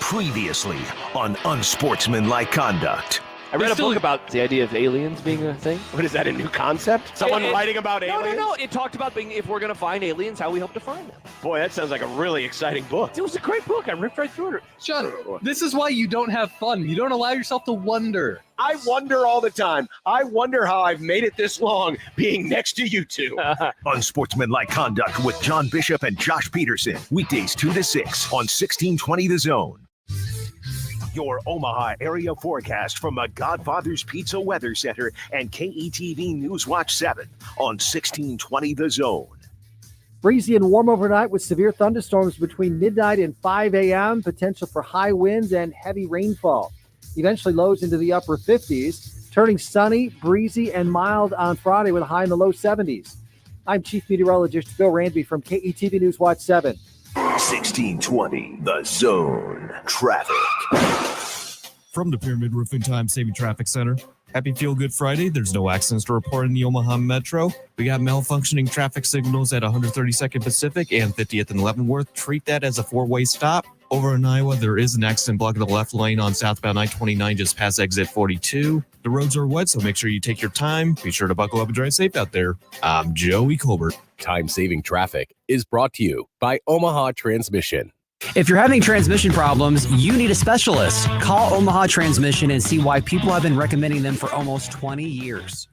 Previously on Unsportsmanlike Conduct. I read a book about the idea of aliens being a thing. What is that, a new concept? Someone writing about aliens? No. It talked about if we're going to find aliens, how we hope to find them. Boy, that sounds like a really exciting book. It was a great book. I ripped right through it. John, this is why you don't have fun. You don't allow yourself to wonder. I wonder all the time. I wonder how I've made it this long being next to you two. Unsportsmanlike Conduct with John Bishop and Josh Peterson. Weekdays 2 to 6 on 1620 The Zone. Your Omaha area forecast from the Godfather's Pizza Weather Center and KETV Newswatch 7 on 1620 The Zone. Breezy and warm overnight with severe thunderstorms between midnight and 5 a.m. Potential for high winds and heavy rainfall. Eventually lows into the upper 50s, turning sunny, breezy, and mild on Friday with a high in the low 70s. I'm Chief Meteorologist Bill Randby from KETV Newswatch 7. 1620 The Zone. Traffic. From the Pyramid Roofing Time Saving Traffic Center. Happy Feel Good Friday. There's no accidents to report in the Omaha Metro. We got malfunctioning traffic signals at 132nd Pacific and 50th and Leavenworth. Treat that as a four-way stop. Over in Iowa, there is an accident blocking the left lane on southbound I-29 just past exit 42. The roads are wet, so make sure you take your time. Be sure to buckle up and drive safe out there. I'm Joey Colbert. Time-saving traffic is brought to you by Omaha Transmission. If you're having transmission problems, you need a specialist. Call Omaha Transmission and see why people have been recommending them for almost 20 years.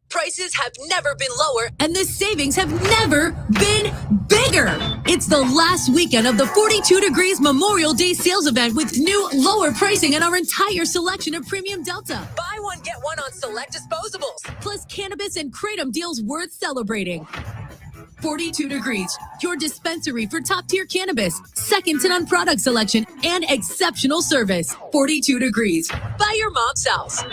Prices have never been lower, and the savings have never been bigger. It's the last weekend of the 42 Degrees Memorial Day sales event with new, lower pricing and our entire selection of premium Delta. Buy one, get one on select disposables, plus cannabis and kratom deals worth celebrating. 42 Degrees, your dispensary for top-tier cannabis, second-to-none product selection, and exceptional service. 42 Degrees, by your mom's house.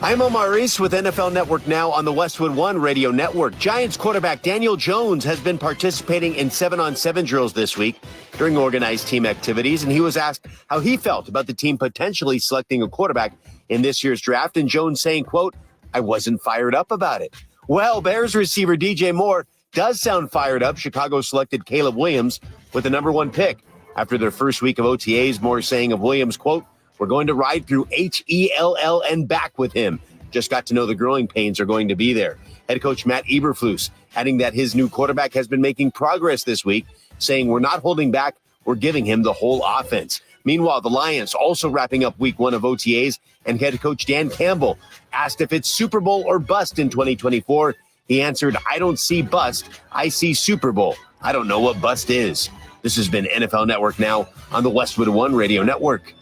I'm Omar Reese with NFL Network Now on the Westwood One Radio Network. Giants quarterback Daniel Jones has been participating in 7-on-7 drills this week during organized team activities, and he was asked how he felt about the team potentially selecting a quarterback in this year's draft, and Jones saying, quote, "I wasn't fired up about it." Well, Bears receiver DJ Moore does sound fired up. Chicago selected Caleb Williams with the number 1 pick. After their first week of OTAs, Moore saying of Williams, quote, "We're going to ride through HELL and back with him. Just got to know the growing pains are going to be there." Head coach Matt Eberflus adding that his new quarterback has been making progress this week, saying, "We're not holding back. We're giving him the whole offense." Meanwhile, the Lions also wrapping up week 1 of OTAs, and head coach Dan Campbell asked if it's Super Bowl or bust in 2024. He answered, "I don't see bust. I see Super Bowl. I don't know what bust is." This has been NFL Network Now on the Westwood One Radio Network.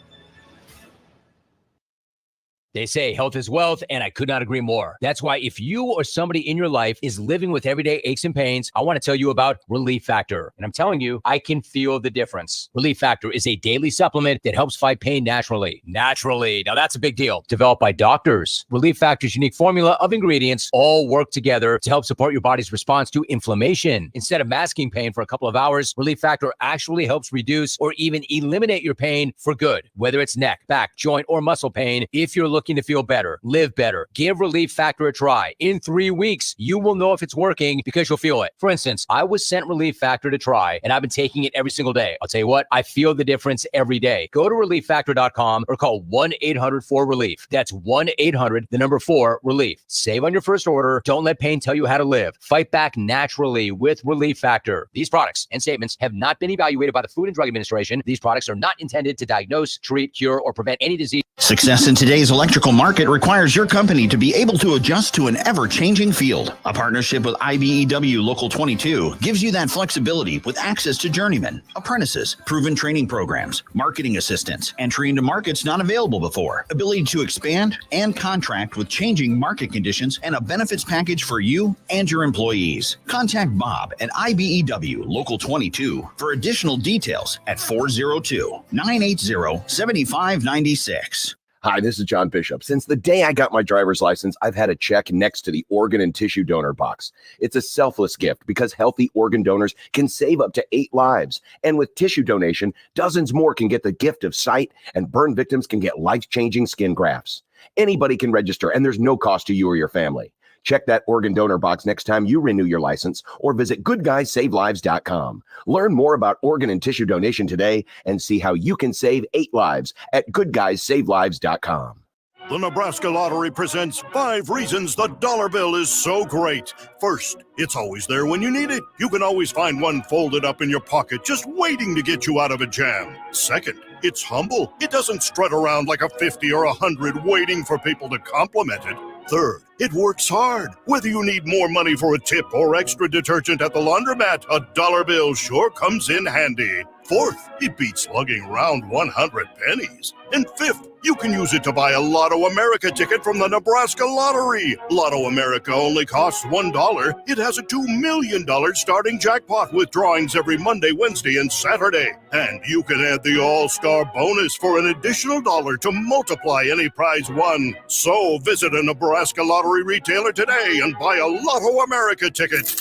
They say health is wealth, and I could not agree more. That's why if you or somebody in your life is living with everyday aches and pains, I want to tell you about Relief Factor. And I'm telling you, I can feel the difference. Relief Factor is a daily supplement that helps fight pain naturally. Naturally. Now that's a big deal. Developed by doctors. Relief Factor's unique formula of ingredients all work together to help support your body's response to inflammation. Instead of masking pain for a couple of hours, Relief Factor actually helps reduce or even eliminate your pain for good. Whether it's neck, back, joint, or muscle pain, if you're looking to feel better, live better, give Relief Factor a try. In 3 weeks, you will know if it's working because you'll feel it. For instance, I was sent Relief Factor to try, and I've been taking it every single day. I'll tell you what, I feel the difference every day. Go to ReliefFactor.com or call 1-800-4RELIEF. That's 1-800-4-RELIEF. Save on your first order. Don't let pain tell you how to live. Fight back naturally with Relief Factor. These products and statements have not been evaluated by the Food and Drug Administration. These products are not intended to diagnose, treat, cure, or prevent any disease. Success in today's electrical market requires your company to be able to adjust to an ever-changing field. A partnership with IBEW Local 22 gives you that flexibility with access to journeymen, apprentices, proven training programs, marketing assistance, entry into markets not available before, ability to expand and contract with changing market conditions, and a benefits package for you and your employees. Contact Bob at IBEW Local 22 for additional details at 402-980-7596. Hi, this is John Bishop. Since the day I got my driver's license, I've had a check next to the organ and tissue donor box. It's a selfless gift because healthy organ donors can save up to 8 lives. And with tissue donation, dozens more can get the gift of sight, and burn victims can get life-changing skin grafts. Anybody can register, and there's no cost to you or your family. Check that organ donor box next time you renew your license, or visit goodguysavelives.com. Learn more about organ and tissue donation today and see how you can save 8 lives at goodguysavelives.com. The Nebraska Lottery presents 5 reasons the dollar bill is so great. First, it's always there when you need it. You can always find one folded up in your pocket just waiting to get you out of a jam. Second, it's humble. It doesn't strut around like a 50 or 100 waiting for people to compliment it. Third, it works hard. Whether you need more money for a tip or extra detergent at the laundromat, a dollar bill sure comes in handy. Fourth, it beats lugging around 100 pennies. And fifth, you can use it to buy a Lotto America ticket from the Nebraska Lottery. Lotto America only costs $1. It has a $2 million starting jackpot with drawings every Monday, Wednesday, and Saturday. And you can add the All-Star bonus for an additional $1 to multiply any prize won. So visit a Nebraska Lottery retailer today and buy a Lotto America ticket.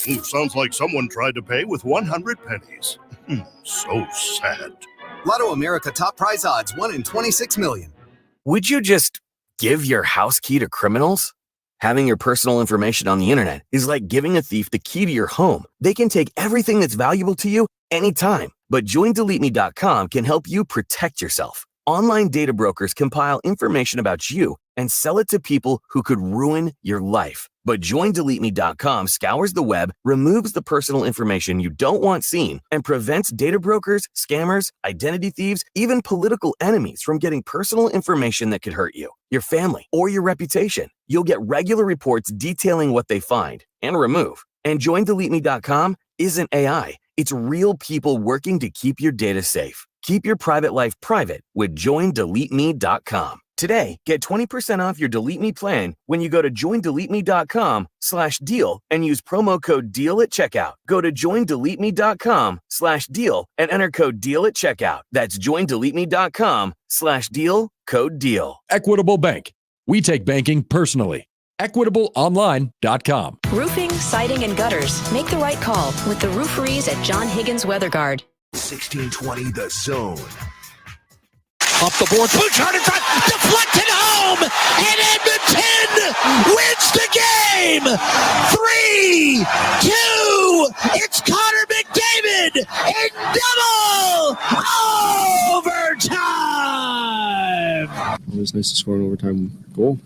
Ooh, sounds like someone tried to pay with 100 pennies. So sad. Lotto America top prize odds, 1 in 26 million. Would you just give your house key to criminals? Having your personal information on the internet is like giving a thief the key to your home. They can take everything that's valuable to you anytime. But JoinDeleteMe.com can help you protect yourself. Online data brokers compile information about you and sell it to people who could ruin your life. But JoinDeleteMe.com scours the web, removes the personal information you don't want seen, and prevents data brokers, scammers, identity thieves, even political enemies from getting personal information that could hurt you, your family, or your reputation. You'll get regular reports detailing what they find and remove. And JoinDeleteMe.com isn't AI. It's real people working to keep your data safe. Keep your private life private with JoinDeleteMe.com. Today, get 20% off your Delete Me plan when you go to joindeleteme.com/deal and use promo code DEAL at checkout. Go to joindeleteme.com/deal and enter code DEAL at checkout. That's joindeleteme.com/deal, code DEAL. Equitable Bank. We take banking personally. EquitableOnline.com. Roofing, siding, and gutters. Make the right call with the rooferees at John Higgins Weather Guard. 1620 The Zone. Off the board, Bouchard in front, deflected home, and Edmonton wins the game. 3-2. It's Connor McDavid in double overtime. It was nice to score an overtime goal.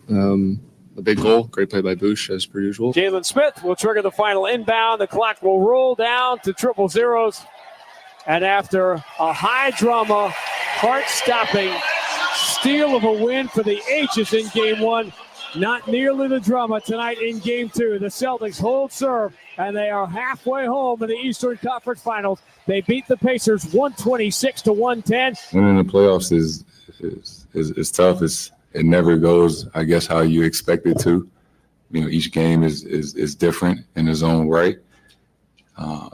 A big goal, great play by Bouch as per usual. Jalen Smith will trigger the final inbound. The clock will roll down to triple zeros. And after a high drama, heart-stopping steal of a win for the H's in Game 1, not nearly the drama tonight in Game 2. The Celtics hold serve, and they are halfway home in the Eastern Conference Finals. They beat the Pacers 126-110. Winning the playoffs is tough. It never goes, I guess, how you expect it to. You know, each game is different in its own right.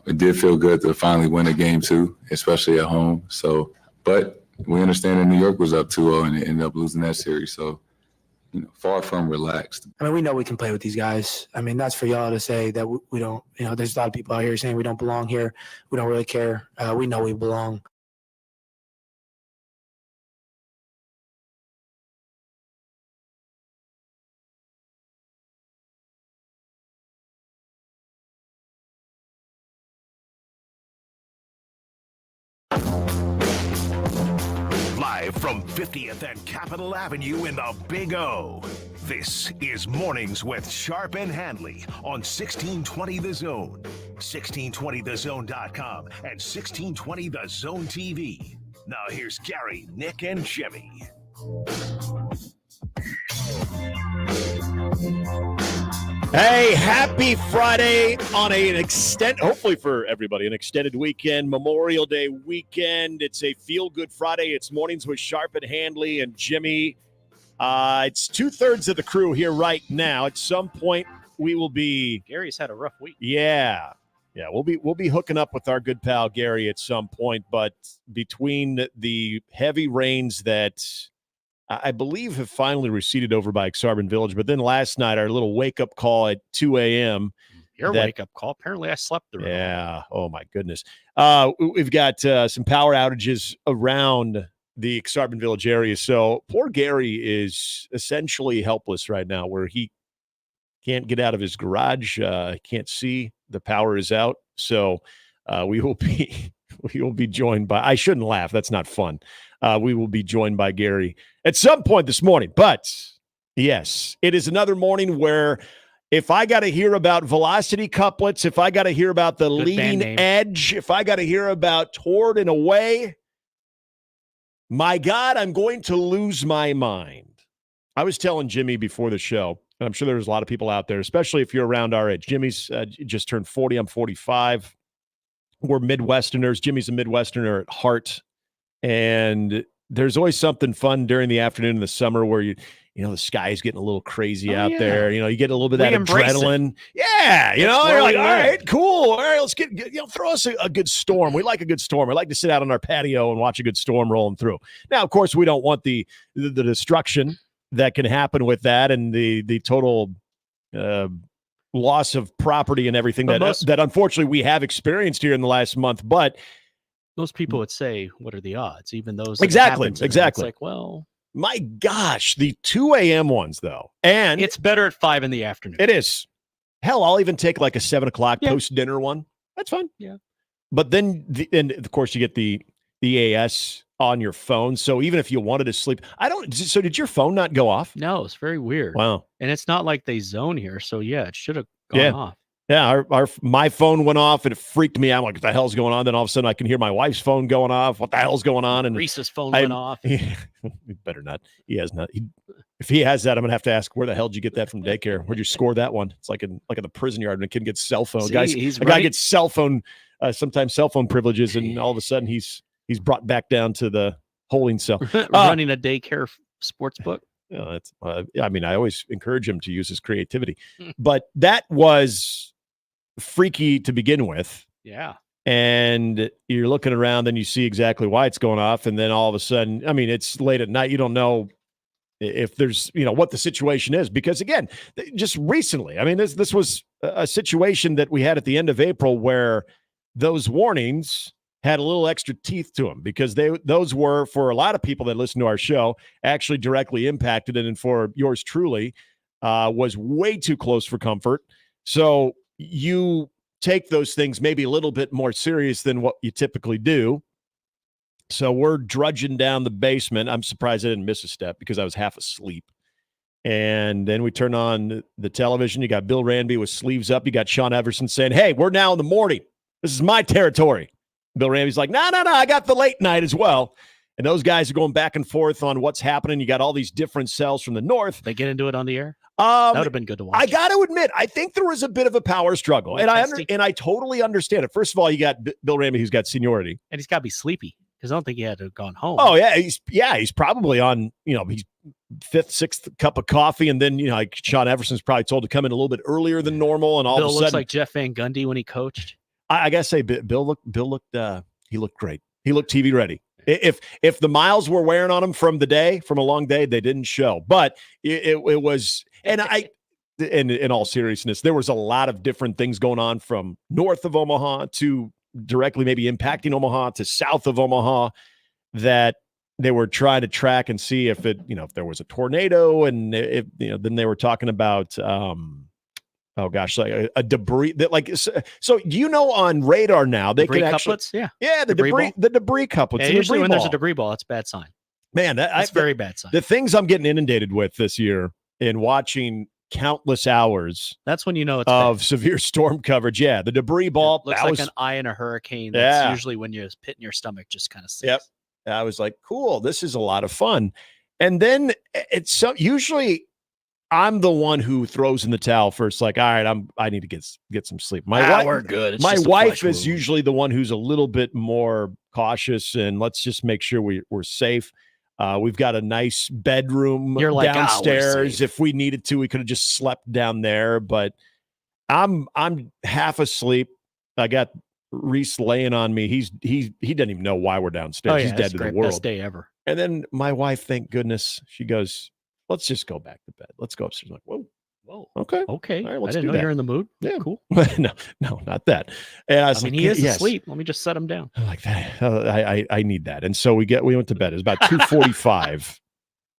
It did feel good to finally win a game 2, especially at home. So, but we understand that New York was up 2-0 and they ended up losing that series. So, you know, far from relaxed. I mean, we know we can play with these guys. I mean, that's for y'all to say that we don't, you know, there's a lot of people out here saying we don't belong here. We don't really care. We know we belong. Live from 50th and Capitol Avenue in the Big O. This is Mornings with Sharp and Handley on 1620 The Zone, 1620thezone.com, and 1620 The Zone TV. Now here's Gary, Nick, and Jimmy. Hey, happy Friday on hopefully for everybody, an extended weekend, Memorial Day weekend. It's a feel-good Friday. It's Mornings with Sharp and Handley and Jimmy. It's 2/3 of the crew here right now. At some point, we will be... Gary's had a rough week. Yeah, we'll be hooking up with our good pal Gary at some point, but between the heavy rains that I believe have finally receded over by Exarban Village. But then last night, our little wake-up call at 2 a.m. Your wake-up call. Apparently, I slept through it. Yeah. Oh, my goodness. We've got some power outages around the Exarban Village area. So poor Gary is essentially helpless right now, where he can't get out of his garage. Can't see. The power is out. So we will be joined by, I shouldn't laugh. That's not fun. We will be joined by Gary at some point this morning. But yes, it is another morning where if I got to hear about velocity couplets, if I got to hear about the leading edge, if I got to hear about toward and away, my God, I'm going to lose my mind. I was telling Jimmy before the show, and I'm sure there's a lot of people out there, especially if you're around our age. Jimmy's just turned 40. I'm 45. We're Midwesterners. Jimmy's a Midwesterner at heart. And there's always something fun during the afternoon in the summer where the sky is getting a little crazy out there. You get a little bit of that adrenaline. Yeah. You're like, all right, cool. All right, let's throw us a good storm. We like a good storm. We like to sit out on our patio and watch a good storm rolling through. Now, of course, we don't want the destruction that can happen with that and the total loss of property and everything that unfortunately we have experienced here in the last month. But most people would say, what are the odds? Even those. Exactly. It's like, well, my gosh, the 2 a.m. ones though. And it's better at 5 in the afternoon. It is. Hell, I'll even take like a 7 o'clock post dinner one. That's fine. Yeah. But then, and of course you get the EAS on your phone. So even if you wanted to sleep, so did your phone not go off? No, it's very weird. Wow. And it's not like they zone here. So yeah, it should have gone off. Yeah, my phone went off and it freaked me out. I'm like, what the hell's going on? Then all of a sudden I can hear my wife's phone going off. What the hell's going on? And Reese's phone went off. He better not. He has not. If he has that, I'm gonna have to ask, where the hell did you get that from daycare? Where'd you score that one? It's like in the prison yard when a kid gets cell phone. See, guy gets cell phone, sometimes cell phone privileges, and all of a sudden he's brought back down to the holding cell. Running a daycare sports book. That's. I always encourage him to use his creativity, but that was freaky to begin with. Yeah. And you're looking around, then you see exactly why it's going off, and then all of a sudden, it's late at night. You don't know if there's, what the situation is, because again, just recently, this was a situation that we had at the end of April where those warnings had a little extra teeth to them, because those were, for a lot of people that listen to our show, actually directly impacted, and for yours truly, was way too close for comfort. So you take those things maybe a little bit more serious than what you typically do. So we're drudging down the basement. I'm surprised I didn't miss a step because I was half asleep. And then we turn on the television. You got Bill Ranby with sleeves up. You got Sean Everson saying, hey, we're now in the morning. This is my territory. Bill Ranby's like, no, I got the late night as well. And those guys are going back and forth on what's happening. You got all these different cells from the north. They get into it on the air? That would have been good to watch. I got to admit, I think there was a bit of a power struggle. And I totally understand it. First of all, you got Bill Ranby, who's got seniority. And he's got to be sleepy, because I don't think he had to have gone home. Oh, yeah. He's probably on, he's fifth, sixth cup of coffee. And then, like Sean Everson's probably told to come in a little bit earlier than normal. And all Bill of a sudden. looks like Jeff Van Gundy when he coached. I got to say, Bill looked great. He looked TV ready. If the miles were wearing on him from a long day, they didn't show. But it was, and in all seriousness, there was a lot of different things going on from north of Omaha to directly maybe impacting Omaha to south of Omaha that they were trying to track and see if if there was a tornado, and then they were talking about like a debris that so on radar now they debris can couplets, actually the debris couplets. Yeah, usually when there's a debris ball, it's a bad sign. Man, that's very bad sign. The things I'm getting inundated with this year in watching countless hours. That's when you know it's of bad. Severe storm coverage. Yeah, the debris ball looks like an eye in a hurricane. That's usually when your pit in your stomach just kind of sinks. Yep. I was like, cool, this is a lot of fun. And then it's so usually I'm the one who throws in the towel first. Like, all right, I need to get some sleep. We're good. It's my just a wife flesh is wound. usually the one who's a little bit more cautious, and let's just make sure we're safe. We've got a nice bedroom downstairs. If we needed to, we could have just slept down there. But I'm half asleep. I got Reese laying on me. He doesn't even know why we're downstairs. He's dead to the world. Best day ever. And then my wife, thank goodness, she goes, let's just go back to bed. Let's go upstairs. I'm like, whoa, okay. Okay. All right, let's I didn't do know that. you're in the mood. Yeah. Cool. no, not that. And I was like, he is yes. asleep. Let me just set him down. I'm like that. I need that. And so we went to bed. It was about 2:45.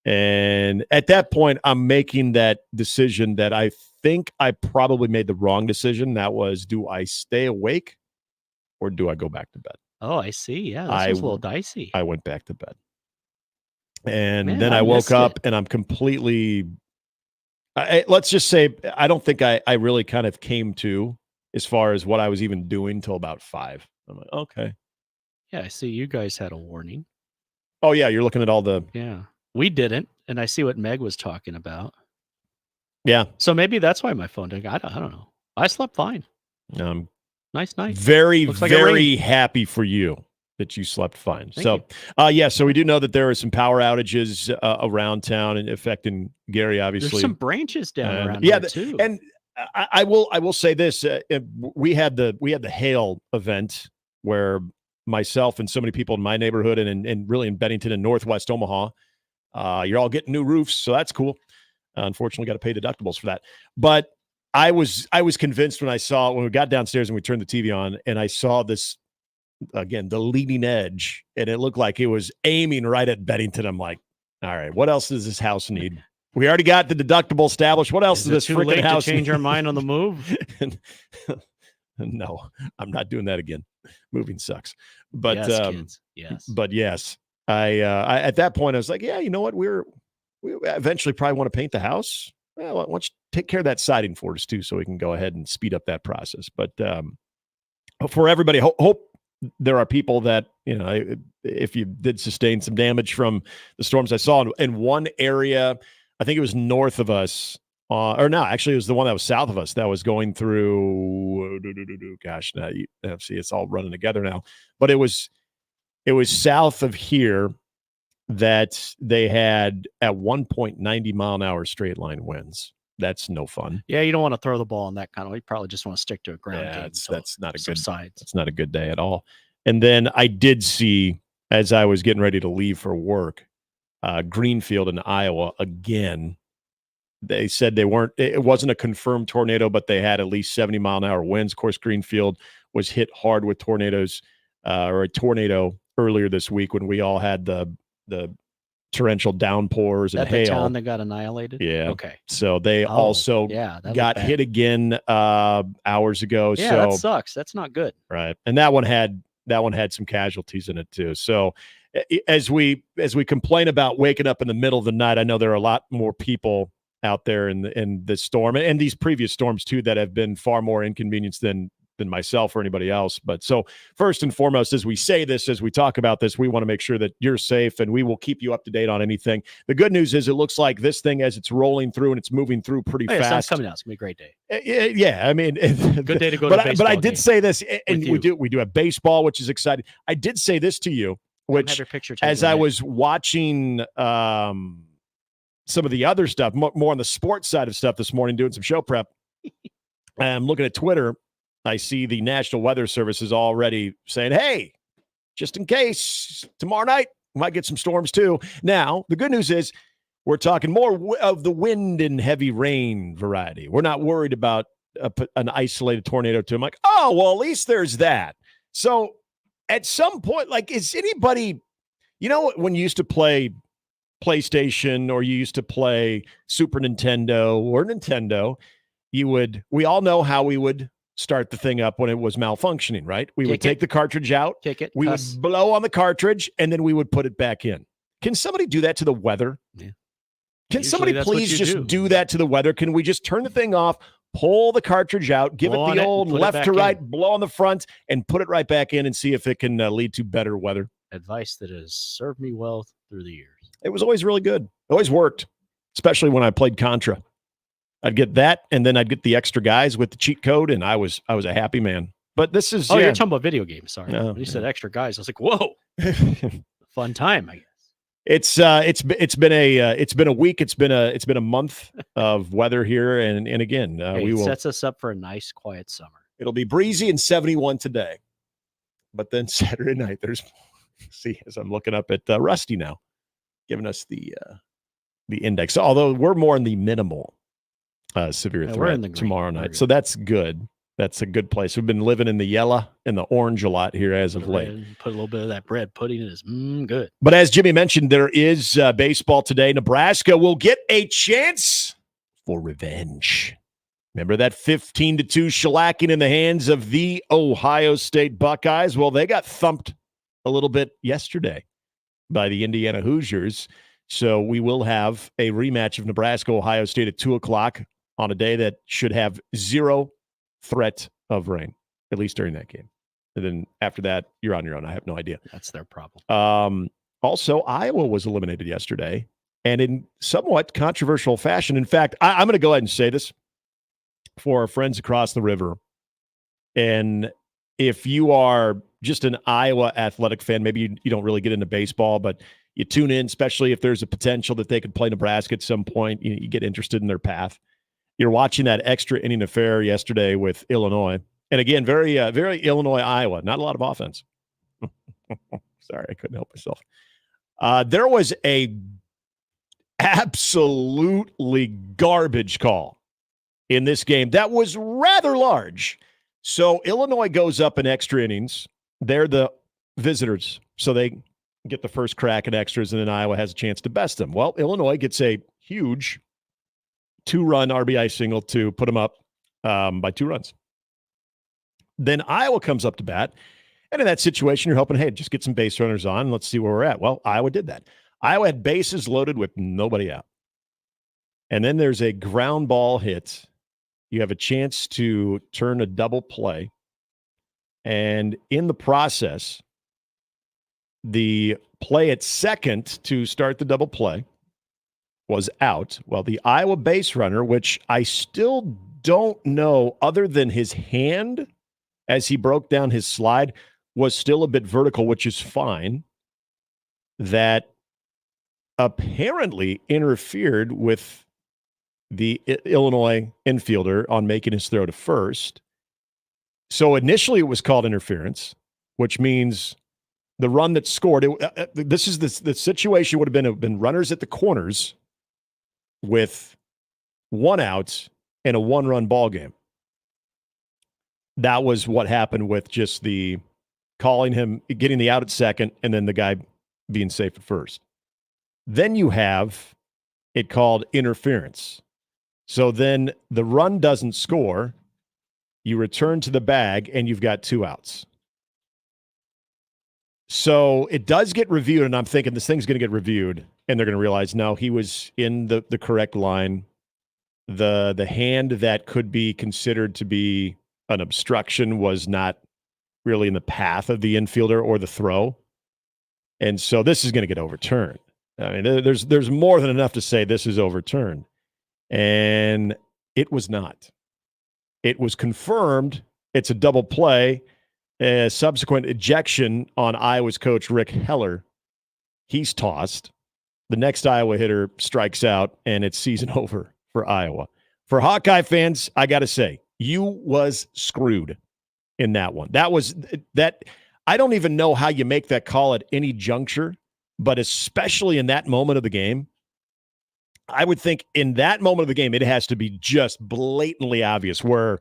And at that point, I'm making that decision that I think I probably made the wrong decision. That was, do I stay awake or do I go back to bed? Oh, I see. Yeah, this was a little dicey. I went back to bed. And Man, then I I woke missed up it. and I'm completely, let's just say, I don't think I really kind of came to as far as what I was even doing till about 5. I'm like, okay. Yeah, I see you guys had a warning. Oh, yeah, you're looking at all the... Yeah. We didn't, and I see what Meg was talking about. Yeah. So maybe that's why my phone didn't. I don't know. I slept fine. Nice night. Very, Looks like it very rained. happy for you that you slept fine. Thank So we do know that there are some power outages around town and affecting Gary, obviously. There's some branches down around yeah, here too. And I will say this: we had the hail event where myself and so many people in my neighborhood and really in Bennington and Northwest Omaha, you're all getting new roofs, so that's cool. Unfortunately, got to pay deductibles for that. But I was convinced when we got downstairs and we turned the TV on and I saw this again, the leading edge, and it looked like it was aiming right at Bennington. I'm like, all right, what else does this house need? We already got the deductible established. What else does this freaking house to change need? our mind on the move? No, I'm not doing that again. Moving sucks. But Yes, kids. Yes. But yes, I at that point I was like, yeah, you know what? We eventually probably want to paint the house. Well, why don't you take care of that siding for us too, so we can go ahead and speed up that process. But for everybody, hope there are people that, if you did sustain some damage from the storms I saw in one area, I think it was north of us, or no, actually it was the one that was south of us that was going through, gosh, now see, it's all running together now, but it was south of here that they had at one point 90 mile an hour straight line winds. That's no fun. Yeah, you don't want to throw the ball in that kind of way. You probably just want to stick to a ground game. That's not a good sides. That's not a good day at all. And then I did see, as I was getting ready to leave for work, Greenfield in Iowa again. They said it wasn't a confirmed tornado, but they had at least 70 mile an hour winds. Of course, Greenfield was hit hard with tornadoes, or a tornado earlier this week when we all had the torrential downpours and hail. The town that got annihilated? Yeah. Okay. So they also got hit again hours ago. Yeah, so that sucks. That's not good. Right. And that one had some casualties in it too. So as we complain about waking up in the middle of the night, I know there are a lot more people out there in the storm and these previous storms too that have been far more inconvenienced than myself or anybody else. But so first and foremost, as we say this, as we talk about this, we want to make sure that you're safe and we will keep you up to date on anything. The good news is it looks like this thing, as it's rolling through and it's moving through pretty fast. Sun's coming out. It's going to be a great day. Yeah. I mean, good day to go to a baseball But I did game say this, and we do have baseball, which is exciting. I did say this to you, which as I was watching some of the other stuff, more on the sports side of stuff this morning, doing some show prep, I'm looking at Twitter. I see the National Weather Service is already saying, hey, just in case, tomorrow night, we might get some storms too. Now, the good news is we're talking more of the wind and heavy rain variety. We're not worried about an isolated tornado too. I'm like, oh, well, at least there's that. So at some point, like, is anybody, when you used to play PlayStation or you used to play Super Nintendo or Nintendo, we all know how we would start the thing up when it was malfunctioning, right? We would take the cartridge out, we would blow on the cartridge, and then we would put it back in. Can somebody do that to the weather? Yeah. Can somebody please just do that to the weather? Can we just turn the thing off, pull the cartridge out, give it the old left to right, blow on the front, and put it right back in and see if it can lead to better weather? Advice that has served me well through the years. It was always really good. It always worked, especially when I played Contra. I'd get that, and then I'd get the extra guys with the cheat code, and I was a happy man. But this is you're talking about video games. Sorry, no, when you said extra guys, I was like, whoa, fun time. I guess it's been a week. It's been a month of weather here, and again, we will sets us up for a nice quiet summer. It'll be breezy and 71 today, but then Saturday night there's as I'm looking up at Rusty now. giving us the index. So, although we're more in the minimal severe we're threat in the green. tomorrow We're night. good. So that's good. That's a good place. We've been living in the yellow and the orange a lot here as of late. Put a little bit of that bread pudding in it. Good. But as Jimmy mentioned, there is baseball today. Nebraska will get a chance for revenge. Remember that 15-2 shellacking in the hands of the Ohio State Buckeyes? Well, they got thumped a little bit yesterday by the Indiana Hoosiers. So we will have a rematch of Nebraska-Ohio State at 2 o'clock on a day that should have zero threat of rain, at least during that game. And then after that, you're on your own. I have no idea. That's their problem. Also, Iowa was eliminated yesterday, and in somewhat controversial fashion. In fact, I'm going to go ahead and say this for our friends across the river. And if you are just an Iowa athletic fan, maybe you don't really get into baseball, but you tune in, especially if there's a potential that they could play Nebraska at some point. You get interested in their path. You're watching that extra inning affair yesterday with Illinois. And again, very Illinois-Iowa. Not a lot of offense. Sorry, I couldn't help myself. There was a absolutely garbage call in this game that was rather large. So Illinois goes up in extra innings. They're the visitors, so they get the first crack at extras, and then Iowa has a chance to best them. Well, Illinois gets a huge 2-run RBI single to put them up by 2 runs. Then Iowa comes up to bat, and in that situation, you're hoping, hey, just get some base runners on, and let's see where we're at. Well, Iowa did that. Iowa had bases loaded with nobody out. And then there's a ground ball hit. You have a chance to turn a double play. And in the process, the play at second to start the double play was out. Well, the Iowa base runner, which I still don't know, other than his hand as he broke down his slide, was still a bit vertical, which is fine, that apparently interfered with the Illinois infielder on making his throw to first. So initially it was called interference, which means the run that scored, this is the situation would have been runners at the corners with 1 out in a 1-run ball game. That was what happened with just the calling him, getting the out at second, and then the guy being safe at first. Then you have it called interference. So then the run doesn't score. You return to the bag, and you've got 2 outs. So it does get reviewed, and I'm thinking this thing's going to get reviewed, and they're going to realize, no, he was in the correct line. The hand that could be considered to be an obstruction was not really in the path of the infielder or the throw. And so this is going to get overturned. I mean, there's more than enough to say this is overturned. And it was not. It was confirmed. It's a double play. A subsequent ejection on Iowa's coach, Rick Heller. He's tossed. The next Iowa hitter strikes out, and it's season over for Iowa. For Hawkeye fans, I got to say, you was screwed in that one. That I don't even know how you make that call at any juncture, but especially in that moment of the game, I would think in that moment of the game, it has to be just blatantly obvious where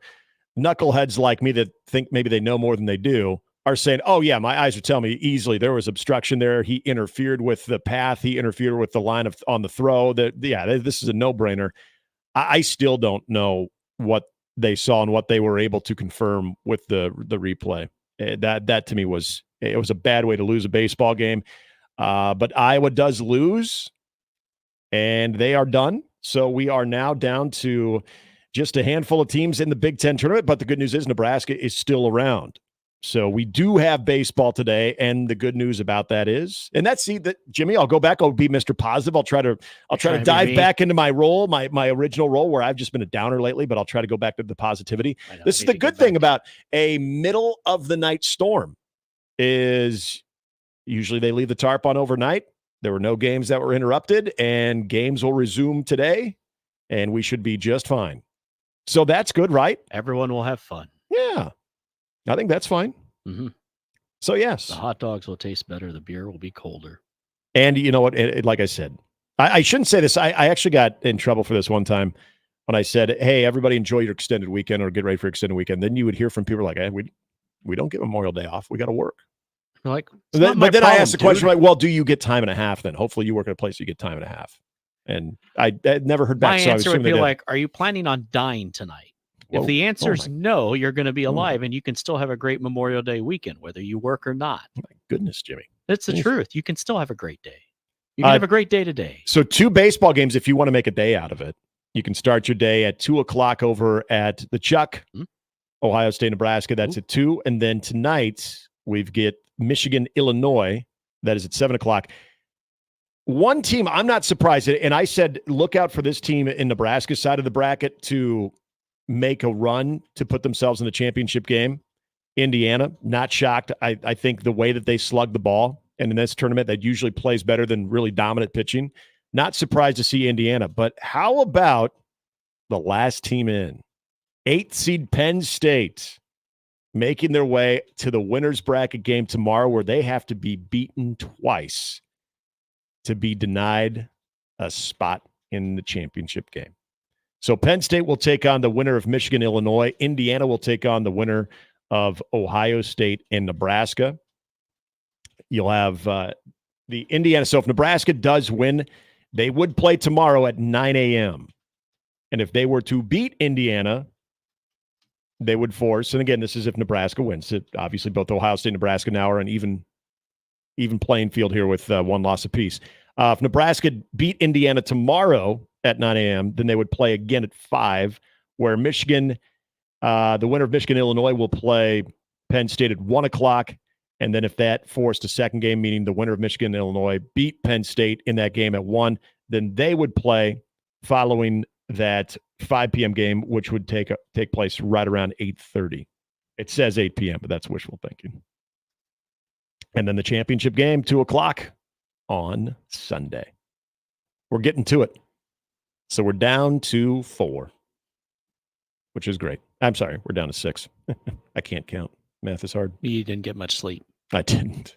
knuckleheads like me that think maybe they know more than they do are saying, oh, yeah, my eyes are telling me easily there was obstruction there. He interfered with the path. He interfered with the line on the throw. This is a no-brainer. I still don't know what they saw and what they were able to confirm with the replay. That to me was a bad way to lose a baseball game. But Iowa does lose, and they are done. So we are now down to just a handful of teams in the Big Ten tournament. But the good news is Nebraska is still around. So we do have baseball today, and the good news about that is, and that's Jimmy. I'll go back. I'll be Mr. Positive. I'll try to dive back into my role, my original role, where I've just been a downer lately. But I'll try to go back to the positivity. This is the good thing about a middle of the night storm is usually they leave the tarp on overnight. There were no games that were interrupted, and games will resume today, and we should be just fine. So that's good, right? Everyone will have fun. Yeah. I think that's fine. Mm-hmm. So, yes. The hot dogs will taste better. The beer will be colder. And you know what? Like I said, I shouldn't say this. I actually got in trouble for this one time when I said, hey, everybody enjoy your extended weekend or get ready for extended weekend. Then you would hear from people like, hey, we don't get Memorial Day off. We got to work. Like, but then I asked the question, like, well, do you get time and a half then? Hopefully you work at a place you get time and a half. And I never heard back. My so answer would be like, are you planning on dying tonight? Whoa. If the answer is no, you're going to be alive and you can still have a great Memorial Day weekend, whether you work or not. My goodness, Jimmy. It's the truth. You can still have a great day. You can have a great day today. So 2 baseball games, if you want to make a day out of it, you can start your day at 2:00 over at the Chuck, Ohio State, Nebraska. That's at 2. And then tonight we've got Michigan, Illinois. That is at 7:00. One team I'm not surprised at, and I said, look out for this team in Nebraska's side of the bracket to make a run to put themselves in the championship game. Indiana, not shocked. I think the way that they slug the ball, and in this tournament, that usually plays better than really dominant pitching. Not surprised to see Indiana. But how about the last team in? 8th seed Penn State making their way to the winner's bracket game tomorrow, where they have to be beaten twice to be denied a spot in the championship game. So Penn State will take on the winner of Michigan, Illinois. Indiana will take on the winner of Ohio State and Nebraska. You'll have the Indiana. So if Nebraska does win, they would play tomorrow at 9 a.m. And if they were to beat Indiana, they would force, and again, this is if Nebraska wins. Obviously, both Ohio State and Nebraska now are an even playing field here with 1 loss apiece. If Nebraska beat Indiana tomorrow at 9 a.m., then they would play again at 5, where Michigan, the winner of Michigan, Illinois, will play Penn State at 1:00. And then if that forced a second game, meaning the winner of Michigan, Illinois, beat Penn State in that game at 1, then they would play following that 5 p.m. game, which would take place right around 8:30. It says 8 p.m., but that's wishful thinking. And then the championship game, 2:00 on Sunday. We're getting to it. So we're down to 4, which is great. I'm sorry, we're down to 6. I can't count. Math is hard. You didn't get much sleep. I didn't.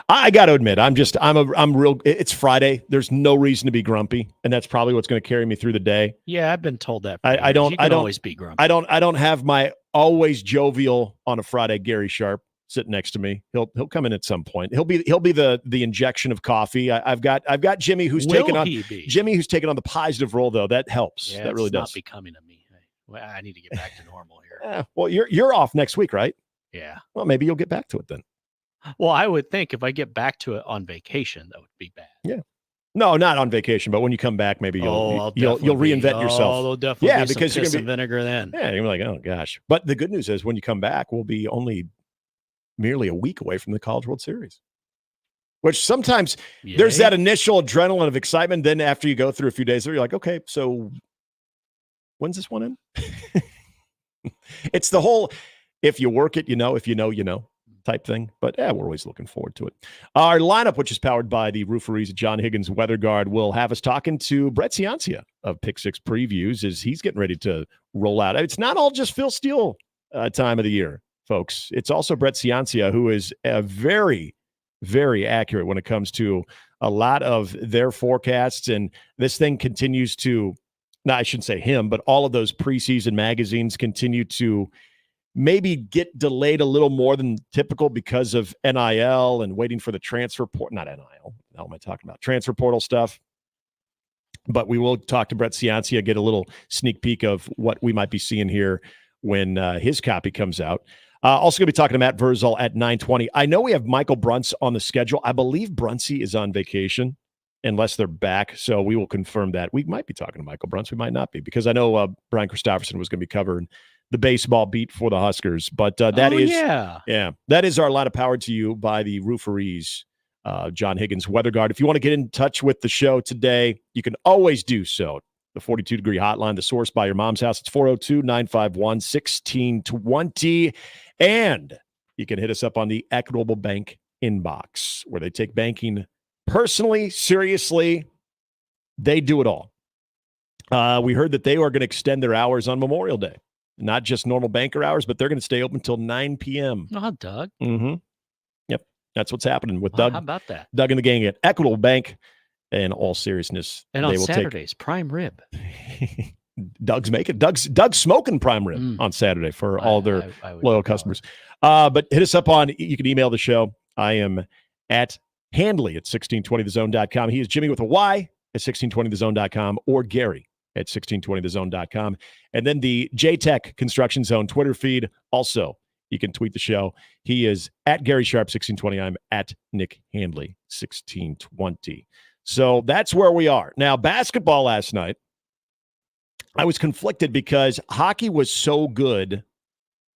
I got to admit, I'm real. It's Friday. There's no reason to be grumpy, and that's probably what's going to carry me through the day. Yeah, I've been told that. I don't always be grumpy. I don't have my always jovial on a Friday Gary Sharp sitting next to me. He'll come in at some point. He'll be the injection of coffee. I've got Jimmy who's taken on the positive role though. That helps. Yeah, that really does. Not becoming of me. I need to get back to normal here. Well, you're off next week, right? Yeah. Well, maybe you'll get back to it then. Well, I would think if I get back to it on vacation, that would be bad. Yeah. No, not on vacation, but when you come back, maybe you'll reinvent yourself. Oh, there'll definitely be because some you're piss gonna and vinegar then. Yeah, you're like, oh gosh. But the good news is when you come back, we'll be only merely a week away from the College World Series. Which sometimes there's that initial adrenaline of excitement. Then after you go through a few days, you're like, okay, so when's this one in? It's the whole, if you work it, you know, if you know, you know type thing. But we're always looking forward to it. Our lineup, which is powered by the rooferees at John Higgins Weather Guard, will have us talking to Brett Ciancia of Pick Six Previews as he's getting ready to roll out. It's not all just Phil Steele time of the year, folks. It's also Brett Ciancia, who is very, very accurate when it comes to a lot of their forecasts. And this thing continues to, no, I shouldn't say him, but all of those preseason magazines continue to maybe get delayed a little more than typical because of NIL and waiting for the transfer portal. Not NIL. How am I talking about? Transfer portal stuff. But we will talk to Brett Ciancia, get a little sneak peek of what we might be seeing here when his copy comes out. Also going to be talking to Matt Verzal at 9:20. I know we have Michael Bruntz on the schedule. I believe Bruntsy is on vacation unless they're back. So we will confirm that. We might be talking to Michael Bruntz. We might not be, because I know Brian Christopherson was going to be covering the baseball beat for the Huskers. But that is our lineup, powered to you by the rooferees, John Higgins Weather Guard. If you want to get in touch with the show today, you can always do so. The 42-degree hotline, the source by your mom's house. It's 402-951-1620. And you can hit us up on the Equitable Bank inbox, where they take banking personally, seriously. They do it all. We heard that they are going to extend their hours on Memorial Day. Not just normal banker hours, but they're going to stay open until 9 p.m. Oh, Doug. Mm-hmm. Yep. That's what's happening with Wow, Doug. how about that? Doug and the gang at Equitable Bank. In all seriousness, And on Saturdays, prime rib. Doug's making Doug's smoking prime rib on Saturday for all their loyal customers. But hit us up on. You can email the show. I am at Handley at 1620thezone.com. He is Jimmy with a Y at 1620thezone.com or Gary at 1620thezone.com. And then the JTech Construction Zone Twitter feed. Also, you can tweet the show. He is at Gary Sharp 1620. I'm at Nick Handley 1620. So that's where we are. Now, basketball last night, I was conflicted because hockey was so good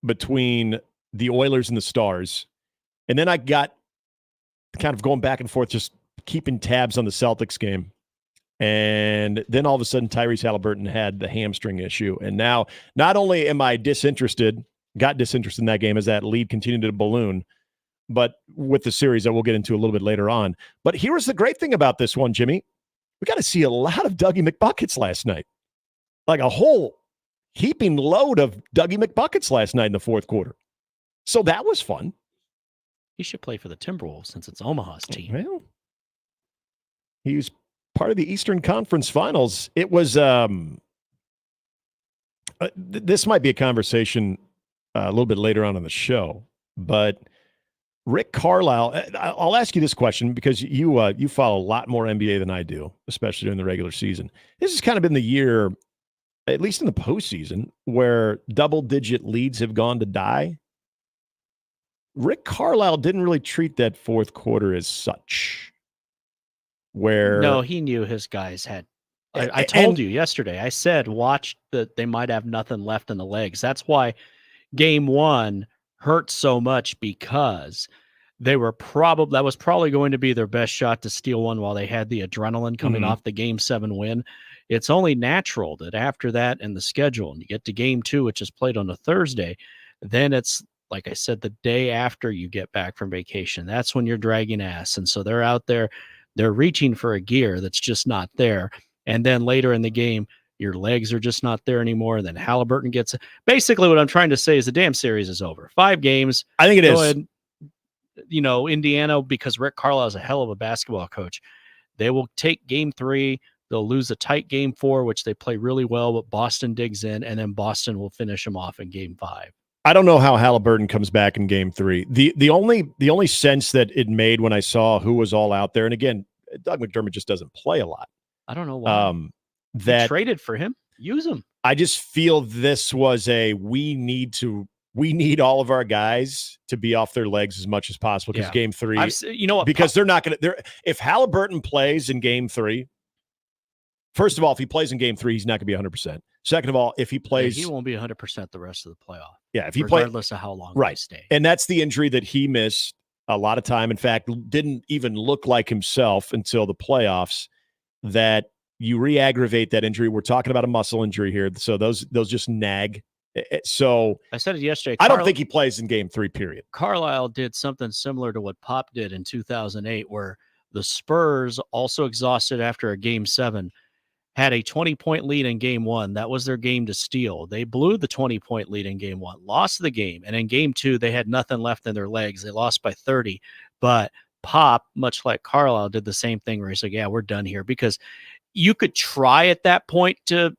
between the Oilers and the Stars. And then I got kind of going back and forth, just keeping tabs on the Celtics game. And then all of a sudden, Tyrese Haliburton had the hamstring issue. And now, not only am I got disinterested in that game as that lead continued to balloon, but with the series that we'll get into a little bit later on. But here's the great thing about this one, Jimmy. We got to see a lot of Dougie McBuckets last night. Like a whole heaping load of Dougie McBuckets last night in the fourth quarter. So that was fun. He should play for the Timberwolves since it's Omaha's team. Well, he was part of the Eastern Conference Finals. It was this might be a conversation a little bit later on in the show, but Rick Carlisle, I'll ask you this question because you follow a lot more NBA than I do, especially during the regular season. This has kind of been the year, at least in the postseason, where double-digit leads have gone to die. Rick Carlisle didn't really treat that fourth quarter as such. No, he knew his guys had. I told you yesterday. I said, watch that they might have nothing left in the legs. That's why game one hurt so much, because that was probably going to be their best shot to steal one while they had the adrenaline coming off the game 7 win. It's only natural that after that in the schedule, and you get to game 2, which is played on a Thursday, then it's, like I said, the day after you get back from vacation. That's when you're dragging ass. And so they're out there, they're reaching for a gear that's just not there. And then later in the game, your legs are just not there anymore. And then Haliburton gets – basically what I'm trying to say is the damn series is over. 5 games. I think it is. Ahead, Indiana, because Rick Carlisle is a hell of a basketball coach, they will take game 3. They'll lose a tight game 4, which they play really well, but Boston digs in, and then Boston will finish them off in game 5. I don't know how Haliburton comes back in game 3. The only sense that it made when I saw who was all out there, and again, Doug McDermott just doesn't play a lot. I don't know why. That traded for him. Use him. I just feel this was we need all of our guys to be off their legs as much as possible, because game 3, because they're not going to. If Haliburton plays in game 3, first of all, if he plays in game 3, he's not going to be 100%. Second of all, if he plays, he won't be 100% the rest of the playoff. Yeah, if he plays, regardless of how long right, they stay. And that's the injury that he missed a lot of time. In fact, didn't even look like himself until the playoffs. That you re-aggravate that injury. We're talking about a muscle injury here, so those just nag. So I said it yesterday. I don't think he plays in game 3, period. Carlisle did something similar to what Pop did in 2008, where the Spurs, also exhausted after a game 7, had a 20-point lead in game 1. That was their game to steal. They blew the 20-point lead in game 1, lost the game. And in game 2, they had nothing left in their legs. They lost by 30. But Pop, much like Carlisle, did the same thing where he's like, yeah, we're done here. Because you could try at that point to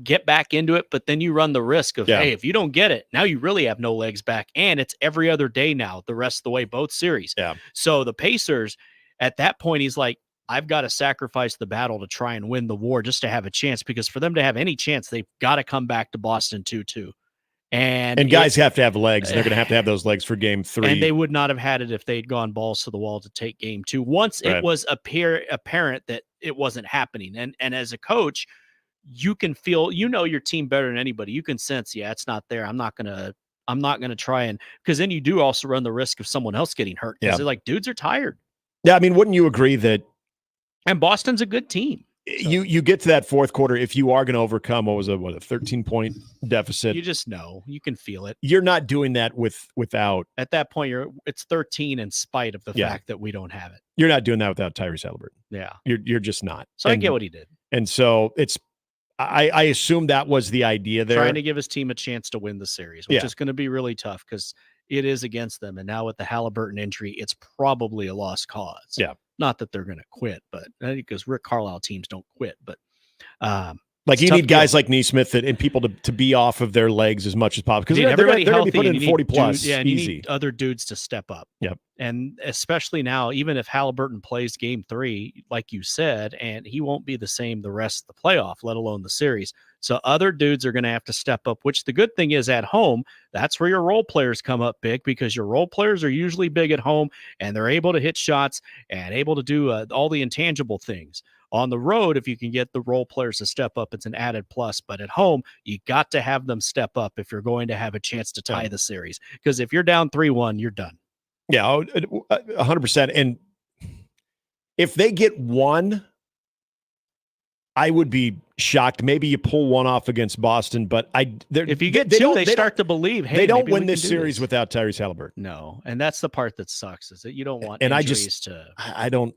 get back into it, but then you run the risk of, hey, if you don't get it, now you really have no legs back. And it's every other day now, the rest of the way, both series. Yeah. So the Pacers, at that point, he's like, I've got to sacrifice the battle to try and win the war just to have a chance, because for them to have any chance, they've got to come back to Boston 2-2. And guys have to have legs. And they're going to have those legs for game 3. And they would not have had it if they'd gone balls to the wall to take game 2. Once it was apparent that it wasn't happening. And as a coach, you can feel, your team better than anybody. You can sense, it's not there. I'm not going to try and, because then you do also run the risk of someone else getting hurt. Because they're like, dudes are tired. Yeah. I mean, wouldn't you agree that? And Boston's a good team. So. You get to that fourth quarter, if you are going to overcome, a 13-point deficit. You just know. You can feel it. You're not doing that without. At that point, it's 13 in spite of the fact that we don't have it. You're not doing that without Tyrese Haliburton. Yeah. You're just not. So I get what he did. And so I assume that was the idea there. Trying to give his team a chance to win the series, which is going to be really tough, because it is against them. And now with the Halliburton injury, it's probably a lost cause. Yeah. Not that they're going to quit, but because Rick Carlisle teams don't quit, but like you need guys like Neesmith and people to be off of their legs as much as possible because they're going to be putting in 40 plus. And you easy. need other dudes to step up. Yep. And especially now, even if Halliburton plays game 3, like you said, and he won't be the same the rest of the playoff, let alone the series. So other dudes are going to have to step up, which the good thing is at home, that's where your role players come up big because your role players are usually big at home and they're able to hit shots and able to do all the intangible things. On the road, if you can get the role players to step up, it's an added plus. But at home, you got to have them step up if you're going to have a chance to tie the series. Because if you're down 3-1, you're done. Yeah, 100%. And if they get one, I would be shocked. Maybe you pull one off against Boston, but if you get two, they start to believe, hey, they don't win this series without Tyrese Halliburton. No, and that's the part that sucks is that you don't want and injuries I don't.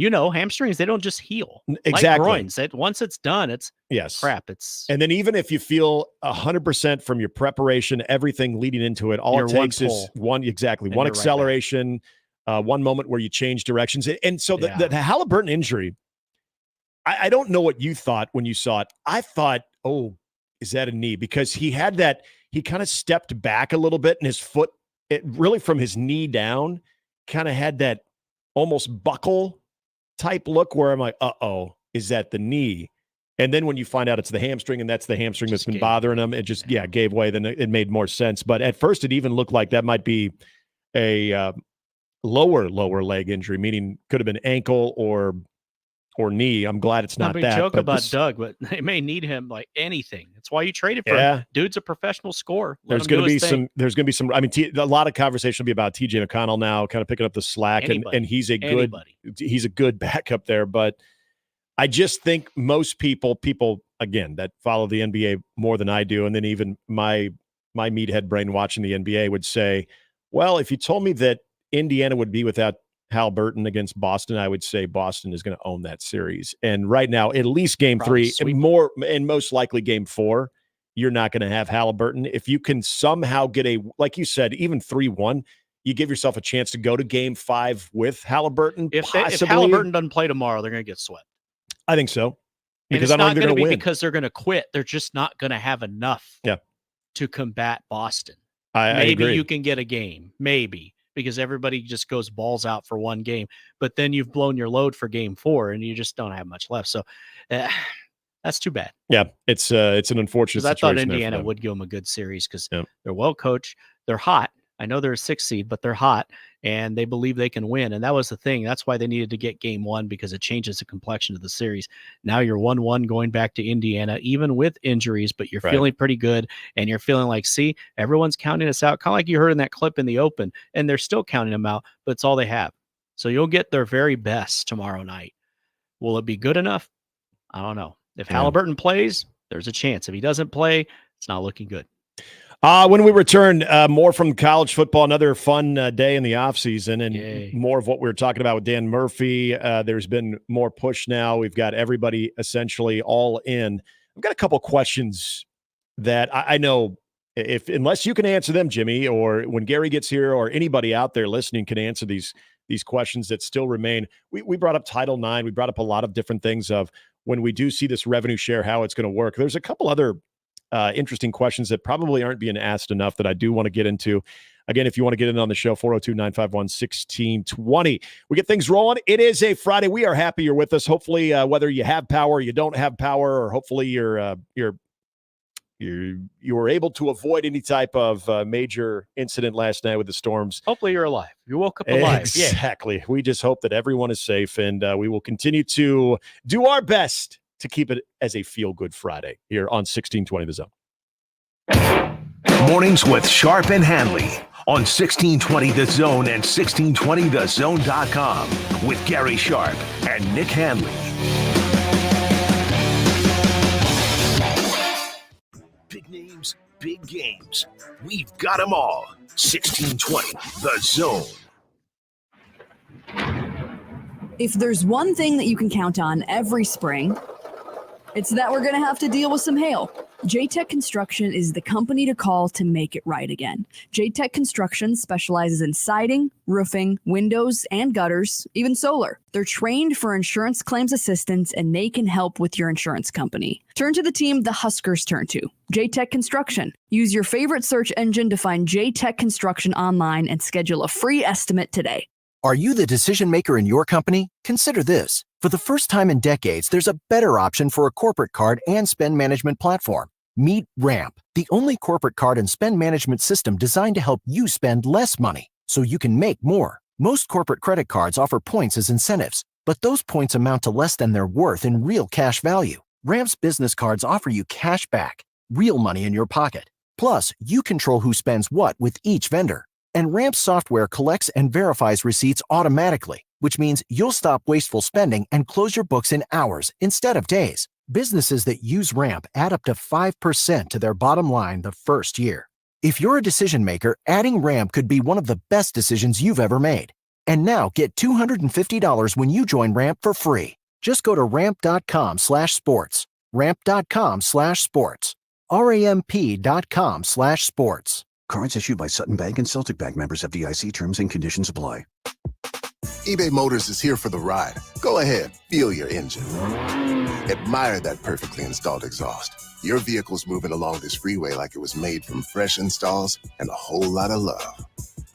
Hamstrings, they don't just heal. Exactly. Like groins. Once it's done, it's crap. And then even if you feel 100% from your preparation, everything leading into it, all it takes is one acceleration, one moment where you change directions. And so the Halliburton injury, I don't know what you thought when you saw it. I thought, oh, is that a knee? Because he had that, he kind of stepped back a little bit and his foot, really from his knee down, kind of had that almost buckle type look where I'm like, uh-oh, is that the knee? And then when you find out it's the hamstring and that's the hamstring that's been bothering him, it just, gave way. Then it made more sense. But at first it even looked like that might be a lower leg injury, meaning could have been ankle or knee. I'm glad it's not that. Joke about Doug, but they may need him like anything. That's why you traded for him. Dude's a professional scorer. There's going to be some. I mean, a lot of conversation will be about TJ McConnell now, kind of picking up the slack, and he's a good backup there. But I just think most people again that follow the NBA more than I do, and then even my meathead brain watching the NBA would say, well, if you told me that Indiana would be without Halliburton against Boston, I would say Boston is going to own that series. And right now, at least game 3, and most likely game 4, you're not going to have Halliburton. If you can somehow get like you said, even 3-1, you give yourself a chance to go to game 5 with Halliburton. If Halliburton doesn't play tomorrow, they're going to get swept. I think so. Because I don't think they're going to win. Because they're going to quit. They're just not going to have enough to combat Boston. Maybe you can get a game. Maybe. Because everybody just goes balls out for one game, but then you've blown your load for game 4 and you just don't have much left. So that's too bad. Yeah, it's an unfortunate situation. I thought Indiana would give them a good series because they're well coached. They're hot. I know they're a 6th seed, but they're hot and they believe they can win. And that was the thing. That's why they needed to get game 1 because it changes the complexion of the series. Now you're 1-1 going back to Indiana, even with injuries, but you're feeling pretty good. And you're feeling like, see, everyone's counting us out. Kind of like you heard in that clip in the open, and they're still counting them out, but it's all they have. So you'll get their very best tomorrow night. Will it be good enough? I don't know. If Halliburton plays, there's a chance. If he doesn't play, it's not looking good. When we return, more from college football, another fun day in the offseason, and more of what we were talking about with Dan Murphy. There's been more push now. We've got everybody essentially all in. I've got a couple questions that I know unless you can answer them, Jimmy, or when Gary gets here or anybody out there listening can answer these questions that still remain. We brought up Title IX. We brought up a lot of different things of when we do see this revenue share, how it's going to work. There's a couple other interesting questions that probably aren't being asked enough that I do want to get into. Again, if you want to get in on the show, 402-951-1620. We get things rolling. It is a Friday. We are happy you're with us. Hopefully, whether you have power or you don't have power, or hopefully you were able to avoid any type of major incident last night with the storms. Hopefully you're alive. You woke up alive. Exactly. Yeah. We just hope that everyone is safe, and we will continue to do our best to keep it as a feel-good Friday here on 1620 The Zone. Mornings with Sharp and Handley on 1620 The Zone and 1620thezone.com with Gary Sharp and Nick Handley. Big names, big games. We've got them all. 1620 The Zone. If there's one thing that you can count on every spring, it's that we're going to have to deal with some hail. JTech Construction is the company to call to make it right again. JTech Construction specializes in siding, roofing, windows, and gutters, even solar. They're trained for insurance claims assistance, and they can help with your insurance company. Turn to the team the Huskers turn to, JTech Construction. Use your favorite search engine to find JTech Construction online and schedule a free estimate today. Are you the decision maker in your company? Consider this. For the first time in decades, there's a better option for a corporate card and spend management platform. Meet Ramp, the only corporate card and spend management system designed to help you spend less money so you can make more. Most corporate credit cards offer points as incentives, but those points amount to less than their worth in real cash value. Ramp's business cards offer you cash back, real money in your pocket. Plus, you control who spends what with each vendor. And Ramp's software collects and verifies receipts automatically, which means you'll stop wasteful spending and close your books in hours instead of days. Businesses that use Ramp add up to 5% to their bottom line the first year. If you're a decision maker, adding Ramp could be one of the best decisions you've ever made. And now get $250 when you join Ramp for free. Just go to ramp.com/sports. Ramp.com/sports. RAMP.com/sports. Cards issued by Sutton Bank and Celtic Bank, members of FDIC. Terms and conditions apply. eBay Motors is here for the ride. Go ahead, feel your engine. Admire that perfectly installed exhaust. Your vehicle's moving along this freeway like it was made from fresh installs and a whole lot of love.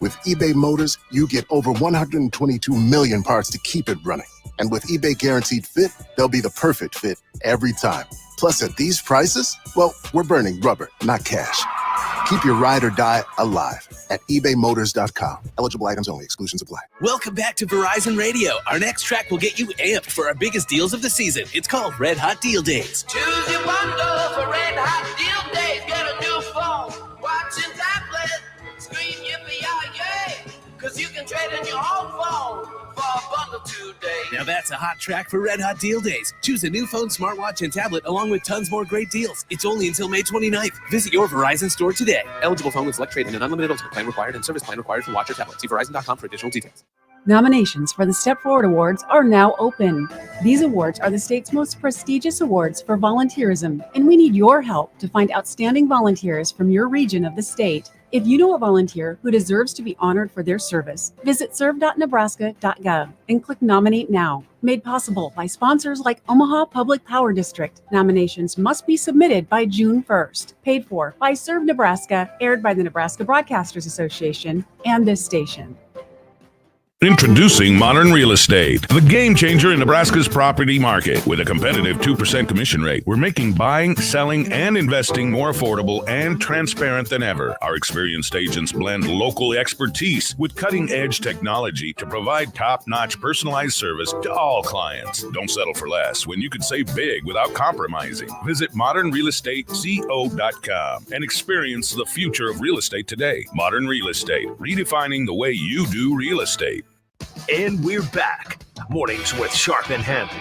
With eBay Motors, you get over 122 million parts to keep it running. And with eBay Guaranteed Fit, they'll be the perfect fit every time. Plus, at these prices, well, we're burning rubber, not cash. Keep your ride or die alive at ebaymotors.com. Eligible items only. Exclusions apply. Welcome back to Verizon Radio. Our next track will get you amped for our biggest deals of the season. It's called Red Hot Deal Days. Choose your bundle for Red Hot Deal Days. Get a new phone, watching tablet, scream yippee-yi-yay, because you can trade in your old phone for a bundle today. Now that's a hot track for Red Hot Deal Days. Choose a new phone, smartwatch, and tablet along with tons more great deals. It's only until May 29th. Visit your Verizon store today. Eligible phone with select trade and an unlimited ultimate plan required and service plan required for watch or tablet. See Verizon.com for additional details. Nominations for the Step Forward Awards are now open. These awards are the state's most prestigious awards for volunteerism, and we need your help to find outstanding volunteers from your region of the state. If you know a volunteer who deserves to be honored for their service, visit serve.nebraska.gov and click Nominate Now. Made possible by sponsors like Omaha Public Power District. Nominations must be submitted by June 1st. Paid for by Serve Nebraska, aired by the Nebraska Broadcasters Association and this station. Introducing Modern Real Estate, the game changer in Nebraska's property market. With a competitive 2% commission rate, we're making buying, selling, and investing more affordable and transparent than ever. Our experienced agents blend local expertise with cutting-edge technology to provide top-notch personalized service to all clients. Don't settle for less when you can save big without compromising. Visit modernrealestateco.com and experience the future of real estate today. Modern Real Estate, redefining the way you do real estate. And we're back. Mornings with Sharp and Handley.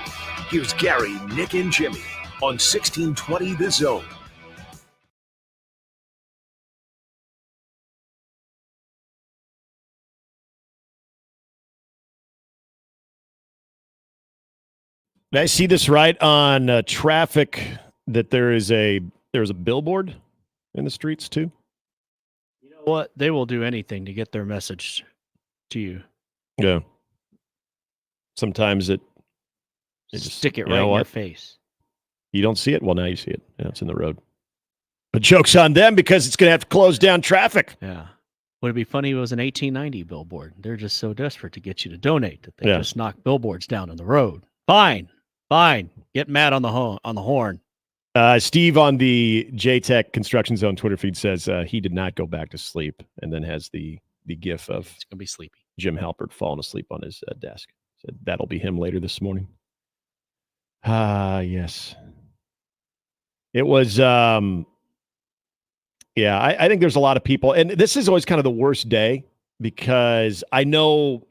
Here's Gary, Nick, and Jimmy on 1620 The Zone. Did I see this right on traffic that there's a billboard in the streets too? You know what? They will do anything to get their message to you. Yeah. Sometimes it just stick it right in your face. You don't see it? Well, now you see it. Yeah, it's in the road. But joke's on them because it's going to have to close down traffic. Yeah. Would it be funny if it was an 1890 billboard? They're just so desperate to get you to donate that they just knock billboards down on the road. Fine. Get mad on the horn. Steve on the JTech Construction Zone Twitter feed says he did not go back to sleep, and then has the gif of it's gonna be sleepy Jim Halpert falling asleep on his desk. Said that'll be him later this morning. Yes. It was I think there's a lot of people, and this is always kind of the worst day because I know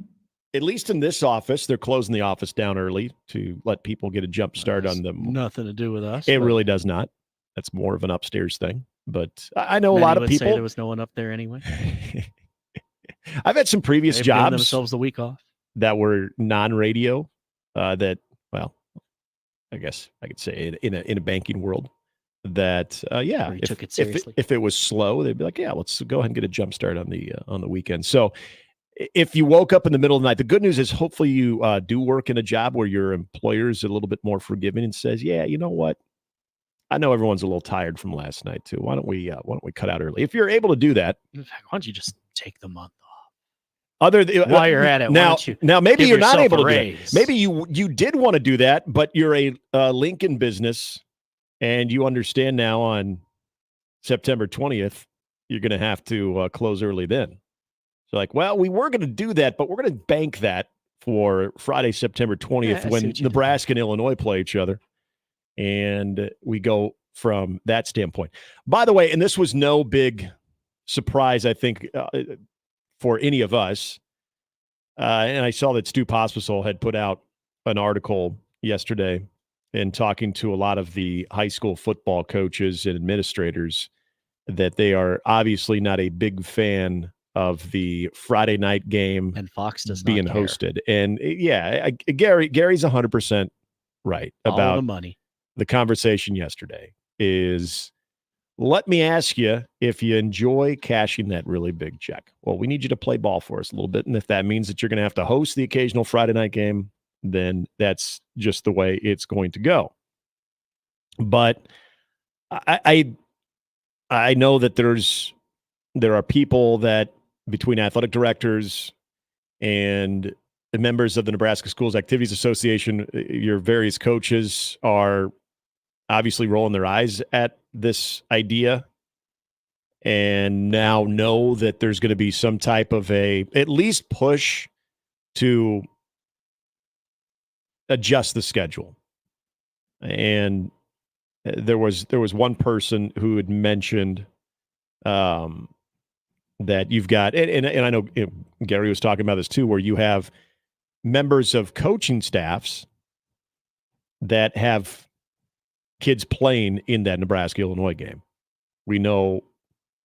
at least in this office, they're closing the office down early to let people get a jump start on them. Nothing to do with us. It really does not. That's more of an upstairs thing. But I know a lot of people. Say there was no one up there anyway. I've had some previous They've jobs given themselves the week off that were non-radio. I guess I could say in a banking world that if it was slow, they'd be like, yeah, let's go ahead and get a jump start on the weekend. So if you woke up in the middle of the night, the good news is hopefully you do work in a job where your employer is a little bit more forgiving and says, yeah, you know what? I know everyone's a little tired from last night too. Why don't we cut out early? If you're able to do that, why don't you just take the month while you're at it? Now maybe you're not able to do raise. that. Maybe you did want to do that, but you're a Lincoln business, and you understand now on September 20th you're going to have to close early. Then, so like, well, we were going to do that, but we're going to bank that for Friday, September 20th, when Nebraska and Illinois play each other. And we go from that standpoint. By the way, and this was no big surprise, I think, for any of us. And I saw that Stu Pospisil had put out an article yesterday and talking to a lot of the high school football coaches and administrators that they are obviously not a big fan of the Friday night game and Fox does being not care. hosted. And Gary's 100% right All about the money. The conversation yesterday is, let me ask you if you enjoy cashing that really big check. Well, we need you to play ball for us a little bit. And if that means that you're going to have to host the occasional Friday night game, then that's just the way it's going to go. But I know that there are people that between athletic directors and the members of the Nebraska Schools Activities Association, your various coaches are obviously rolling their eyes at this idea and now know that there's going to be some type of at least push to adjust the schedule. And there was one person who had mentioned that you've got, and I know Gary was talking about this too, where you have members of coaching staffs that have kids playing in that Nebraska-Illinois game. We know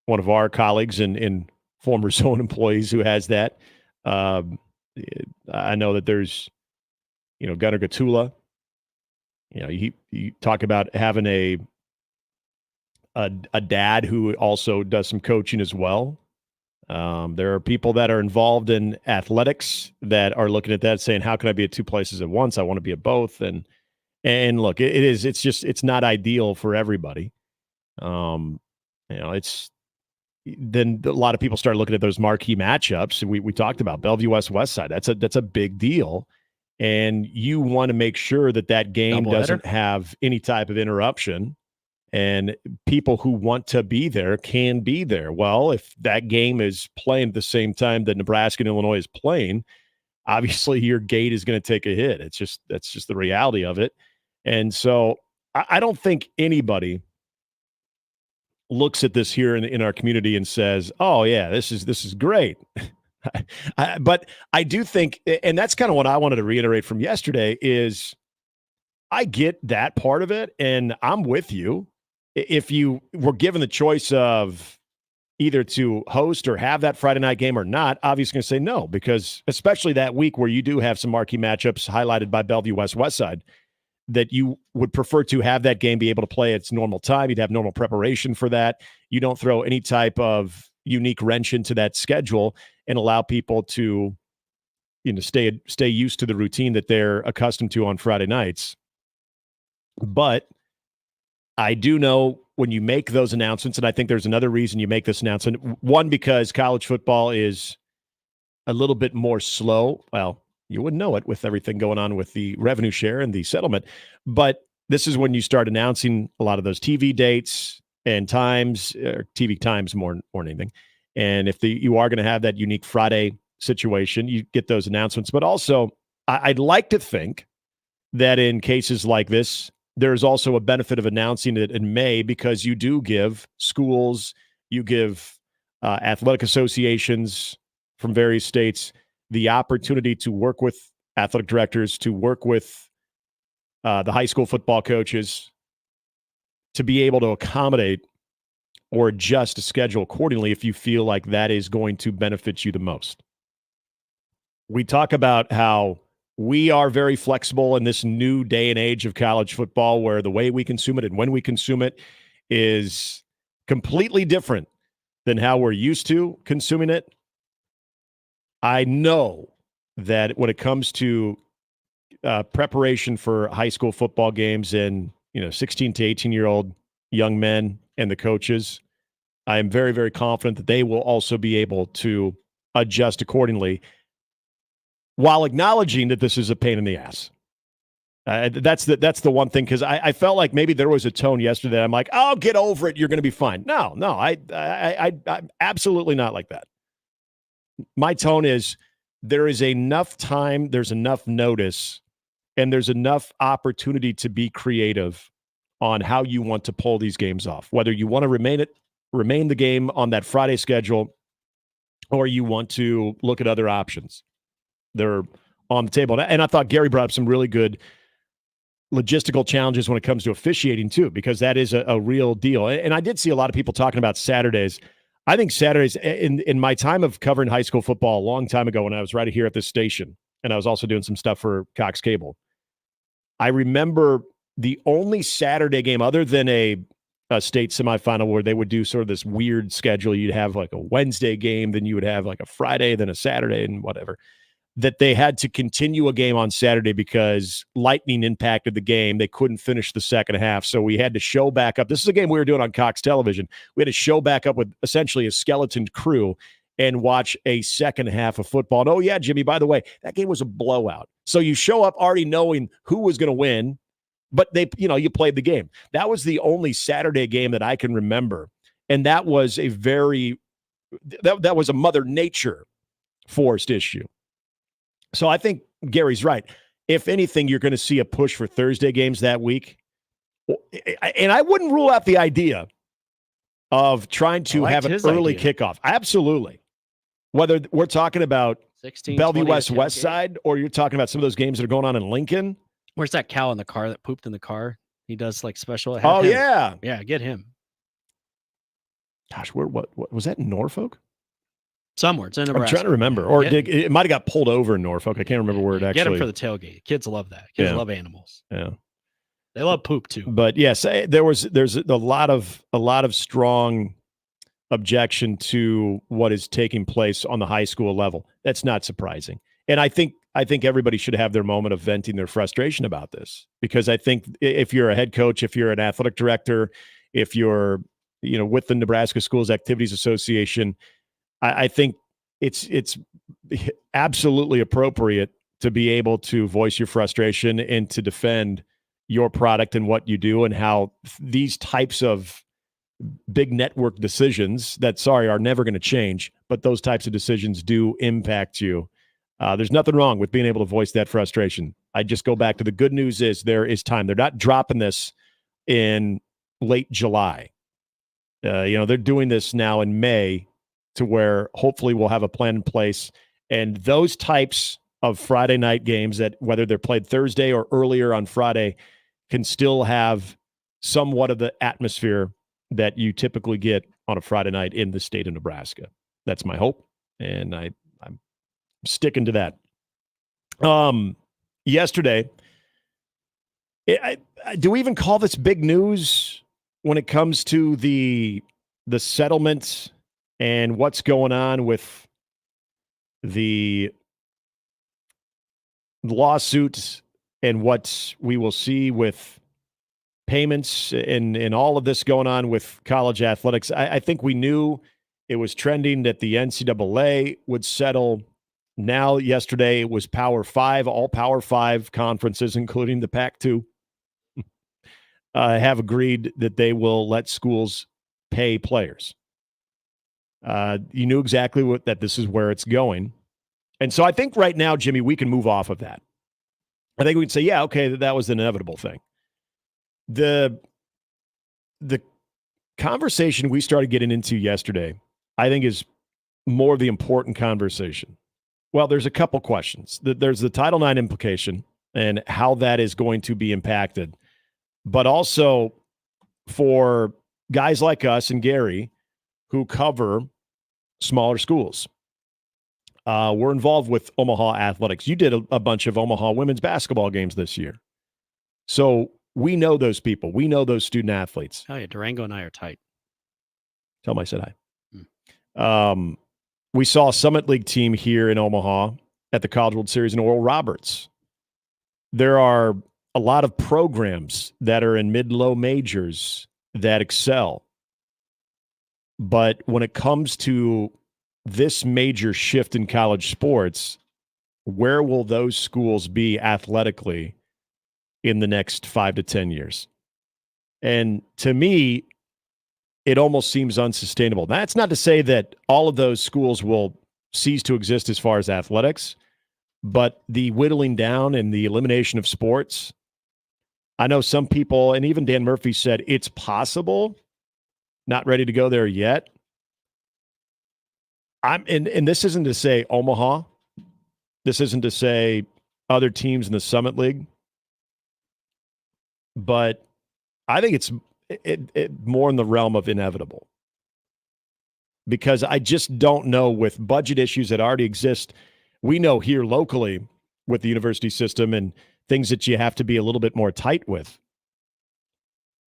one of our colleagues and former zone employees who has that. I know that there's, Gunnar Gatula. You talk about having a dad who also does some coaching as well. There are people that are involved in athletics that are looking at that saying, how can I be at two places at once? I want to be at both. And look, it's not ideal for everybody. It's then a lot of people start looking at those marquee matchups. We talked about Bellevue West Side. That's a big deal. And you want to make sure that game doesn't have any type of interruption and people who want to be there can be there. Well, if that game is playing at the same time that Nebraska and Illinois is playing, obviously your gate is going to take a hit. That's just the reality of it. And so I don't think anybody looks at this here in our community and says, oh yeah, this is great. But I do think, and that's kind of what I wanted to reiterate from yesterday, is I get that part of it, and I'm with you. If you were given the choice of either to host or have that Friday night game or not, obviously going to say no, because especially that week where you do have some marquee matchups highlighted by Bellevue West Side, that you would prefer to have that game be able to play at its normal time. You'd have normal preparation for that. You don't throw any type of unique wrench into that schedule and allow people to, stay used to the routine that they're accustomed to on Friday nights. But I do know when you make those announcements, and I think there's another reason you make this announcement. One, because college football is a little bit more slow. Well, you wouldn't know it with everything going on with the revenue share and the settlement. But this is when you start announcing a lot of those TV dates and times, or TV times more than anything. And if you are going to have that unique Friday situation, you get those announcements. But also, I'd like to think that in cases like this, there's also a benefit of announcing it in May, because you do give schools, you give athletic associations from various states the opportunity to work with athletic directors, to work with the high school football coaches, to be able to accommodate or adjust a schedule accordingly if you feel like that is going to benefit you the most. We talk about how we are very flexible in this new day and age of college football, where the way we consume it and when we consume it is completely different than how we're used to consuming it. I know that when it comes to preparation for high school football games and 16 to 18-year-old young men and the coaches, I am very, very confident that they will also be able to adjust accordingly while acknowledging that this is a pain in the ass. That's the one thing, because I felt like maybe there was a tone yesterday. I'm like, oh, get over it. You're going to be fine. No, I'm absolutely not like that. My tone is there is enough time, there's enough notice, and there's enough opportunity to be creative on how you want to pull these games off, whether you want to remain the game on that Friday schedule or you want to look at other options. They're on the table. And I thought Gary brought up some really good logistical challenges when it comes to officiating too, because that is a real deal. And I did see a lot of people talking about Saturdays. I think Saturdays, in my time of covering high school football a long time ago when I was right here at this station, and I was also doing some stuff for Cox Cable, I remember the only Saturday game other than a state semifinal where they would do sort of this weird schedule. You'd have like a Wednesday game, then you would have like a Friday, then a Saturday and whatever, that they had to continue a game on Saturday because lightning impacted the game. They couldn't finish the second half. So we had to show back up. This is a game we were doing on Cox Television. We had to show back up with essentially a skeleton crew and watch a second half of football. And oh yeah, Jimmy, by the way, that game was a blowout. So you show up already knowing who was going to win, but you played the game. That was the only Saturday game that I can remember. And that was that was a Mother Nature forced issue. So I think Gary's right. If anything, you're going to see a push for Thursday games that week. And I wouldn't rule out the idea of trying to have an early kickoff. Absolutely. Whether we're talking about 16, Bellevue West Side, or you're talking about some of those games that are going on in Lincoln. Where's that cow in the car that pooped in the car? He does like special. Oh, yeah. Yeah, get him. Gosh, what was that in Norfolk? Somewhere. It's in Nebraska. I'm trying to remember. Or it might have got pulled over in Norfolk. I can't remember where it actually. Get him for the tailgate. Kids love that. Kids love animals. Yeah. They love poop too. But yes, there's a lot of strong objection to what is taking place on the high school level. That's not surprising. And I think everybody should have their moment of venting their frustration about this, because I think if you're a head coach, if you're an athletic director, if you're with the Nebraska Schools Activities Association, I think it's absolutely appropriate to be able to voice your frustration and to defend your product and what you do, and how these types of big network decisions that, are never going to change, but those types of decisions do impact you. There's nothing wrong with being able to voice that frustration. I just go back to the good news is there is time. They're not dropping this in late July. They're doing this now in May, to where hopefully we'll have a plan in place. And those types of Friday night games, that whether they're played Thursday or earlier on Friday, can still have somewhat of the atmosphere that you typically get on a Friday night in the state of Nebraska. That's my hope, and I'm sticking to that. Yesterday, do we even call this big news when it comes to the settlement and what's going on with the lawsuits and what we will see with payments and all of this going on with college athletics? I think we knew it was trending that the NCAA would settle. Now, yesterday, it was Power 5, all Power 5 conferences, including the Pac-2, have agreed that they will let schools pay players. You knew exactly that this is where it's going. And so I think right now, Jimmy, we can move off of that. I think we can say, yeah, okay, that was an inevitable thing. The conversation we started getting into yesterday, I think, is more of the important conversation. Well, there's a couple questions. There's the Title IX implication and how that is going to be impacted. But also for guys like us and Gary who cover smaller schools. We're involved with Omaha Athletics. You did a bunch of Omaha women's basketball games this year. So we know those people. We know those student athletes. Oh, yeah. Durango and I are tight. Tell them I said hi. We saw a Summit League team here in Omaha at the College World Series in Oral Roberts. There are a lot of programs that are in mid-low majors that excel. But when it comes to this major shift in college sports, where will those schools be athletically in the next 5 to 10 years? And to me, it almost seems unsustainable. That's not to say that all of those schools will cease to exist as far as athletics, but the whittling down and the elimination of sports, I know some people, and even Dan Murphy said it's possible, not ready to go there yet. And this isn't to say Omaha. This isn't to say other teams in the Summit League. But I think it's more in the realm of inevitable. Because I just don't know, with budget issues that already exist, we know here locally with the university system and things that you have to be a little bit more tight with,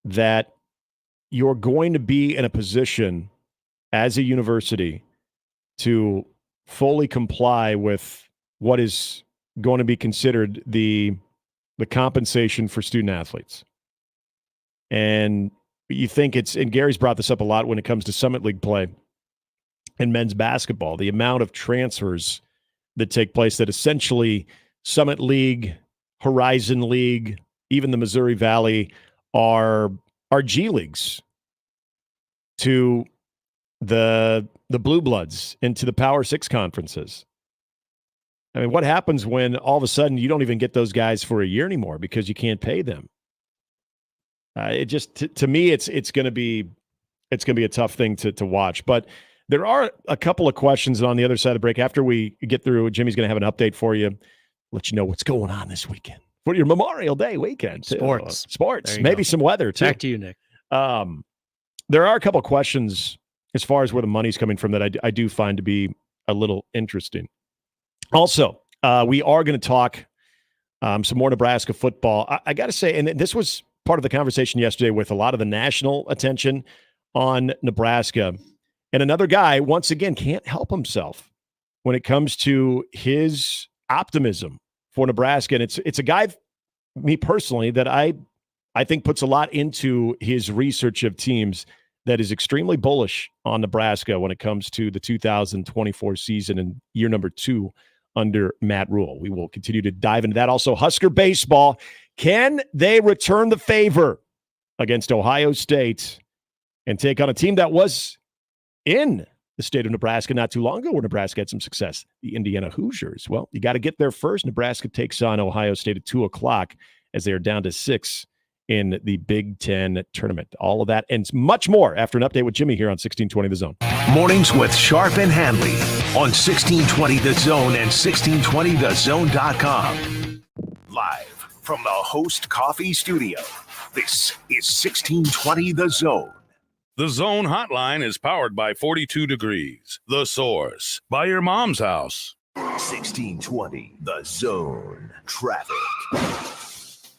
that you're going to be in a position as a university to fully comply with what is going to be considered the compensation for student athletes. And you think and Gary's brought this up a lot when it comes to Summit League play and men's basketball, the amount of transfers that take place, that essentially Summit League, Horizon League, even the Missouri Valley are G Leagues to the Blue Bloods into the Power 6 conferences. I mean, what happens when all of a sudden you don't even get those guys for a year anymore because you can't pay them? It just, to me, it's going to be a tough thing to watch. But there are a couple of questions on the other side of the break. After we get through, Jimmy's going to have an update for you, let you know what's going on this weekend for your Memorial Day weekend. Sports, maybe some weather too. Back to you, Nick. There are a couple of questions as far as where the money's coming from that I do find to be a little interesting. Also, we are going to talk some more Nebraska football. I got to say, and this was part of the conversation yesterday with a lot of the national attention on Nebraska. And another guy, once again, can't help himself when it comes to his optimism for Nebraska. And it's a guy, me personally, that I think puts a lot into his research of teams, that is extremely bullish on Nebraska when it comes to the 2024 season and year number 2 under Matt Rule. We will continue to dive into that. Also, Husker baseball. Can they return the favor against Ohio State and take on a team that was in the state of Nebraska not too long ago, where Nebraska had some success, the Indiana Hoosiers? Well, you got to get there first. Nebraska takes on Ohio State at 2:00 as they are down to 6 in the Big Ten tournament. All of that and much more after an update with Jimmy here on 1620 The Zone. Mornings with Sharp and Handley on 1620 The Zone and 1620thezone.com. Live from the Host Coffee Studio, this is 1620 The Zone. The Zone Hotline is powered by 42 Degrees, The Source, by your mom's house. 1620 The Zone. Traffic.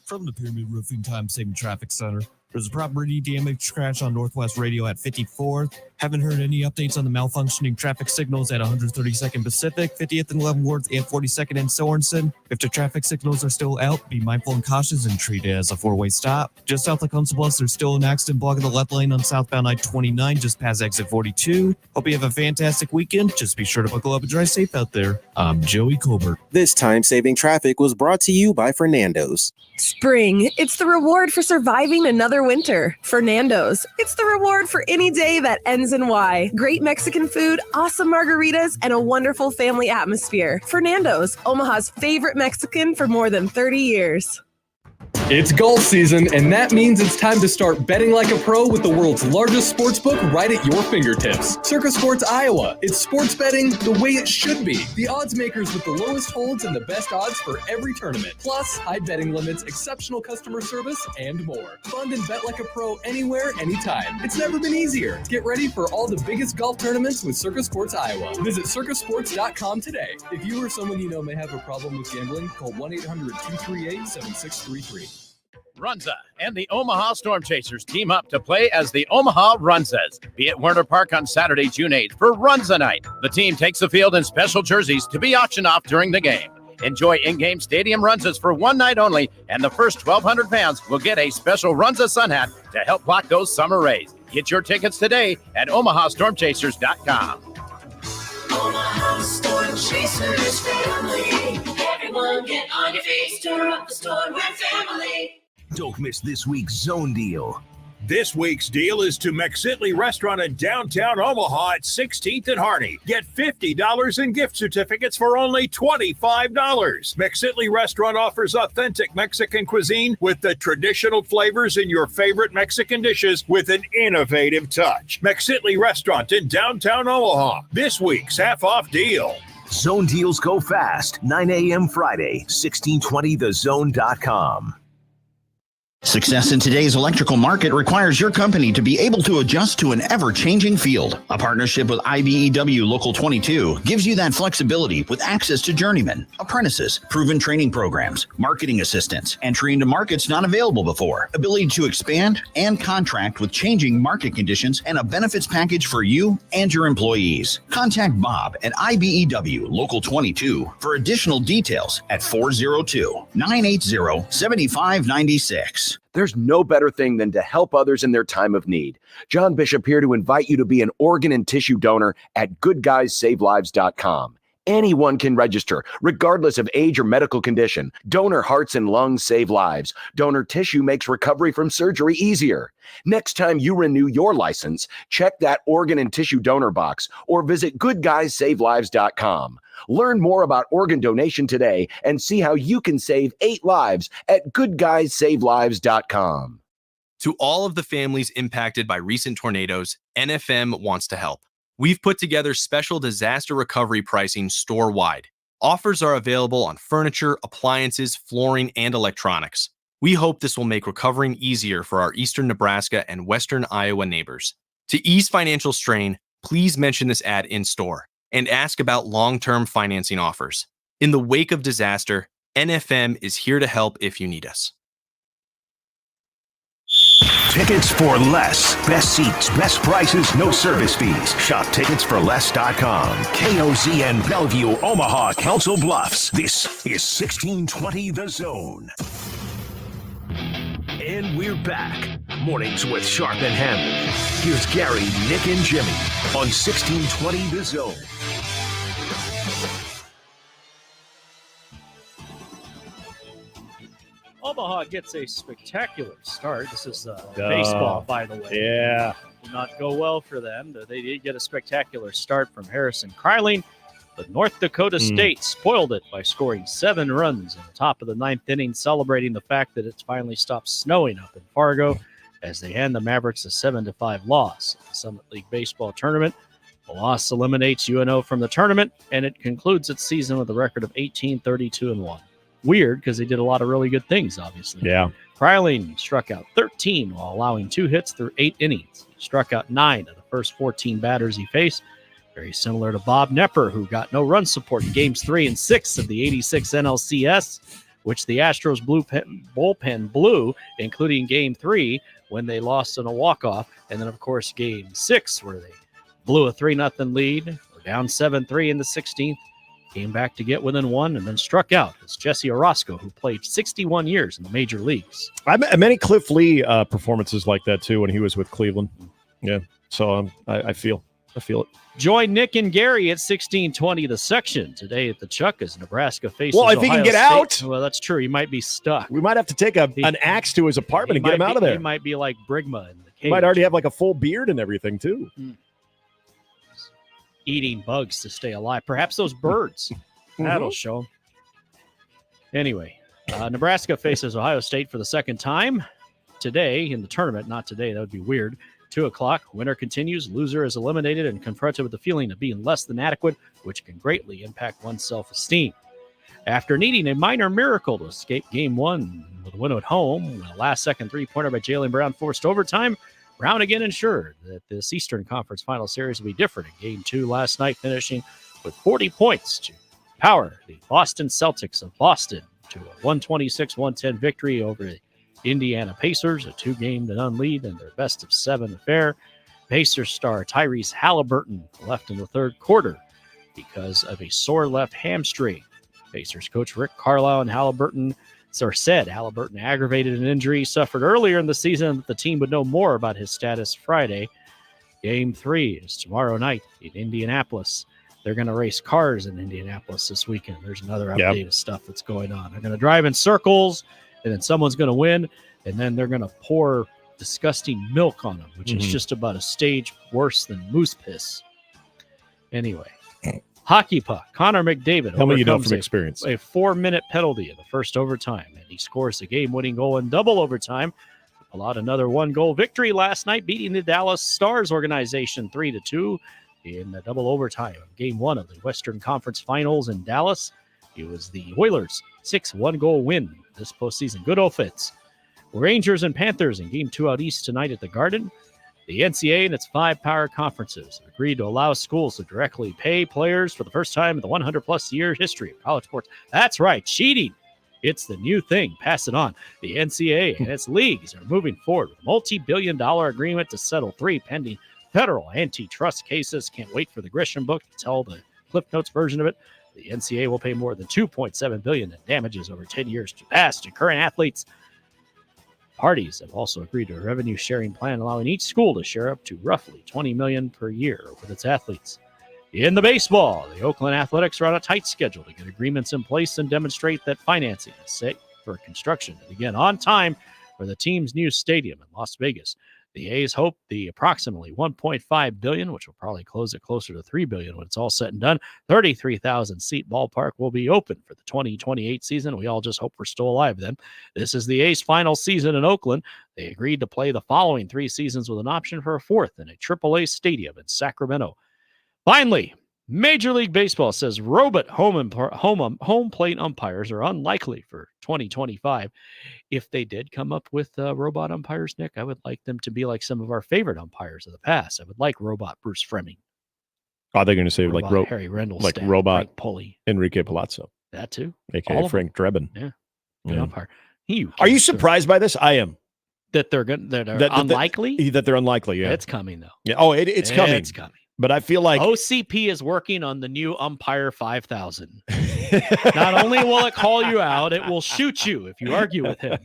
From the Pyramid Roofing Time Saving Traffic Center, there's a property damage crash on Northwest Radio at 54th. Haven't heard any updates on the malfunctioning traffic signals at 132nd Pacific, 50th and Leavenworth, and 42nd and Sorensen. If the traffic signals are still out, be mindful and cautious and treat it as a four-way stop. Just south of Council Bluffs, there's still an accident blocking the left lane on southbound I-29, just past exit 42. Hope you have a fantastic weekend. Just be sure to buckle up and drive safe out there. I'm Joey Colbert. This time-saving traffic was brought to you by Fernando's. Spring, it's the reward for surviving another winter. Fernando's, it's the reward for any day that ends in Y. Great Mexican food, awesome margaritas, and a wonderful family atmosphere. Fernando's, Omaha's favorite Mexican for more than 30 years. It's golf season, and that means it's time to start betting like a pro with the world's largest sportsbook right at your fingertips. Circa Sports Iowa. It's sports betting the way it should be. The odds makers with the lowest holds and the best odds for every tournament. Plus, high betting limits, exceptional customer service, and more. Fund and bet like a pro anywhere, anytime. It's never been easier. Get ready for all the biggest golf tournaments with Circa Sports Iowa. Visit circasports.com today. If you or someone you know may have a problem with gambling, call 1-800-238-7633. Runza and the Omaha Storm Chasers team up to play as the Omaha Runzas. Be at Werner Park on Saturday, June 8th for Runza Night. The team takes the field in special jerseys to be auctioned off during the game. Enjoy in-game stadium Runzas for one night only, and the first 1,200 fans will get a special Runza sun hat to help block those summer rays. Get your tickets today at OmahaStormChasers.com. Omaha Storm Chasers family. Everyone get on your feet, stir up the storm with family. Don't miss this week's Zone Deal. This week's deal is to McSitley Restaurant in downtown Omaha at 16th and Harney. Get $50 in gift certificates for only $25. McSitley Restaurant offers authentic Mexican cuisine with the traditional flavors in your favorite Mexican dishes with an innovative touch. McSitley Restaurant in downtown Omaha. This week's half-off deal. Zone deals go fast. 9 a.m. Friday, 1620thezone.com. Success in today's electrical market requires your company to be able to adjust to an ever-changing field. A partnership with IBEW Local 22 gives you that flexibility with access to journeymen, apprentices, proven training programs, marketing assistance, entry into markets not available before, ability to expand and contract with changing market conditions, and a benefits package for you and your employees. Contact Bob at IBEW Local 22 for additional details at 402-980-7596. There's no better thing than to help others in their time of need. John Bishop here to invite you to be an organ and tissue donor at goodguysavelives.com. Anyone can register, regardless of age or medical condition. Donor hearts and lungs save lives. Donor tissue makes recovery from surgery easier. Next time you renew your license, check that organ and tissue donor box or visit goodguysavelives.com. Learn more about organ donation today and see how you can save 8 lives at goodguysavelives.com. To all of the families impacted by recent tornadoes, NFM wants to help. We've put together special disaster recovery pricing store-wide. Offers are available on furniture, appliances, flooring, and electronics. We hope this will make recovering easier for our eastern Nebraska and western Iowa neighbors. To ease financial strain, please mention this ad in store and ask about long-term financing offers. In the wake of disaster, NFM is here to help if you need us. Tickets for less. Best seats, best prices, no service fees. Shop ticketsforless.com. KOZN Bellevue, Omaha, Council Bluffs. This is 1620 The Zone. And we're back. Mornings with Sharp and Handley. Here's Gary, Nick, and Jimmy on 1620 The Zone. Omaha gets a spectacular start. This is baseball, by the way. Yeah. Did not go well for them. They did get a spectacular start from Harrison Kryling, but North Dakota State spoiled it by scoring 7 runs in the top of the 9th inning, celebrating the fact that it's finally stopped snowing up in Fargo as they hand the Mavericks a 7-5 loss in the Summit League Baseball Tournament. The loss eliminates UNO from the tournament, and it concludes its season with a record of 18-32-1. Weird, because they did a lot of really good things, obviously. Yeah. Kryling struck out 13 while allowing 2 hits through 8 innings. Struck out 9 of the first 14 batters he faced. Very similar to Bob Nepper, who got no run support in games 3 and 6 of the 86 NLCS, which the Astros bullpen blew, including game 3 when they lost in a walk-off. And then, of course, game 6 where they blew a 3-0 lead. Were down 7-3 in the 16th. Came back to get within 1 and then struck out. It's Jesse Orozco, who played 61 years in the major leagues. I many Cliff Lee performances like that, too, when he was with Cleveland. Yeah, so I feel it. Join Nick and Gary at 1620 The Section today at the Chuck as Nebraska faces Well, if he can get out. Well, that's true. He might be stuck. We might have to take an axe to his apartment and get him out of there. He might be like Brigma in the cage. He might already have like a full beard and everything, too. Eating bugs to stay alive. Perhaps those birds. That'll show them. Anyway, Nebraska faces Ohio State for the second time today in the tournament. Not today. That would be weird. 2 o'clock. Winner continues. Loser is eliminated and confronted with the feeling of being less than adequate, which can greatly impact one's self-esteem. After needing a minor miracle to escape Game 1 with a win at home, when a last-second three-pointer by Jaylen Brown forced overtime, Brown again ensured that this Eastern Conference Final Series will be different in Game 2 last night, finishing with 40 points to power the Boston Celtics of Boston to a 126-110 victory over the Indiana Pacers, a 2-game-to-none lead in their best-of-7 affair. Pacers star Tyrese Halliburton left in the third quarter because of a sore left hamstring. Pacers coach Rick Carlisle and Halliburton said Halliburton aggravated an injury he suffered earlier in the season, that the team would know more about his status Friday. Game 3 is tomorrow night in Indianapolis. They're going to race cars in Indianapolis this weekend. There's another update of stuff that's going on. They're going to drive in circles, and then someone's going to win, and then they're going to pour disgusting milk on them, which is just about a stage worse than moose piss. Anyway, hockey puck. Connor McDavid Tell me you know overcomes from experience. a 4-minute penalty in the first overtime, and he scores the game-winning goal in double overtime. Pull out another 1-goal victory last night, beating the Dallas Stars organization 3-2 in the double overtime of Game 1 of the Western Conference Finals in Dallas. It was the Oilers' 6-1-goal win this postseason. Good offense. Rangers and Panthers in Game 2 out east tonight at the Garden. The NCAA and its 5 power conferences have agreed to allow schools to directly pay players for the first time in the 100-plus year history of college sports. That's right, cheating. It's the new thing. Pass it on. The NCAA and its leagues are moving forward with a multi-billion-dollar agreement to settle 3 pending federal antitrust cases. Can't wait for the Grisham book to tell the Cliff Notes version of it. The NCAA will pay more than $2.7 billion in damages over 10 years to past and current athletes. Parties have also agreed to a revenue-sharing plan allowing each school to share up to roughly $20 million per year with its athletes. In the baseball, the Oakland Athletics are on a tight schedule to get agreements in place and demonstrate that financing is set for construction to begin on time for the team's new stadium in Las Vegas. The A's hope the approximately $1.5 billion, which will probably close it closer to $3 billion when it's all said and done, 33,000-seat ballpark will be open for the 2028 season. We all just hope we're still alive then. This is the A's final season in Oakland. They agreed to play the following 3 seasons with an option for a 4th in a AAA stadium in Sacramento. Finally, Major League Baseball says robot home plate umpires are unlikely for 2025. If they did come up with robot umpires, Nick, I would like them to be like some of our favorite umpires of the past. I would like robot Bruce Fremming. Oh, they're going to say robot like Harry Rendell, like robot Frank Pulley, Enrique Palazzo. That too, aka Frank Drebin. Yeah, good umpire. Are you surprised by this? I am. That they're good. That are unlikely. That they're unlikely. Yeah, it's coming though. Yeah. Oh, it's coming. It's coming. But I feel like OCP is working on the new Umpire 5000. Not only will it call you out, it will shoot you if you argue with him.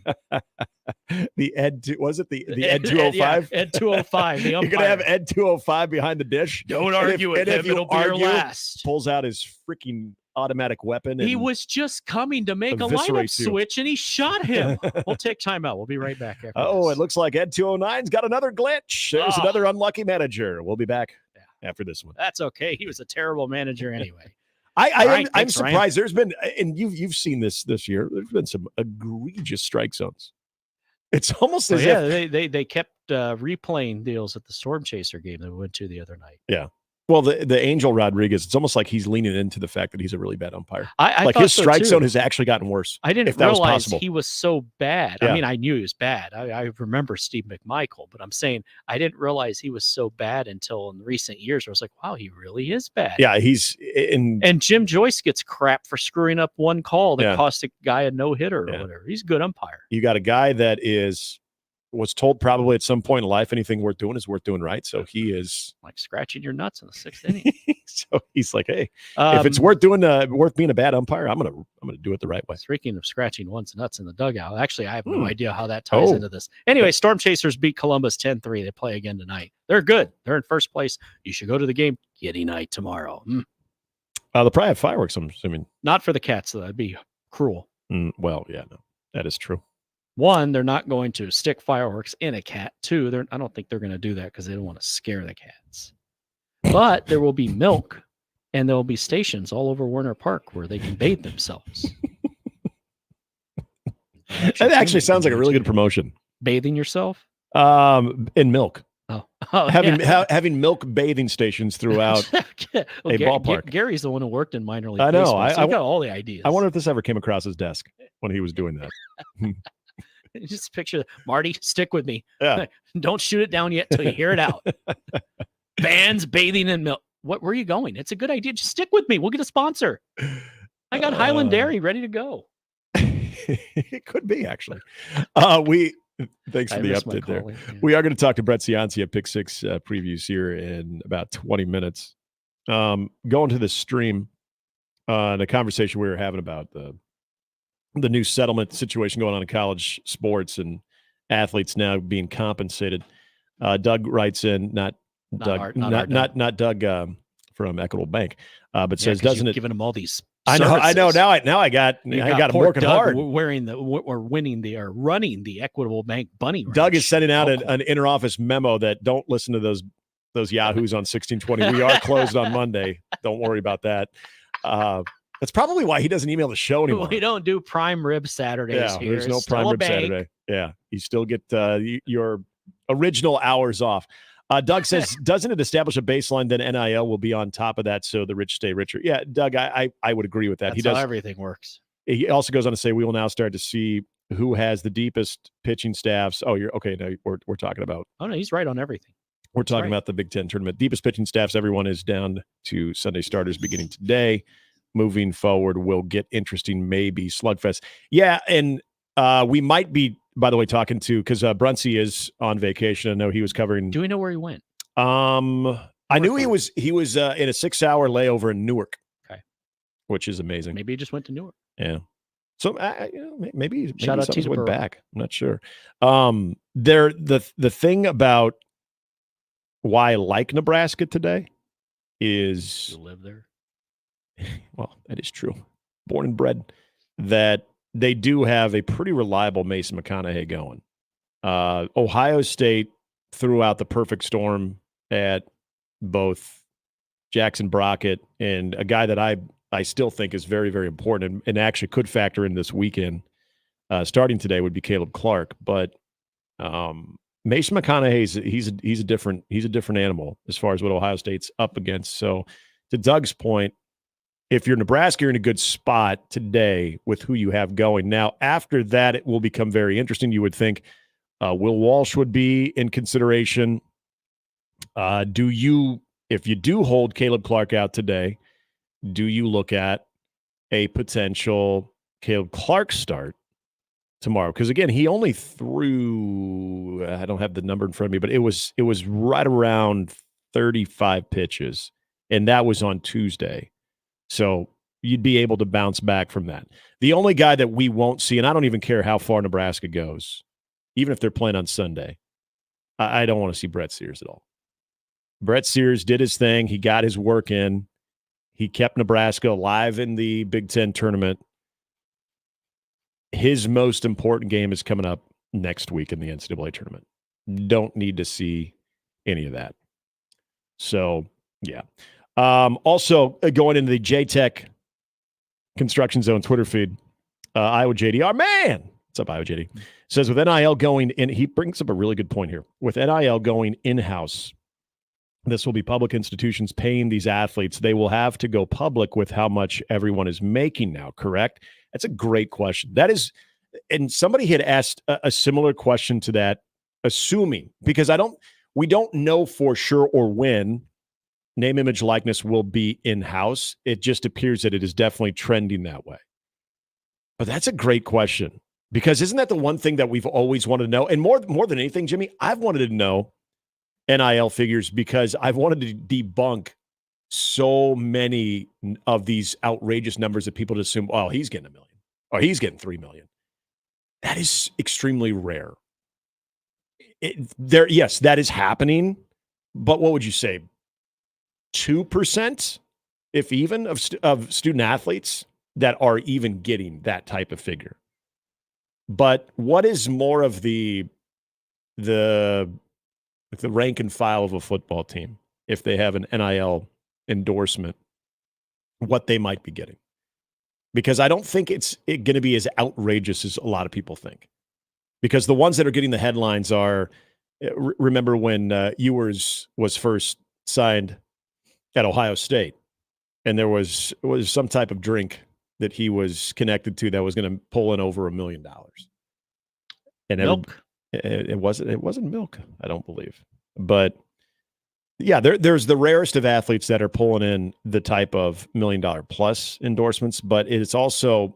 The Ed, was it the Ed 205? Ed 205. The umpire. You're gonna have Ed 205 behind the dish. Don't argue with him. It'll be your last. Pulls out his freaking automatic weapon. He was just coming to make a lineup switch, and he shot him. We'll take time out. We'll be right back. Oh, it looks like Ed 209's got another glitch. There's another unlucky manager. We'll be back after this one. That's okay. He was a terrible manager anyway. I'm surprised. There's been, and you've seen this year. There's been some egregious strike zones. It's almost as if they kept replaying deals at the Storm Chaser game that we went to the other night. Yeah. Well, the Angel Rodriguez, it's almost like he's leaning into the fact that he's a really bad umpire. I like his strike zone has actually gotten worse. I didn't realize he was so bad. Yeah. I mean, I knew he was bad. I remember Steve McMichael, but I'm saying I didn't realize he was so bad until in recent years where I was like, wow, he really is bad. Yeah, he's in. And Jim Joyce gets crap for screwing up one call that cost a guy a no-hitter or whatever. He's a good umpire. You got a guy that was told probably at some point in life anything worth doing is worth doing right. So he is like scratching your nuts in the 6th inning. So he's like, hey, if it's worth doing, worth being a bad umpire, I'm gonna do it the right way. Speaking of scratching one's nuts in the dugout, actually, I have no idea how that ties into this. Anyway, Storm Chasers beat Columbus 10-3. They play again tonight. They're good. They're in first place. You should go to the game. Giddy night tomorrow. They'll probably have fireworks, I'm assuming. Not for the Cats, though. That'd be cruel. Well, yeah, no, that is true. 1, they're not going to stick fireworks in a cat. 2, I don't think they're going to do that because they don't want to scare the cats. But there will be milk, and there will be stations all over Werner Park where they can bathe themselves. That actually sounds like a really good promotion. Bathing yourself? In milk. Oh, having milk bathing stations throughout a ballpark. Gary's the one who worked in minor league. I know. Baseball, so I got all the ideas. I wonder if this ever came across his desk when he was doing that. Just picture Marty, stick with me. Yeah. Don't shoot it down yet till you hear it out. Fans bathing in milk. Where are you going? It's a good idea. Just stick with me. We'll get a sponsor. I got Highland Dairy ready to go. It could be, actually. Thanks for the update there. Yeah. We are going to talk to Brett Cianci at Pick Six previews here in about 20 minutes. Going to the stream, the conversation we were having about the new settlement situation going on in college sports and athletes now being compensated. Doug writes in, not Doug from Equitable Bank, but says, doesn't it? Giving them all these. I know. Now I got him working hard. Running the Equitable Bank bunny ranch. Doug is sending out an interoffice memo that don't listen to those yahoos on 1620. We are closed on Monday. Don't worry about that. That's probably why he doesn't email the show anymore. We don't do prime rib Saturdays here. There's no It's still prime a rib bank. Saturday. Yeah, you still get your original hours off. Doug says, doesn't it establish a baseline? Then NIL will be on top of that, so the rich stay richer. Yeah, Doug, I would agree with that. That's how everything works. He also goes on to say, we will now start to see who has the deepest pitching staffs. Oh, you're okay. No, we're talking about. Oh no, he's right on everything. We're talking about the Big Ten tournament. Deepest pitching staffs. Everyone is down to Sunday starters beginning today. Moving forward, will get interesting. Maybe slugfest. Yeah, and we might be, by the way, talking to, because Bruncy is on vacation. I know he was covering. Do we know where he went? I knew he was in a 6-hour layover in Newark. Okay, which is amazing. Maybe he just went to Newark. Yeah. So maybe Shout out something went Teterboro. back. I'm not sure. The thing about why I like Nebraska today is You live there. Well, that is true. Born and bred. That they do have a pretty reliable Mason McConaughey going. Ohio State threw out the perfect storm at both Jackson Brockett and a guy that I still think is very, very important and actually could factor in this weekend. Starting today would be Caleb Clark, but Mason McConaughey he's a different animal as far as what Ohio State's up against. So to Doug's point, if you're Nebraska, you're in a good spot today with who you have going. Now, after that, it will become very interesting. You would think Will Walsh would be in consideration. If you do hold Caleb Clark out today, do you look at a potential Caleb Clark start tomorrow? Because again, he only threw, I don't have the number in front of me, but it was right around 35 pitches, and that was on Tuesday. So you'd be able to bounce back from that. The only guy that we won't see, and I don't even care how far Nebraska goes, even if they're playing on Sunday, I don't want to see Brett Sears at all. Brett Sears did his thing. He got his work in. He kept Nebraska alive in the Big Ten tournament. His most important game is coming up next week in the NCAA tournament. Don't need to see any of that. So, yeah. Also, going into the JTech Construction Zone Twitter feed, Iowa JD, man, what's up, Iowa JD? Says with NIL going in, he brings up a really good point here. With NIL going in-house, this will be public institutions paying these athletes. They will have to go public with how much everyone is making now, correct? That's a great question. That is, and somebody had asked a similar question to that, assuming, because we don't know for sure or when name, image, likeness will be in-house. It just appears that it is definitely trending that way. But that's a great question, because isn't that the one thing that we've always wanted to know? And more than anything, Jimmy, I've wanted to know NIL figures because I've wanted to debunk so many of these outrageous numbers that people just assume, oh, he's getting $1 million or he's getting $3 million. That is extremely rare. Yes, that is happening. But what would you say? 2%, if even, of student athletes that are even getting that type of figure. But what is more of the rank and file of a football team, if they have an NIL endorsement, what they might be getting? Because I don't think it's going to be as outrageous as a lot of people think. Because the ones that are getting the headlines are, remember when Ewers was first signed at Ohio State, and there was some type of drink that he was connected to that was going to pull in over $1 million. And milk. It wasn't milk, I don't believe. But yeah, there's the rarest of athletes that are pulling in the type of $1 million plus endorsements, but it's also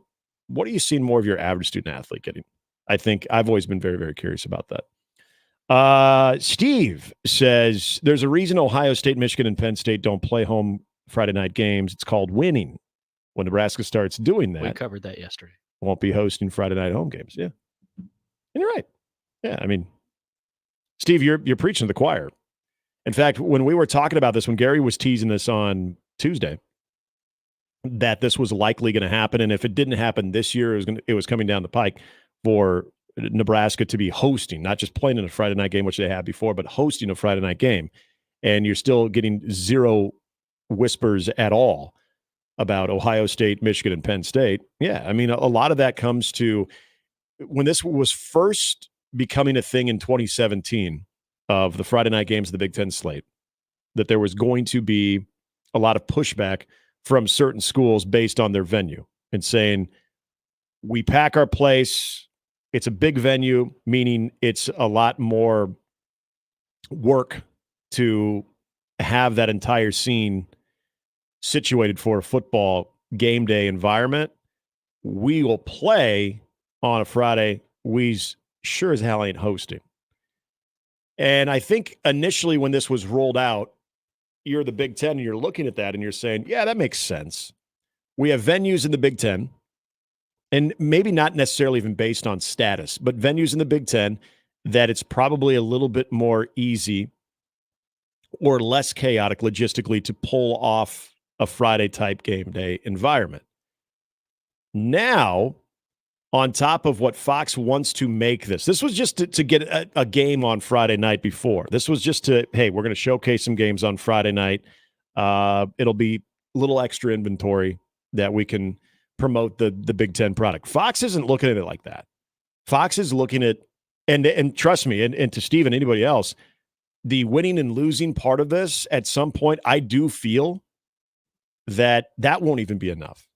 what are you seeing more of your average student athlete getting? I think I've always been very, very curious about that. Steve says there's a reason Ohio State, Michigan, and Penn State don't play home Friday night games. It's called winning. When Nebraska starts doing that, we covered that yesterday. Won't be hosting Friday night home games. Yeah, and you're right. Yeah, I mean, Steve, you're preaching to the choir. In fact, when we were talking about this, when Gary was teasing this on Tuesday, that this was likely going to happen, and if it didn't happen this year, it was coming down the pike for Nebraska to be hosting, not just playing in a Friday night game, which they had before, but hosting a Friday night game. And you're still getting zero whispers at all about Ohio State, Michigan, and Penn State. Yeah, I mean, a lot of that comes to when this was first becoming a thing in 2017 of the Friday night games of the Big Ten slate, that there was going to be a lot of pushback from certain schools based on their venue and saying, we pack our place. It's a big venue, meaning it's a lot more work to have that entire scene situated for a football game day environment. We will play on a Friday. We sure as hell ain't hosting. And I think initially when this was rolled out, you're the Big Ten and you're looking at that and you're saying, yeah, that makes sense. We have venues in the Big Ten, and maybe not necessarily even based on status, but venues in the Big Ten that it's probably a little bit more easy or less chaotic logistically to pull off a Friday type game day environment. Now, on top of what Fox wants to make this was just to get a game on Friday night before. This was just to, hey, we're going to showcase some games on Friday night. It'll be a little extra inventory that we can promote the Big Ten product. Fox isn't looking at it like that. Fox is looking at, and trust me, and to Steve and anybody else, the winning and losing part of this, at some point, I do feel that won't even be enough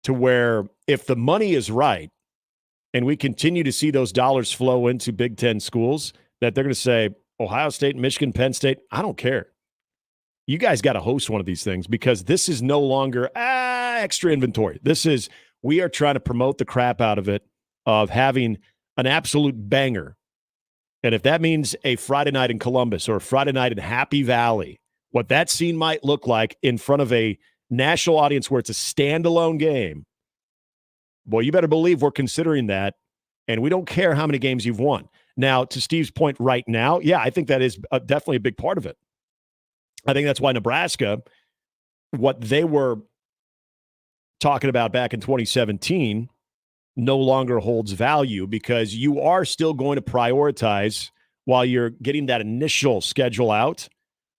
to where if the money is right and we continue to see those dollars flow into Big Ten schools, that they're going to say, Ohio State, Michigan, Penn State, I don't care. You guys got to host one of these things because this is no longer extra inventory. This is, we are trying to promote the crap out of it, of having an absolute banger. And if that means a Friday night in Columbus or a Friday night in Happy Valley, what that scene might look like in front of a national audience where it's a standalone game, boy, you better believe we're considering that, and we don't care how many games you've won. Now, to Steve's point right now, yeah, I think that is definitely a big part of it. I think that's why Nebraska, what they were talking about back in 2017, no longer holds value because you are still going to prioritize while you're getting that initial schedule out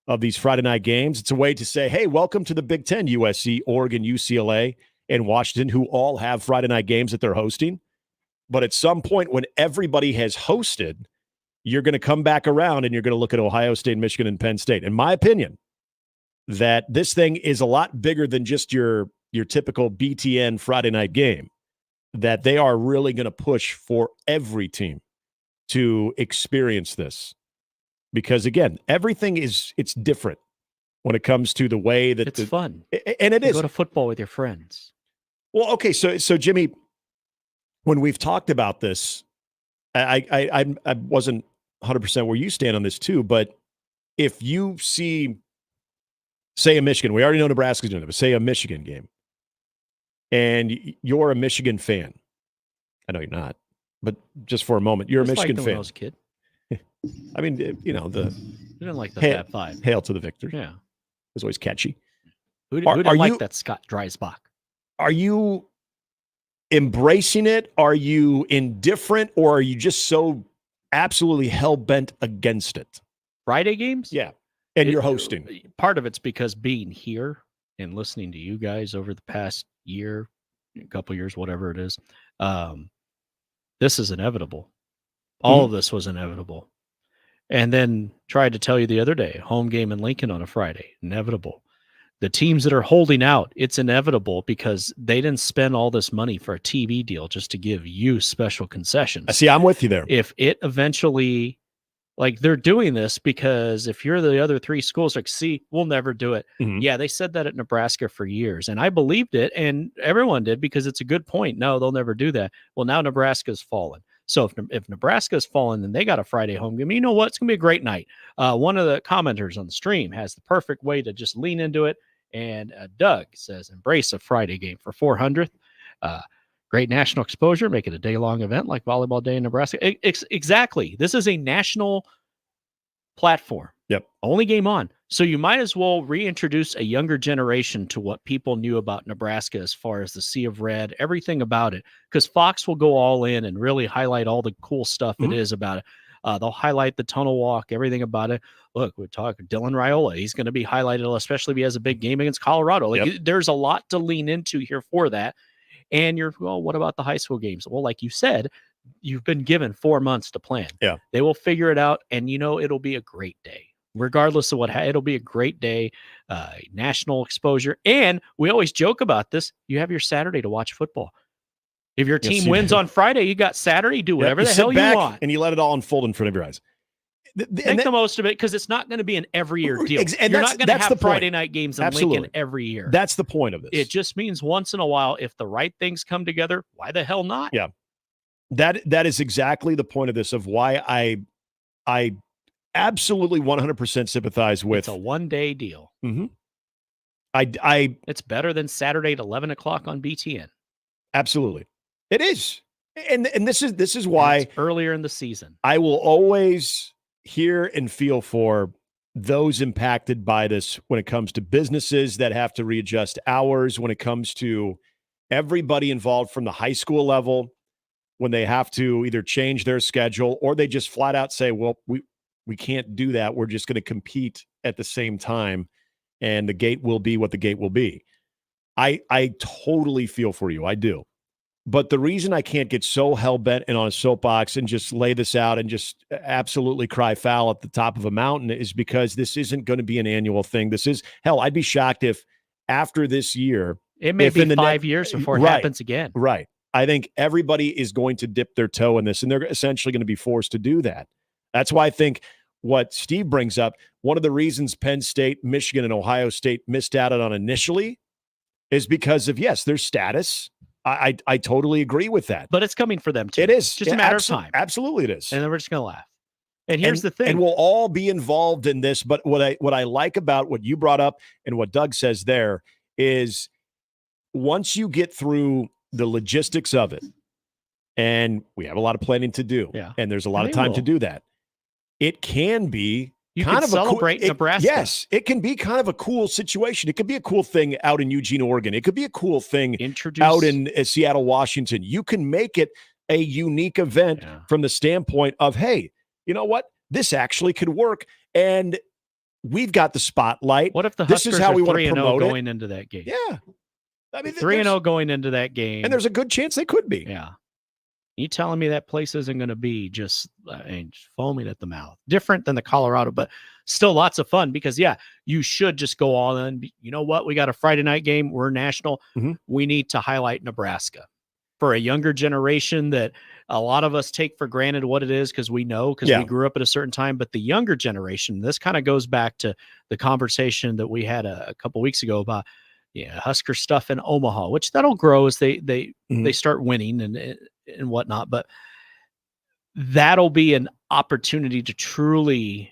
of these Friday night games. It's a way to say, hey, welcome to the Big Ten, USC, Oregon, UCLA, and Washington, who all have Friday night games that they're hosting. But at some point when everybody has hosted, you're going to come back around and you're going to look at Ohio State, Michigan, and Penn State. In my opinion, that this thing is a lot bigger than just your typical BTN Friday night game, that they are really going to push for every team to experience this. Because, again, everything it's different when it comes to the way that it's fun. And it is. Go to football with your friends. Well, okay, so Jimmy, when we've talked about this, I wasn't 100% where you stand on this too, but if you see, say, a Michigan, we already know Nebraska's doing it, but say a Michigan game, and you're a Michigan fan. I know you're not, but just for a moment, you're a Michigan fan. When I was a kid. I mean, you know, you didn't like the Fab Five. Hail to the victor. Yeah. It was always catchy. Who didn't like that Scott Dreisbach? Are you embracing it? Are you indifferent? Or are you just so absolutely hell-bent against it? Friday games? Yeah. And you're hosting. Part of it's because being here and listening to you guys over the past year, a couple years, whatever it is, this is inevitable. All of this was inevitable. And then tried to tell you the other day, home game in Lincoln on a Friday, inevitable. The teams that are holding out, it's inevitable because they didn't spend all this money for a TV deal just to give you special concessions. See, I'm with you there. If it eventually Like, they're doing this because if you're the other three schools, like, see, we'll never do it. Yeah, they said that at Nebraska for years, and I believed it, and everyone did because it's a good point. No, they'll never do that. Well, now Nebraska's fallen. So if Nebraska's fallen, then they got a Friday home game. You know what? It's going to be a great night. One of the commenters on the stream has the perfect way to just lean into it, and Doug says, embrace a Friday game for 400th. Great national exposure, make it a day-long event like Volleyball Day in Nebraska. Exactly. This is a national platform. Yep. Only game on. So you might as well reintroduce a younger generation to what people knew about Nebraska as far as the Sea of Red, everything about it. Because Fox will go all in and really highlight all the cool stuff it is about it. They'll highlight the tunnel walk, everything about it. Look, we talk Dylan Raiola. He's going to be highlighted, especially if he has a big game against Colorado. Like, there's a lot to lean into here for that. And what about the high school games? Well, like you said, you've been given 4 months to plan. Yeah. They will figure it out, and it'll be a great day. Regardless of it'll be a great day, national exposure. And we always joke about this. You have your Saturday to watch football. If your team wins on Friday, you got Saturday, do whatever the hell you want. And you let it all unfold in front of your eyes. Make the most of it, because it's not going to be an every year deal. And you're not going to have the Friday point. night games in Absolutely. Lincoln every year. That's the point of this. It just means once in a while, if the right things come together, why the hell not? Yeah. That is exactly the point of this, of why I absolutely 100% sympathize with. It's a one-day deal. Mm-hmm. It's better than Saturday at 11 o'clock on BTN. Absolutely. It is. And this is why it's earlier in the season. I will always hear and feel for those impacted by this when it comes to businesses that have to readjust hours, when it comes to everybody involved from the high school level, when they have to either change their schedule or they just flat out say, well, we can't do that. We're just going to compete at the same time, and the gate will be what the gate will be. I totally feel for you. I do. But the reason I can't get so hell-bent and on a soapbox and just lay this out and just absolutely cry foul at the top of a mountain is because this isn't going to be an annual thing. This is, hell, I'd be shocked if after this year. It may be 5 years before it happens again. Right. I think everybody is going to dip their toe in this, and they're essentially going to be forced to do that. That's why I think what Steve brings up, one of the reasons Penn State, Michigan, and Ohio State missed out on initially is because of, yes, their status. I totally agree with that. But it's coming for them, too. It is. Just a matter of time. Absolutely it is. And then we're just going to laugh. And here's the thing. And we'll all be involved in this. But what I like about what you brought up and what Doug says there is once you get through the logistics of it, and we have a lot of planning to do, and there's a lot of time to do that, it can be you kind can of celebrate Nebraska. Yes, it can be kind of a cool situation. It could be a cool thing out in Eugene, Oregon. It could be a cool thing out in Seattle, Washington. You can make it a unique event from the standpoint of, hey, you know what? This actually could work, and we've got the spotlight. What if the this Huskers is how we are want to 3-0 promote going into that game? Yeah. I mean, 3-0 going into that game. And there's a good chance they could be. Yeah. You telling me that place isn't going to be just foaming at the mouth? Different than the Colorado, but still lots of fun because, you should just go all in. You know what? We got a Friday night game. We're national. Mm-hmm. We need to highlight Nebraska for a younger generation that a lot of us take for granted what it is because we know, because we grew up at a certain time. But the younger generation, this kind of goes back to the conversation that we had a couple weeks ago about Husker stuff in Omaha, which that'll grow as they start winning and whatnot. But that'll be an opportunity to truly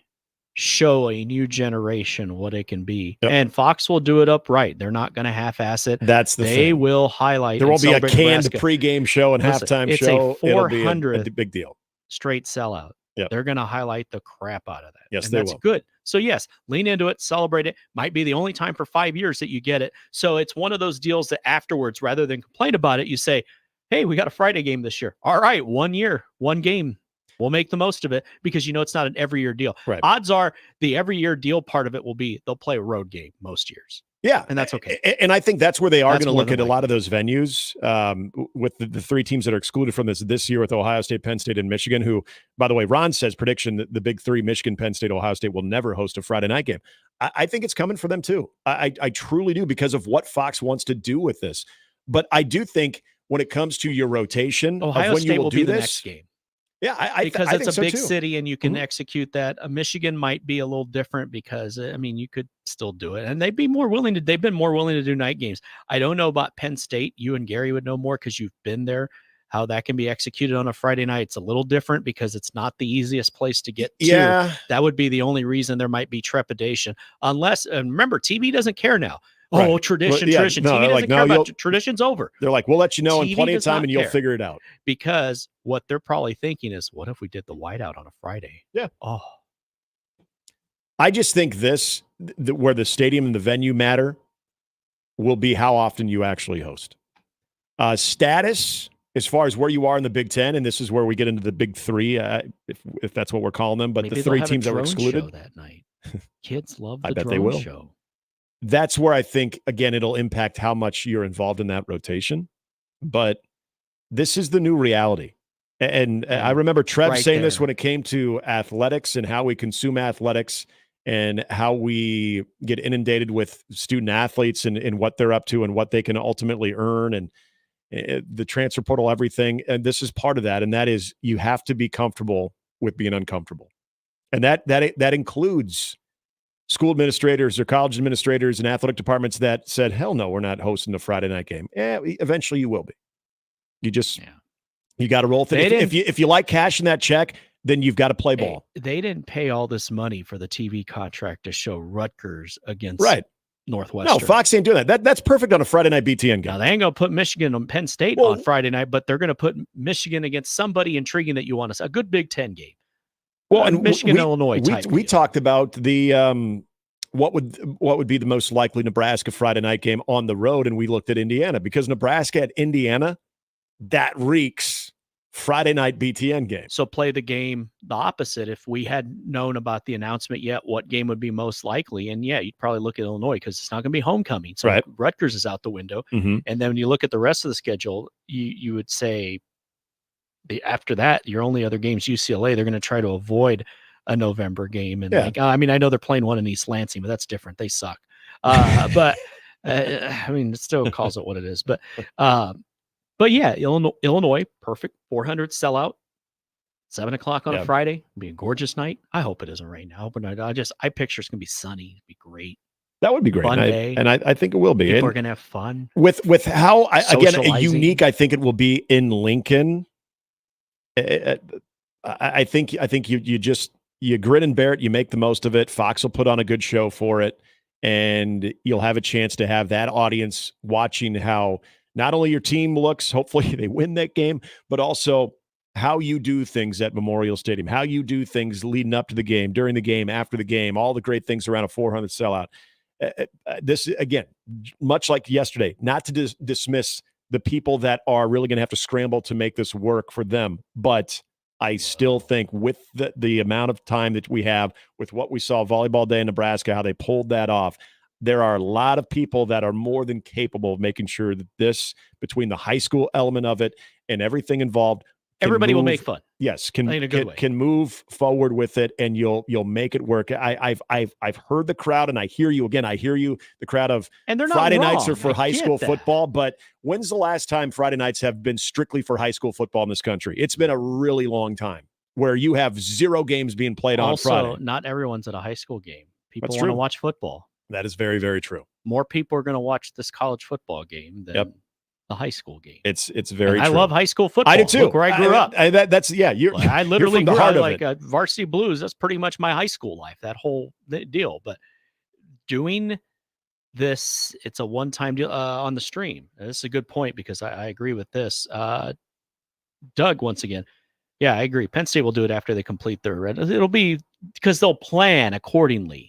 show a new generation what it can be. Yep. And Fox will do it upright. They're not going to half-ass it. That's the thing. They will highlight. There won't be a canned pregame show and halftime show. It's a 400 It'll be a big deal. Straight sellout. Yep. They're going to highlight the crap out of that. Yes, and they that's will. Good. So yes, lean into it, celebrate it. Might be the only time for 5 years that you get it. So it's one of those deals that afterwards, rather than complain about it, you say, hey, we got a Friday game this year. All right, 1 year, one game. We'll make the most of it because it's not an every year deal. Right. Odds are the every year deal part of it will be they'll play a road game most years. Yeah. And that's okay. And I think that's where they are going to look at a lot of those venues with the three teams that are excluded from this year with Ohio State, Penn State, and Michigan, who, by the way, Ron says prediction that the big three, Michigan, Penn State, Ohio State, will never host a Friday night game. I think it's coming for them too. I truly do because of what Fox wants to do with this. But I do think when it comes to your rotation Ohio of when State you will do be the this, next game. Yeah, because I it's think a big so too. city and you can execute that. Michigan might be a little different because you could still do it, and they've been more willing to do night games. I don't know about Penn State. You and Gary would know more because you've been there. How that can be executed on a Friday night, it's a little different because it's not the easiest place to get to. Yeah. That would be the only reason there might be trepidation, unless, and remember, TV doesn't care now. Right. Oh, tradition. No, TV doesn't care about tradition's over. They're like, we'll let you know in TV plenty of does time not and you'll care. figure it out. Because what they're probably thinking is, what if we did the whiteout on a Friday? Yeah. Oh, I just think where the stadium and the venue matter will be how often you actually host. Status, as far as where you are in the Big Ten, and this is where we get into the Big Three, if that's what we're calling them, but maybe the they'll three have a teams that were drone excluded. show that night. Kids love the I bet drone they will. show. That's where I think, again, it'll impact how much you're involved in that rotation. But this is the new reality. And I remember Trev saying this when it came to athletics and how we consume athletics and how we get inundated with student athletes and what they're up to and what they can ultimately earn and the transfer portal, everything. And this is part of that. And that is you have to be comfortable with being uncomfortable. And that includes school administrators or college administrators and athletic departments that said, hell no, we're not hosting a Friday night game. Eventually you will be. You just, you got to roll with it. If you like cashing that check, then you've got to play ball. They didn't pay all this money for the TV contract to show Rutgers against Northwestern. No, Fox ain't doing that. That's perfect on a Friday night BTN game. Now, they ain't going to put Michigan on Penn State on Friday night, but they're going to put Michigan against somebody intriguing that you want to see. A good Big Ten game. Well, and Michigan, Illinois type. We talked about the what would be the most likely Nebraska Friday night game on the road, and we looked at Indiana because Nebraska at Indiana, that reeks Friday night BTN game. So play the game the opposite. If we had known about the announcement yet, what game would be most likely? And you'd probably look at Illinois because it's not going to be homecoming. So Rutgers is out the window. Mm-hmm. And then when you look at the rest of the schedule, you would say after that, your only other games, UCLA, they're going to try to avoid a November game. And I know they're playing one in East Lansing, but that's different. They suck. But it still calls it what it is. But yeah, Illinois, perfect 400 sellout, 7:00 on a Friday. It'll be a gorgeous night. I hope it doesn't rain now, but I picture it's gonna be sunny. It'd be great. That would be great. Fun day. And I think it will be. People are gonna have fun with how again socializing. unique I think it will be in Lincoln. I think you grin and bear it. You make the most of it. Fox will put on a good show for it, and you'll have a chance to have that audience watching how not only your team looks, hopefully they win that game, but also how you do things at Memorial Stadium, how you do things leading up to the game, during the game, after the game, all the great things around a 400 sellout. This, again, much like yesterday, not to dismiss the people that are really going to have to scramble to make this work for them, but I still think with the amount of time that we have, with what we saw Volleyball Day in Nebraska, how they pulled that off, there are a lot of people that are more than capable of making sure that this, between the high school element of it and everything involved, everybody will make fun. Yes, in a good way. Can move forward with it, and you'll make it work. I've heard the crowd, and I hear you again. I hear you. The crowd of and they're not Friday wrong. nights are for high school that. football, but when's the last time Friday nights have been strictly for high school football in this country? It's been a really long time where you have 0 games being played on Friday. Also, not everyone's at a high school game. People That's want to true. watch football. That is very, very true. More people are going to watch this college football game than the high school game. It's very and true. I love high school football. I do too. Look where I grew up. I literally you're from the grew heart up of it. Varsity Blues. That's pretty much my high school life, that whole deal. But doing this, it's a one-time deal on the stream. This is a good point because I agree with this. Doug, once again, yeah, I agree. Penn State will do it after they complete their red. It'll be because they'll plan accordingly.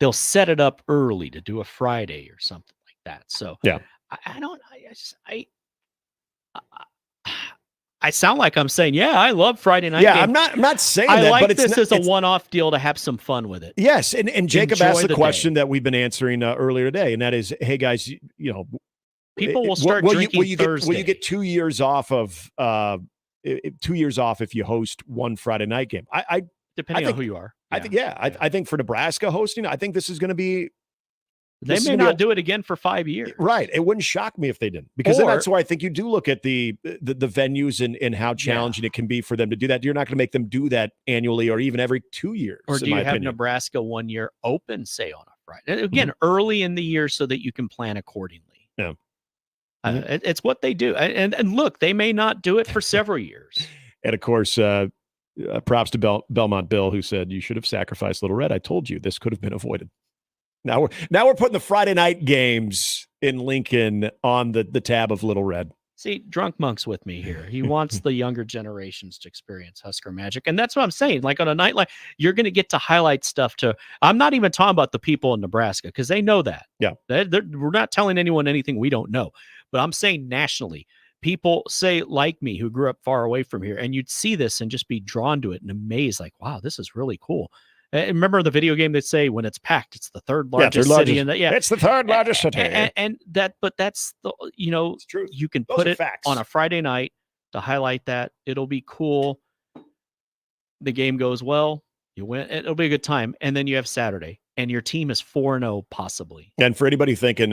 They'll set it up early to do a Friday or something like that. So I sound like I'm saying, I love Friday night. Yeah, game. I'm not saying I that, like but it's this not, as a one-off deal to have some fun with it. Yes, and Jacob Enjoy asked the the question that we've been answering earlier today, and that is, hey guys, People will start drinking Thursday. Will you get 2 years off of 2 years off if you host one Friday night game? Depending on who you are. I think for Nebraska hosting, I think this is going to be They may not do it again for 5 years. Right. It wouldn't shock me if they didn't, because then that's why I think you do look at the venues and how challenging it can be for them to do that. You're not going to make them do that annually or even every 2 years. Or do you have Nebraska 1 year open, say, on a Friday? Again, early in the year so that you can plan accordingly. Yeah. It's what they do. And look, they may not do it for several years. And of course, props to Belmont Bill, who said, you should have sacrificed Little Red. I told you this could have been avoided. Now we're putting the Friday night games in Lincoln on the tab of Little Red. See, Drunk Monk's with me here. He wants the younger generations to experience Husker magic. And that's what I'm saying. Like on a night like, you're going to get to highlight stuff to, I'm not even talking about the people in Nebraska because they know that. Yeah. We're not telling anyone anything we don't know. But I'm saying nationally, people say like me who grew up far away from here, and you'd see this and just be drawn to it and amazed, like, wow, this is really cool. Remember the video game that say when it's packed, it's the third largest city in the, it's the third largest city. But that's the, it's true. You can put it on a Friday night to highlight that. It'll be cool. The game goes well, you win. It'll be a good time. And then you have Saturday and your team is 4-0 possibly. And for anybody thinking,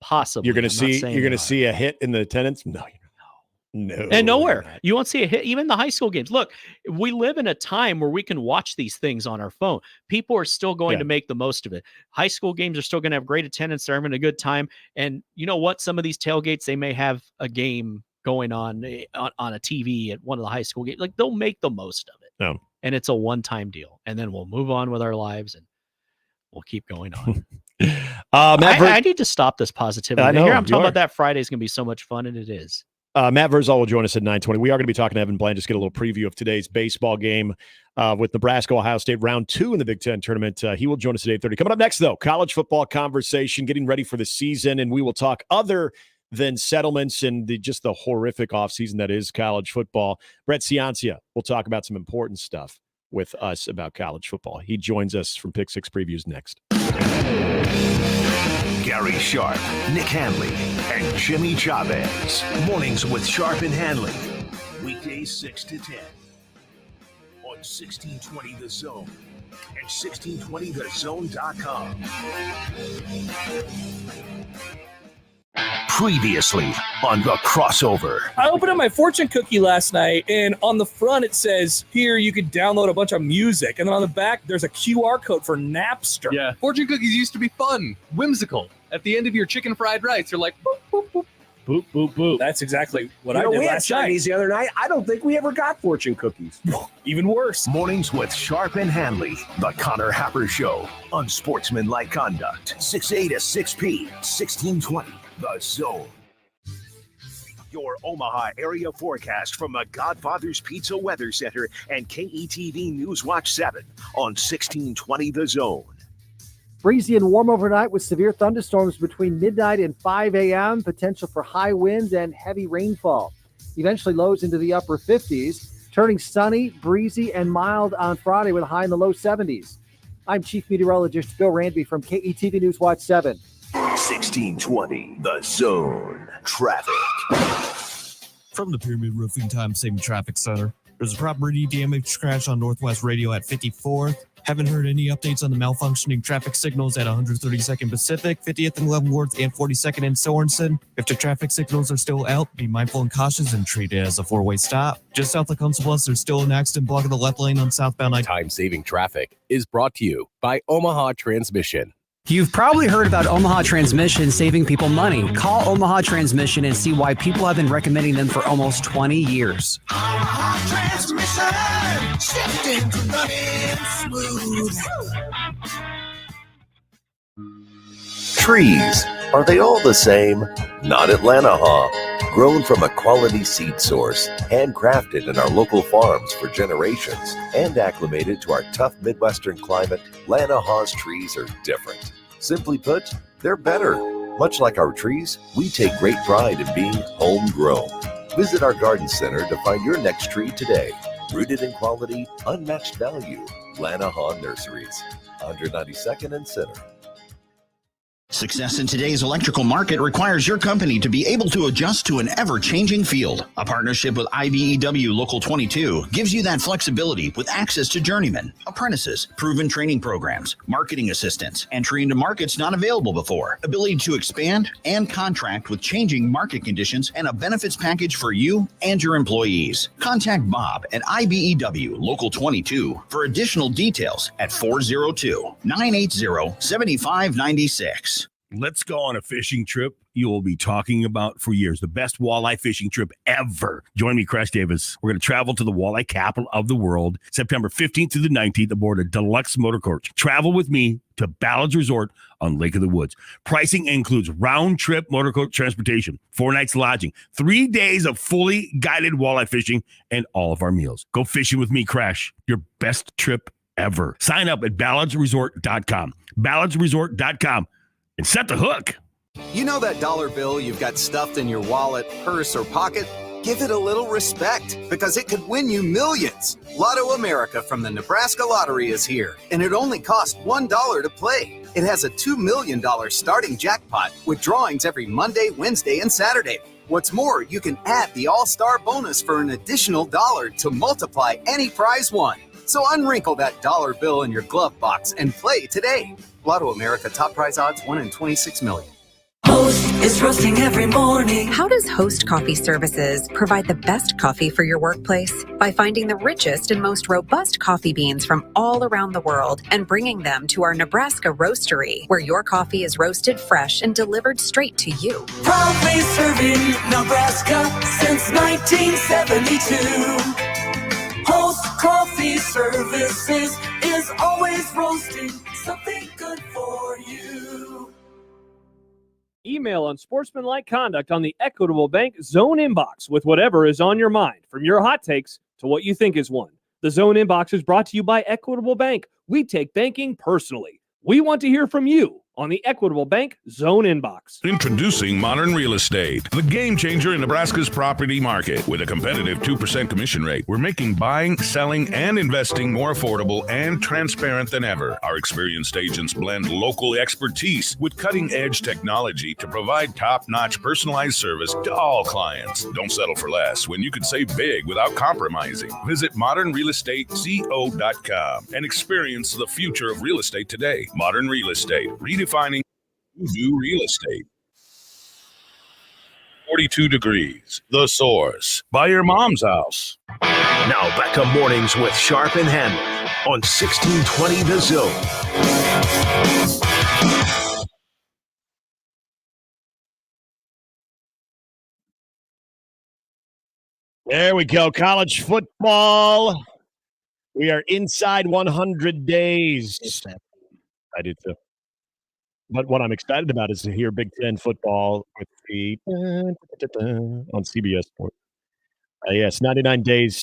possibly you're going to see a hit in the attendance. No. And nowhere. You won't see a hit, even the high school games. Look, we live in a time where we can watch these things on our phone. People are still going to make the most of it. High school games are still going to have great attendance. They're having a good time. And you know what? Some of these tailgates, they may have a game going on a TV at one of the high school games. Like, they'll make the most of it. No. And it's a one-time deal. And then we'll move on with our lives and we'll keep going on. I need to stop this positivity. I'm talking about that Friday is going to be so much fun, and it is. Matt Verzal will join us at 9:20. We are going to be talking to Evan Bland. Just get a little preview of today's baseball game with Nebraska, Ohio State, round 2 in the Big Ten tournament. He will join us at 8:30. Coming up next, though, college football conversation, getting ready for the season, and we will talk other than settlements and just the horrific offseason that is college football. Brett Ciancia will talk about some important stuff with us about college football. He joins us from Pick 6 Previews next. Gary Sharp, Nick Handley, and Jimmy Chavez. Mornings with Sharp and Handley. Weekdays 6 to 10. On 1620 The Zone and 1620thezone.com. Previously on The Crossover. I opened up my fortune cookie last night, and on the front it says, here you could download a bunch of music. And then on the back, there's a QR code for Napster. Yeah, fortune cookies used to be fun, whimsical. At the end of your chicken fried rice, you're like, boop, boop, boop. Boop, boop, boop. That's exactly what I did we had last night. Chinese the other night. I don't think we ever got fortune cookies. Even worse. Mornings with Sharp and Handley. The Connor Happer Show. Unsportsmanlike conduct. 6A to 6P. 1620. The Zone. Your Omaha area forecast from the Godfather's Pizza Weather Center and KETV Newswatch 7 on 1620 The Zone. Breezy and warm overnight with severe thunderstorms between midnight and 5 a.m. Potential for high winds and heavy rainfall. Eventually lows into the upper 50s, turning sunny, breezy, and mild on Friday with a high in the low 70s. I'm Chief Meteorologist Bill Ranby from KETV Newswatch 7. 1620 The Zone. Traffic. From the Pyramid Roofing Time Saving Traffic Center, there's a property damage crash on Northwest Radio at 54th. Haven't heard any updates on the malfunctioning traffic signals at 132nd Pacific, 50th and Leavenworth, and 42nd and Sorensen. If the traffic signals are still out, be mindful and cautious and treat it as a four-way stop. Just south of Council Bluffs, there's still an accident blocking the left lane on southbound. Time-saving traffic is brought to you by Omaha Transmission. You've probably heard about Omaha Transmission saving people money. Call Omaha Transmission and see why people have been recommending them for almost 20 years. Omaha Transmission, shifting to running smooth. Trees, are they all the same? Not at Lanahaw. Grown from a quality seed source, handcrafted in our local farms for generations, and acclimated to our tough Midwestern climate, Lanahaw's trees are different. Simply put, they're better. Much like our trees, we take great pride in being homegrown. Visit our garden center to find your next tree today. Rooted in quality, unmatched value. Lanahaw Nurseries, 192nd and Center. Success in today's electrical market requires your company to be able to adjust to an ever-changing field. A partnership with IBEW Local 22 gives you that flexibility with access to journeymen, apprentices, proven training programs, marketing assistants, entry into markets not available before, ability to expand and contract with changing market conditions, and a benefits package for you and your employees. Contact Bob at IBEW Local 22 for additional details at 402-980-7596. Let's go on a fishing trip you will be talking about for years. The best walleye fishing trip ever. Join me, Crash Davis. We're going to travel to the walleye capital of the world, September 15th through the 19th aboard a deluxe motor coach. Travel with me to Ballard's Resort on Lake of the Woods. Pricing includes round-trip motor coach transportation, 4 nights lodging, 3 days of fully guided walleye fishing, and all of our meals. Go fishing with me, Crash. Your best trip ever. Sign up at ballardsresort.com. ballardsresort.com. And set the hook. You know that dollar bill you've got stuffed in your wallet, purse, or pocket? Give it a little respect because it could win you millions. Lotto America from the Nebraska Lottery is here, and it only costs $1 to play. It has a $2 million starting jackpot with drawings every Monday, Wednesday, and Saturday. What's more, you can add the All-Star bonus for an additional $1 to multiply any prize won. So unwrinkle that dollar bill in your glove box and play today. Lotto America, top prize odds, 1 in 26 million. Host is roasting every morning. How does Host Coffee Services provide the best coffee for your workplace? By finding the richest and most robust coffee beans from all around the world and bringing them to our Nebraska roastery, where your coffee is roasted fresh and delivered straight to you. Proudly serving Nebraska since 1972. Host Coffee Services is always roasting something good for you. Email unsportsmanlike conduct on the Equitable Bank Zone Inbox with whatever is on your mind, from your hot takes to what you think is one. The Zone Inbox is brought to you by Equitable Bank. We take banking personally. We want to hear from you on the Equitable Bank Zone Inbox. Introducing Modern Real Estate, the game changer in Nebraska's property market. With a competitive 2% commission rate, we're making buying, selling, and investing more affordable and transparent than ever. Our experienced agents blend local expertise with cutting-edge technology to provide top-notch personalized service to all clients. Don't settle for less when you can save big without compromising. Visit modernrealestateco.com and experience the future of real estate today. Modern Real Estate, redefining new real estate. 42 degrees. The Source. By your mom's house. Now back to mornings with Sharp and Handley on 1620 The Zone. There we go. College football. We are inside 100 days. I did too. But what I'm excited about is to hear Big Ten football with the on CBS Sports. Yes, 99 days,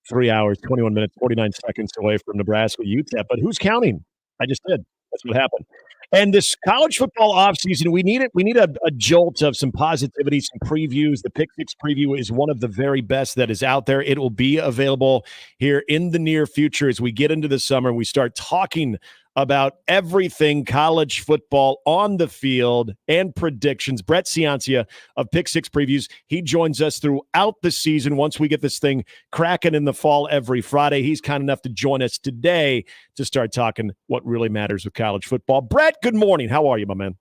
3 hours, 21 minutes, 49 seconds away from Nebraska UTEP. But who's counting? I just did. That's what happened. And this college football offseason, we need it. We need a jolt of some positivity, some previews. The Pick Six preview is one of the very best that is out there. It will be available here in the near future as we get into the summer and we start talking about everything college football on the field and predictions. Brett Ciancia of Pick Six Previews, he joins us throughout the season once we get this thing cracking in the fall every Friday. He's kind enough to join us today to start talking what really matters with college football. Brett, good morning. How are you, my man?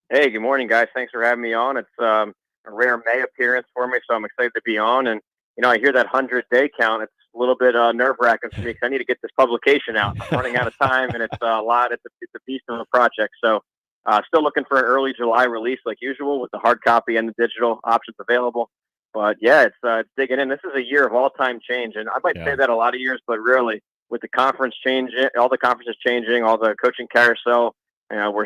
Hey, good morning, guys. Thanks for having me on. It's a rare May appearance for me, so I'm excited to be on. And, you know, I hear that 100-day count. It's a little bit nerve-wracking for me because I need to get this publication out. I'm running out of time, and it's a lot. It's a beast of a project. So still looking for an early July release like usual with the hard copy and the digital options available. But, yeah, it's digging in. This is a year of all-time change, and I might say that a lot of years, but really with the conference changing, all the conferences changing, all the coaching carousel, we're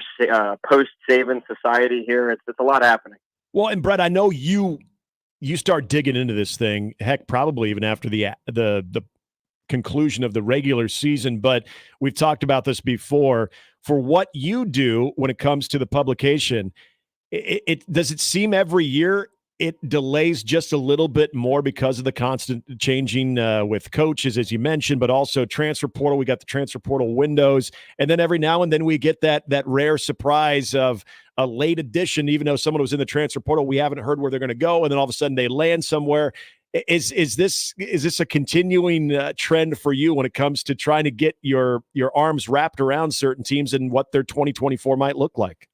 post-Saban society here. It's a lot happening. Well, and Brett, I know you start digging into this thing, heck, probably even after the conclusion of the regular season. But we've talked about this before. For what you do when it comes to the publication, it does it seem every year it delays just a little bit more because of the constant changing with coaches, as you mentioned, but also transfer portal. We got the transfer portal windows, and then every now and then we get that rare surprise of a late addition, even though someone was in the transfer portal. We haven't heard where they're going to go, and then all of a sudden they land somewhere. Is this a continuing trend for you when it comes to trying to get your arms wrapped around certain teams and what their 2024 might look like?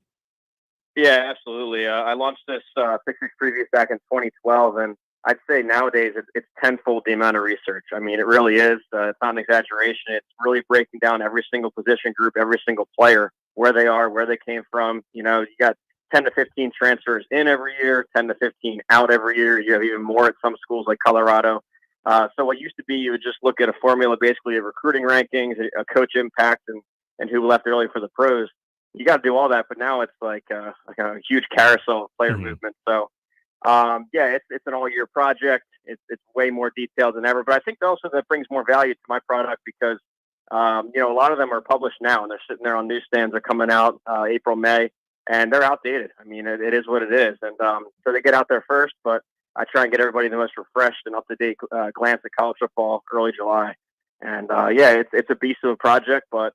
Yeah, absolutely. I launched this Pictures Previews back in 2012, and I'd say nowadays it's tenfold the amount of research. I mean, it really is. It's not an exaggeration. It's really breaking down every single position group, every single player, where they are, where they came from. You know, you got 10 to 15 transfers in every year, 10 to 15 out every year. You have even more at some schools like Colorado. So what used to be, you would just look at a formula basically of recruiting rankings, a coach impact, and who left early for the pros. You got to do all that, but now it's like a huge carousel of player movement. So, yeah, it's an all-year project. It's way more detailed than ever. But I think also that brings more value to my product because, you know, a lot of them are published now, and they're sitting there on newsstands. They're coming out April, May, and they're outdated. I mean, it is what it is. And so they get out there first, but I try and get everybody the most refreshed and up-to-date glance at college football early July. And, yeah, it's a beast of a project, but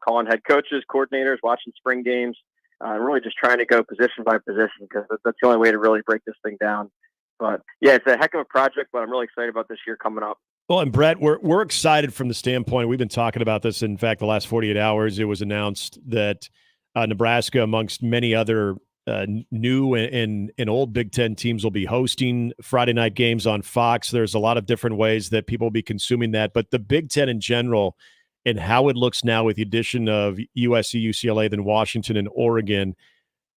calling head coaches, coordinators, watching spring games, really just trying to go position by position because that's the only way to really break this thing down. But, yeah, it's a heck of a project, but I'm really excited about this year coming up. Well, and Brett, we're excited from the standpoint. We've been talking about this. In fact, the last 48 hours, it was announced that Nebraska, amongst many other new and old Big Ten teams, will be hosting Friday night games on Fox. There's a lot of different ways that people will be consuming that, but the Big Ten in general and how it looks now with the addition of USC, UCLA, then Washington and Oregon,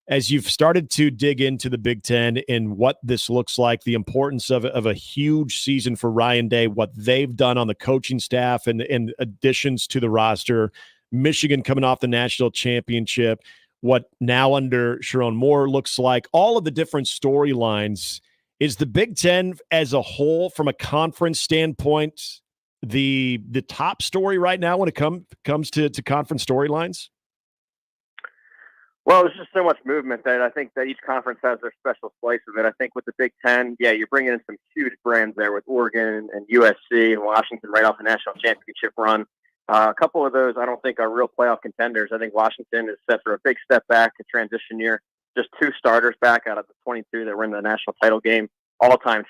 as you've started to dig into the Big Ten and what this looks like, the importance of a huge season for Ryan Day, what they've done on the coaching staff and additions to the roster, Michigan coming off the national championship, what now under Sharon Moore looks like, all of the different storylines. Is the Big Ten as a whole, from a conference standpoint, the top story right now when it comes to conference storylines? Well, there's just so much movement that I think that each conference has their special slice of it. I think with the Big Ten, yeah, you're bringing in some huge brands there with Oregon and USC and Washington right off the national championship run. A couple of those I don't think are real playoff contenders. I think Washington is set for a big step back, a transition year. Just 2 starters back out of the 22 that were in the national title game. All-time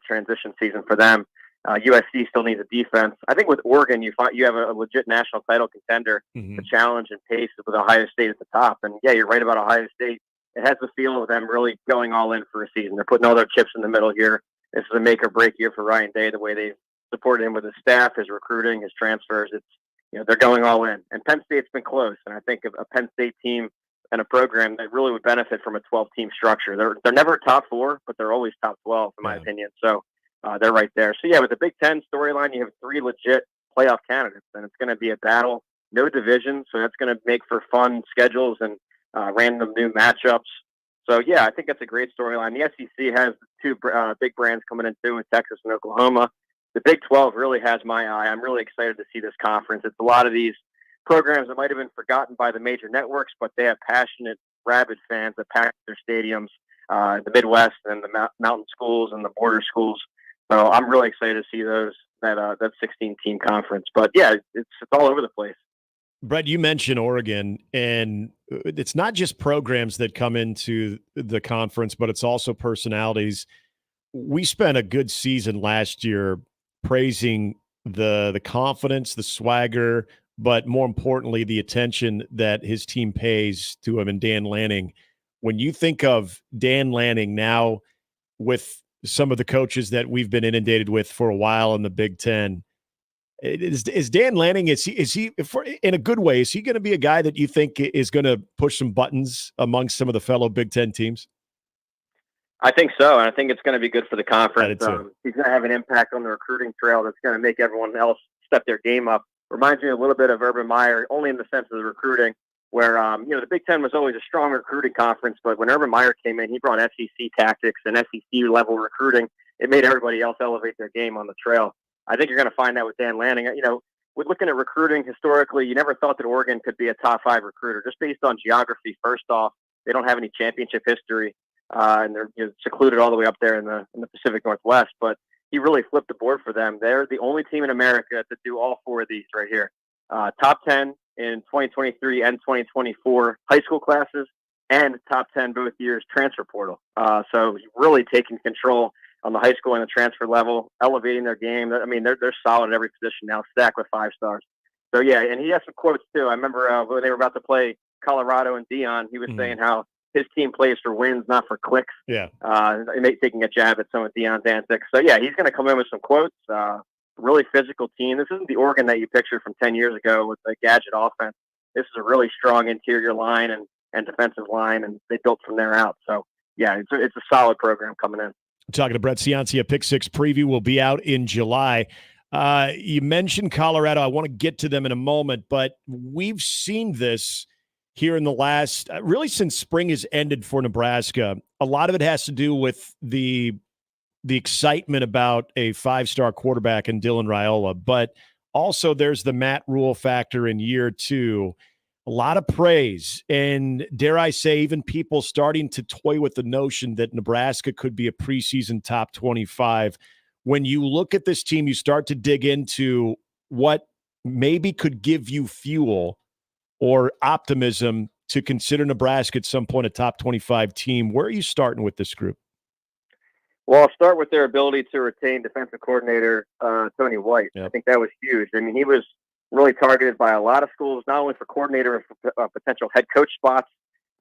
transition season for them. USC still needs a defense. I think with Oregon, you have a legit national title contender to challenge and pace with Ohio State at the top. And, yeah, you're right about Ohio State. It has the feel of them really going all in for a season. They're putting all their chips in the middle here. This is a make-or-break year for Ryan Day, the way they supported him with his staff, his recruiting, his transfers. It's, you know, they're going all in. And Penn State's been close. And I think a Penn State team and a program that really would benefit from a 12-team structure. They're never top 4, but they're always top 12, in my opinion. So they're right there. So, yeah, with the Big Ten storyline, you have 3 legit playoff candidates, and it's going to be a battle. No division, so that's going to make for fun schedules and random new matchups. So, yeah, I think that's a great storyline. The SEC has 2 big brands coming in, too, in Texas and Oklahoma. The Big 12 really has my eye. I'm really excited to see this conference. It's a lot of these programs that might have been forgotten by the major networks, but they have passionate, rabid fans that pack their stadiums, the Midwest and the mountain schools and the border schools. So I'm really excited to see that 16-team conference. But, yeah, it's all over the place. Brett, you mentioned Oregon, and it's not just programs that come into the conference, but it's also personalities. We spent a good season last year praising the confidence, the swagger, but more importantly, the attention that his team pays to him and Dan Lanning. When you think of Dan Lanning now with some of the coaches that we've been inundated with for a while in the Big Ten, is Dan Lanning, is he in a good way, is he going to be a guy that you think is going to push some buttons amongst some of the fellow Big Ten teams? I think so, and I think it's going to be good for the conference. He's going to have an impact on the recruiting trail that's going to make everyone else step their game up. Reminds me a little bit of Urban Meyer, only in the sense of the recruiting, where the Big Ten was always a strong recruiting conference, but when Urban Meyer came in, he brought SEC tactics and SEC-level recruiting. It made everybody else elevate their game on the trail. I think you're going to find that with Dan Lanning. With looking at recruiting historically, you never thought that Oregon could be a top 5 recruiter, just based on geography. First off, they don't have any championship history. and they're secluded all the way up there in the Pacific Northwest. But he really flipped the board for them. They're the only team in America to do all four of these right here. Top 10 in 2023 and 2024 high school classes, and top 10 both years transfer portal. So he's really taking control on the high school and the transfer level, elevating their game. I mean, they're solid at every position now, stacked with 5 stars. So yeah, and he has some quotes too. I remember when they were about to play Colorado and Dion, he was saying how his team plays for wins, not for clicks. Yeah. Taking a jab at some of Dion's antics. So yeah, he's going to come in with some quotes. Really physical team. This isn't the Oregon that you pictured from 10 years ago with the gadget offense. This is a really strong interior line and defensive line, and they built from there out. So yeah, it's a solid program coming in. Talking to Brett Ciancia, Pick Six preview will be out in July. You mentioned Colorado. I want to get to them in a moment, but we've seen this here in the last, really since spring has ended for Nebraska. A lot of it has to do with the excitement about a 5-star quarterback in Dylan Raiola, but also there's the Matt Rule factor in year 2. A lot of praise, and dare I say, even people starting to toy with the notion that Nebraska could be a preseason top 25. When you look at this team, you start to dig into what maybe could give you fuel or optimism to consider Nebraska at some point a top 25 team. Where are you starting with this group? Well, I'll start with their ability to retain defensive coordinator Tony White. Yep. I think that was huge. I mean, he was really targeted by a lot of schools, not only for coordinator and for potential head coach spots.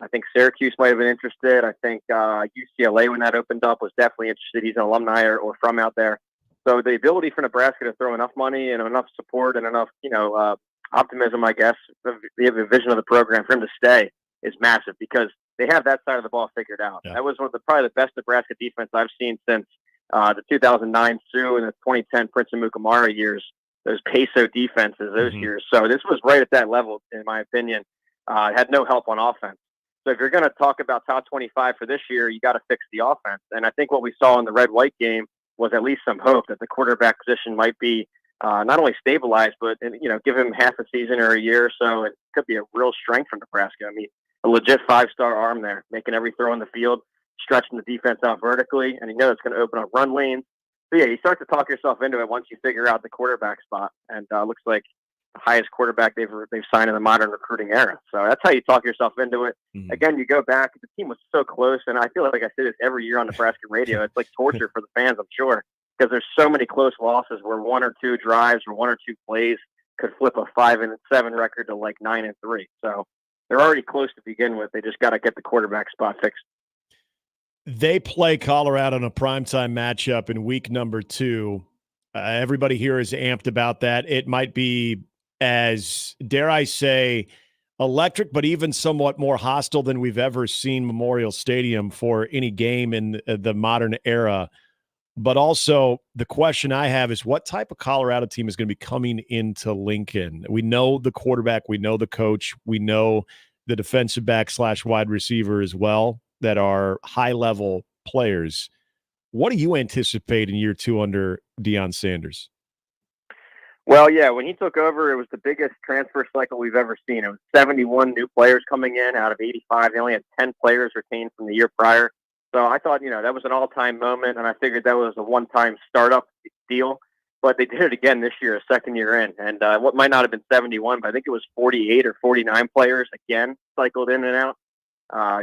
I think Syracuse might have been interested. I think UCLA, when that opened up, was definitely interested. He's an alumni or from out there. So the ability for Nebraska to throw enough money and enough support and enough, optimism, I guess, the vision of the program for him to stay is massive, because they have that side of the ball figured out. Yeah. That was probably the best Nebraska defense I've seen since the 2009 Sioux and the 2010 Prince and Mukamara years, those peso defenses, those years. So this was right at that level, in my opinion. Had no help on offense. So if you're going to talk about top 25 for this year, you got to fix the offense. And I think what we saw in the red-white game was at least some hope that the quarterback position might be not only stabilized, but give him half a season or a year or so. It could be a real strength for Nebraska. I mean, a legit 5-star arm there, making every throw on the field, stretching the defense out vertically, and it's going to open up run lanes. So yeah, you start to talk yourself into it once you figure out the quarterback spot, and looks like the highest quarterback they've signed in the modern recruiting era. So that's how you talk yourself into it. Again, you go back, the team was so close, and I feel like I say this every year on Nebraska radio. It's like torture for the fans, I'm sure, because there's so many close losses where 1 or 2 drives or 1 or 2 plays could flip a 5-7 record to like 9-3. So they're already close to begin with. They just got to get the quarterback spot fixed. They play Colorado in a primetime matchup in week number 2. Everybody here is amped about that. It might be as, dare I say, electric, but even somewhat more hostile than we've ever seen Memorial Stadium for any game in the modern era. But also, the question I have is, what type of Colorado team is going to be coming into Lincoln? We know the quarterback, we know the coach, we know the defensive back / wide receiver as well that are high-level players. What do you anticipate in year 2 under Deion Sanders? Well, yeah, when he took over, it was the biggest transfer cycle we've ever seen. It was 71 new players coming in out of 85. They only had 10 players retained from the year prior. So I thought, that was an all-time moment, and I figured that was a one-time startup deal. But they did it again this year, a second year in. And what might not have been 71, but I think it was 48 or 49 players again cycled in and out.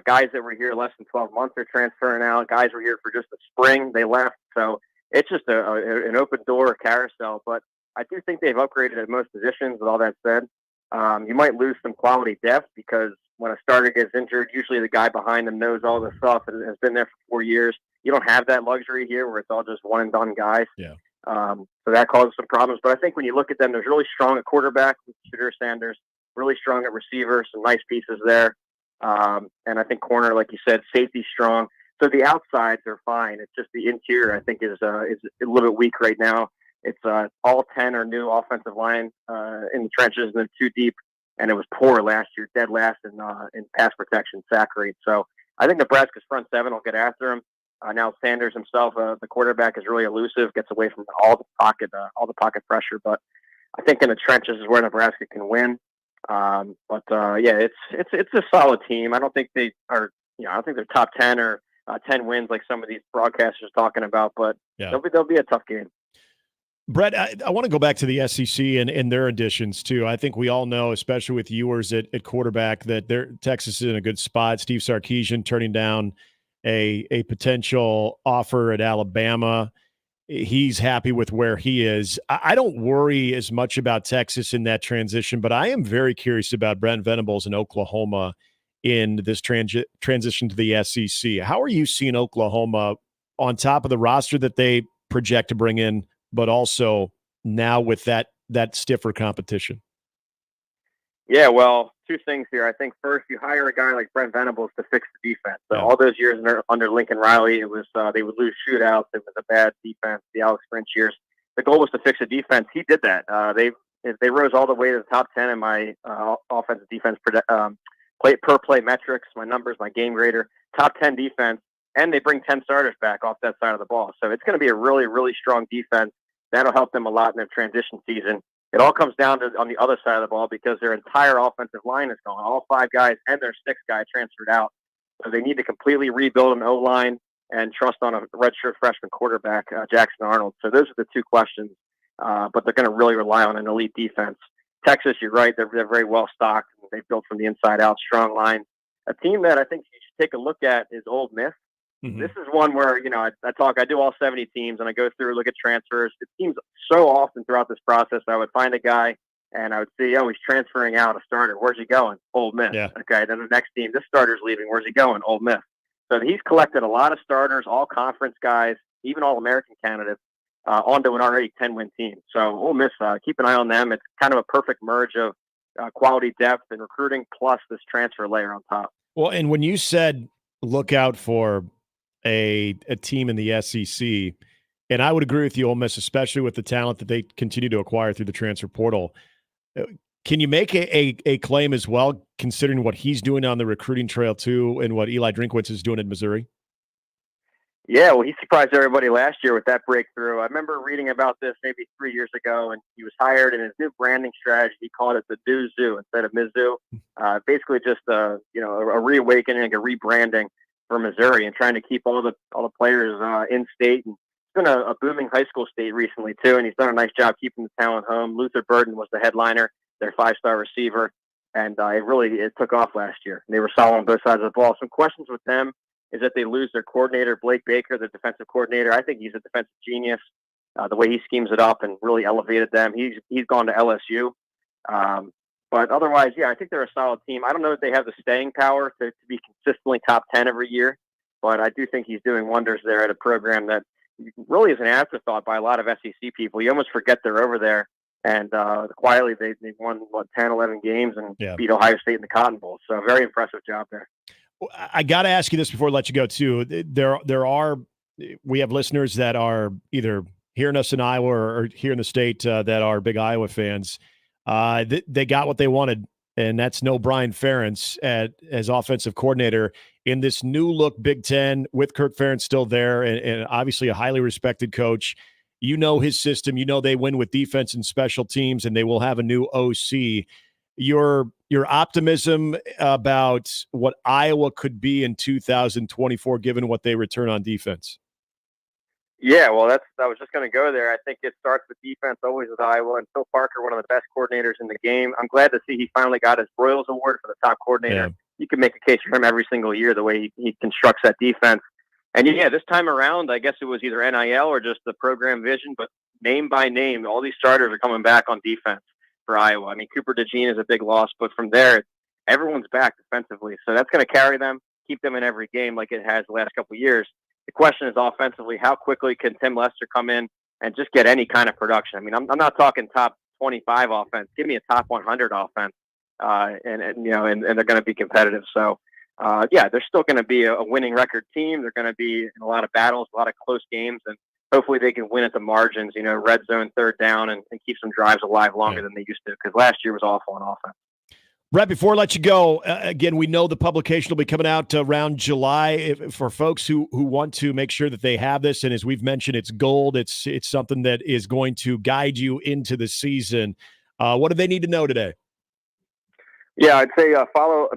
Guys that were here less than 12 months are transferring out. Guys were here for just the spring. They left. So it's just an open door carousel. But I do think they've upgraded at most positions. With all that said, you might lose some quality depth, because when a starter gets injured, usually the guy behind them knows all the stuff and has been there for 4 years. You don't have that luxury here where it's all just one and done guys. Yeah. So that causes some problems. But I think when you look at them, there's really strong at quarterback with Shadur Sanders, really strong at receiver, some nice pieces there. And I think corner, like you said, safety strong. So the outsides are fine. It's just the interior, I think, is a little bit weak right now. It's all 10 are new offensive line in the trenches, and they're too deep. And it was poor last year, dead last in pass protection, sack rate. So I think Nebraska's front 7 will get after him. Now Sanders himself, the quarterback, is really elusive, gets away from all the pocket pressure. But I think in the trenches is where Nebraska can win. Yeah, it's a solid team. I don't think they are. I don't think they're top 10 or 10 wins like some of these broadcasters are talking about, but Yeah. they'll be a tough game. Brett, I want to go back to the SEC and their additions, too. I think we all know, especially with Ewers at quarterback, that Texas is in a good spot. Steve Sarkisian turning down a potential offer at Alabama. He's happy with where he is. I don't worry as much about Texas in that transition, but I am very curious about Brent Venables in Oklahoma in this transition to the SEC. How are you seeing Oklahoma on top of the roster that they project to bring in, but also now with that stiffer competition? Yeah, well, two things here. I think first, you hire a guy like Brent Venables to fix the defense. So all those years under Lincoln Riley, it was they would lose shootouts. It was a bad defense. The Alex Grinch years, the goal was to fix the defense. He did that. They rose all the way to the top 10 in my offensive defense per play metrics, my numbers, my game grader, top 10 defense, and they bring 10 starters back off that side of the ball. So it's going to be a really, really strong defense. That'll help them a lot in their transition season. It all comes down to on the other side of the ball because their entire offensive line is gone. All 5 guys and their 6th guy transferred out. So they need to completely rebuild an O-line and trust on a redshirt freshman quarterback, Jackson Arnold. So those are the two questions. But they're going to really rely on an elite defense. Texas, you're right. They're very well stocked. They've built from the inside out, strong line. A team that I think you should take a look at is Ole Miss. Mm-hmm. This is one where, I do all 70 teams and I go through, look at transfers. It seems so often throughout this process, I would find a guy and I would see, he's transferring out a starter. Where's he going? Ole Miss. Yeah. Okay. Then the next team, this starter's leaving. Where's he going? Ole Miss. So he's collected a lot of starters, all conference guys, even all American candidates, onto an already 10-win team. So Ole Miss, keep an eye on them. It's kind of a perfect merge of quality depth and recruiting plus this transfer layer on top. Well, and when you said look out for a team in the SEC, and I would agree with you, Ole Miss, especially with the talent that they continue to acquire through the transfer portal. Can you make a claim as well, considering what he's doing on the recruiting trail too, and what Eli Drinkwitz is doing in Missouri? Yeah, well, he surprised everybody last year with that breakthrough. I remember reading about this maybe 3 years ago, and he was hired, and his new branding strategy, he called it the Do Zoo instead of Mizzou. Basically just a reawakening, like a rebranding for Missouri, and trying to keep all the players in state. And it's been a booming high school state recently too, and he's done a nice job keeping the talent home. Luther Burden was the headliner, their 5-star receiver, and it took off last year. And they were solid on both sides of the ball. Some questions with them is that they lose their coordinator, Blake Baker, the defensive coordinator. I think he's a defensive genius. The way he schemes it up and really elevated them. He's gone to LSU. But otherwise, I think they're a solid team. I don't know if they have the staying power to be consistently top 10 every year, but I do think he's doing wonders there at a program that really is an afterthought by a lot of SEC people. You almost forget they're over there. And quietly, they won, 10, 11 games and beat Ohio State in the Cotton Bowl. So very impressive job there. I got to ask you this before I let you go, too. We have listeners that are either hearing us in Iowa or here in the state that are big Iowa fans. They got what they wanted, and that's no Brian Ferentz as offensive coordinator in this new look Big Ten with Kirk Ferentz still there, and obviously a highly respected coach. You know his system. You know they win with defense and special teams, and they will have a new OC. Your optimism about what Iowa could be in 2024, given what they return on defense. Yeah, well, I was just going to go there. I think it starts with defense always with Iowa, and Phil Parker, one of the best coordinators in the game. I'm glad to see he finally got his Broyles Award for the top coordinator. Yeah. You can make a case for him every single year the way he constructs that defense. And this time around, I guess it was either NIL or just the program vision, but name by name, all these starters are coming back on defense for Iowa. I mean, Cooper DeJean is a big loss, but from there, everyone's back defensively. So that's going to carry them, keep them in every game like it has the last couple of years. The question is offensively, how quickly can Tim Lester come in and just get any kind of production? I mean, I'm not talking top 25 offense. Give me a top 100 offense, and they're going to be competitive. So, they're still going to be a winning record team. They're going to be in a lot of battles, a lot of close games, and hopefully they can win at the margins, red zone, third down, and keep some drives alive longer than they used to, because last year was awful on offense. Brett, before I let you go, again, we know the publication will be coming out around July. For folks who want to make sure that they have this, and as we've mentioned, it's gold. It's something that is going to guide you into the season. What do they need to know today? Yeah, I'd say follow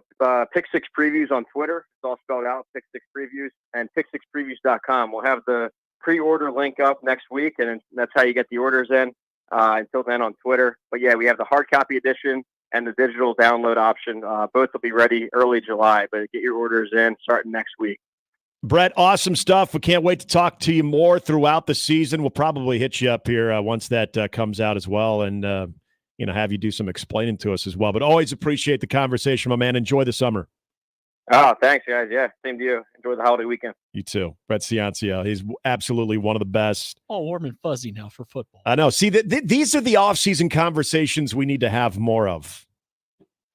Pick Six Previews on Twitter. It's all spelled out, Pick Six Previews, and pick6previews.com. We'll have the pre-order link up next week, and that's how you get the orders in. Until then on Twitter. But yeah, we have the hard copy edition and the digital download option. Both will be ready early July, but get your orders in starting next week. Brett, awesome stuff. We can't wait to talk to you more throughout the season. We'll probably hit you up here once that comes out as well, and have you do some explaining to us as well. But always appreciate the conversation, my man. Enjoy the summer. Oh, thanks, guys. Yeah, same to you. Enjoy the holiday weekend. You too. Brett Ciancia. He's absolutely one of the best. All warm and fuzzy now for football. I know. See, these are the off-season conversations we need to have more of.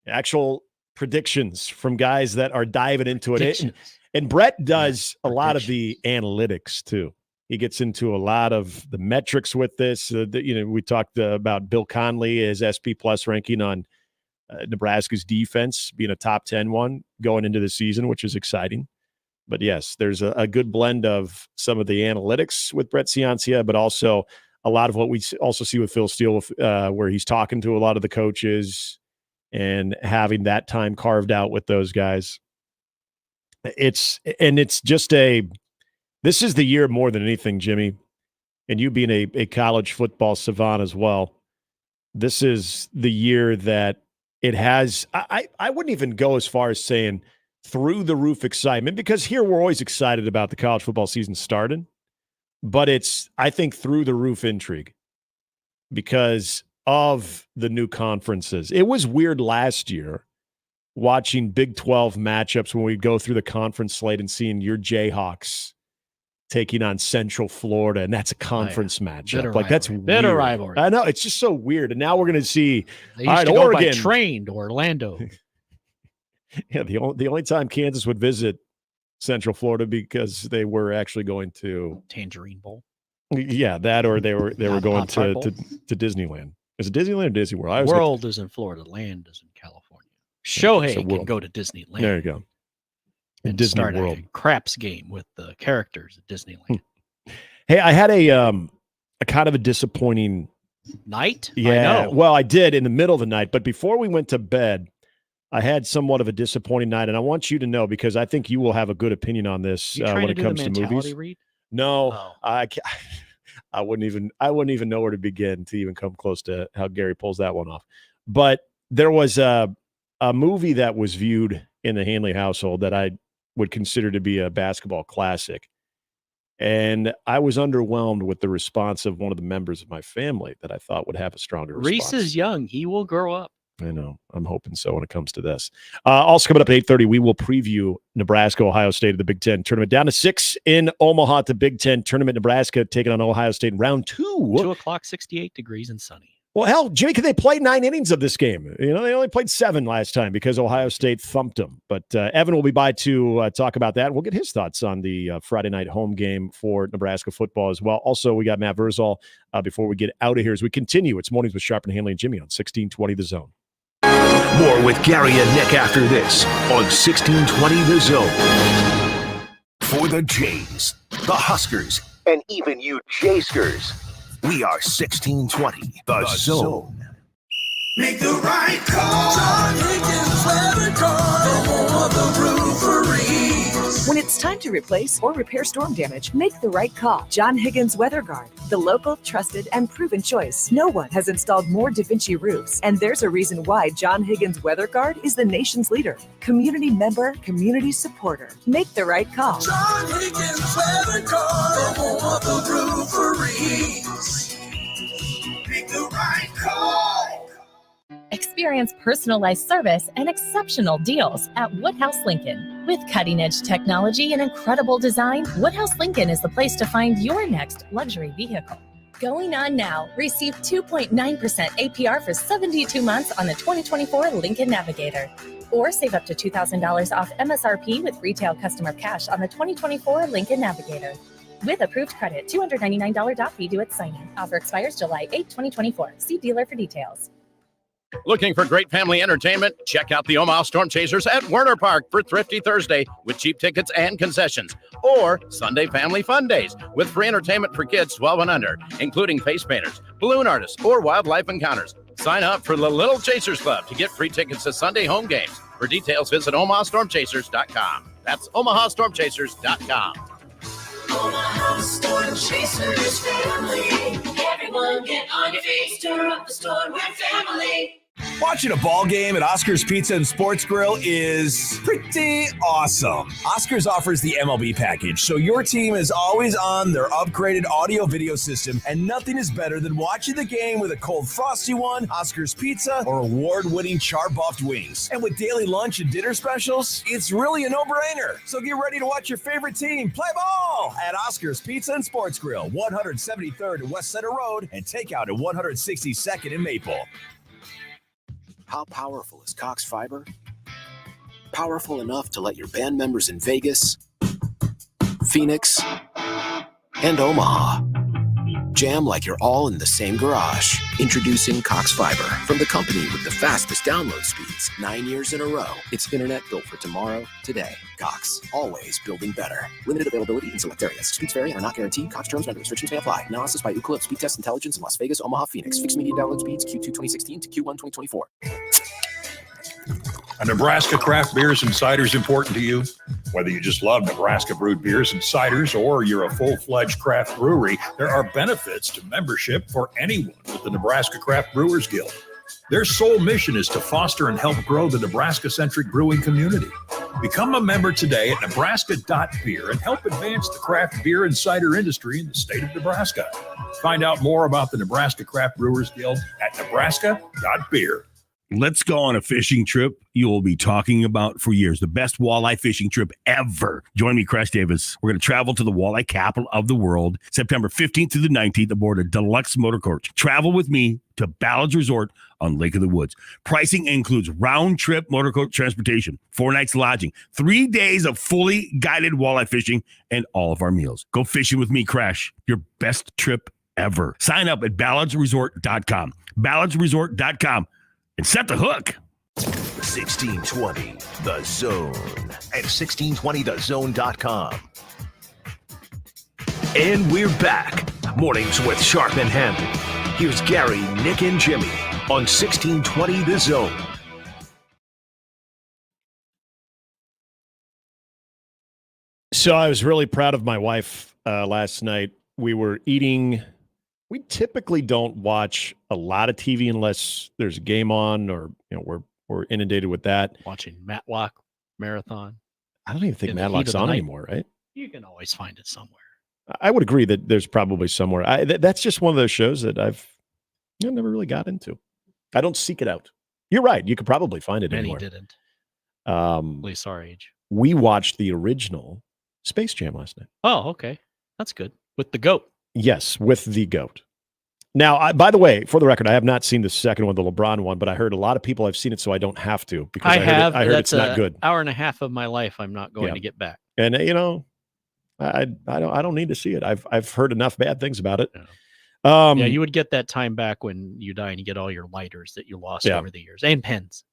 Actual predictions from guys that are diving into it. And Brett does a lot of the analytics, too. He gets into a lot of the metrics with this. We talked about Bill Conley, his SP Plus ranking on Nebraska's defense being a top 10 one going into the season, which is exciting. But yes, there's a good blend of some of the analytics with Brett Ciancia, but also a lot of what we also see with Phil Steele, where he's talking to a lot of the coaches and having that time carved out with those guys. This is the year more than anything, Jimmy, and you being a college football savant as well. This is the year that it has, I wouldn't even go as far as saying through the roof excitement, because here we're always excited about the college football season starting, but it's, I think, through the roof intrigue because of the new conferences. It was weird last year watching Big 12 matchups when we go through the conference slate and seeing your Jayhawks taking on Central Florida, and that's a conference matchup. That's weird. Bitter rivalry. I know, it's just so weird. And now we're going to see they used to go Oregon by train to Orlando. Yeah, the only time Kansas would visit Central Florida because they were actually going to Tangerine Bowl. Yeah, that or they were going to Disneyland. Is it Disneyland or Disney World? World is in Florida. Land is in California. Shohei can go to Disneyland. There you go. And Disney start World. a craps game with the characters at Disneyland. Hey, I had a kind of a disappointing night. Yeah, I know. Well, I did in the middle of the night, but before we went to bed, I had somewhat of a disappointing night, and I want you to know because I think you will have a good opinion on this when it comes to movies. Read? No, I wouldn't even know where to begin to even come close to how Gary pulls that one off. But there was a movie that was viewed in the Handley household that I would consider to be a basketball classic. And I was underwhelmed with the response of one of the members of my family that I thought would have a stronger response. Reese is young. He will grow up. I know. I'm hoping so when it comes to this. Also coming up at 8:30, we will preview Nebraska, Ohio State of the Big Ten tournament. Down to 6 in Omaha at the Big Ten tournament. Nebraska taking on Ohio State in round 2. 2 o'clock, 68 degrees and sunny. Well, hell, Jimmy, they played 9 innings of this game. They only played 7 last time because Ohio State thumped them. But Evan will be by to talk about that. We'll get his thoughts on the Friday night home game for Nebraska football as well. Also, we got Matt Verzal before we get out of here as we continue. It's Mornings with Sharp and Handley and Jimmy on 1620 The Zone. More with Gary and Nick after this on 1620 The Zone. For the Jays, the Huskers, and even you Jayskers, we are 1620 The Zone. Make the right call. John Higgins Weather Guard, the home of the roofery. When it's time to replace or repair storm damage, make the right call. John Higgins Weather Guard, the local, trusted, and proven choice. No one has installed more DaVinci roofs, and there's a reason why John Higgins Weather Guard is the nation's leader. Community member, community supporter. Make the right call. John Higgins Weather Guard, the home of the roofery. Make the right call. Experience personalized service and exceptional deals at Woodhouse Lincoln. With cutting-edge technology and incredible design, Woodhouse Lincoln is the place to find your next luxury vehicle. Going on now. Receive 2.9% APR for 72 months on the 2024 Lincoln Navigator. Or save up to $2,000 off MSRP with retail customer cash on the 2024 Lincoln Navigator. With approved credit, $299 doc fee due at signing. Offer expires July 8, 2024. See dealer for details. Looking for great family entertainment? Check out the Omaha Storm Chasers at Werner Park for Thrifty Thursday with cheap tickets and concessions. Or Sunday Family Fun Days with free entertainment for kids 12 and under, including face painters, balloon artists, or wildlife encounters. Sign up for the Little Chasers Club to get free tickets to Sunday home games. For details, visit OmahaStormChasers.com. That's OmahaStormChasers.com. Omaha Storm Chasers family. Everyone get on your feet, stir up the storm, we're family. Watching a ball game at Oscar's Pizza and Sports Grill is pretty awesome. Oscar's offers the MLB package, so your team is always on their upgraded audio-video system, and nothing is better than watching the game with a cold frosty one, Oscar's Pizza, or award-winning char-buffed wings. And with daily lunch and dinner specials, it's really a no-brainer. So get ready to watch your favorite team play ball at Oscar's Pizza and Sports Grill, 173rd and West Center Road, and takeout at 162nd and Maple. How powerful is Cox Fiber? Powerful enough to let your band members in Vegas, Phoenix, and Omaha jam like you're all in the same garage. Introducing Cox Fiber, from the company with the fastest download speeds 9 years in a row. It's internet built for tomorrow, today. Cox, always building better. Limited availability in select areas. Speeds vary and are not guaranteed. Cox terms and restrictions may apply. Analysis by Ookla Speed Test Intelligence in Las Vegas, Omaha, Phoenix. Fixed median download speeds Q2 2016 to Q1 2024. Are Nebraska craft beers and ciders important to you? Whether you just love Nebraska brewed beers and ciders or you're a full-fledged craft brewery, there are benefits to membership for anyone with the Nebraska Craft Brewers Guild. Their sole mission is to foster and help grow the Nebraska-centric brewing community. Become a member today at nebraska.beer and help advance the craft beer and cider industry in the state of Nebraska. Find out more about the Nebraska Craft Brewers Guild at nebraska.beer. Let's go on a fishing trip you will be talking about for years. The best walleye fishing trip ever. Join me, Crash Davis. We're going to travel to the walleye capital of the world, September 15th through the 19th aboard a deluxe motor coach. Travel with me to Ballard's Resort on Lake of the Woods. Pricing includes round-trip motor coach transportation, 4 nights lodging, 3 days of fully guided walleye fishing, and all of our meals. Go fishing with me, Crash. Your best trip ever. Sign up at ballardsresort.com. ballardsresort.com. And set the hook. 1620 The Zone at 1620thezone.com. And we're back. Mornings with Sharp and Handley. Here's Gary, Nick, and Jimmy on 1620 The Zone. So I was really proud of my wife last night. We were eating. We typically don't watch a lot of TV unless there's a game on, or we're inundated with that. Watching Matlock Marathon. I don't even think Matlock's on anymore, right? You can always find it somewhere. I would agree that there's probably somewhere. That's just one of those shows that I've never really got into. I don't seek it out. You're right. You could probably find it anywhere. Many didn't. At least our age. We watched the original Space Jam last night. Oh, okay. That's good. With the goat. Yes, with the GOAT. Now, by the way, for the record, I have not seen the second one, the LeBron one, but I heard a lot of people have seen it, so I don't have to, because I heard it's not good. Hour and a half of my life I'm not going to get back. And I don't need to see it. I've heard enough bad things about it. Yeah. You would get that time back when you die and you get all your lighters that you lost over the years, and pens.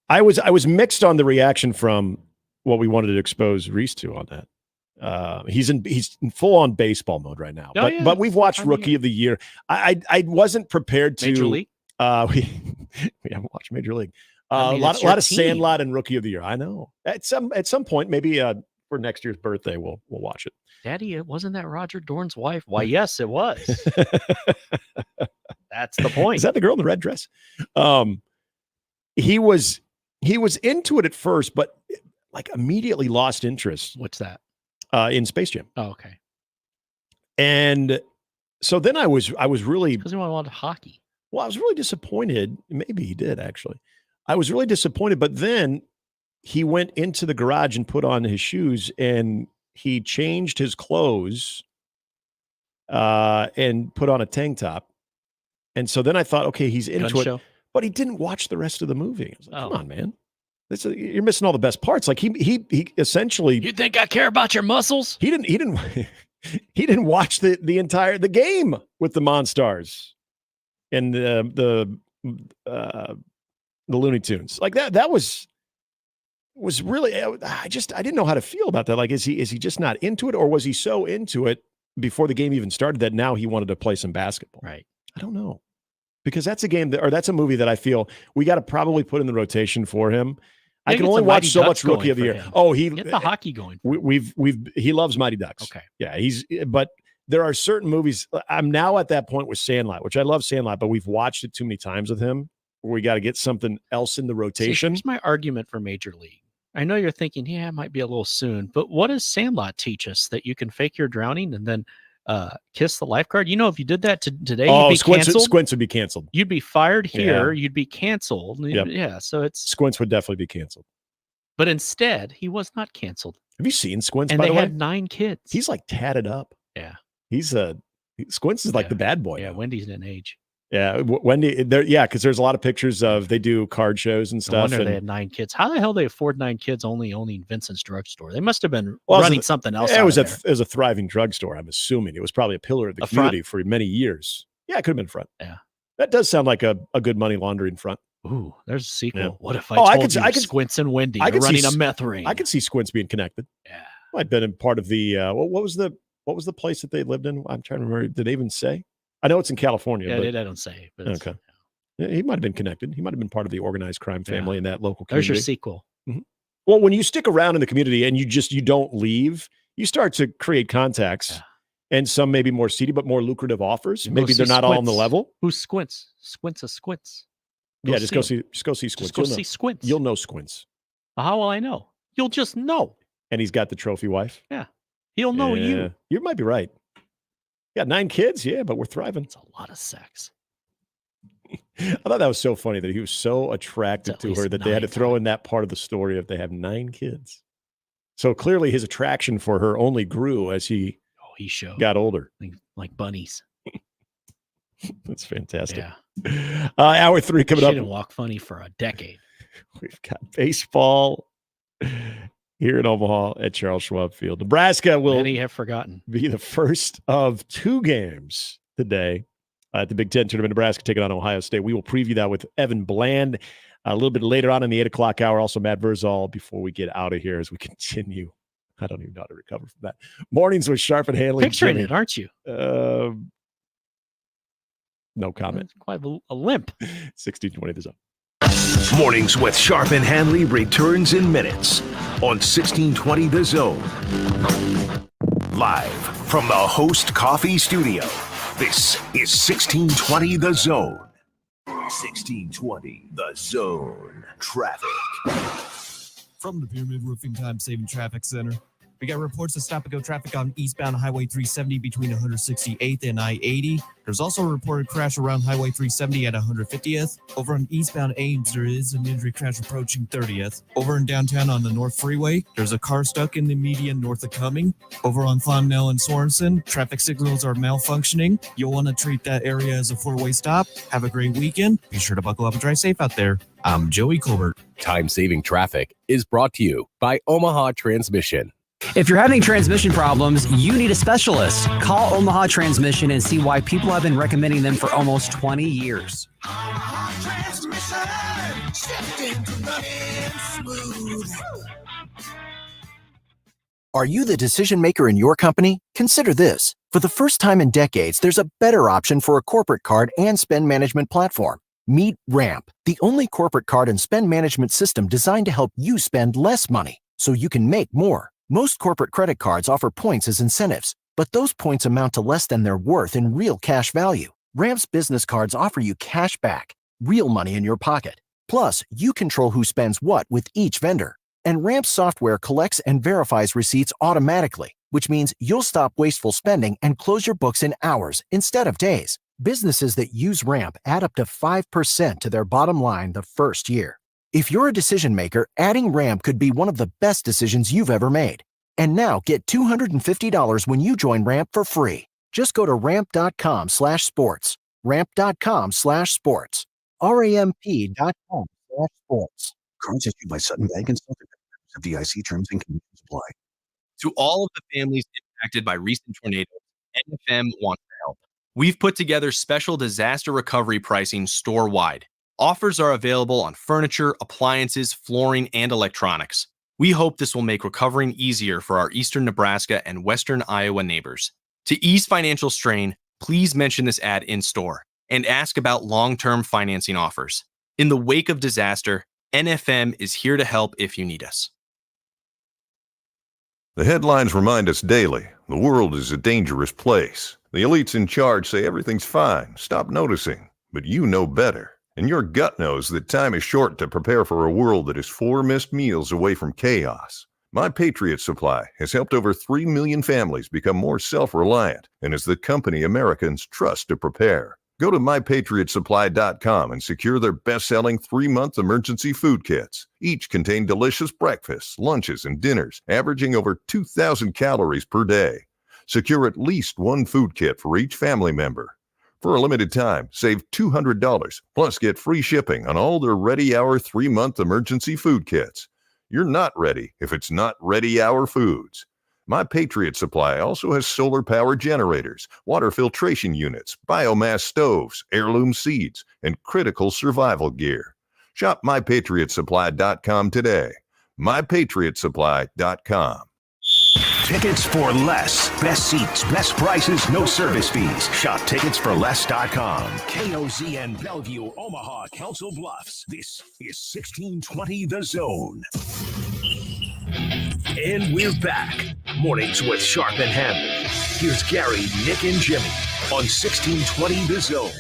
I was mixed on the reaction from what we wanted to expose Reese to on that. He's in full on baseball mode right now. But we've watched Rookie of the Year. I wasn't prepared to. Major League. We haven't watched Major League. A lot of Sandlot and Rookie of the Year. I know. At some point, maybe for next year's birthday, we'll watch it. Daddy, wasn't that Roger Dorn's wife? Why, yes, it was. That's the point. Is that the girl in the red dress? He was into it at first, but like immediately lost interest. What's that? In Space Jam. Oh, okay. And so then I was really, because he wanted hockey. Well, I was really disappointed. Maybe he did, actually. I was really disappointed, but then he went into the garage and put on his shoes, and he changed his clothes and put on a tank top. And so then I thought, okay, he's into it, but he didn't watch the rest of the movie. I was like, come on, man. You're missing all the best parts. Like he essentially. You think I care about your muscles? He didn't watch the entire game with the Monstars and the Looney Tunes. Like that was really. I didn't know how to feel about that. Like is he just not into it, or was he so into it before the game even started that now he wanted to play some basketball? Right. I don't know. because that's a game that's a movie that I feel we got to probably put in the rotation for him. I can get only some watch Mighty so Ducks much Rookie going of the for Year. him. Oh, Get the hockey going. He loves Mighty Ducks. Okay. Yeah, but there are certain movies. I'm now at that point with Sandlot, which I love Sandlot, but we've watched it too many times with him where we got to get something else in the rotation. Here's my argument for Major League. I know you're thinking, yeah, it might be a little soon, but what does Sandlot teach us? That you can fake your drowning and then kiss the lifeguard? You know, if you did that today, you'd be canceled. Squints would be canceled. You'd be fired here. You'd be canceled. Yep. Yeah, so it's Squints would definitely be canceled. But instead, he was not canceled. Have you seen Squints? And by they the way, had 9 kids. He's like tatted up. Yeah, Squints is like the bad boy. Yeah, now. Wendy's didn't age. Yeah, Wendy. Because there's a lot of pictures of they do card shows and No stuff. wonder they had 9 kids. How the hell they afford 9 kids only owning Vincent's drugstore? They must have been running something else. It was a thriving drugstore. I'm assuming it was probably a pillar of the community for many years. Yeah, it could have been front. Yeah, that does sound like a good money laundering front. Ooh, there's a sequel. Yeah. What if I could you Squints and Wendy are running a meth ring? I could see Squints being connected. Yeah, might have been in part of the what was the place that they lived in? I'm trying to remember. Did they even say? I know it's in California. Yeah, but, they don't say. But okay. Yeah, he might have been connected. He might have been part of the organized crime family in that local community. There's your sequel. Mm-hmm. Well, when you stick around in the community and you don't leave, you start to create contacts and some maybe more seedy but more lucrative offers. Maybe they're not all on the level. Who's Squints? Squints a Squints. Just go see Squints. Just go see Squints. You'll know Squints. How will I know? You'll just know. And he's got the trophy wife. Yeah. He'll know you. You might be right. Got 9 kids, but we're thriving. It's a lot of sex. I thought that was so funny that he was so attracted to her that they had to throw in that part of the story of they have 9 kids. So clearly his attraction for her only grew as he showed got older. Like bunnies. That's fantastic. Yeah. Hour 3 coming she up. Didn't walk funny for a decade. We've got baseball here in Omaha at Charles Schwab Field. Nebraska will Many have forgotten. Be the first of 2 games today at the Big Ten tournament. Nebraska taking on Ohio State. We will preview that with Evan Bland a little bit later on in the 8 o'clock hour. Also, Matt Verzal before we get out of here as we continue. I don't even know how to recover from that. Mornings with Sharp and Handley. Picturing it, aren't you? No comment. It's quite a limp. 1620 the zone. Mornings with Sharp and Handley returns in minutes on 1620 The Zone. Live from the Host Coffee Studio, this is 1620 The Zone. 1620 The Zone. Traffic. From the Pyramid Roofing Time Saving Traffic Center. We got reports of stop-and-go traffic on eastbound Highway 370 between 168th and I-80. There's also a reported crash around Highway 370 at 150th. Over on eastbound Ames, there is an injury crash approaching 30th. Over in downtown on the North Freeway, there's a car stuck in the median north of Cumming. Over on Fonnell and Sorensen, traffic signals are malfunctioning. You'll want to treat that area as a 4-way stop. Have a great weekend. Be sure to buckle up and drive safe out there. I'm Joey Colbert. Time-saving traffic is brought to you by Omaha Transmission. If you're having transmission problems, you need a specialist. Call Omaha Transmission and see why people have been recommending them for almost 20 years. Are you the decision maker in your company? Consider this. For the first time in decades, there's a better option for a corporate card and spend management platform. Meet Ramp, the only corporate card and spend management system designed to help you spend less money so you can make more. Most corporate credit cards offer points as incentives, but those points amount to less than their worth in real cash value. Ramp's business cards offer you cash back, real money in your pocket. Plus, you control who spends what with each vendor. And Ramp's software collects and verifies receipts automatically, which means you'll stop wasteful spending and close your books in hours instead of days. Businesses that use Ramp add up to 5% to their bottom line the first year. If you're a decision maker, adding Ramp could be one of the best decisions you've ever made. And now get $250 when you join Ramp for free. Just go to ramp.com/sports. Ramp.com/sports. RAMP.com/sports. Cards issued by Sutton Bank and Celtic FDIC terms and conditions apply. To all of the families impacted by recent tornadoes, NFM wants to help. We've put together special disaster recovery pricing store-wide. Offers are available on furniture, appliances, flooring, and electronics. We hope this will make recovering easier for our eastern Nebraska and western Iowa neighbors. To ease financial strain, please mention this ad in store. and ask about long-term financing offers. In the wake of disaster, NFM is here to help if you need us. The headlines remind us daily the world is a dangerous place. The elites in charge say everything's fine, stop noticing. But you know better. And your gut knows that time is short to prepare for a world that is 4 missed meals away from chaos. My Patriot Supply has helped over 3 million families become more self-reliant and is the company Americans trust to prepare. Go to mypatriotsupply.com and secure their best-selling 3-month emergency food kits. Each contain delicious breakfasts, lunches, and dinners, averaging over 2,000 calories per day. Secure at least 1 food kit for each family member. For a limited time, save $200, plus get free shipping on all their Ready Hour 3-month emergency food kits. You're not ready if it's not Ready Hour Foods. My Patriot Supply also has solar power generators, water filtration units, biomass stoves, heirloom seeds, and critical survival gear. Shop mypatriotsupply.com today. mypatriotsupply.com. Tickets for less. Best seats, best prices, no service fees. Shop ticketsforless.com. KOZN Bellevue, Omaha, Council Bluffs. This is 1620 The Zone. And we're back. Mornings with Sharp and Handley. Here's Gary, Nick, and Jimmy on 1620 The Zone.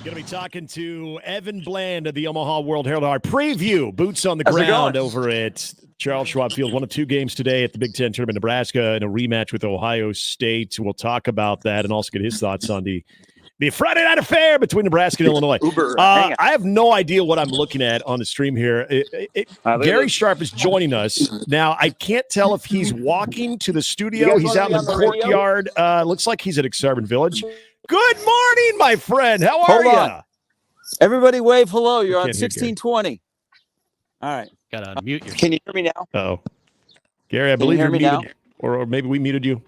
Going to be talking to Evan Bland of the Omaha World Herald. Our preview, boots on the ground over at Charles Schwab Field. 1 of 2 games today at the Big Ten Tournament, Nebraska, and a rematch with Ohio State. We'll talk about that and also get his thoughts on the Friday night affair between Nebraska and Illinois. I have no idea what I'm looking at on the stream here. Gary Sharp is joining us. Now, I can't tell if he's walking to the studio. He's out in the courtyard. Looks like he's at Exarban Village. Good morning, my friend. How are you? Everybody wave hello. You're on 1620. All right. Got to unmute yourself. Can you hear me now? Oh, Gary, I believe you're muted. Or maybe we muted you.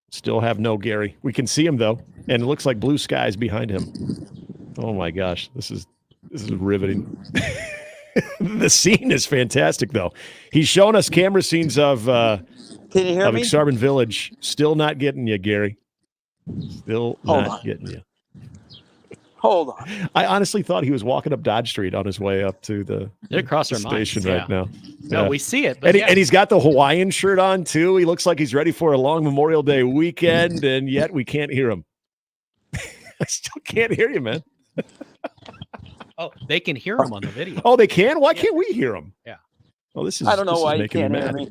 Still have no Gary. We can see him, though, and it looks like blue skies behind him. Oh, my gosh. This is riveting. The scene is fantastic, though. He's showing us camera scenes of Can you hear me? Exarban Village. Still not getting you, Gary. Still not getting you. Hold on. I honestly thought he was walking up Dodge Street on his way up to the station right now. No, we see it. But and he's got the Hawaiian shirt on, too. He looks like he's ready for a long Memorial Day weekend, and yet we can't hear him. I still can't hear you, man. Oh, they can hear him on the video. Oh, they can? Why can't we hear him? Yeah. Oh, this is. I don't know why you can't hear me.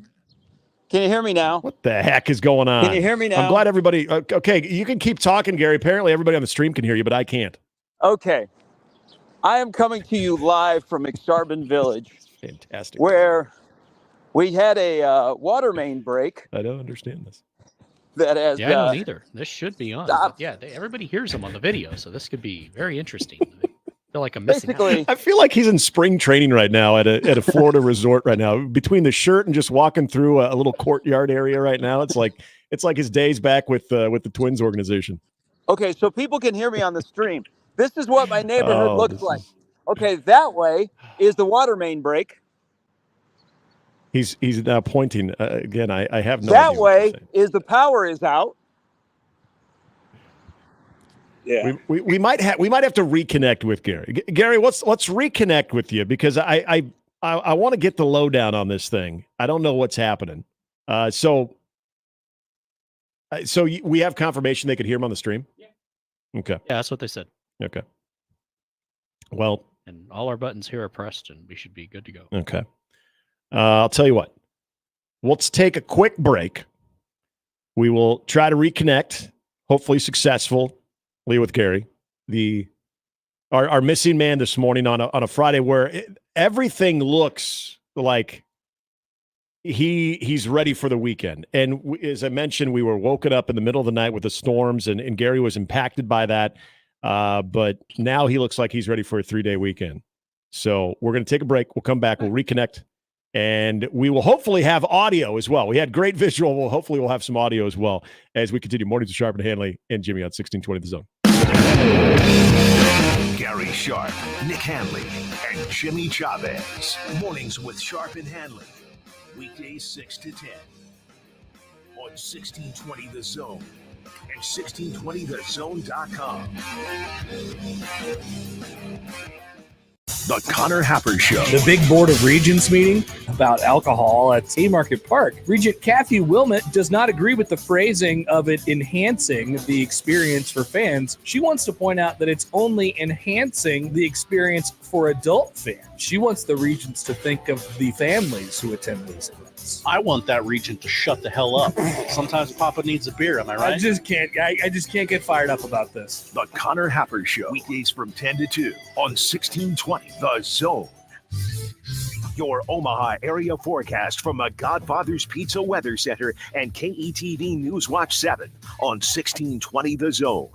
Can you hear me now? What the heck is going on? Can you hear me now? I'm glad everybody. Okay, you can keep talking, Gary. Apparently, everybody on the stream can hear you, but I can't. Okay. I am coming to you live from Exarban Village. Fantastic. Where we had a water main break. I don't understand this. That has. Yeah, I don't either. This should be on. Yeah, everybody hears him on the video, so this could be very interesting. I feel like I'm missing out. I feel like he's in spring training right now at a Florida resort right now. Between the shirt and just walking through a little courtyard area right now, it's like his days back with the Twins organization. Okay, so people can hear me on the stream. This is what my neighborhood looks like. Okay, that way is the water main break. He's now pointing again. I have no. That idea way is the power is out. Yeah, we might have to reconnect with Gary. Gary, let's reconnect with you because I want to get the lowdown on this thing. I don't know what's happening. So we have confirmation they could hear him on the stream. Yeah. Okay. Yeah, that's what they said. Okay. Well, and all our buttons here are pressed, and we should be good to go. Okay. I'll tell you what. Let's take a quick break. We will try to reconnect, hopefully successfully with Gary, our missing man this morning on a Friday where everything looks like he's ready for the weekend. And as I mentioned, we were woken up in the middle of the night with the storms, and Gary was impacted by that. But now he looks like he's ready for a 3-day weekend. So we're going to take a break. We'll come back. We'll reconnect. And we will hopefully have audio as well. We had great visual. Hopefully we'll have some audio as well as we continue. Mornings with Sharp and Handley and Jimmy on 1620 The Zone. Gary Sharp, Nick Handley, and Jimmy Chavez. Mornings with Sharp and Handley. Weekdays 6 to 10. on 1620 The Zone and 1620thezone.com. The Connor Happer Show. The big Board of Regents meeting about alcohol at Haymarket Park. Regent Kathy Wilmot does not agree with the phrasing of it enhancing the experience for fans. She wants to point out that it's only enhancing the experience for adult fans. She wants the Regents to think of the families who attend these events. I want that Regent to shut the hell up. Sometimes Papa needs a beer, am I right? I just can't get fired up about this. The Connor Happer Show, weekdays from 10 to 2 on 1620 The Zone. Your Omaha area forecast from the Godfather's Pizza Weather Center and KETV Newswatch 7 on 1620 The Zone.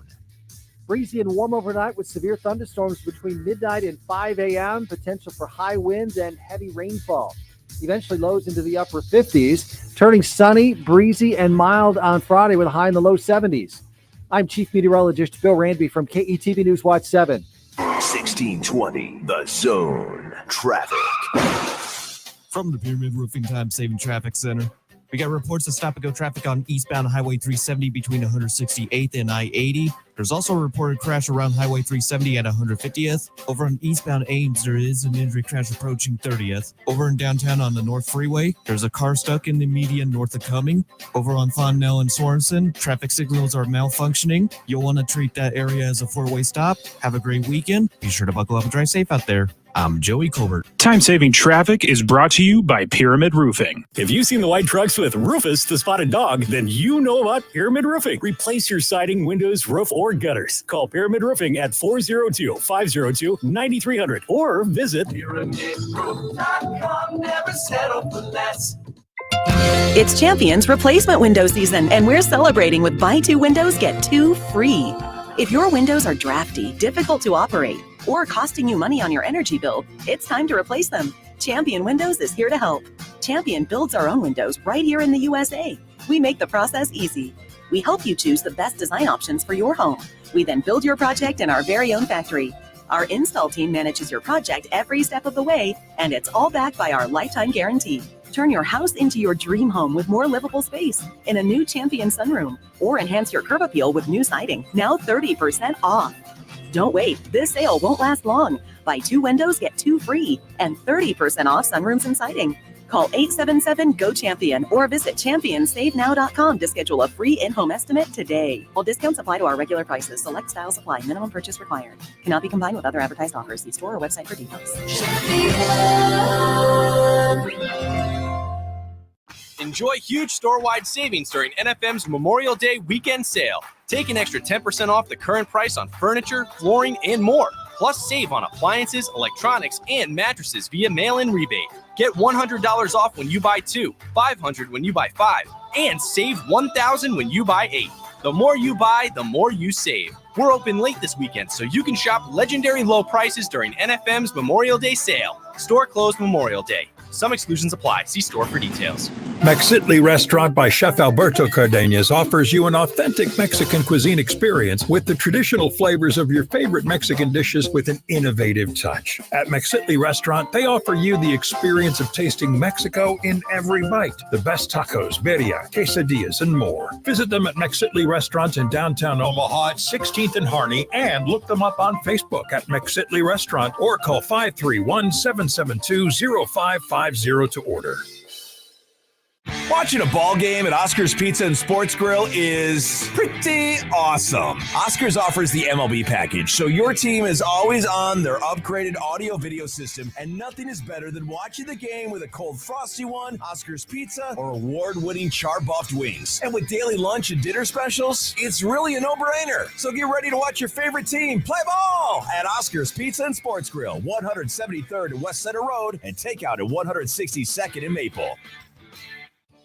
Breezy and warm overnight with severe thunderstorms between midnight and 5 a.m. Potential for high winds and heavy rainfall. Eventually lows into the upper 50s, turning sunny, breezy, and mild on Friday with a high in the low 70s. I'm Chief Meteorologist Bill Ranby from KETV Newswatch 7. 1620 The Zone. Traffic. From the Pyramid Roofing Time Saving Traffic Center. We got reports of stop-and-go traffic on eastbound Highway 370 between 168th and I-80. There's also a reported crash around Highway 370 at 150th. Over on eastbound Ames, there is an injury crash approaching 30th. Over in downtown on the North Freeway, there's a car stuck in the median north of Cumming. Over on Fonnell and Sorensen, traffic signals are malfunctioning. You'll want to treat that area as a four-way stop. Have a great weekend. Be sure to buckle up and drive safe out there. I'm Joey Colbert. Time-saving traffic is brought to you by Pyramid Roofing. If you've seen the white trucks with Rufus the Spotted Dog, then you know about Pyramid Roofing. Replace your siding, windows, roof, or gutters. Call Pyramid Roofing at 402-502-9300 or visit PyramidRoof.com. Never settle for less. It's Champion's replacement window season, and we're celebrating with buy two windows, get two free. If your windows are drafty, difficult to operate, or costing you money on your energy bill, it's time to replace them. Champion Windows is here to help. Champion builds our own windows right here in the USA. We make the process easy. We help you choose the best design options for your home. We then build your project in our very own factory. Our install team manages your project every step of the way, and it's all backed by our lifetime guarantee. Turn your house into your dream home with more livable space in a new Champion sunroom, or enhance your curb appeal with new siding, now 30% off. Don't wait, this sale won't last long. Buy two windows, get two free, and 30% off sunrooms and siding. Call 877-GO-CHAMPION or visit championsavenow.com to schedule a free in-home estimate today. All discounts apply to our regular prices. Select styles apply. Minimum purchase required. Cannot be combined with other advertised offers. See store or website for details. Enjoy huge store-wide savings during NFM's Memorial Day weekend sale. Take an extra 10% off the current price on furniture, flooring, and more. Plus, save on appliances, electronics, and mattresses via mail-in rebate. Get $100 off when you buy 2, $500 when you buy 5, and save $1,000 when you buy 8. The more you buy, the more you save. We're open late this weekend, so you can shop legendary low prices during NFM's Memorial Day sale. Store closed Memorial Day. Some exclusions apply. See store for details. Mexitli Restaurant by Chef Alberto Cardenas offers you an authentic Mexican cuisine experience with the traditional flavors of your favorite Mexican dishes with an innovative touch. At Mexitli Restaurant, they offer you the experience of tasting Mexico in every bite. The best tacos, birria, quesadillas, and more. Visit them at Mexitli Restaurant in downtown Omaha at 16th and Harney, and look them up on Facebook at Mexitli Restaurant or call 531-772-0550 to order. Watching a ball game at Oscar's Pizza and Sports Grill is pretty awesome. Oscar's offers the MLB package, so your team is always on their upgraded audio-video system, and nothing is better than watching the game with a cold frosty one, Oscar's Pizza, or award-winning char-buffed wings. And with daily lunch and dinner specials, it's really a no-brainer. So get ready to watch your favorite team play ball at Oscar's Pizza and Sports Grill, 173rd and West Center Road, and takeout at 162nd and Maple.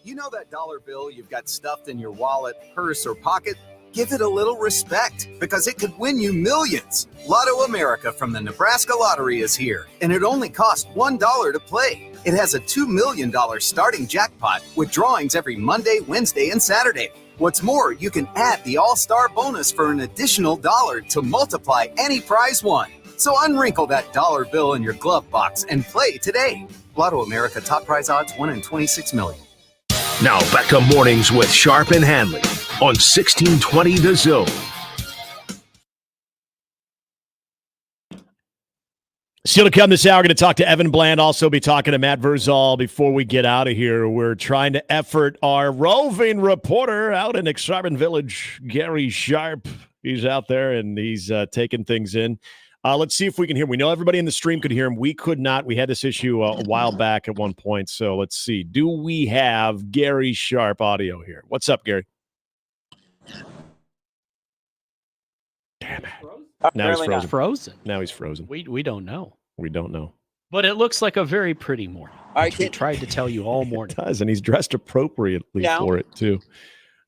You know that dollar bill you've got stuffed in your wallet, purse, or pocket? Give it a little respect, because it could win you millions. Lotto America from the Nebraska Lottery is here, and it only costs $1 to play. It has a $2 million starting jackpot with drawings every Monday, Wednesday, and Saturday. What's more, you can add the All-Star bonus for an additional $1 to multiply any prize won. So unwrinkle that dollar bill in your glove box and play today. Lotto America top prize odds 1 in 26 million. Now back to Mornings with Sharp and Handley on 1620 The Zone. Still to come this hour, going to talk to Evan Bland, also be talking to Matt Verzal before we get out of here. We're trying to effort our roving reporter out in Exarban Village, Gary Sharp. He's out there, and he's taking things in. Let's see if we can hear him. We know everybody in the stream could hear him. We could not. We had this issue a while back at one point, so let's see. Do we have Gary Sharp audio here? What's up, Gary? Damn it. Now he's frozen. Now he's frozen. We don't know. We don't know. But it looks like a very pretty morning. We tried to tell you all morning. It does, and he's dressed appropriately for it, too.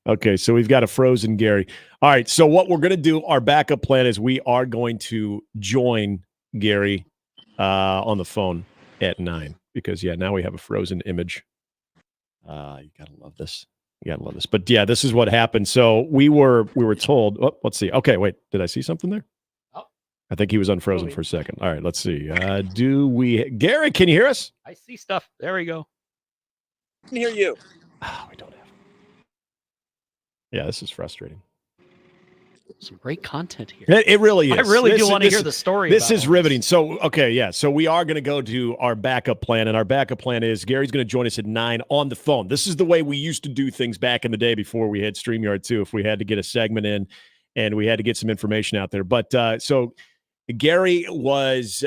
Okay, so we've got a frozen Gary. All right, so what we're going to do, our backup plan is we are going to join Gary on the phone at 9 because, now we have a frozen image. You got to love this. But, this is what happened. So we were told, let's see. Okay, wait, did I see something there? I think he was unfrozen for a second. All right, let's see. Gary, can you hear us? I see stuff. There we go. I can hear you. Oh, we don't have. Yeah, this is frustrating. Some great content here. It really is. I really do want to hear the story. This is riveting. So, so we are going to go to our backup plan, and our backup plan is Gary's going to join us at 9 on the phone. This is the way we used to do things back in the day before we had StreamYard too, if we had to get a segment in and we had to get some information out there. But so Gary is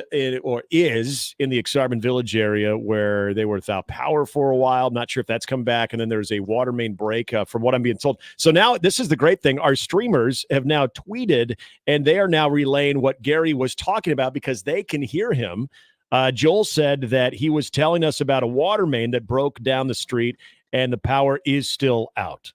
in the Exarban Village area where they were without power for a while. I'm not sure if that's come back. And then there's a water main break from what I'm being told. So now this is the great thing. Our streamers have now tweeted and they are now relaying what Gary was talking about because they can hear him. Joel said that he was telling us about a water main that broke down the street and the power is still out.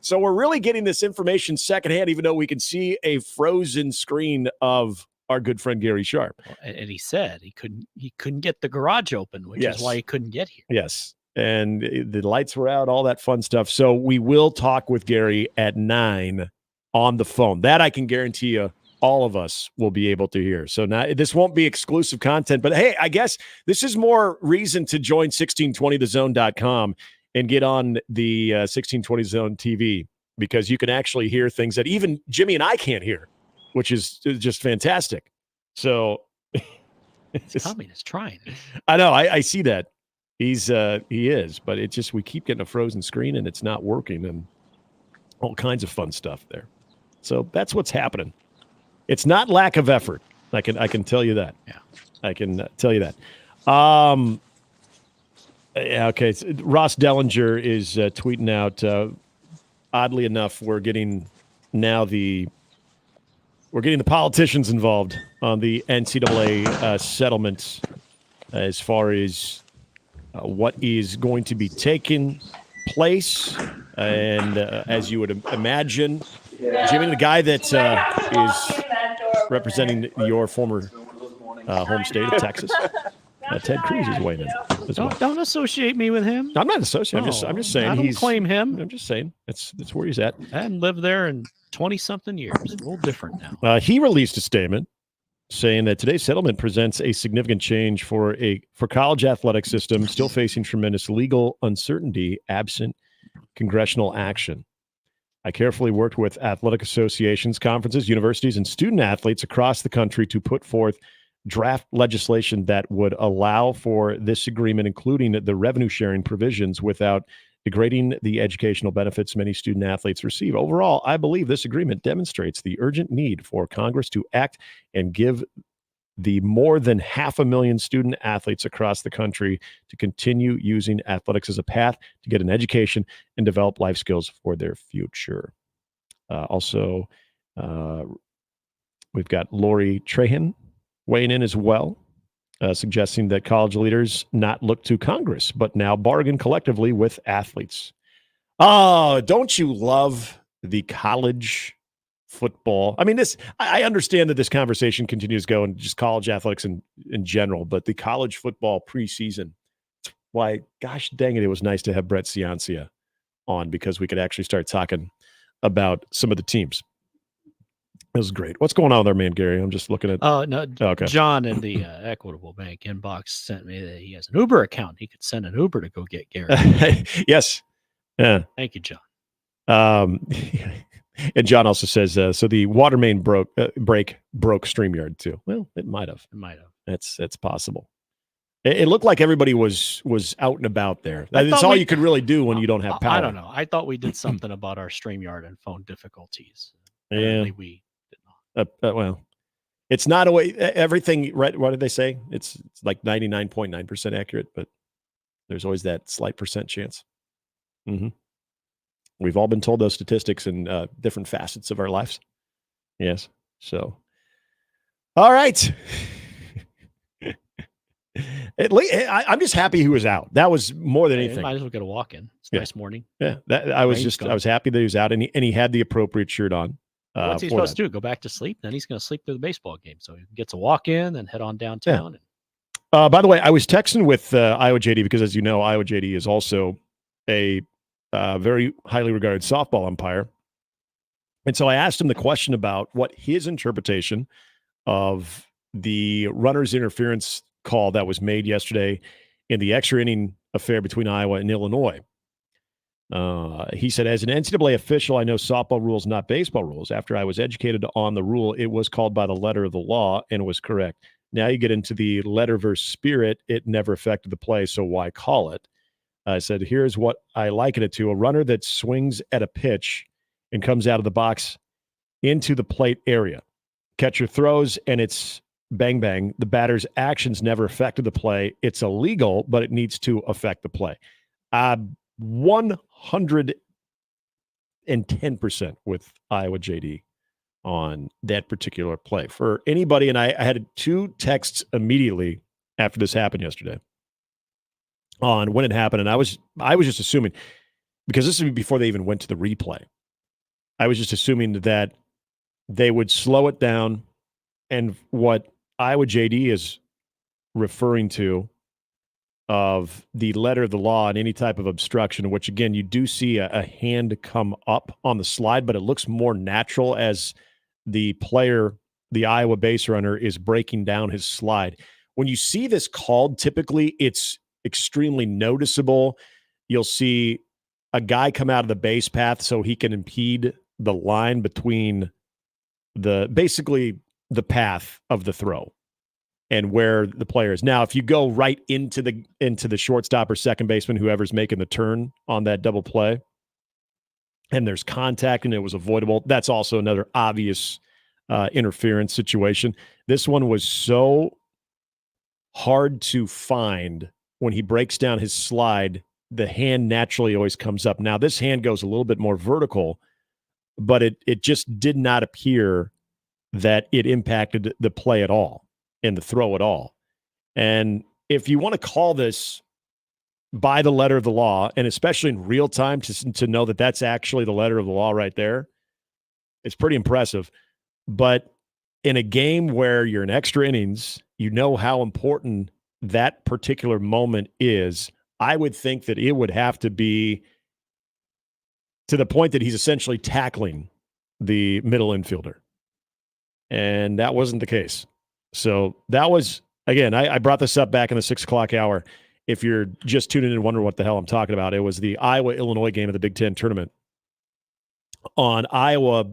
So we're really getting this information secondhand, even though we can see a frozen screen of our good friend Gary Sharp. And he said he couldn't get the garage open, which is why he couldn't get here. Yes. And the lights were out, all that fun stuff. So we will talk with Gary at 9 on the phone. That I can guarantee you all of us will be able to hear. So now this won't be exclusive content, but hey, I guess this is more reason to join 1620thezone.com and get on the 1620 Zone TV because you can actually hear things that even Jimmy and I can't hear, which is just fantastic. So communist trying. I know. I see that. He is, but it's just we keep getting a frozen screen and it's not working and all kinds of fun stuff there. So that's what's happening. It's not lack of effort. I can tell you that. Yeah, I can tell you that. Okay. Ross Dellinger is tweeting out. Oddly enough, we're getting the politicians involved on the NCAA settlements as far as what is going to be taking place, and as you would imagine, Jimmy, the guy that is representing your former home state of Texas. Ted Cruz is weighing in as well. Don't associate me with him. I'm not associating. I'm just saying I don't claim him. I'm just saying that's where he's at. I haven't lived there in 20-something years. A little different now. He released a statement saying that today's settlement presents a significant change for college athletic system still facing tremendous legal uncertainty absent congressional action. I carefully worked with athletic associations, conferences, universities, and student athletes across the country to put forth draft legislation that would allow for this agreement, including the revenue sharing provisions, without degrading the educational benefits many student athletes receive. Overall, I believe this agreement demonstrates the urgent need for Congress to act and give the more than 500,000 student athletes across the country to continue using athletics as a path to get an education and develop life skills for their future. Also, we've got Lori Trahan weighing in as well, suggesting that college leaders not look to Congress, but now bargain collectively with athletes. Oh, don't you love the college football? I mean, I understand that this conversation continues to go and just college athletics in general, but the college football preseason, why, gosh dang it was nice to have Brett Ciancia on because we could actually start talking about some of the teams. It was great. What's going on with our man Gary? I'm just looking at. Oh no, okay. John in the Equitable Bank inbox sent me that he has an Uber account. He could send an Uber to go get Gary. Yes. Yeah. Thank you, John. And John also says, so the water main broke StreamYard too. Well, it might have. It's possible. It looked like everybody was out and about there. That's all you could really do when you don't have power. I don't know. I thought we did something about our StreamYard and phone difficulties. Apparently we did not. Well, it's not a way. Everything, right? What did they say? It's like 99.9% accurate, but there's always that slight percent chance. Mm-hmm. We've all been told those statistics in different facets of our lives. Yes. So, all right. I'm just happy he was out. That was more than anything. Might as well get a walk in. It's a nice morning. Yeah. I was happy that he was out and he had the appropriate shirt on. What's he supposed to do? Go back to sleep? Then he's going to sleep through the baseball game. So he gets a walk in and head on downtown. Yeah. By the way, I was texting with Iowa JD because, as you know, Iowa JD is also a very highly regarded softball umpire. And so I asked him the question about what his interpretation of the runner's interference call that was made yesterday in the extra inning affair between Iowa and Illinois. He said, as an NCAA official, I know softball rules, not baseball rules. After I was educated on the rule, it was called by the letter of the law and was correct. Now you get into the letter versus spirit. It never affected the play, so why call it? I said, here's what I liken it to. A runner that swings at a pitch and comes out of the box into the plate area. Catcher throws, and it's bang, bang. The batter's actions never affected the play. It's illegal, but it needs to affect the play. 110% with Iowa JD on that particular play. For anybody, and I had 2 texts immediately after this happened yesterday on when it happened, and I was just assuming, because this is before they even went to the replay, I was just assuming that they would slow it down, and what Iowa JD is referring to of the letter of the law and any type of obstruction, which again, you do see a hand come up on the slide, but it looks more natural as the player, the Iowa base runner, is breaking down his slide. When you see this called, typically it's extremely noticeable. You'll see a guy come out of the base path so he can impede the line between basically the path of the throw and where the player is. Now, if you go right into the shortstop or second baseman, whoever's making the turn on that double play, and there's contact and it was avoidable, that's also another obvious interference situation. This one was so hard to find. When he breaks down his slide, the hand naturally always comes up. Now, this hand goes a little bit more vertical, but it just did not appear that it impacted the play at all and the throw at all. And if you want to call this by the letter of the law, and especially in real time to know that that's actually the letter of the law right there, it's pretty impressive. But in a game where you're in extra innings, you know how important that particular moment is. I would think that it would have to be to the point that he's essentially tackling the middle infielder. And that wasn't the case. So that was, again, I brought this up back in the 6 o'clock hour. If you're just tuning in and wondering what the hell I'm talking about, it was the Iowa-Illinois game of the Big Ten tournament. On Iowa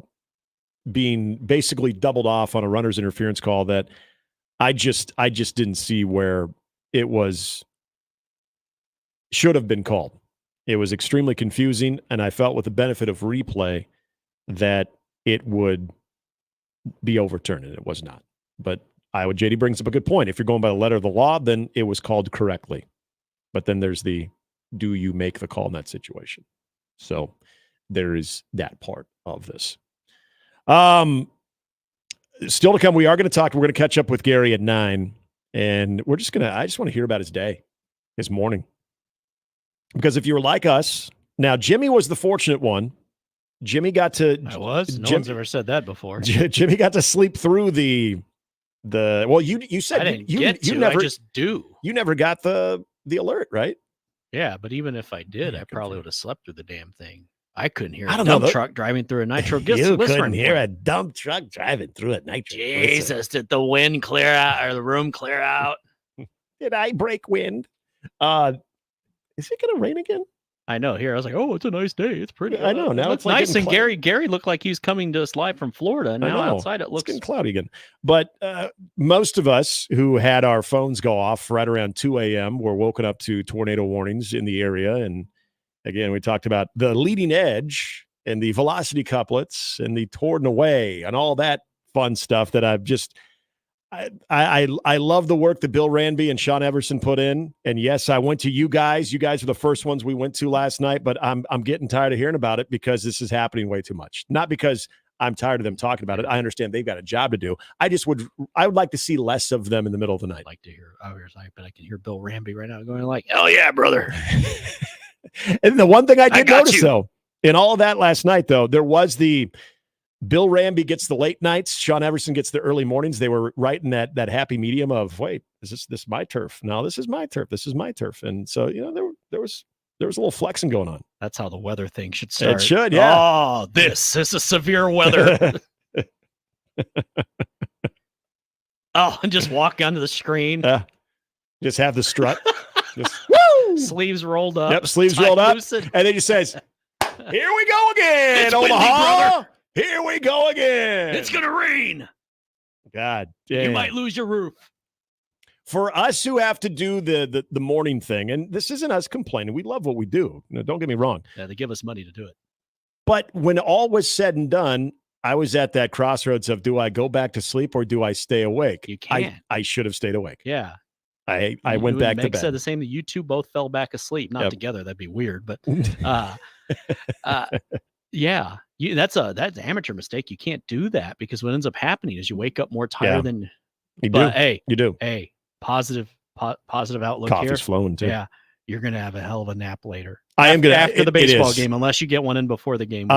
being basically doubled off on a runner's interference call that I just didn't see where it should have been called. It was extremely confusing, and I felt with the benefit of replay that it would be overturned, and it was not. But Iowa JD brings up a good point. If you're going by the letter of the law, then it was called correctly. But then there's the, do you make the call in that situation? So there is that part of this. Still to come, we're going to catch up with Gary at 9, and I just want to hear about his day, his morning. Because if you were like us, now Jimmy was the fortunate one. Jimmy got to. I was. No one's ever said that before. Jimmy got to sleep through well, you said I didn't you never, I just do. You never got the alert, right? Yeah, but even if I did, I probably would have slept through the damn thing. I couldn't hear I a don't know, dump truck driving through a nitro You glycerin couldn't hear plant. a dump truck driving through a nitro. Jesus, did the wind clear out or the room clear out? Did I break wind? Is it going to rain again? I know. Here, I was like, "Oh, it's a nice day. It's pretty." I know. Now it it's looks like nice. getting And Gary looked like he's coming to us live from Florida. And I now know. outside it It's looks getting cloudy again. But most of us who had our phones go off right around 2 a.m. were woken up to tornado warnings in the area. And again, we talked about the leading edge and the velocity couplets and the torn away and all that fun stuff that I've just I love the work that Bill Ranby and Sean Everson put in. And yes, I went to you guys. You guys were the first ones we went to last night, but I'm getting tired of hearing about it because this is happening way too much. Not because I'm tired of them talking about it. I understand they've got a job to do. I would like to see less of them in the middle of the night. I'd like to hear. But I can hear Bill Ranby right now going like, "Hell yeah, brother!" And the one thing I did notice though, in all of that last night, though, there was the Bill Ranby gets the late nights. Sean Everson gets the early mornings. They were right in that happy medium of, wait, is this my turf? No, this is my turf. This is my turf. And so, there was a little flexing going on. That's how the weather thing should start. It should, yeah. Oh, this is severe weather. And just walk onto the screen. Just have the strut. Just, woo! Sleeves rolled up. Yep, sleeves rolled up. Loosened. And then he says, here we go again, It's Omaha. windy, brother. Here we go again. It's going to rain. God You damn. might lose your roof. For us who have to do the morning thing, and this isn't us complaining. We love what we do. Don't get me wrong. Yeah, they give us money to do it. But when all was said and done, I was at that crossroads of, do I go back to sleep or do I stay awake? You can't. I should have stayed awake. Yeah. I went back to Meg bed. said the same that you two both fell back asleep. Not Yep. together. That'd be weird. But yeah, that's an amateur mistake. You can't do that because what ends up happening is you wake up more tired than You but do. Hey, You do. Hey, positive outlook Coffee's here. flowing too. Yeah, you're gonna have a hell of a nap later. I am gonna after the it baseball is. game, unless you get one in before the game. which no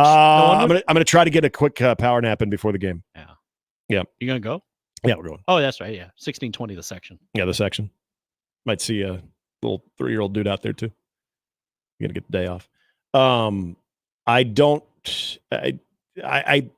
one I'm would. gonna try to get a quick power nap in before the game. Yeah. Yeah. You gonna go? Yeah, we're going. Oh, that's right. Yeah, 16:20 the section. Yeah, the section. Might see a little 3-year-old dude out there too. You gotta get the day off.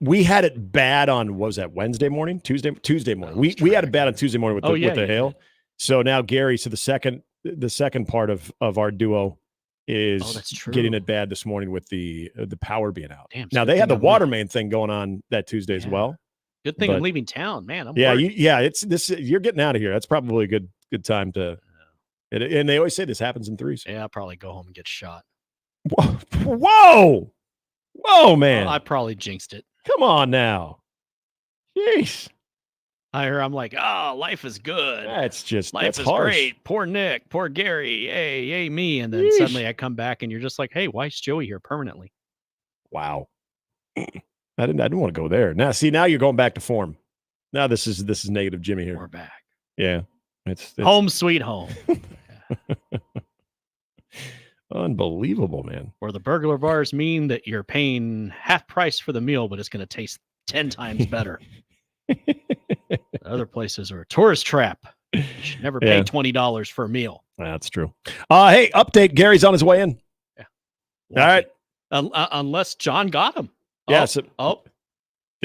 We had it bad on, what was that, Wednesday morning? Tuesday morning. We had it bad on Tuesday morning with the hail. So now Gary, so the second part of our duo is that's true. getting it bad this morning with the power being out. Damn, now so they good had the thing I'm water main thing going on that Tuesday as well. Good thing I'm But- leaving town, man. I'm Yeah, worried. it's this. You're getting out of here. That's probably a good time to. And they always say this happens in threes. Yeah, I'll probably go home and get shot. Whoa, man! Well, I probably jinxed it. Come on now. Jeez. I'm like, oh, life is good. That's Life is harsh. great. Poor Nick, poor Gary, hey, me. And then Yeesh. suddenly I come back and you're just like, hey, why is Joey here permanently? Wow. I didn't want to go there. Now you're going back to form. Now this is negative Jimmy here. We're back. Yeah. It's Home sweet home. unbelievable, man. Where the burglar bars mean that you're paying half price for the meal, but it's going to taste 10 times better. Other places are a tourist trap. You should never pay Yeah. $20 for a meal. That's true. Hey, update. Gary's on his way in. Yeah. All right. Unless John got him. Yeah. Did Oh,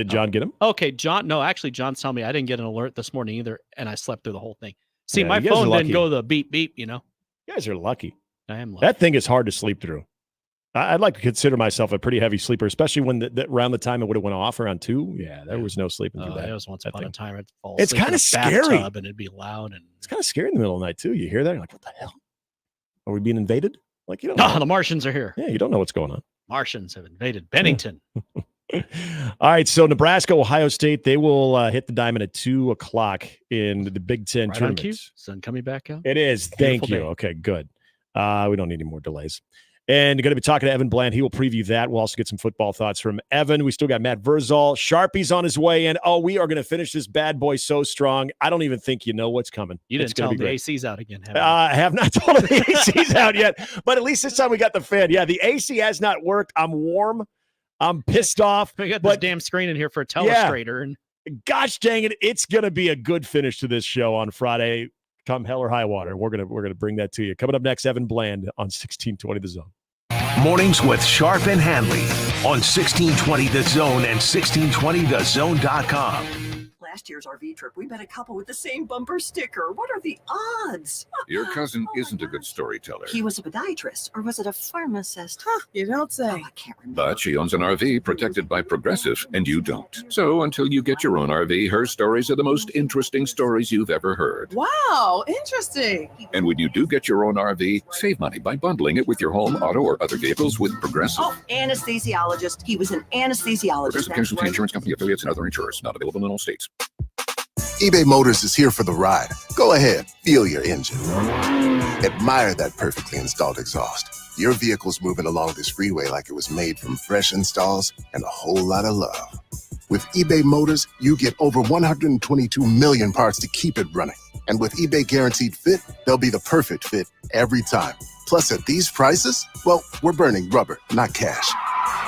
John get him? okay. Actually, John's telling me I didn't get an alert this morning either, and I slept through the whole thing. See, Yeah, my you guys phone are didn't lucky. go the beep, beep, You guys are lucky. I am lucky. That thing is hard to sleep through. I'd like to consider myself a pretty heavy sleeper, especially when around the time it would have went off around 2. Yeah, there was no sleeping through that. It was once upon a time. I'd fall It's asleep in kinda a scary. bathtub and it'd be loud. And It's kind of scary in the middle of the night, too. You hear that? You're like, what the hell? Are we being invaded? Like, you don't know. the Martians are here. Yeah, you don't know what's going on. Martians have invaded Bennington. All right, so Nebraska, Ohio State, they will hit the diamond at 2:00 in the Big Ten Right on cue. tournament. Sun coming back out. It is. Thank Beautiful you. day. Okay, good. We don't need any more delays. And going to be talking to Evan Bland. He will preview that. We'll also get some football thoughts from Evan. We still got Matt Verzal. Sharpie's on his way in. Oh, we are going to finish this bad boy so strong. I don't even think you know what's coming. You It's didn't tell gonna him be the great. AC's out again, have you? I have not told him the AC's out yet, but at least this time we got the fan. Yeah, the AC has not worked. I'm warm. I'm pissed off. We got this damn screen in here for a telestrator. And Gosh dang it, it's going to be a good finish to this show on Friday. Come hell or high water. We're gonna bring that to you. Coming up next, Evan Bland on 1620 The Zone. Mornings with Sharp and Handley on 1620 The Zone and 1620thezone.com. Last year's RV trip, we met a couple with the same bumper sticker. What are the odds? Your cousin isn't a good storyteller. He was a podiatrist, or was it a pharmacist? You don't say. I can't remember. But she owns an RV protected by Progressive, and you don't. So until you get your own RV, her stories are the most interesting stories you've ever heard. Wow, interesting. And when you do get your own RV, save money by bundling it with your home, auto, or other vehicles with Progressive. Oh, anesthesiologist. He was an anesthesiologist. Progressive Casualty Insurance Company affiliates and other insurers. Not available in all states. eBay Motors is here for the ride. Go ahead, feel your engine. Admire that perfectly installed exhaust. Your vehicle's moving along this freeway like it was made from fresh installs and a whole lot of love. With eBay Motors, you get over 122 million parts to keep it running. And with eBay Guaranteed Fit, they'll be the perfect fit every time. Plus, at these prices, well, we're burning rubber, not cash.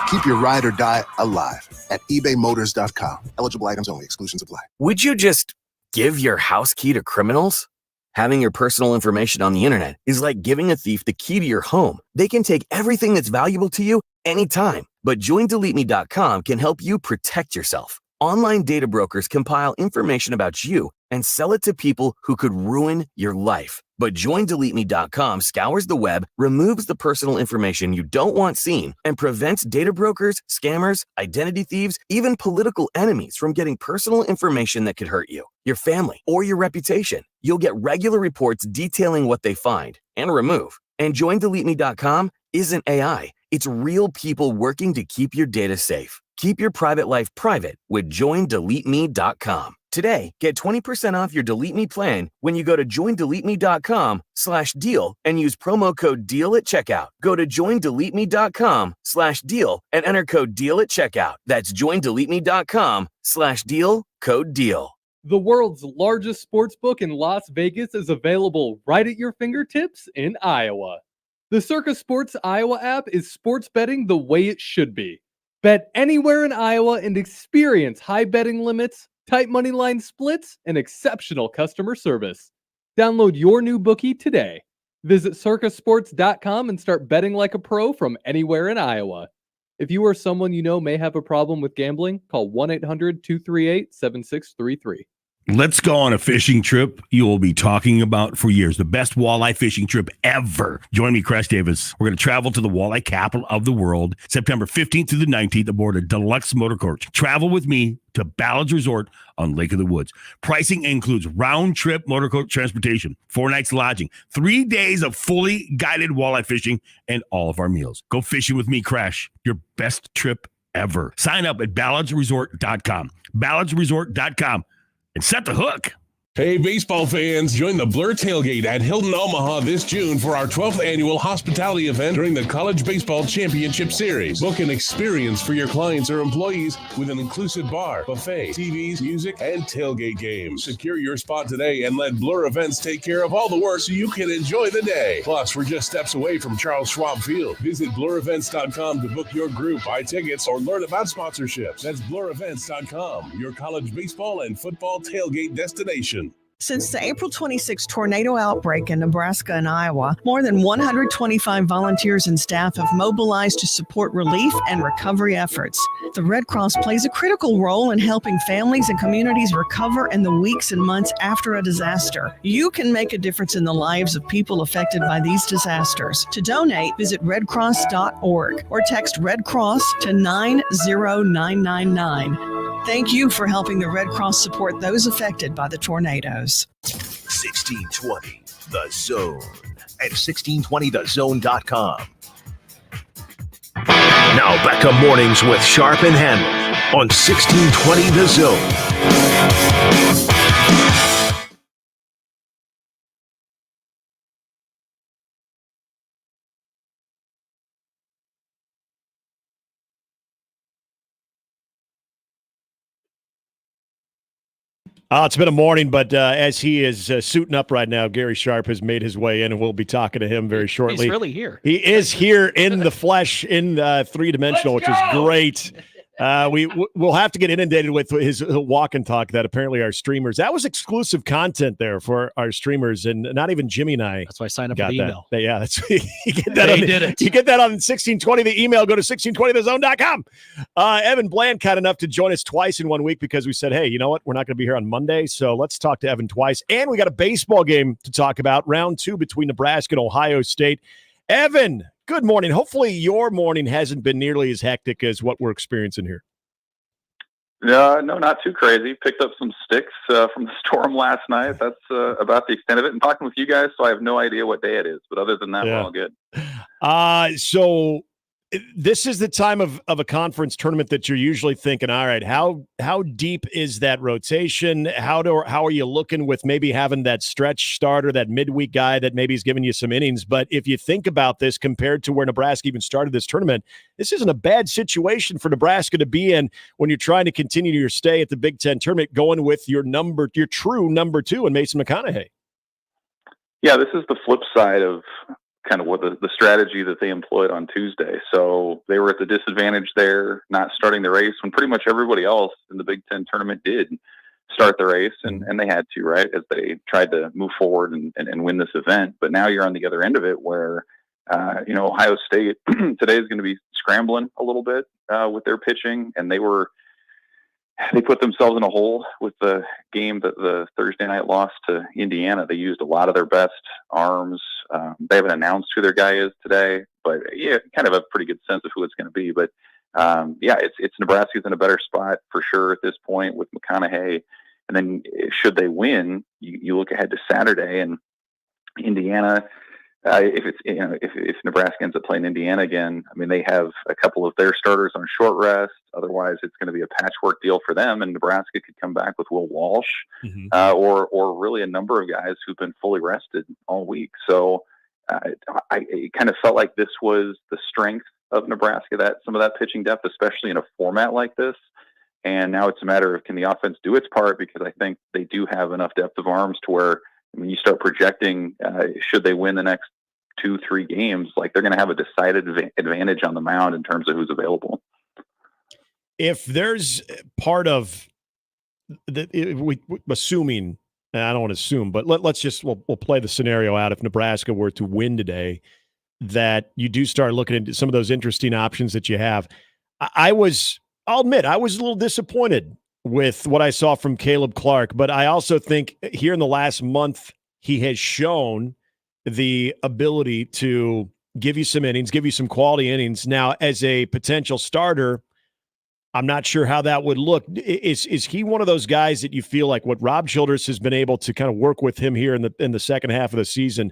Keep your ride or die alive at ebaymotors.com. Eligible items only. Exclusions apply. Would you just give your house key to criminals? Having your personal information on the internet is like giving a thief the key to your home. They can take everything that's valuable to you anytime. But JoinDeleteMe.com can help you protect yourself. Online data brokers compile information about you and sell it to people who could ruin your life. But JoinDeleteMe.com scours the web, removes the personal information you don't want seen, and prevents data brokers, scammers, identity thieves, even political enemies from getting personal information that could hurt you, your family, or your reputation. You'll get regular reports detailing what they find and remove. And JoinDeleteMe.com isn't AI. It's real people working to keep your data safe. Keep your private life private with JoinDeleteMe.com. Today, get 20% off your Delete Me plan when you go to joindeleteme.com/deal and use promo code DEAL at checkout. Go to joindeleteme.com/deal and enter code DEAL at checkout. That's joindeleteme.com/deal, code DEAL. The world's largest sports book in Las Vegas is available right at your fingertips in Iowa. The Circa Sports Iowa app is sports betting the way it should be. Bet anywhere in Iowa and experience high betting limits, tight money line splits, and exceptional customer service. Download your new bookie today. Visit circasports.com and start betting like a pro from anywhere in Iowa. If you or someone you know may have a problem with gambling, call 1-800-238-7633. Let's go on a fishing trip you will be talking about for years. The best walleye fishing trip ever. Join me, Crash Davis. We're going to travel to the walleye capital of the world, September 15th through the 19th aboard a deluxe motor coach. Travel with me to Ballard's Resort on Lake of the Woods. Pricing includes round-trip motor coach transportation, 4 nights lodging, 3 days of fully guided walleye fishing, and all of our meals. Go fishing with me, Crash. Your best trip ever. Sign up at ballardsresort.com. ballardsresort.com. And set the hook. Hey, baseball fans, join the Blur Tailgate at Hilton Omaha this June for our 12th annual hospitality event during the College Baseball Championship Series. Book an experience for your clients or employees with an inclusive bar, buffet, TVs, music, and tailgate games. Secure your spot today and let Blur Events take care of all the work so you can enjoy the day. Plus, we're just steps away from Charles Schwab Field. Visit blurevents.com to book your group, buy tickets, or learn about sponsorships. That's blurevents.com, your college baseball and football tailgate destination. Since the April 26 tornado outbreak in Nebraska and Iowa, more than 125 volunteers and staff have mobilized to support relief and recovery efforts. The Red Cross plays a critical role in helping families and communities recover in the weeks and months after a disaster. You can make a difference in the lives of people affected by these disasters. To donate, visit redcross.org or text Red Cross to 90999. Thank you for helping the Red Cross support those affected by the tornadoes. 1620 The Zone at 1620thezone.com. Now back to mornings with Sharp and Handley on 1620 The Zone. It's been a morning, but as he is suiting up right now, Gary Sharp has made his way in, and we'll be talking to him very shortly. He's really here. He is here in the flesh, in 3-dimensional, which is great. We'll have to get inundated with his walk and talk that apparently our streamers, that was exclusive content there for our streamers, and not even Jimmy and I. That's why I signed up for the email. Yeah, that's you get that. You get that on 1620. The email. Go to 1620thezone.com. Evan Bland kind enough to join us twice in 1 week because we said, hey, you know what? We're not going to be here on Monday, so let's talk to Evan twice. And we got a baseball game to talk about, round 2 between Nebraska and Ohio State. Evan, good morning. Hopefully your morning hasn't been nearly as hectic as what we're experiencing here. No, not too crazy. Picked up some sticks from the storm last night. That's about the extent of it. And talking with you guys, so I have no idea what day it is. But other than that, we're all good. So this is the time of a conference tournament that you're usually thinking, all right, how deep is that rotation? How are you looking with maybe having that stretch starter, that midweek guy that maybe is giving you some innings? But if you think about this compared to where Nebraska even started this tournament, this isn't a bad situation for Nebraska to be in when you're trying to continue your stay at the Big Ten tournament, going with your true number 2 in Mason McConaughey. Yeah, this is the flip side of kind of what the strategy that they employed on Tuesday. So they were at the disadvantage there, not starting the race when pretty much everybody else in the Big Ten tournament did start the race, and they had to, right, as they tried to move forward and win this event. But now you're on the other end of it where, Ohio State today is going to be scrambling a little bit with their pitching, and they put themselves in a hole with the game that the Thursday night loss to Indiana. They used a lot of their best arms. They haven't announced who their guy is today, but yeah, kind of a pretty good sense of who it's going to be. But it's Nebraska's in a better spot for sure at this point with McConaughey. And then should they win, you look ahead to Saturday and Indiana. If Nebraska ends up playing Indiana again, I mean, they have a couple of their starters on short rest. Otherwise, it's going to be a patchwork deal for them, and Nebraska could come back with Will Walsh or really a number of guys who've been fully rested all week. So it kind of felt like this was the strength of Nebraska, that some of that pitching depth, especially in a format like this. And now it's a matter of, can the offense do its part? Because I think they do have enough depth of arms to where, when you start projecting, should they win the next 2-3 games, like they're going to have a decided advantage on the mound in terms of who's available. If there's part of we assuming, and I don't want to assume, but we'll play the scenario out. If Nebraska were to win today, that you do start looking into some of those interesting options that you have. I'll admit, I was a little disappointed with what I saw from Caleb Clark, but I also think here in the last month, he has shown the ability to give you some innings, give you some quality innings. Now, as a potential starter, I'm not sure how that would look. Is he one of those guys that you feel like what Rob Childress has been able to kind of work with him here in the second half of the season,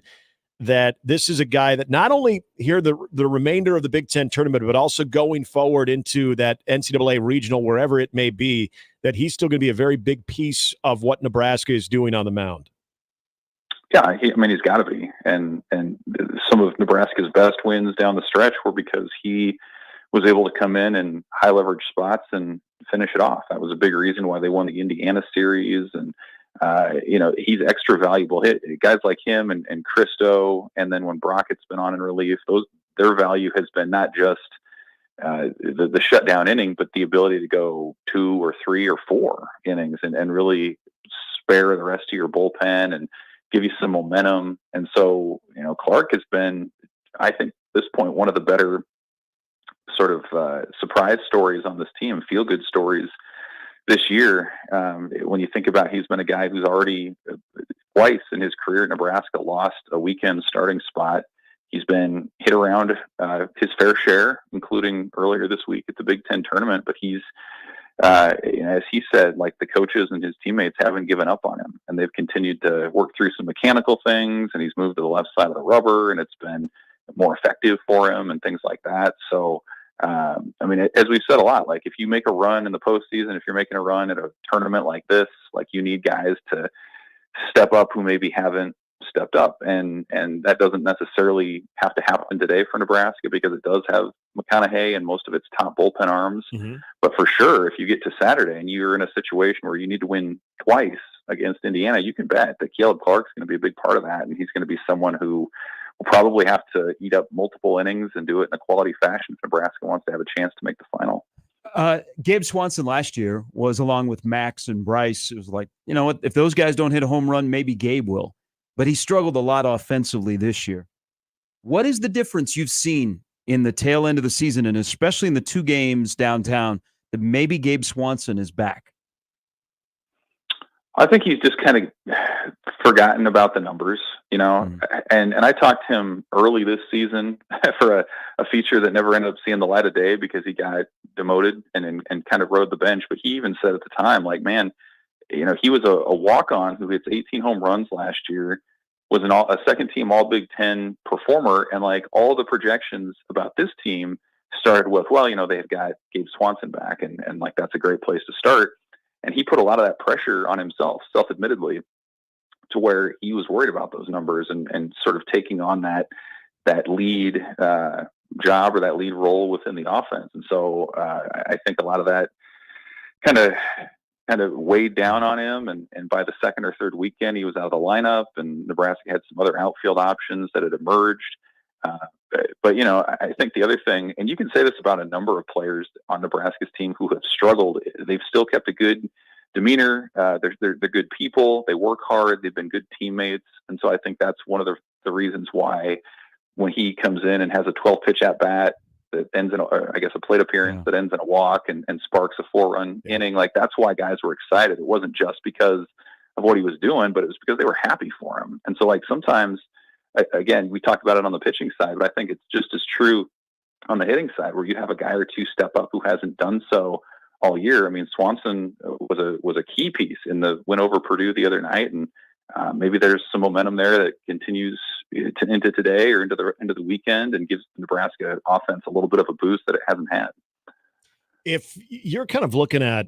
that this is a guy that not only here the remainder of the Big Ten tournament, but also going forward into that NCAA regional, wherever it may be, that he's still going to be a very big piece of what Nebraska is doing on the mound? Yeah, he's got to be. And some of Nebraska's best wins down the stretch were because he was able to come in high leverage spots and finish it off. That was a big reason why they won the Indiana series. And, he's extra valuable. Guys like him and Christo, and then when Brockett's been on in relief, their value has been not just the shutdown inning, but the ability to go 2 or 3 or 4 innings and really spare the rest of your bullpen and give you some momentum. And so, Clark has been, I think at this point, one of the better sort of surprise stories on this team, feel-good stories this year. When you think about, he's been a guy who's already twice in his career at Nebraska lost a weekend starting spot. He's been hit around his fair share, including earlier this week at the Big Ten tournament, but he's, as he said, like, the coaches and his teammates haven't given up on him, and they've continued to work through some mechanical things, and he's moved to the left side of the rubber, and it's been more effective for him and things like that. So, as we've said a lot, like, if you make a run in the postseason, if you're making a run at a tournament like this, like, you need guys to step up who maybe haven't stepped up, and that doesn't necessarily have to happen today for Nebraska, because it does have McConaughey and most of its top bullpen arms. Mm-hmm. But for sure, if you get to Saturday and you're in a situation where you need to win twice against Indiana, you can bet that Caleb Clark's going to be a big part of that, and he's going to be someone who will probably have to eat up multiple innings and do it in a quality fashion if Nebraska wants to have a chance to make the final. Gabe Swanson last year was, along with Max and Bryce, it was like, you know what, if those guys don't hit a home run, maybe Gabe will. But he struggled a lot offensively this year. What is the difference you've seen in the tail end of the season, and especially in the 2 games downtown, that maybe Gabe Swanson is back? I think he's just kind of forgotten about the numbers, you know, and I talked to him early this season for a feature that never ended up seeing the light of day because he got demoted and kind of rode the bench. But he even said at the time, like, man, you know, he was a walk-on who hits 18 home runs last year, was a second team all Big Ten performer. And like all the projections about this team started with, well, you know, they've got Gabe Swanson back and like, that's a great place to start. And he put a lot of that pressure on himself, self-admittedly, to where he was worried about those numbers and sort of taking on that lead job or that lead role within the offense. And so I think a lot of that kind of weighed down on him. And by the second or third weekend, he was out of the lineup, and Nebraska had some other outfield options that had emerged. But, you know, I think the other thing, and you can say this about a number of players on Nebraska's team who have struggled, they've still kept a good demeanor. They're good people. They work hard. They've been good teammates. And so I think that's one of the reasons why when he comes in and has a 12-pitch at-bat that ends in, a plate appearance that ends in a walk and sparks a 4-run inning, like that's why guys were excited. It wasn't just because of what he was doing, but it was because they were happy for him. And so, like, sometimes, again, we talked about it on the pitching side, but I think it's just as true on the hitting side, where you have a guy or two step up who hasn't done so all year. I mean, Swanson was a key piece in the win over Purdue the other night, and maybe there's some momentum there that continues into today or into the weekend and gives the Nebraska offense a little bit of a boost that it hasn't had. If you're kind of looking at,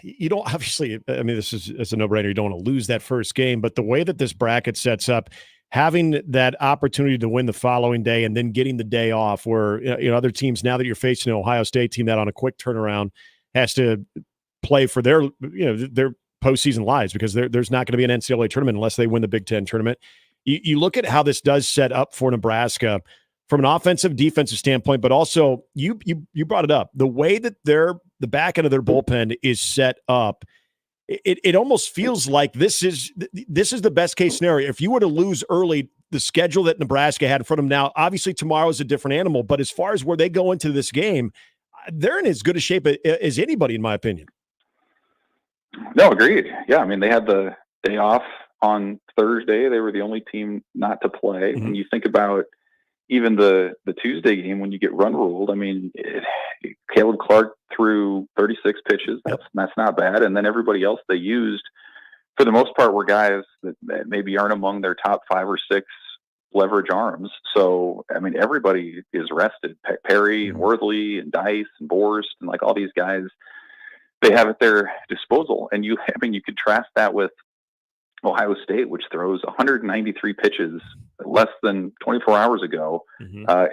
you don't, obviously, I mean, it's a no-brainer. You don't want to lose that first game, but the way that this bracket sets up, having that opportunity to win the following day and then getting the day off, where, you know, other teams, now that you're facing an Ohio State team that on a quick turnaround has to play for their postseason lives, because there's not going to be an NCAA tournament unless they win the Big Ten tournament. You look at how this does set up for Nebraska from an offensive, defensive standpoint, but also you brought it up, the way that the back end of their bullpen is set up. It almost feels like this is the best case scenario. If you were to lose early, the schedule that Nebraska had in front of them now, obviously tomorrow is a different animal, but as far as where they go into this game, they're in as good a shape as anybody, in my opinion. No, agreed. Yeah, I mean, they had the day off on Thursday. They were the only team not to play. When you think about even the Tuesday game, when you get run ruled, I mean, Caleb Clark threw 36 pitches. That's not bad. And then everybody else they used, for the most part, were guys that maybe aren't among their top 5 or 6 leverage arms. So, I mean, everybody is rested. Perry and Worthley and Dice and Borst and like all these guys, they have at their disposal. And you contrast that with Ohio State, which throws 193 pitches less than 24 hours ago,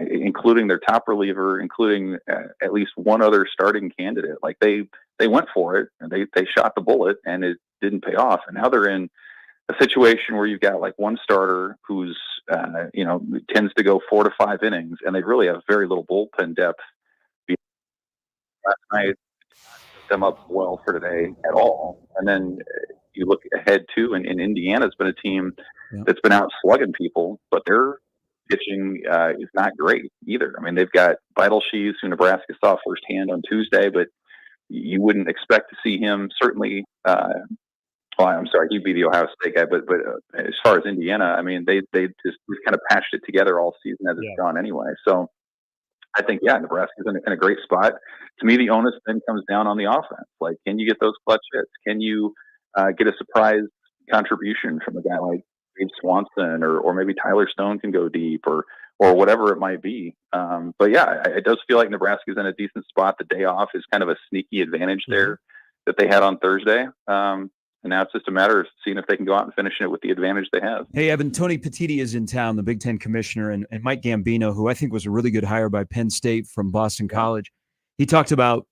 including their top reliever, including at least one other starting candidate. Like they went for it and they shot the bullet, and it didn't pay off. And now they're in a situation where you've got like one starter who's tends to go 4 to 5 innings, and they really have very little bullpen depth. Last night, them up well for today at all. And then you look ahead too, and Indiana's been a team that's been out slugging people, but their pitching is not great either. I mean, they've got Beidelshees, who Nebraska saw firsthand on Tuesday, but you wouldn't expect to see him. Certainly, I'm sorry, he'd be the Ohio State guy, but as far as Indiana, I mean, they just kind of patched it together all season as it's gone anyway. So I think, Nebraska's in a great spot. To me, the onus then comes down on the offense. Like, can you get those clutch hits? Can you get a surprise contribution from a guy like Gabe Swanson, or maybe Tyler Stone can go deep, or whatever it might be. But it does feel like Nebraska's in a decent spot. The day off is kind of a sneaky advantage there that they had on Thursday. And now it's just a matter of seeing if they can go out and finish it with the advantage they have. Hey, Evan, Tony Petitti is in town, the Big Ten commissioner, and Mike Gambino, who I think was a really good hire by Penn State from Boston College. He talked about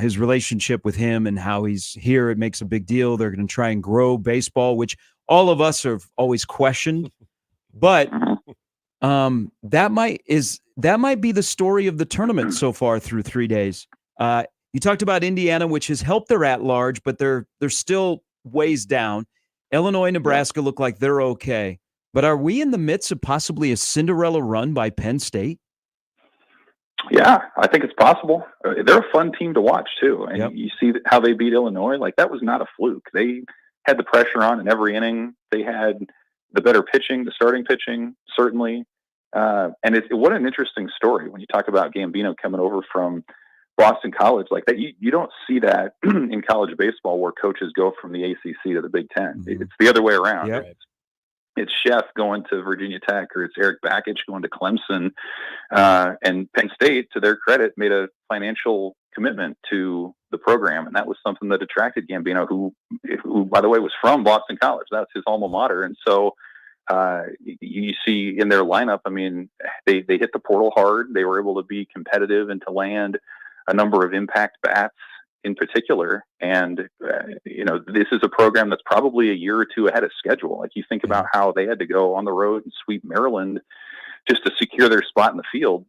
his relationship with him and how he's here. It makes a big deal. They're going to try and grow baseball, which all of us have always questioned. But That might be the story of the tournament so far through 3 days. You talked about Indiana, which has helped their at-large, but they're still ways down. Illinois, Nebraska look like they're okay. But are we in the midst of possibly a Cinderella run by Penn State? Yeah, I think it's possible. They're a fun team to watch too. And you see how they beat Illinois. Like, that was not a fluke. They had the pressure on in every inning. They had the better pitching, the starting pitching, certainly. And what an interesting story when you talk about Gambino coming over from Boston College like that. You don't see that in college baseball where coaches go from the ACC to the Big Ten. It's the other way around. Yep. It's Chef going to Virginia Tech, or it's Eric Bakich going to Clemson. And Penn State, to their credit, made a financial commitment to the program. And that was something that attracted Gambino, who, by the way, was from Boston College. That's his alma mater. And so you see in their lineup, I mean, they hit the portal hard. They were able to be competitive and to land a number of impact bats in particular. And, this is a program that's probably a year or two ahead of schedule. Like, you think about how they had to go on the road and sweep Maryland just to secure their spot in the field.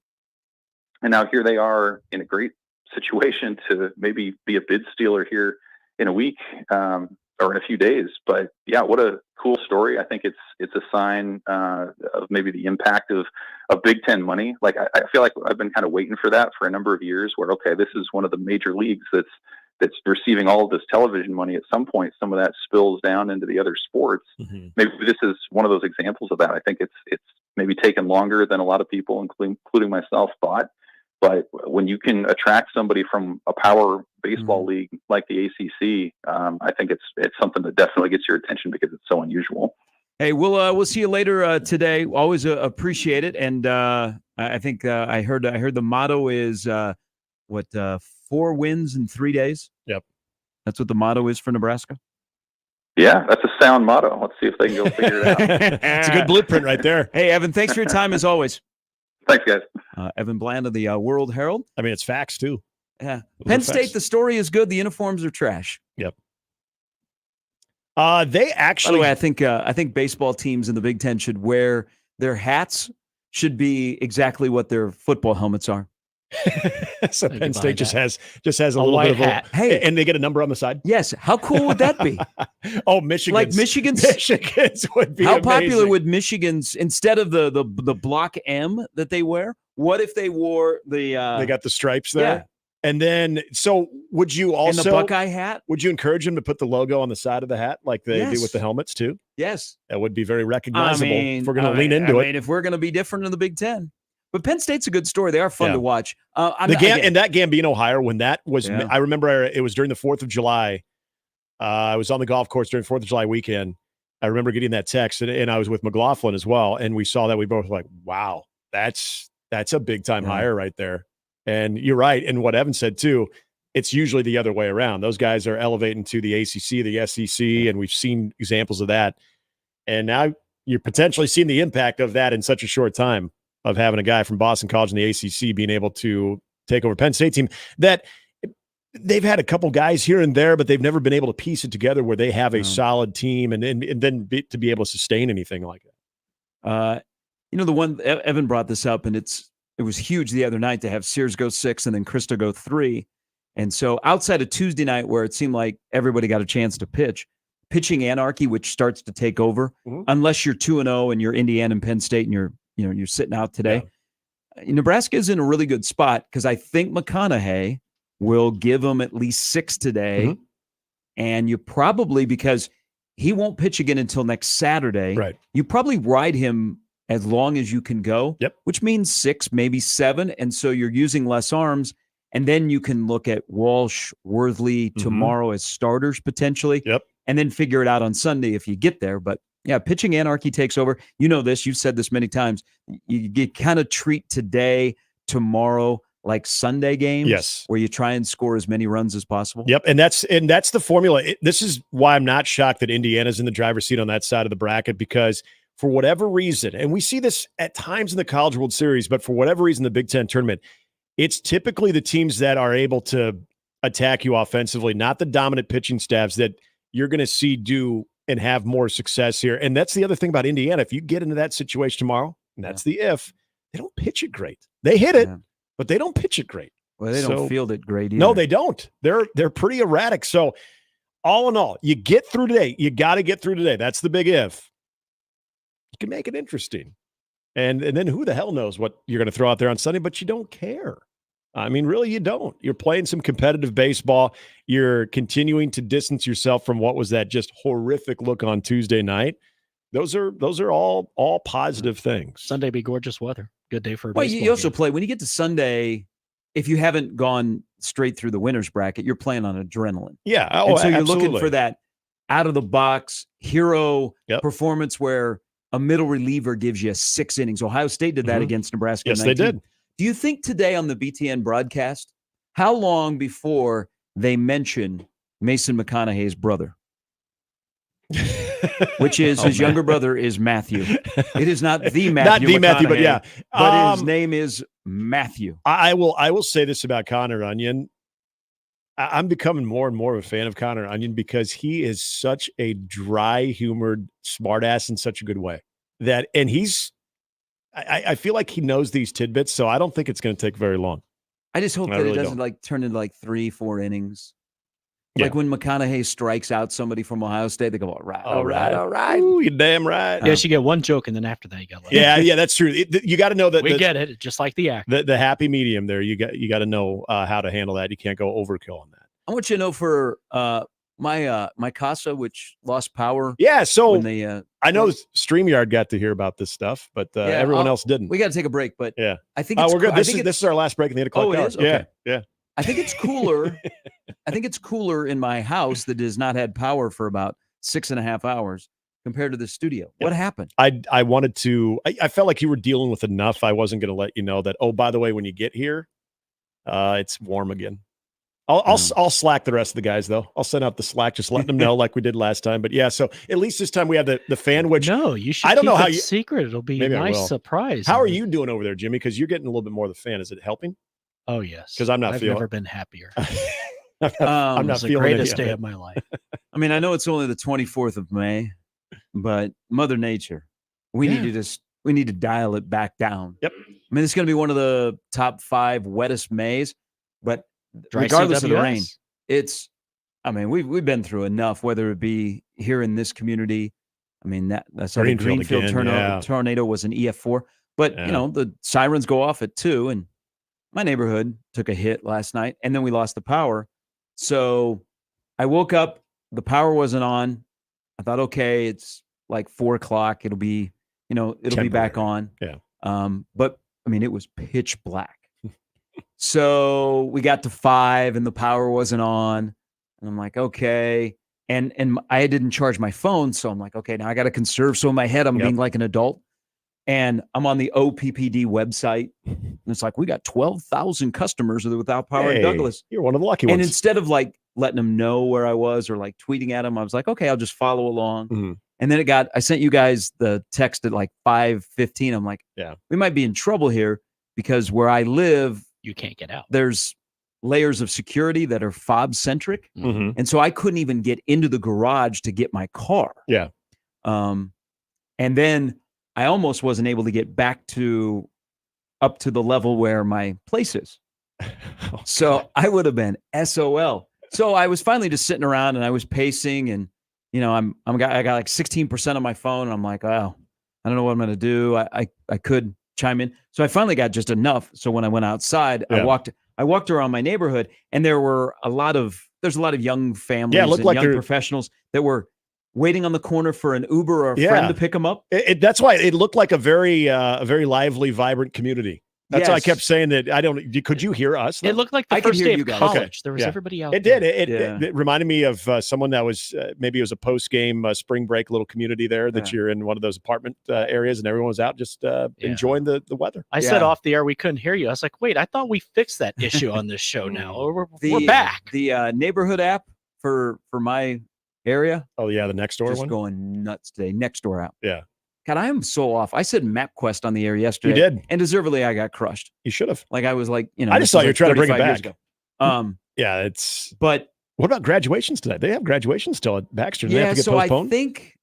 And now here they are in a great situation to maybe be a bid stealer here in a week, or in a few days. But yeah, what a cool story. I think it's a sign of maybe the impact of Big Ten money. Like, I feel like I've been kind of waiting for that for a number of years, where, okay, this is one of the major leagues that's receiving all of this television money. At some point, some of that spills down into the other sports. Mm-hmm. Maybe this is one of those examples of that. I think it's maybe taken longer than a lot of people, including myself, thought. But when you can attract somebody from a power baseball league like the ACC, I think it's something that definitely gets your attention because it's so unusual. Hey, we'll see you later today. Always appreciate it. And I think I heard the motto is 4 wins in 3 days. Yep, that's what the motto is for Nebraska. Yeah, that's a sound motto. Let's see if they can go figure it out. It's a good blueprint right there. Hey, Evan, thanks for your time as always. Thanks, guys. Evan Bland of the World Herald. I mean, it's facts too. Yeah, Penn State. The story is good. The uniforms are trash. Yep. They actually. By the way, I think baseball teams in the Big Ten should wear their hats should be exactly what their football helmets are. So Penn State just has a little bit of hat. Hey, and they get a number on the side. Yes. How cool would that be? Oh, Michigan's would be. How amazing. popular would Michigan's, instead of the block M that they wear? What if they wore the? They got the stripes there. Yeah. And then, so would you also and the Buckeye hat? Would you encourage them to put the logo on the side of the hat like they do with the helmets too? Yes, that would be very recognizable. If we're going to lean into it. If we're going to be different in the Big Ten. But Penn State's a good story. They are fun to watch. And that Gambino hire, when that was, I remember it was during the 4th of July. I was on the golf course during 4th of July weekend. I remember getting that text, and I was with McLaughlin as well. And we saw that. We both were like, wow, that's a big time hire right there. And you're right. And what Evan said too, it's usually the other way around. Those guys are elevating to the ACC, the SEC, and we've seen examples of that. And now you're potentially seeing the impact of that in such a short time, of having a guy from Boston College and the ACC being able to take over Penn State team that they've had a couple guys here and there, but they've never been able to piece it together where they have a solid team and then to be able to sustain anything like that. The one Evan brought this up, and it was huge the other night to have Sears go 6 and then Krista go 3. And so outside of Tuesday night, where it seemed like everybody got a chance to pitch, pitching anarchy, which starts to take over, unless you're 2-0 and you're Indiana and Penn State and you're sitting out today. Yeah. Nebraska is in a really good spot because I think McConaughey will give them at least 6 today. Mm-hmm. And you probably, because he won't pitch again until next Saturday, right? You probably ride him as long as you can go, which means 6, maybe 7. And so you're using less arms. And then you can look at Walsh, Worthley tomorrow as starters potentially. And then figure it out on Sunday if you get there. But yeah, pitching anarchy takes over. You know this. You've said this many times. You kind of treat today, tomorrow like Sunday games, where you try and score as many runs as possible. Yep, and that's the formula. This is why I'm not shocked that Indiana's in the driver's seat on that side of the bracket, because for whatever reason, and we see this at times in the College World Series, but for whatever reason, the Big Ten tournament, it's typically the teams that are able to attack you offensively, not the dominant pitching staffs that you're going to see do and have more success here. And that's the other thing about Indiana. If you get into that situation tomorrow, and that's the if, they don't pitch it great. They hit it, but they don't pitch it great. Well, they don't field it great either. No, they don't. They're pretty erratic. So all in all, you get through today. You got to get through today. That's the big if. You can make it interesting. And then who the hell knows what you're going to throw out there on Sunday, but you don't care. I mean, really, you don't. You're playing some competitive baseball. You're continuing to distance yourself from what was that just horrific look on Tuesday night. Those are all positive things. Sunday be gorgeous weather. Good day for a Well, baseball you also game. play when you get to Sunday. If you haven't gone straight through the winner's bracket, you're playing on adrenaline. Yeah. And so you're looking absolutely. for that out of the box hero performance where a middle reliever gives you 6 innings. Ohio State did that against Nebraska. Yes, 19. they did. Do you think today on the BTN broadcast, how long before they mention Mason McConaughey's brother? Which is his younger brother is Matthew. It is not the Matthew. Not the Matthew, but yeah. But his name is Matthew. I will say this about Connor Onion. I'm becoming more and more of a fan of Connor Onion because he is such a dry-humored smartass in such a good way. I feel like he knows these tidbits, so I don't think it's going to take very long. I just hope that really it doesn't don't. turn into 3-4 innings. Yeah. Like when McConaughey strikes out somebody from Ohio State, they go, all right. Ooh, you're damn right. Yes, you get one joke, and then after that, you got Yeah, that's true. You got to know that we get it, just like the act. The happy medium there. You got to know how to handle that. You can't go overkill on that. I want you to know for my casa, which lost power. Yeah, so when they, I know StreamYard got to hear about this stuff, but everyone else didn't. We got to take a break, but yeah, I think it's we're good. I This is our last break in the 8 o'clock Oh, it hour. is? Okay. Yeah. I think it's cooler. I think it's cooler in my house that has not had power for about 6.5 hours compared to the studio. What happened? I wanted to. I felt like you were dealing with enough. I wasn't going to let you know that. Oh, by the way, when you get here, it's warm again. I'll slack the rest of the guys though. I'll send out the Slack, just letting them know like we did last time. But yeah, so at least this time we have the fan. Which no, you should. I don't keep know how it you secret. It'll be a Maybe I nice will. surprise. How are you doing over there, Jimmy? Because you're getting a little bit more of the fan. Is it helping? Oh yes, Because I'm not I've feeling. never been happier. I'm not It's the feeling greatest any day it. of my life. I mean, I know it's only the 24th of May, but Mother Nature, we need to dial it back down. Yep. I mean, it's going to be one of the top 5 wettest Mays, but Dry regardless of the CWS. rain, we've been through enough, whether it be here in this community. I mean, that's how the Greenfield Greenfield again, tornado was an EF4, but the sirens go off at 2, and my neighborhood took a hit last night, and then we lost the power. So I woke up, the power wasn't on. I thought, okay, it's like 4 o'clock. It'll be back on. Yeah. But I mean, it was pitch black. So we got to 5 and the power wasn't on. And I'm like, okay. And I didn't charge my phone. So I'm like, okay, now I got to conserve. So in my head, I'm being like an adult. And I'm on the OPPD website. And it's like, we got 12,000 customers without power in Douglas. You're one of the lucky ones. And instead of letting them know where I was or tweeting at them, I was like, okay, I'll just follow along. Mm-hmm. And then I sent you guys the text at 5:15. I'm like, we might be in trouble here because where I live, you can't get out. There's layers of security that are fob centric. Mm-hmm. And so I couldn't even get into the garage to get my car. Yeah. And then I almost wasn't able to get back up to the level where my place is. So I would have been SOL. So I was finally just sitting around and I was pacing and, I got 16% on my phone and I'm like, oh, I don't know what I'm going to do. I could chime in. So I finally got just enough. So when I went outside, I walked around my neighborhood and there's a lot of young families and young professionals that were waiting on the corner for an Uber or a friend to pick them up. That's why it looked like a very lively, vibrant community. That's why I kept saying that. Could you hear us? It looked like the first day of college. Okay. There was everybody out. It there. did. It reminded me of someone that was maybe it was a post game spring break little community there that you're in one of those apartment areas and everyone was out just enjoying the weather. I said off the air we couldn't hear you. I was like, wait, I thought we fixed that issue on this show now. We're back. The neighborhood app for my area. Oh yeah, the Nextdoor just one. Going nuts today. Nextdoor app. Yeah. God, I am so off. I said MapQuest on the air yesterday. You did. And deservedly, I got crushed. You should have. I was like, I just thought you were trying to bring it back. Ago. But what about graduations tonight? They have graduations still at Baxter. Do they have to get so postponed? I think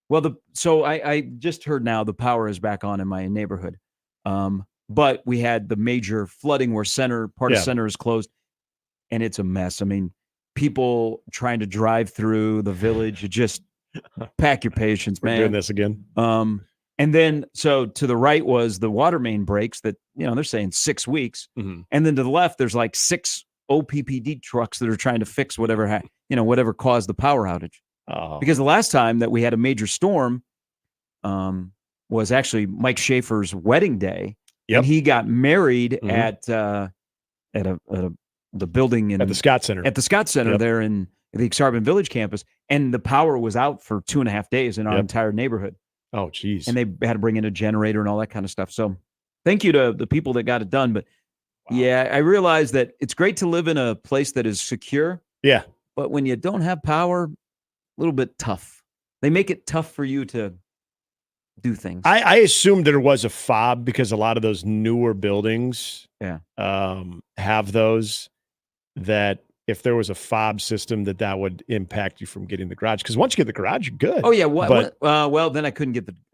Well, so I just heard now the power is back on in my neighborhood. But we had the major flooding where part of center is closed, and it's a mess. I mean, people trying to drive through the village, you just pack your patience, man. We're doing this again. And then, so to the right was the water main breaks that, they're saying 6 weeks. Mm-hmm. And then to the left, there's like 6 OPPD trucks that are trying to fix whatever caused the power outage. Oh. Because the last time that we had a major storm was actually Mike Schaefer's wedding day. Yep. And he got married at the building at the Scott Center. At the Scott Center there in the Exarban Village campus. And the power was out for 2.5 days in our entire neighborhood. Oh, geez. And they had to bring in a generator and all that kind of stuff. So thank you to the people that got it done. But yeah, I realize that it's great to live in a place that is secure. Yeah. But when you don't have power, a little bit tough. They make it tough for you to do things. I assumed there was a fob because a lot of those newer buildings have those, that if there was a fob system that would impact you from getting the garage. Because once you get the garage, you're good. Oh yeah. Well, then I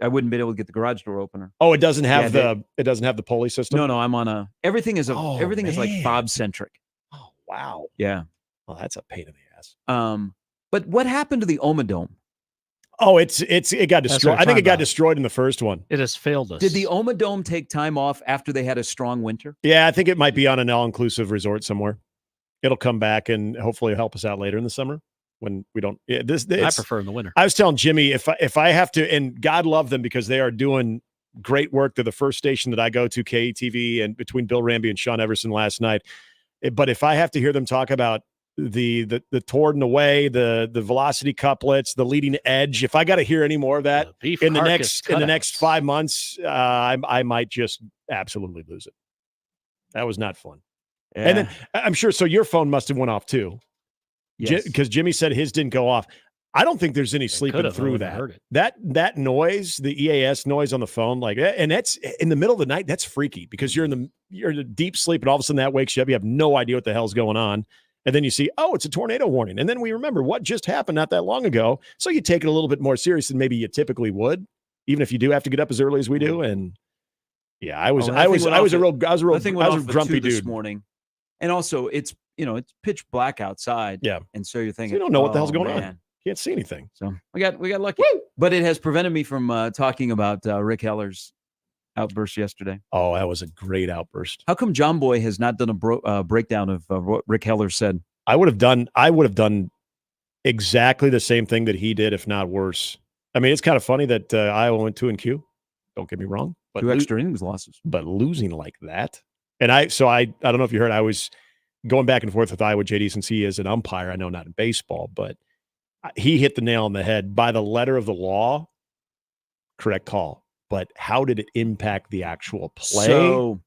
wouldn't be able to get the garage door opener. Oh, it doesn't have the pulley system? No, I'm on everything is like fob centric. Oh, wow. Yeah. Well, that's a pain in the ass. But what happened to the Omadome? Oh, it got destroyed. I think it got destroyed in the first one. It has failed us. Did the Omadome take time off after they had a strong winter? Yeah, I think it might be on an all-inclusive resort somewhere. It'll come back and hopefully help us out later in the summer when we don't. I prefer in the winter. I was telling Jimmy, if I have to, and God love them because they are doing great work. They're the first station that I go to, KETV, and between Bill Ramby and Sean Everson last night. But if I have to hear them talk about the toward and away, the velocity couplets, the leading edge, if I got to hear any more of that in the next 5 months, I might just absolutely lose it. That was not fun. Yeah. And then I'm sure, so your phone must have went off too. Yes. Because Jimmy said his didn't go off. I don't think there's any sleeping through that. That noise, the EAS noise on the phone, like, and that's in the middle of the night. That's freaky because you're in a deep sleep, and all of a sudden that wakes you up. You have no idea what the hell's going on, and then you see, oh, it's a tornado warning, and then we remember what just happened not that long ago. So you take it a little bit more serious than maybe you typically would, even if you do have to get up as early as we do. And yeah, I was a real grumpy dude this morning. And also, it's pitch black outside. Yeah, and so you're thinking, so you don't know what the hell's going on. Can't see anything. So we got lucky. Woo! But it has prevented me from talking about Rick Heller's outburst yesterday. Oh, that was a great outburst. How come John Boy has not done a breakdown of what Rick Heller said? I would have done exactly the same thing that he did, if not worse. I mean, it's kind of funny that Iowa went 2-2. Don't get me wrong, but 2 extra innings losses. But losing like that. And I don't know if you heard, I was going back and forth with Iowa JD since he is an umpire. I know not in baseball, but he hit the nail on the head. By the letter of the law, correct call. But how did it impact the actual play? So,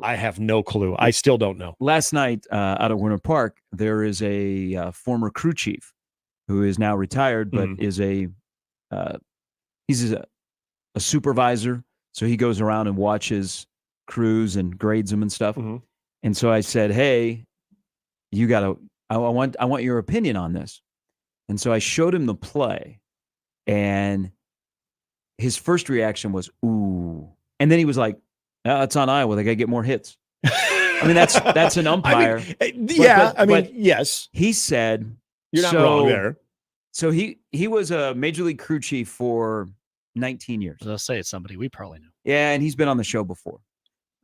I have no clue. I still don't know. Last night out at Winter Park, there is a former crew chief who is now retired, but is he's a supervisor. So he goes around and watches crews and grades them and stuff. Mm-hmm. And so I said, hey, I want your opinion on this. And so I showed him the play, and his first reaction was, ooh. And then he was like, it's on Iowa. They got to get more hits. I mean, that's an umpire. Yes. He said, you're not wrong there. So he was a major league crew chief for 19 years. I'll say it's somebody we probably know. Yeah, and he's been on the show before.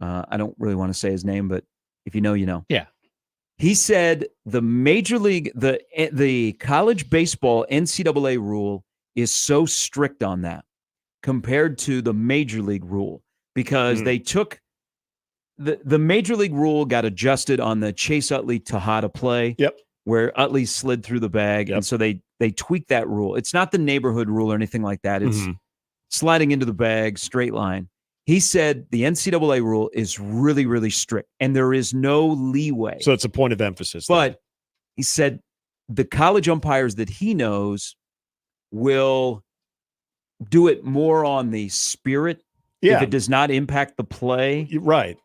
I don't really want to say his name, but if you know, you know. Yeah. He said the major league, the college baseball NCAA rule is so strict on that compared to the major league rule because they took the major league rule got adjusted on the Chase Utley Tejada play. Yep. Where Utley slid through the bag. Yep. And so they tweaked that rule. It's not the neighborhood rule or anything like that. It's sliding into the bag, straight line. He said the NCAA rule is really, really strict, and there is no leeway. So it's a point of emphasis. But he said the college umpires that he knows will do it more on the spirit if it does not impact the play. Right.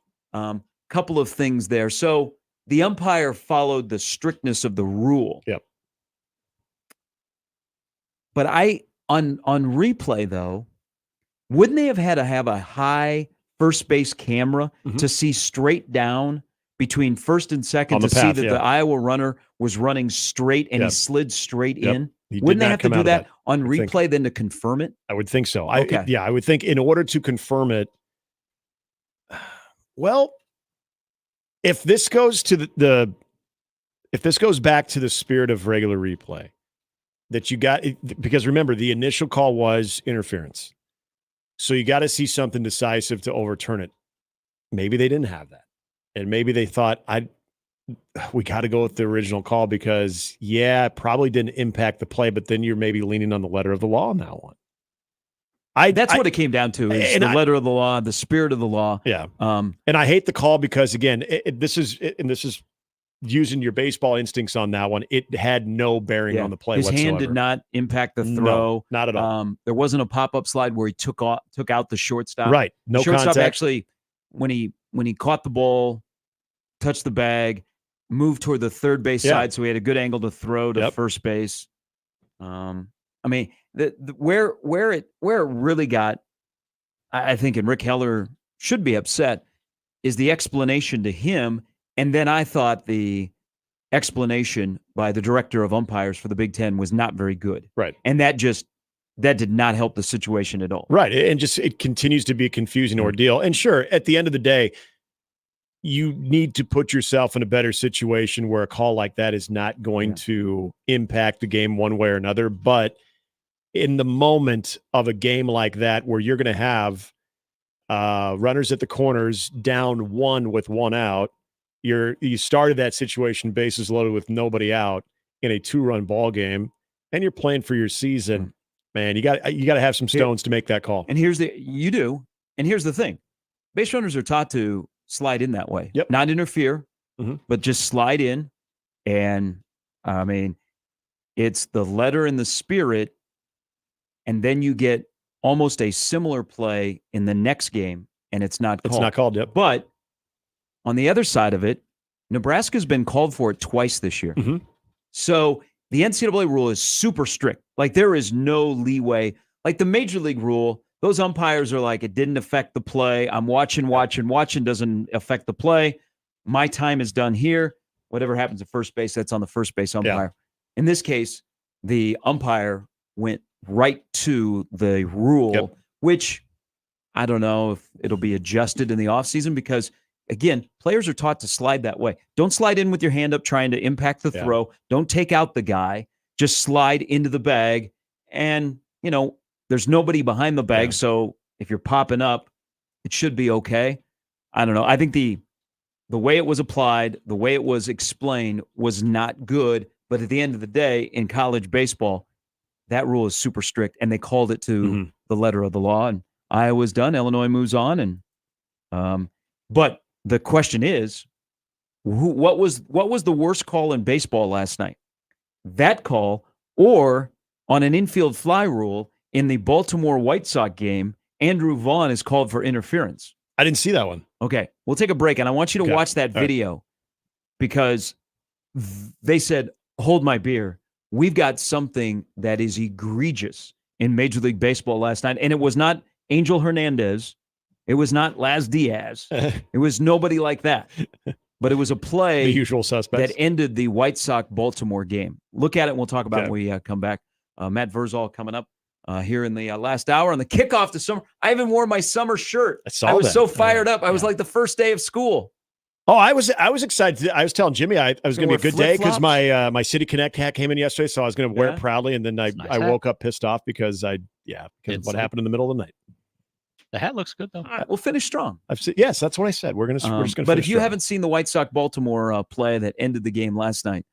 Couple of things there. So the umpire followed the strictness of the rule. Yep. But I On replay, though, wouldn't they have had to have a high first base camera to see straight down between first and second to see that the Iowa runner was running straight and he slid straight in? Wouldn't they have to do that on replay then to confirm it? I would think so. Okay. I would think in order to confirm it, well, if this goes to if this goes back to the spirit of regular replay, that you got, because remember, the initial call was interference. So you got to see something decisive to overturn it. Maybe they didn't have that. And maybe they thought, we got to go with the original call because, it probably didn't impact the play, but then you're maybe leaning on the letter of the law on that one. That's what it came down to, is the letter of the law, the spirit of the law. Yeah. And I hate the call because, again, this is using your baseball instincts on that one. It had no bearing on the play whatsoever. His hand did not impact the throw. No, not at all. There wasn't a pop-up slide where he took out the shortstop. Right. No shortstop contact. Actually, when he caught the ball, touched the bag, moved toward the third base side, so he had a good angle to throw to first base. I mean, where it really got, I think, and Rick Heller should be upset, is the explanation to him. And then I thought the explanation by the director of umpires for the Big Ten was not very good. Right. And that did not help the situation at all. Right. And it continues to be a confusing ordeal. And sure, at the end of the day, you need to put yourself in a better situation where a call like that is not going to impact the game one way or another. But in the moment of a game like that, where you're going to have runners at the corners down one with one out, you started that situation bases loaded with nobody out in a 2-run ball game, and you're playing for your season. Man, you got to have some stones to make that call. And here's the thing. Base runners are taught to slide in that way. Yep. Not interfere, but just slide in. And I mean, it's the letter and the spirit. And then you get almost a similar play in the next game, and it's not called. It's not called, yep. But on the other side of it, Nebraska's been called for it twice this year. So the NCAA rule is super strict. Like, there is no leeway. Like the Major League rule, those umpires are like, it didn't affect the play. I'm watching, doesn't affect the play. My time is done here. Whatever happens at first base, that's on the first base umpire. In this case, the umpire went right to the rule, which I don't know if it'll be adjusted in the offseason because, again, players are taught to slide that way. Don't slide in with your hand up trying to impact the throw. Don't take out the guy. Just slide into the bag. And, there's nobody behind the bag. So if you're popping up, it should be okay. I don't know. I think the way it was applied, the way it was explained was not good. But at the end of the day, in college baseball, that rule is super strict. And they called it to the letter of the law. And Iowa's done. Illinois moves on. And but the question is, what was the worst call in baseball last night? That call, or on an infield fly rule in the Baltimore White Sox game, Andrew Vaughn is called for interference. I didn't see that one. Okay, we'll take a break, and I want you to watch that video because they said, hold my beer. We've got something that is egregious in Major League Baseball last night, and it was not Angel Hernandez. It was not Laz Diaz. It was nobody like that. But it was a play the usual suspects that ended the White Sox-Baltimore game. Look at it, and we'll talk about it when we come back. Matt Verzal coming up here in the last hour on the kickoff to summer. I even wore my summer shirt. I was so fired up. I was like the first day of school. Oh, I was excited. I was telling Jimmy I was going to be a good day because my City Connect hat came in yesterday, so I was going to wear it proudly, and then I woke up pissed off because of what happened in the middle of the night. The hat looks good, though. We'll finish strong. Yes, that's what I said. We're just going to. But if you haven't seen the White Sox-Baltimore play that ended the game last night,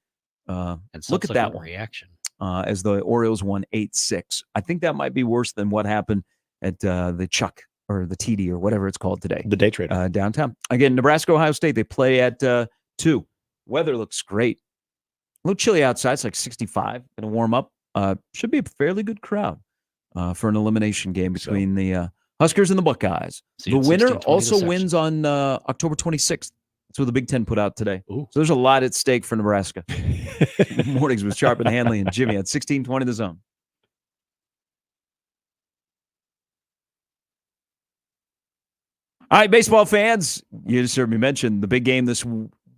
look at that one. Reaction as the Orioles won 8-6. I think that might be worse than what happened at the Chuck or the TD or whatever it's called today. The day trader downtown. Again, Nebraska, Ohio State. They play at 2. Weather looks great. A little chilly outside. It's like 65. Going to warm up. Should be a fairly good crowd for an elimination game between the Huskers and the Buckeyes. The winner also wins on October 26th. That's what the Big Ten put out today. Ooh. So there's a lot at stake for Nebraska. Mornings with Sharp and Handley and Jimmy at 1620 The Zone. All right, baseball fans, you just heard me mention the big game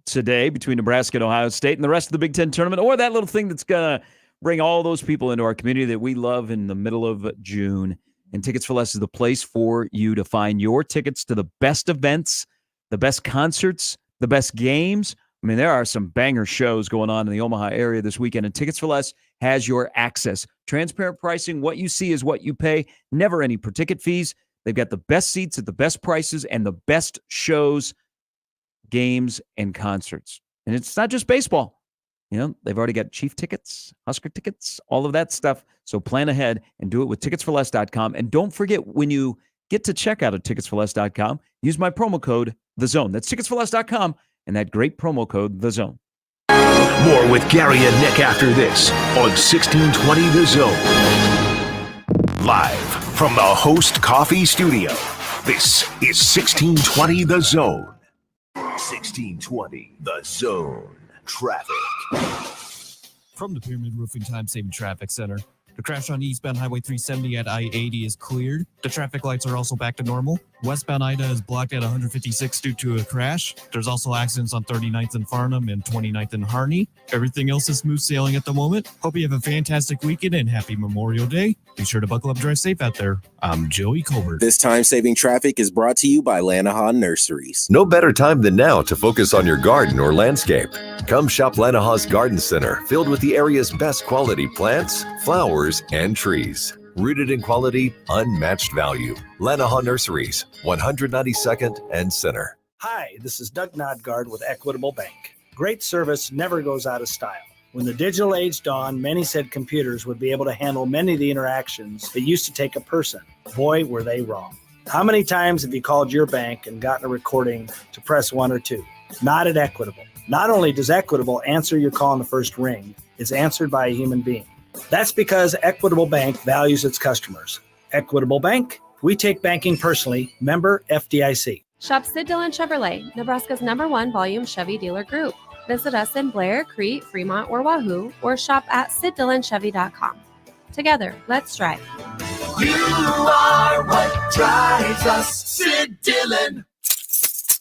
today between Nebraska and Ohio State and the rest of the Big Ten tournament, or that little thing that's going to bring all those people into our community that we love in the middle of June. And Tickets for Less is the place for you to find your tickets to the best events, the best concerts, the best games. I mean, there are some banger shows going on in the Omaha area this weekend, and Tickets for Less has your access. Transparent pricing, what you see is what you pay, never any per-ticket fees. They've got the best seats at the best prices and the best shows, games, and concerts. And it's not just baseball. You know, they've already got Chief tickets, Husker tickets, all of that stuff. So plan ahead and do it with ticketsforless.com. And don't forget, when you get to checkout at ticketsforless.com, use my promo code, THEZONE. That's ticketsforless.com and that great promo code, THEZONE. More with Gary and Nick after this on 1620 The Zone. Live from the Host Coffee Studio, this is 1620 The Zone. 1620 The Zone. Traffic. From the Pyramid Roofing Time-Saving Traffic Center. The crash on eastbound Highway 370 at I-80 is cleared. The traffic lights are also back to normal. Westbound Ida is blocked at 156 due to a crash. There's also accidents on 39th and Farnham and 29th and Harney. Everything else is smooth sailing at the moment. Hope you have a fantastic weekend and happy Memorial Day. Be sure to buckle up, drive safe out there. I'm Joey Colbert. This time-saving traffic is brought to you by Lanahaw Nurseries. No better time than now to focus on your garden or landscape. Come shop Lanahaw's Garden Center, filled with the area's best quality plants, flowers, and trees. Rooted in quality, unmatched value. Lanahaw Nurseries, 192nd and Center. Hi, this is Doug Nodgard with Equitable Bank. Great service never goes out of style. When the digital age dawned, many said computers would be able to handle many of the interactions that used to take a person. Boy, were they wrong. How many times have you called your bank and gotten a recording to press 1 or 2? Not at Equitable. Not only does Equitable answer your call on the first ring, it's answered by a human being. That's because Equitable Bank values its customers. Equitable Bank, we take banking personally. Member FDIC. Shop Sid Dillon Chevrolet, Nebraska's #1 volume Chevy dealer group. Visit us in Blair, Crete, Fremont, or Wahoo, or shop at SidDillonChevy.com. Together, let's drive. You are what drives us, Sid Dillon.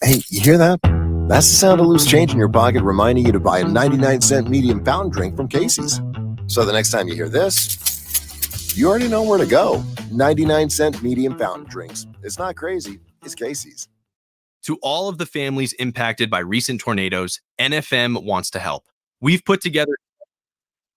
Hey, you hear that? That's the sound of loose change in your pocket reminding you to buy a 99-cent medium fountain drink from Casey's. So the next time you hear this, you already know where to go. 99-cent medium fountain drinks. It's not crazy. It's Casey's. To all of the families impacted by recent tornadoes, NFM wants to help. We've put together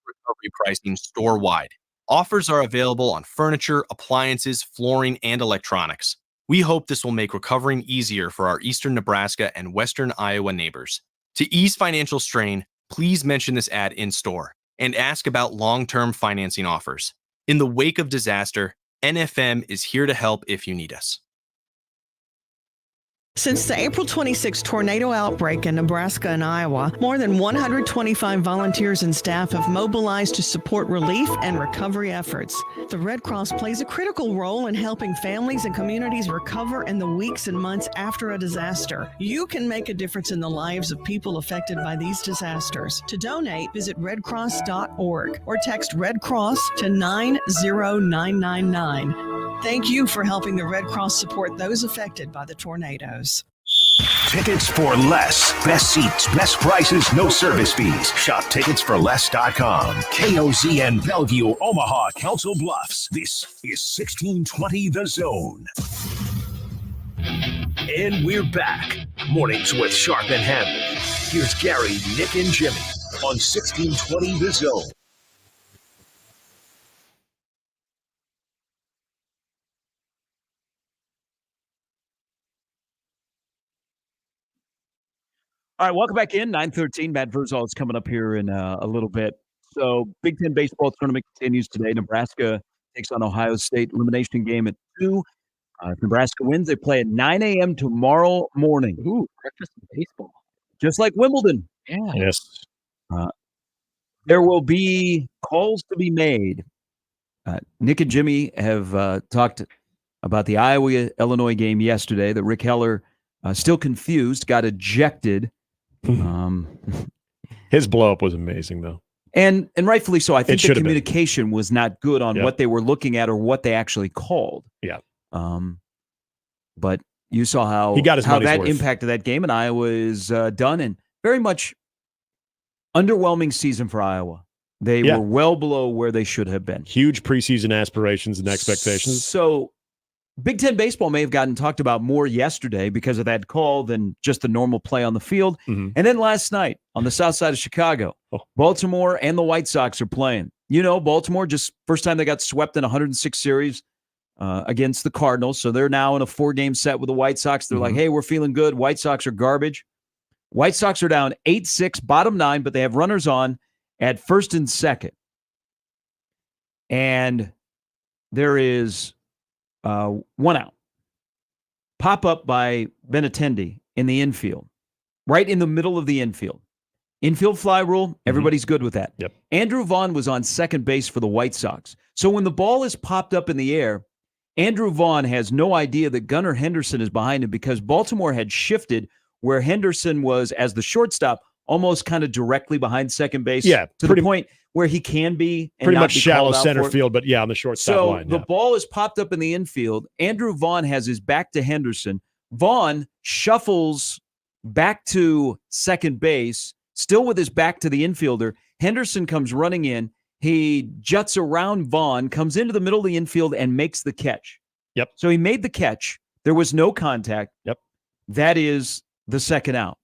recovery pricing store-wide. Offers are available on furniture, appliances, flooring, and electronics. We hope this will make recovering easier for our eastern Nebraska and western Iowa neighbors. To ease financial strain, please mention this ad in store and ask about long-term financing offers. In the wake of disaster, NFM is here to help if you need us. Since the April 26 tornado outbreak in Nebraska and Iowa, more than 125 volunteers and staff have mobilized to support relief and recovery efforts. The Red Cross plays a critical role in helping families and communities recover in the weeks and months after a disaster. You can make a difference in the lives of people affected by these disasters. To donate, visit redcross.org or text Red Cross to 90999. Thank you for helping the Red Cross support those affected by the tornadoes. Tickets for Less. Best seats, best prices, no service fees. Shop ticketsforless.com. KOZN Bellevue, Omaha, Council Bluffs. This is 1620 The Zone. And we're back. Mornings with Sharp and Handley. Here's Gary, Nick, and Jimmy on 1620 The Zone. All right, welcome back in. 9:13. Matt Verzal is coming up here in a little bit. So, Big Ten baseball tournament continues today. Nebraska takes on Ohio State. Elimination game at 2. If Nebraska wins, they play at 9 a.m. tomorrow morning. Ooh, breakfast in baseball. Just like Wimbledon. Yeah. Yes. There will be calls to be made. Nick and Jimmy have talked about the Iowa-Illinois game yesterday that Rick Heller, still confused, got ejected. His blow-up was amazing, though. And rightfully so. I think the communication was not good on Yep. what they were looking at or what they actually called. Yeah. But You saw how he got his money's that worth. impacted that game, and Iowa is done. And very much underwhelming season for Iowa. They were well below where they should have been. Huge preseason aspirations and expectations. So Big Ten baseball may have gotten talked about more yesterday because of that call than just the normal play on the field. Mm-hmm. And then last night on the south side of Chicago, Baltimore and the White Sox are playing. You know, Baltimore, just first time they got swept in 106 series against the Cardinals. So they're now in a 4-game set with the White Sox. They're like, hey, we're feeling good. White Sox are garbage. White Sox are down 8-6, bottom 9, but they have runners on at first and second. And there is one out. Pop up by Benintendi in the infield, right in the middle of the infield. Infield fly rule, everybody's good with that. Yep. Andrew Vaughn was on second base for the White Sox. So when the ball is popped up in the air, Andrew Vaughn has no idea that Gunnar Henderson is behind him because Baltimore had shifted where Henderson was, as the shortstop, almost kind of directly behind second base. Yeah, to the point where he can be and pretty not much be shallow called out center for it. field, but on the shortstop So line. the ball is popped up in the infield. Andrew Vaughn has his back to Henderson. Vaughn shuffles back to second base, still with his back to the infielder. Henderson comes running in. He juts around Vaughn, comes into the middle of the infield, and makes the catch. Yep. So he made the catch. There was no contact. Yep. That is the second out.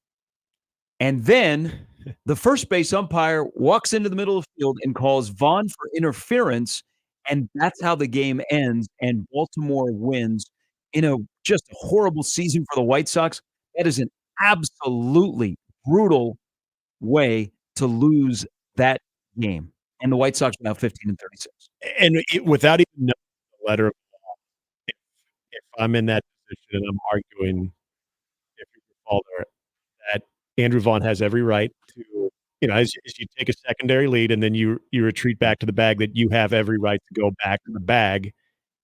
And then the first base umpire walks into the middle of the field and calls Vaughn for interference, and that's how the game ends, and Baltimore wins in a just horrible season for the White Sox. That is an absolutely brutal way to lose that game. And the White Sox are now 15-36. And without even knowing the letter of the law, if I'm in that position and I'm arguing, if you recall there, that Andrew Vaughn has every right to, as you take a secondary lead and then you retreat back to the bag, that you have every right to go back to the bag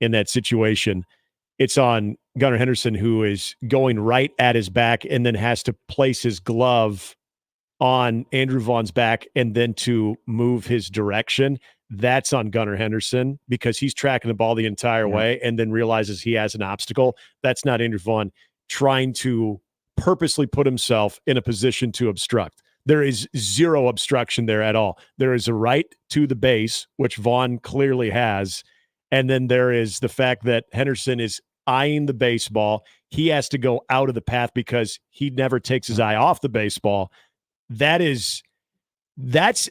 in that situation. It's on Gunnar Henderson, who is going right at his back and then has to place his glove on Andrew Vaughn's back and then to move his direction. That's on Gunnar Henderson because he's tracking the ball the entire way and then realizes he has an obstacle. That's not Andrew Vaughn trying to purposely put himself in a position to obstruct. There is zero obstruction there at all. There is a right to the base, which Vaughn clearly has. And then there is the fact that Henderson is eyeing the baseball. He has to go out of the path because he never takes his eye off the baseball. That's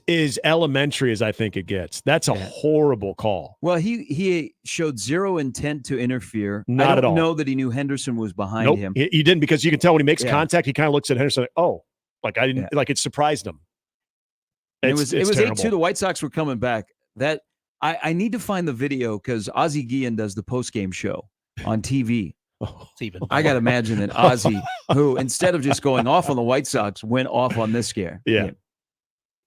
as elementary as I think it gets. That's a horrible call. Well, he showed zero intent to interfere. Not I at don't all. know that he knew Henderson was behind Nope, him. he didn't, because you can tell when he makes contact, he kind of looks at Henderson like, I didn't, like it surprised him. And it was terrible. 8-2. The White Sox were coming back. That I need to find the video because Ozzie Guillen does the postgame show on TV. I got to imagine that Ozzie, who instead of just going off on the White Sox, went off on this scare. Yeah.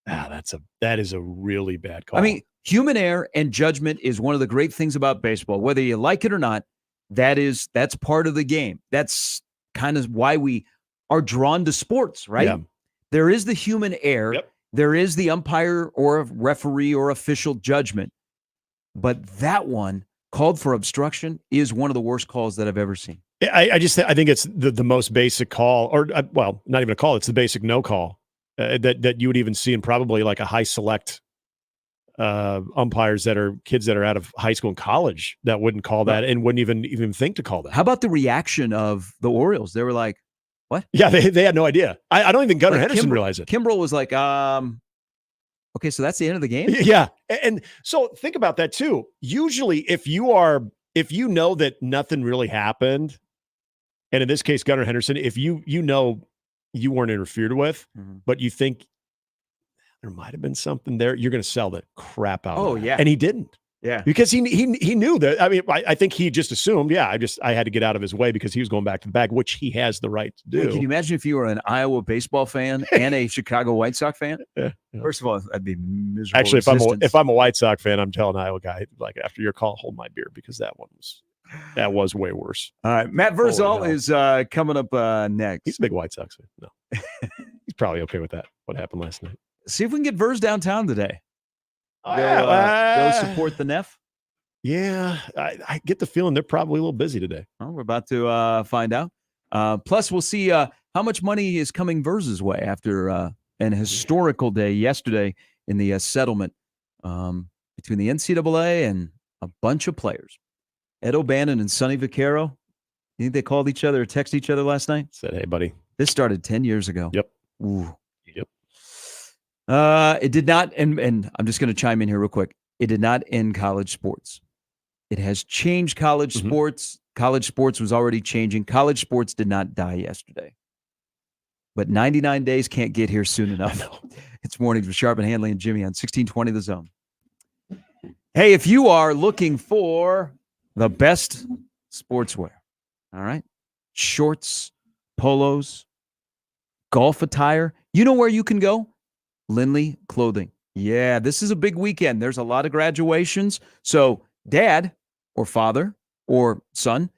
That is a really bad call. I mean, human error and judgment is one of the great things about baseball. Whether you like it or not, that's part of the game. That's kind of why we are drawn to sports, right? Yeah. There is the human error. Yep. There is the umpire or a referee or official judgment. But that one, called for obstruction, is one of the worst calls that I've ever seen. I think it's the most basic call, or not even a call. It's the basic no call that you would even see in probably like a high select umpires that are kids that are out of high school and college that wouldn't call that and wouldn't even think to call that. How about the reaction of the Orioles? They were like, "What?" Yeah, they had no idea. I don't even think Gunnar Henderson realized it. Kimbrel was like, okay, so that's the end of the game? Yeah. And so think about that too. Usually if you know that nothing really happened, and in this case, Gunnar Henderson, if you know you weren't interfered with, but you think there might have been something there, you're going to sell the crap out of it. Yeah. And he didn't. Yeah. Because he knew that. I mean, I think he just assumed, I had to get out of his way because he was going back to the bag, which he has the right to do. Hey, can you imagine if you were an Iowa baseball fan and a Chicago White Sox fan? Yeah. First of all, I'd be miserable. Actually, if I'm a White Sox fan, I'm telling Iowa guy, like, after your call, hold my beer, because that was way worse. All right. Matt Verzal is coming up next. He's a big White Sox fan. No. He's probably okay with that, what happened last night. See if we can get Verz downtown today. Go support the Neff. Yeah, I get the feeling they're probably a little busy today. Well, we're about to find out. Plus, we'll see how much money is coming Verse's way after an historical day yesterday in the settlement between the NCAA and a bunch of players. Ed O'Bannon and Sonny Vaccaro, you think they called each other or texted each other last night? Said, hey, buddy. This started 10 years ago. Yep. Ooh. Yep. It did not, and I'm just going to chime in here real quick. It did not end college sports. It has changed college sports. College sports was already changing. College sports did not die yesterday. But 99 days can't get here soon enough. It's Mornings with Sharp and Handley and Jimmy on 1620 The Zone. Hey, if you are looking for the best sportswear, all right, shorts, polos, golf attire, you know where you can go? Lindley Clothing. Yeah, this is a big weekend. There's a lot of graduations. So dad or father or son,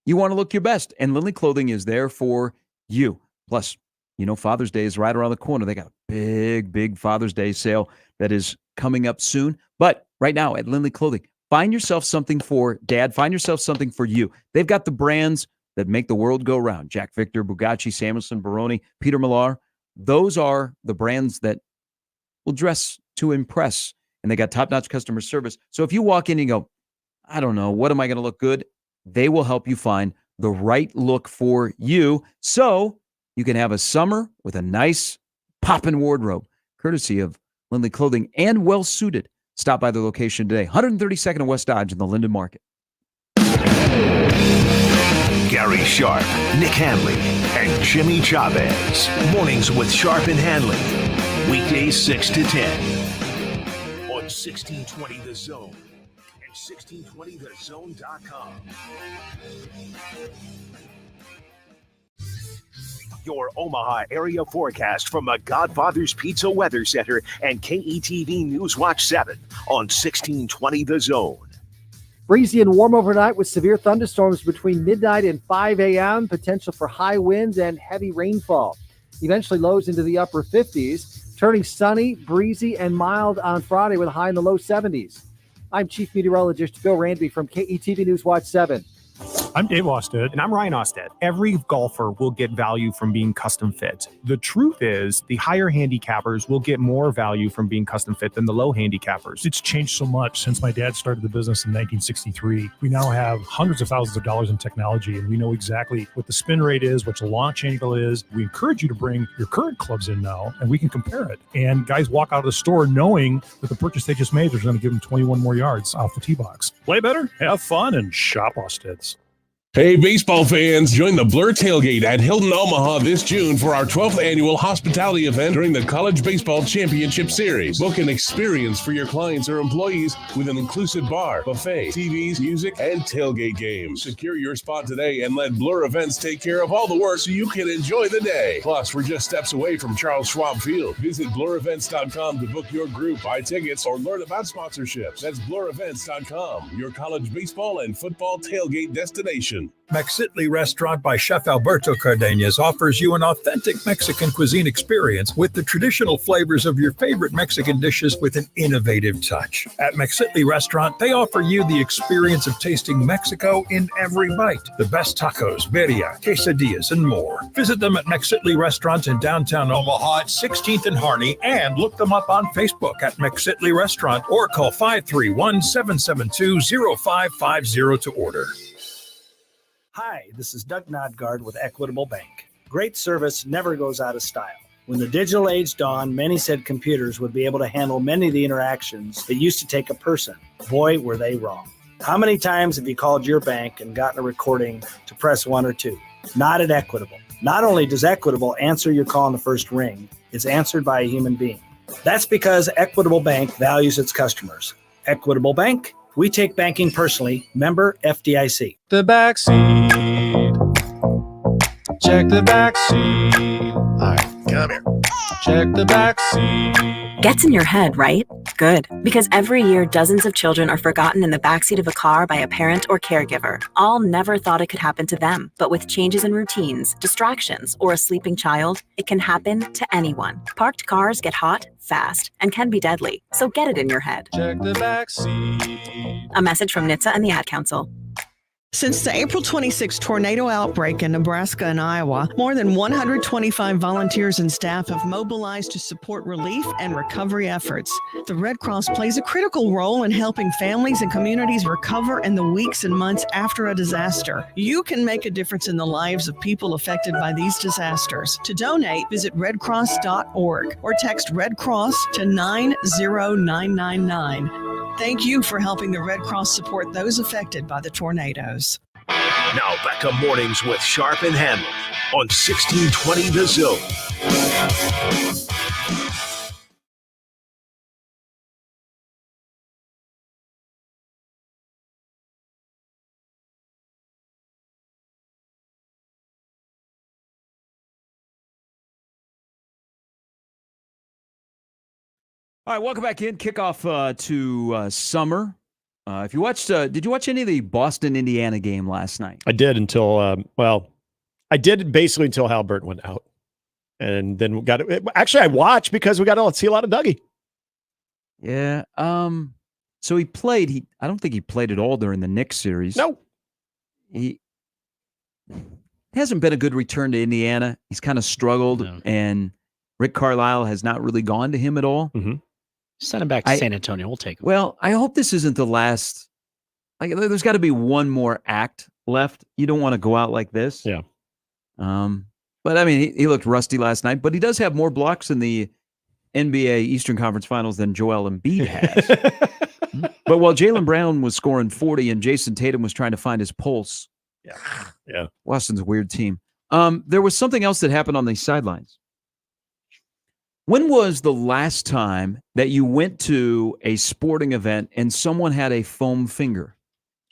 you want to look your best. And Lindley Clothing is there for you. Plus, you know, Father's Day is right around the corner. They got a big Father's Day sale that is coming up soon. But right now at Lindley Clothing, find yourself something for dad. Find yourself something for you. They've got the brands that make the world go round. Jack Victor, Bugatti, Samuelson, Baroni, Peter Millar. Those are the brands that will dress to impress. And they got top-notch customer service. So if you walk in and you go, I don't know, what am I going to look good? They will help you find the right look for you so you can have a summer with a nice poppin' wardrobe, courtesy of Lindley Clothing and well-suited. Stop by their location today, 132nd and West Dodge in the Linden Market. Gary Sharp, Nick Handley, and Jimmy Chavez. Mornings with Sharp and Handley. Weekdays 6 to 10 on 1620 The Zone and 1620thezone.com. Your Omaha area forecast from the Godfather's Pizza Weather Center and KETV News Watch 7 on 1620 The Zone. Breezy and warm overnight with severe thunderstorms between midnight and 5 a.m. Potential for high winds and heavy rainfall. Eventually lows into the upper 50s. Turning sunny, breezy, and mild on Friday with a high in the low 70s. I'm Chief Meteorologist Bill Ranby from KETV News Watch 7. I'm Dave Osted. And I'm Ryan Osted. Every golfer will get value from being custom fit. The truth is, the higher handicappers will get more value from being custom fit than the low handicappers. It's changed so much since my dad started the business in 1963. We now have hundreds of thousands of dollars in technology, and we know exactly what the spin rate is, what your launch angle is. We encourage you to bring your current clubs in now, and we can compare it. And guys walk out of the store knowing that the purchase they just made is going to give them 21 more yards off the tee box. Play better, have fun, and shop Osted's. Hey, baseball fans, join the Blur Tailgate at Hilton Omaha this June for our 12th annual hospitality event during the College Baseball Championship Series. Book an experience for your clients or employees with an inclusive bar, buffet, TVs, music, and tailgate games. Secure your spot today and let Blur Events take care of all the work so you can enjoy the day. Plus, we're just steps away from Charles Schwab Field. Visit blurevents.com to book your group, buy tickets, or learn about sponsorships. That's blurevents.com, your college baseball and football tailgate destination. Mexitli Restaurant by Chef Alberto Cardenas offers you an authentic Mexican cuisine experience with the traditional flavors of your favorite Mexican dishes with an innovative touch. At Mexitli Restaurant, they offer you the experience of tasting Mexico in every bite. The best tacos, birria, quesadillas, and more. Visit them at Mexitli Restaurant in downtown Omaha at 16th and Harney, and look them up on Facebook at Mexitli Restaurant or call 531-772-0550 to order. Hi, this is Doug Nodgard with Equitable Bank. Great service never goes out of style. When the digital age dawned, many said computers would be able to handle many of the interactions that used to take a person. Boy, were they wrong. How many times have you called your bank and gotten a recording to press 1 or 2? Not at Equitable. Not only does Equitable answer your call on the first ring, it's answered by a human being. That's because Equitable Bank values its customers. Equitable Bank, we take banking personally. Member FDIC. The back seat. Check the back seat. All right, come here. Check the back seat. Gets in your head, right? good. Because every year, dozens of children are forgotten in the backseat of a car by a parent or caregiver. All never thought it could happen to them. But with changes in routines, distractions, or a sleeping child, it can happen to anyone. Parked cars get hot, fast, and can be deadly. So get it in your head. Check the backseat. A message from NHTSA and the Ad Council. Since the April 26 tornado outbreak in Nebraska and Iowa, more than 125 volunteers and staff have mobilized to support relief and recovery efforts. The Red Cross plays a critical role in helping families and communities recover in the weeks and months after a disaster. You can make a difference in the lives of people affected by these disasters. To donate, visit redcross.org or text Red Cross to 90999. Thank you for helping the Red Cross support those affected by the tornadoes. Now back to mornings with Sharp and Handley on 1620 The Zone. All right, welcome back in. Kickoff to summer. If you watched, did you watch any of the Boston, Indiana game last night? I did until, I did basically until Halliburton went out. And then got it. Actually, I watched because we got to see a lot of Dougie. Yeah. So he played. I don't think he played at all during the Knicks series. No. He hasn't been a good return to Indiana. He's kind of struggled, and Rick Carlisle has not really gone to him at all. Mm-hmm. Send him back to San Antonio. We'll take him. Well, I hope this isn't the last. Like, there's got to be one more act left. You don't want to go out like this. Yeah. But I mean, he looked rusty last night. But he does have more blocks in the NBA Eastern Conference Finals than Joel Embiid has. But while Jaylen Brown was scoring 40 and Jason Tatum was trying to find his pulse, yeah, Boston's a weird team. There was something else that happened on the sidelines. When was the last time that you went to a sporting event and someone had a foam finger?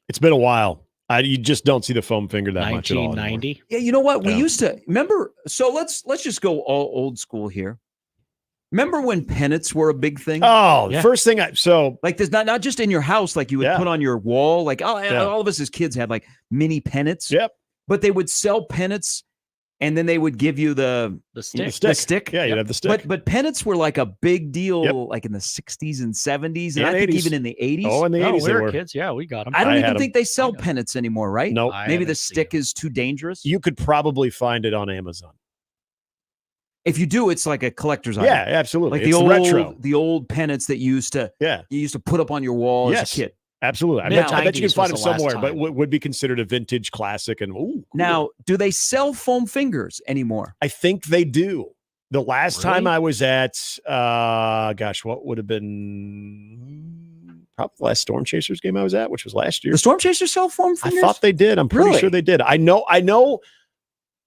It's been a while. You just don't see the foam finger that much at all. 1990. Yeah, you know what? We used to remember. So let's just go all old school here. Remember when pennants were a big thing? Oh, first thing like there's not just in your house, like you would put on your wall. Like all of us as kids had like mini pennants. Yep. But they would sell pennants. And then they would give you the stick. The stick. Yeah, you'd have the stick. But pennants were like a big deal, like in the 60s and 70s, and I think 80s. even in the 80s. Oh, in the 80s we they were kids. Yeah, we got them. I don't even think they sell pennants anymore, right? Nope. Maybe the stick is too dangerous. You could probably find it on Amazon. If you do, it's like a collector's item. Yeah, absolutely. Like it's the old pennants that you used to put up on your wall as a kid. Absolutely. I bet you can find them somewhere, but would be considered a vintage classic. And cool. Now, do they sell foam fingers anymore? I think they do. The last time I was at, what would have been probably the last Storm Chasers game I was at, which was last year. The Storm Chasers sell foam fingers? I thought they did. I'm pretty sure they did. I know.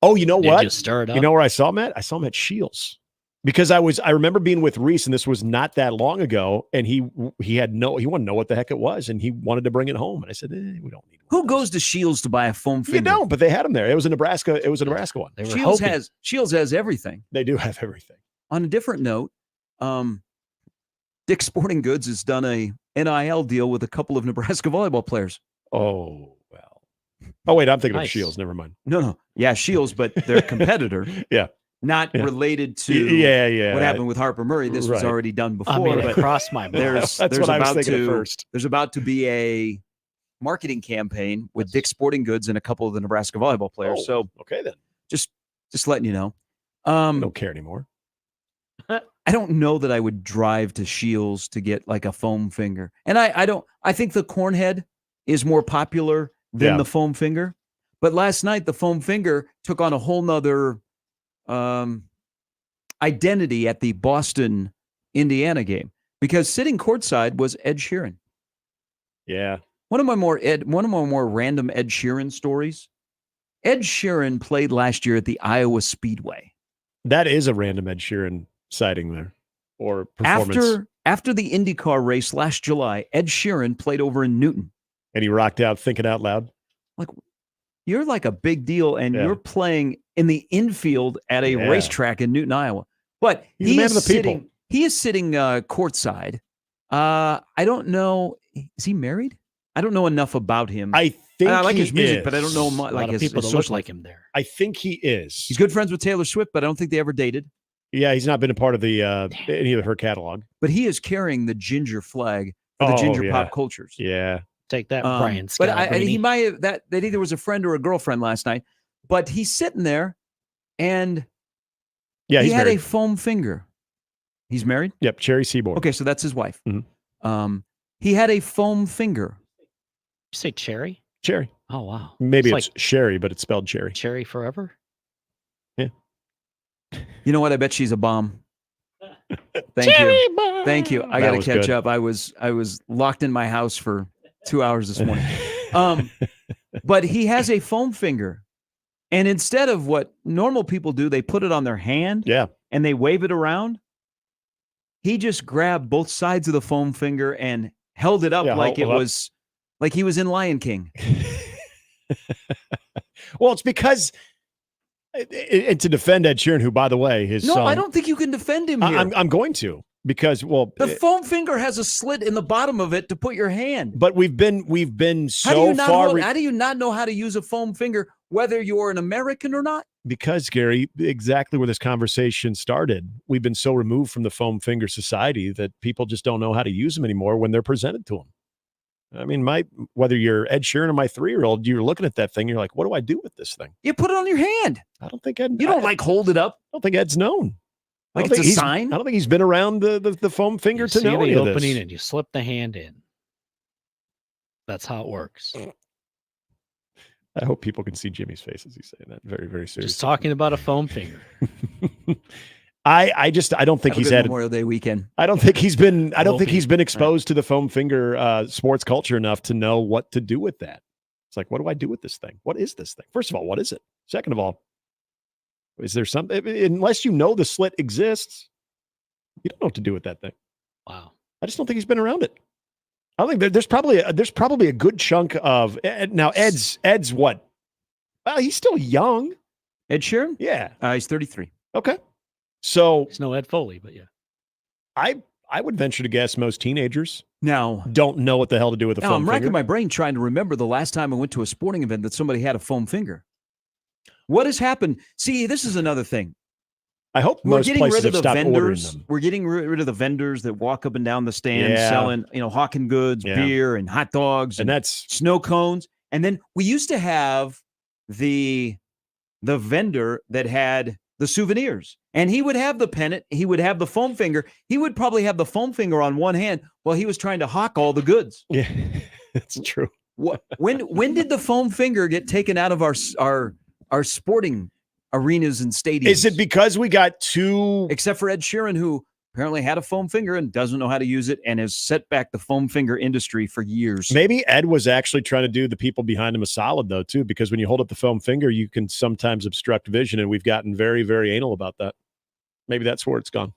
Oh, you know what? You stir it up? You know where I saw him at? I saw him at Shields. Because I remember being with Reese, and this was not that long ago, and he wanted to know what the heck it was, and he wanted to bring it home. And I said, we don't need one. Who goes to Shields to buy a foam finger? You don't, but they had them there. It was a Nebraska one. Shields has everything. They do have everything. On a different note, Dick's Sporting Goods has done a NIL deal with a couple of Nebraska volleyball players. Oh, well. Oh, wait, I'm thinking of Shields. Never mind. No. Yeah, Shields, but their competitor. Yeah. Not related to what happened with Harper Murray. This was already done before. I mean, but it crossed my mind. That's what I was thinking at first. There's about to be a marketing campaign with Dick's Sporting Goods and a couple of the Nebraska volleyball players. So okay, then just letting you know. I don't care anymore. I don't know that I would drive to Shields to get like a foam finger, and I don't. I think the cornhead is more popular than the foam finger. But last night the foam finger took on a whole nother identity at the Boston, Indiana game, because sitting courtside was Ed Sheeran. Yeah. One of my more random Ed Sheeran stories. Ed Sheeran played last year at the Iowa Speedway. That is a random Ed Sheeran sighting there, or performance. After the IndyCar race last July, Ed Sheeran played over in Newton. And he rocked out Thinking Out Loud. Like, you're like a big deal, and you're playing in the infield at a racetrack in Newton, Iowa. But he's a man of the people. He is sitting courtside I don't know. Is he married? I don't know enough about him. I think I like he his music, is. but I don't know much. A lot Like of his people that social look like life. him there. I think he is. He's good friends with Taylor Swift, but I don't think they ever dated. Yeah, he's not been a part of the any of her catalog. But he is carrying the ginger flag for the ginger pop cultures. Yeah. Take that, Brian But Scalabrine. he might have that either was a friend or a girlfriend last night. But he's sitting there, and Yeah, he he's had married. a foam finger. He's married? Yep, Cherry Seaborn. Okay, so that's his wife. Mhm. He had a foam finger. You say Cherry? Cherry. Oh, wow. Maybe It's it's Sherry, but it's spelled Cherry. Cherry forever? Yeah. You know what? I bet she's a bomb. Thank you. Thank you. I That got to was catch good. up. I was locked in my house for 2 hours this morning. But he has a foam finger. And instead of what normal people do, they put it on their hand and they wave it around. He just grabbed both sides of the foam finger and held it up like it was like he was in Lion King. Well, it's because and to defend Ed Sheeran, who, by the way, his No, song, I don't think you can defend him here. I'm going to because The foam finger has a slit in the bottom of it to put your hand. but we've been How do so you not far how do you not know how to use a foam finger, whether you're an American or not? because Gary, exactly where this conversation started, we've been so removed from the foam finger society that people just don't know how to use them anymore when they're presented to them. I mean, whether you're Ed Sheeran or my 3-year-old, you're looking at that thing, you're like, what do I do with this thing? You put it on your hand. I don't think Ed. You don't hold it up. I don't think Ed's known. Like I don't it's think a he's- sign? I don't think he's been around the foam finger You to see know the any of opening this. and you slip the hand in. That's how it works. I hope people can see Jimmy's face as he's saying that. Very, very seriously. Just talking about a foam finger. I don't think Have a he's good had Memorial Day weekend. I don't think he's been Will be. exposed to the foam finger sports culture enough to know what to do with that. It's like, what do I do with this thing? What is this thing? First of all, what is it? Second of all, is there something, unless you know the slit exists, you don't know what to do with that thing. Wow. I just don't think he's been around it. I don't think there's probably a good chunk of now Ed's what? Well, he's still young. Ed Sheeran? Yeah. He's 33. Okay. So It's no Ed Foley, but yeah. I would venture to guess most teenagers Now, don't know what the hell to do with a now foam I'm finger. racking my brain trying to remember the last time I went to a sporting event that somebody had a foam finger. What has happened? See, this is another thing. I hope We're most getting places rid of have the stopped ordering vendors. them. We're getting rid of the vendors that walk up and down the stand Yeah. selling, hawking goods, Yeah. beer, and hot dogs, And that's snow cones. And then we used to have the vendor that had the souvenirs, and he would have the pennant. He would have the foam finger. He would probably have the foam finger on one hand while he was trying to hawk all the goods. Yeah, that's true. When did the foam finger get taken out of our sporting arenas and stadiums? Is it because we got too? Except for Ed Sheeran, who apparently had a foam finger and doesn't know how to use it, and has set back the foam finger industry for years. Maybe Ed was actually trying to do the people behind him a solid, though, too, because when you hold up the foam finger, you can sometimes obstruct vision, and we've gotten very, very anal about that. Maybe that's where it's gone.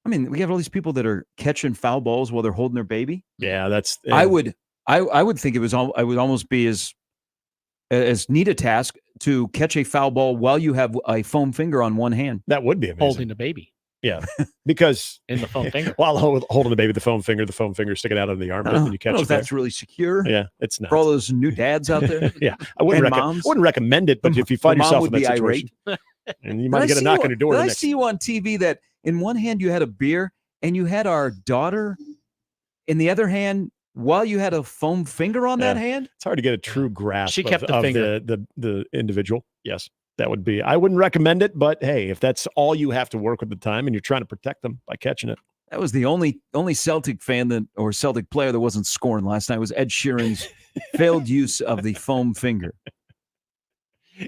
I mean, we have all these people that are catching foul balls while they're holding their baby. Yeah, that's. I would think it would almost be as neat a task to catch a foul ball while you have a foam finger on one hand. That would be amazing. Holding the baby. Yeah, because in the foam finger. While holding the baby, the foam finger sticking out of the armpit, and you catch I don't know it. if that's really secure. Yeah, it's not. For all those new dads out there. Yeah, I wouldn't recommend it, but if you find the mom yourself in would that be situation, and you might Did get I a knock see on your door. Did the I next see you on TV that in one hand you had a beer and you had our daughter in the other hand while you had a foam finger on that hand? It's hard to get a true grasp She kept the of finger. the individual. Yes, that would be. I wouldn't recommend it, but hey, if that's all you have to work with the time and you're trying to protect them by catching it. That was the only Celtic fan or Celtic player that wasn't scoring last night was Ed Sheeran's failed use of the foam finger.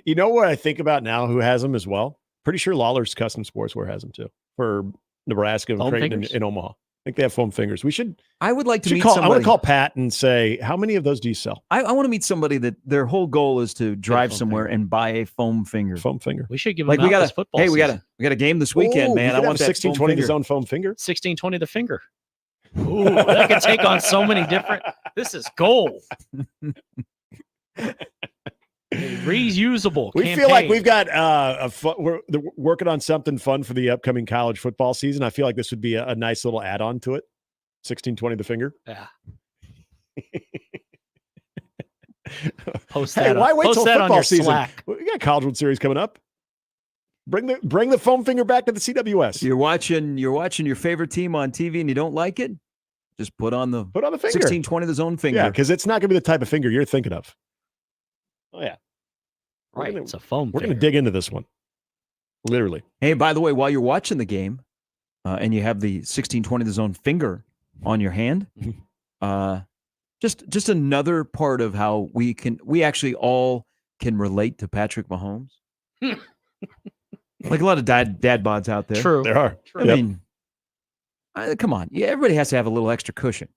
You know what I think about now? Who has them as well? Pretty sure Lawler's Custom Sportswear has them too for Nebraska and Foam Creighton fingers? in Omaha. I think they have foam fingers. I would like to meet I somebody. want to call Pat and say, how many of those do you sell? I want to meet somebody that their whole goal is to drive somewhere and buy a foam finger. Foam finger. We should give Like him we out got this football we season. got a game this weekend, man. I want that 1620 foam his own foam finger. 1620 the finger. Ooh, that could take on so many different. This is gold. Reusable. We feel like we've got we're working on something fun for the upcoming college football season. I feel like this would be a nice little add-on to it. 1620 the finger. Yeah. Hey, why wait till football season? Slack. We got College World Series coming up. Bring the foam finger back to the CWS. You're watching your favorite team on TV and you don't like it? Just put on the finger. 1620 the zone finger. Yeah, because it's not going to be the type of finger you're thinking of. Oh yeah, right. It's a foam. We're going to dig into this one. Literally. Hey, by the way, while you're watching the game, and you have the 1620 the zone finger on your hand, just another part of how we actually all can relate to Patrick Mahomes. Like a lot of dad bods out there. True. There are. I mean, come on. Yeah, everybody has to have a little extra cushion.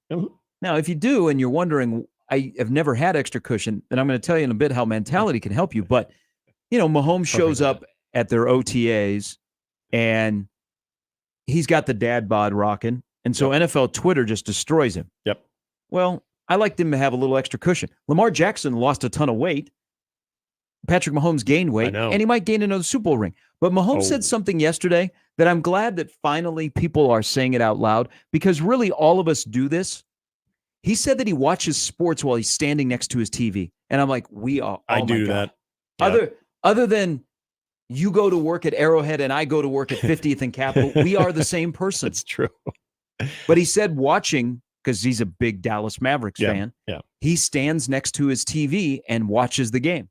Now, if you do and you're wondering, I have never had extra cushion, then I'm going to tell you in a bit how mentality can help you. But, Mahomes shows up at their OTAs and he's got the dad bod rocking. And so NFL Twitter just destroys him. Yep. Well, I like them to have a little extra cushion. Lamar Jackson lost a ton of weight. Patrick Mahomes gained weight, and he might gain another Super Bowl ring. But Mahomes said something yesterday that I'm glad that finally people are saying it out loud, because really all of us do this. He said that he watches sports while he's standing next to his TV. And I'm like, we are. Oh I do that. Yeah. Other than you go to work at Arrowhead and I go to work at 50th and Capitol, we are the same person. It's true. But he said watching, because he's a big Dallas Mavericks fan, he stands next to his TV and watches the game.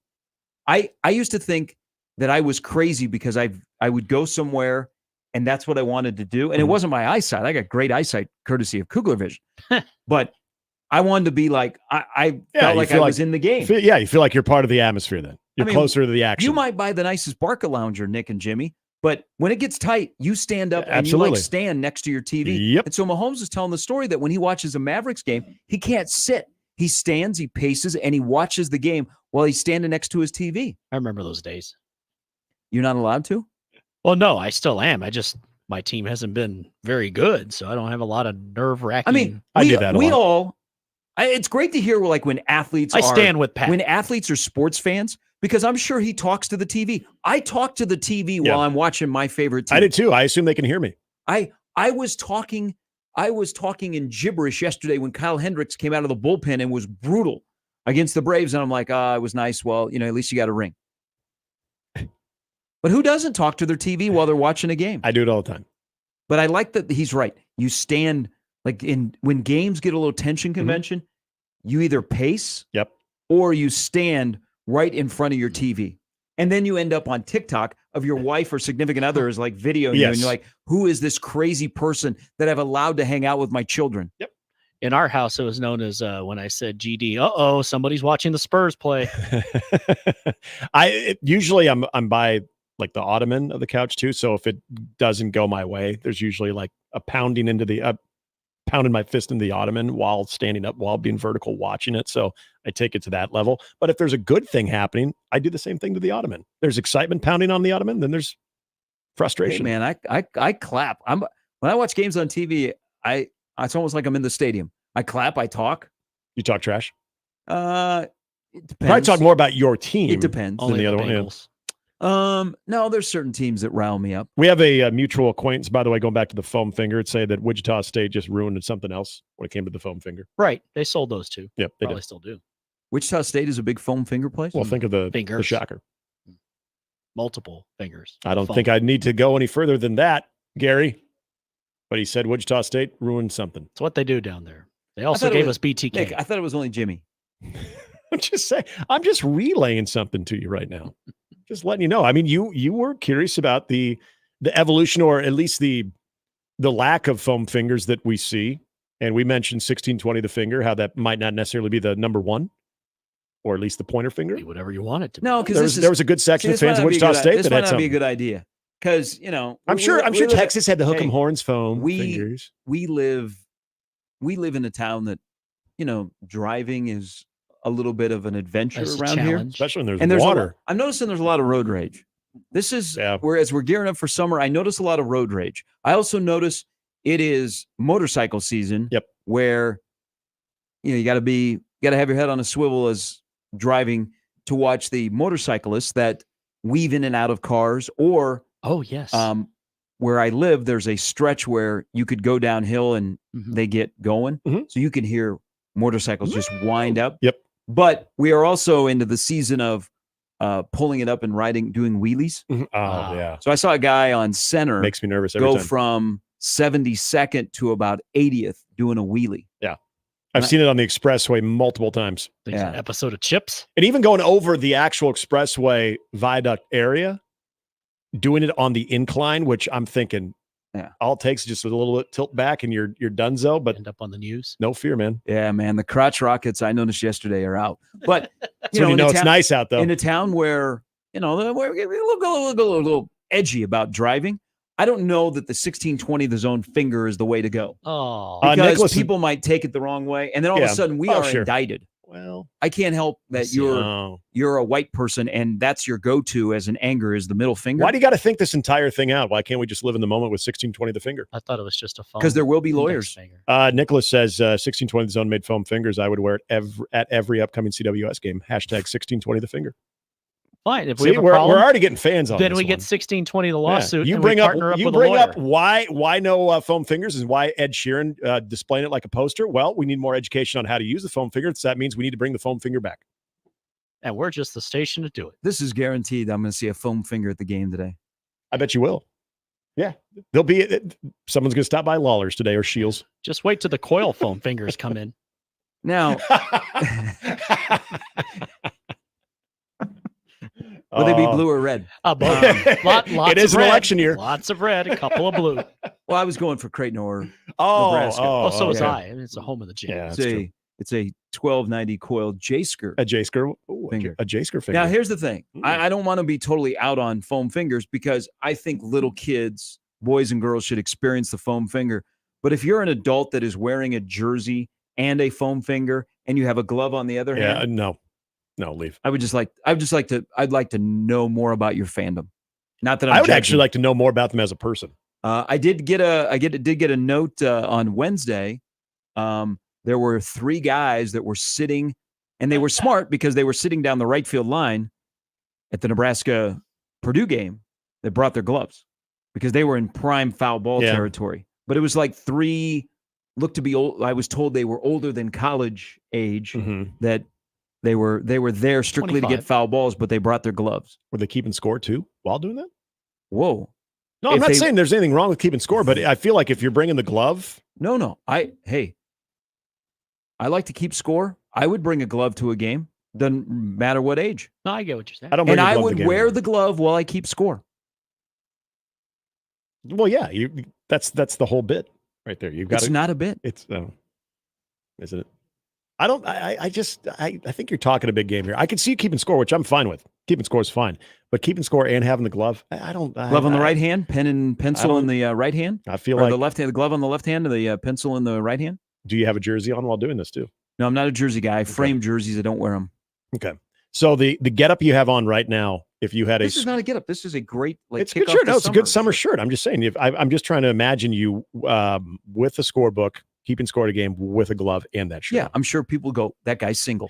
I used to think that I was crazy because I would go somewhere and that's what I wanted to do. And it wasn't my eyesight. I got great eyesight courtesy of Kugler Vision. But I wanted to be like, I felt like I was in the game. You feel like you're part of the atmosphere then. You're closer to the action. You might buy the nicest Barca lounger, Nick and Jimmy, but when it gets tight, you stand up and you stand next to your TV. Yep. And so Mahomes is telling the story that when he watches a Mavericks game, he can't sit. He stands, he paces, and he watches the game while he's standing next to his TV. I remember those days. You're not allowed to? Well, no, I still am. My team hasn't been very good, so I don't have a lot of nerve-wracking. I mean, it's great to hear like when athletes stand with Pat. When athletes are sports fans, because I'm sure he talks to the TV. I talk to the TV while I'm watching my favorite team. I did too. I assume they can hear me. I was talking in gibberish yesterday when Kyle Hendricks came out of the bullpen and was brutal against the Braves. And I'm like, it was nice. Well, at least you got a ring. But who doesn't talk to their TV while they're watching a game? I do it all the time. But I like that he's right. You stand when games get a little tension convention, you either pace or you stand right in front of your TV. And then you end up on TikTok of your wife or significant other is like videoing you. And you're like, who is this crazy person that I've allowed to hang out with my children? Yep. In our house, it was known as when I said GD, somebody's watching the Spurs play. Usually I'm by like the ottoman of the couch too. So if it doesn't go my way, there's usually like a pounding my fist into the ottoman while standing up, while being vertical, watching it. So I take it to that level. But if there's a good thing happening, I do the same thing to the ottoman. There's excitement pounding on the ottoman, then there's frustration. Hey man, I clap. When I watch games on TV, it's almost like I'm in the stadium. I clap, I talk. You talk trash? It depends. Probably talk more about your team. It depends. Than the other one. No, there's certain teams that rile me up. We have a mutual acquaintance, by the way, going back to the foam finger. It'd say that Wichita State just ruined something else when it came to the foam finger. Right. They sold those too. Yep. They probably still do. Wichita State is a big foam finger place? Well, think of the Shocker. Multiple fingers. I don't think I'd need to go any further than that, Gary. But he said Wichita State ruined something. It's what they do down there. They also gave us BTK. Nick, I thought it was only Jimmy. I'm just saying. I'm just relaying something to you right now. Just letting you know. I mean, you were curious about the evolution, or at least the lack of foam fingers that we see. And we mentioned 1620 the finger, how that might not necessarily be the number one, or at least the pointer finger. Be whatever you want it to be. No, because there was a good section of fans of Wichita State that had something. This might not be a good idea. Because, I'm sure Texas had the hook 'em horns foam fingers. We live in a town that, driving is a little bit of an adventure around here. Especially when there's water. I'm noticing there's a lot of road rage. This is whereas we're gearing up for summer, I notice a lot of road rage. I also notice it is motorcycle season. Yep. Where you got to have your head on a swivel as driving to watch the motorcyclists that weave in and out of cars, or where I live, there's a stretch where you could go downhill and they get going. So you can hear motorcycles just wind up. Yep. But we are also into the season of pulling it up and doing wheelies. Oh, yeah. So I saw a guy on center. Makes me nervous every go time. from 72nd to about 80th doing a wheelie. Yeah. I've seen it on the expressway multiple times. There's an episode of Chips. And even going over the actual expressway viaduct area, doing it on the incline, which I'm thinking, all it takes is just a little bit tilt back and you're donezo, but end up on the news. No fear, man. Yeah, man. The crotch rockets I noticed yesterday are out. But you know it's nice out though. In a town where, we're a little edgy about driving. I don't know that the 1620 the zone finger is the way to go. Oh, because people might take it the wrong way, and then all of a sudden we are sure. indicted. Well, I can't help that you're a white person, and that's your go-to as an anger is the middle finger. Why do you got to think this entire thing out? Why can't we just live in the moment with 1620 the finger? I thought it was just a phone. Because there will be lawyers. Nicholas says 1620 the zone made foam fingers. I would wear it at every upcoming CWS game. Hashtag 1620 the finger. Fine. If See, we have a we're problem, already getting fans on then this we get one. 1620 the lawsuit. You and bring we up partner you with bring a up lawyer. why no foam fingers and why Ed Sheeran displaying it like a poster. Well, we need more education on how to use the foam finger. So that means we need to bring the foam finger back. And we're just the station to do it. This is guaranteed. I'm going to see a foam finger at the game today. I bet you will. Yeah, there'll be someone's going to stop by Lawler's today or Shields. Just wait till the coil foam fingers come in. Now, will they be blue or red? Lots it is of an red, election year. Lots of red, a couple of blue. Well, I was going for Creighton or Nebraska. So was I. I mean, it's a home of the gym. Yeah, it's a 1290 coil J-skirt. A J-skirt finger. A J-skirt finger. Now, here's the thing. I don't want to be totally out on foam fingers because I think little kids, boys and girls, should experience the foam finger. But if you're an adult that is wearing a jersey and a foam finger and you have a glove on the other hand, no, leave. I'd like to know more about your fandom. Not that I would judging. actually like to know more about them as a person. I did get a note on Wednesday. There were 3 guys that were sitting, and they were smart because they were sitting down the right field line at the Nebraska Purdue game that brought their gloves because they were in prime foul ball territory. But it was like 3 looked to be old. I was told they were older than college age, that they were there strictly 25. to get foul balls, but they brought their gloves. Were they keeping score too while doing that? Whoa. No, I'm not saying there's anything wrong with keeping score, but I feel like if you're bringing the glove. No. I like to keep score. I would bring a glove to a game. Doesn't matter what age. No, I get what you're saying. I would wear the glove while I keep score. Well, yeah, that's the whole bit right there. You've got It's not a bit. It's isn't it? I think you're talking a big game here. I can see you keeping score, which I'm fine with. Keeping score is fine, but keeping score and having the glove, Glove on the right hand, pen and pencil in the right hand. I feel or like the left hand, the glove on the left hand, and the pencil in the right hand. Do you have a jersey on while doing this too? No, I'm not a jersey guy. I frame jerseys. I don't wear them. Okay. So the getup you have on right now, if you had This is not a getup. This is a great it's a good shirt. No, it's a good summer shirt. I'm just saying. I'm just trying to imagine you with the scorebook, keeping score at a game with a glove and that shirt. Yeah, I'm sure people go, that guy's single.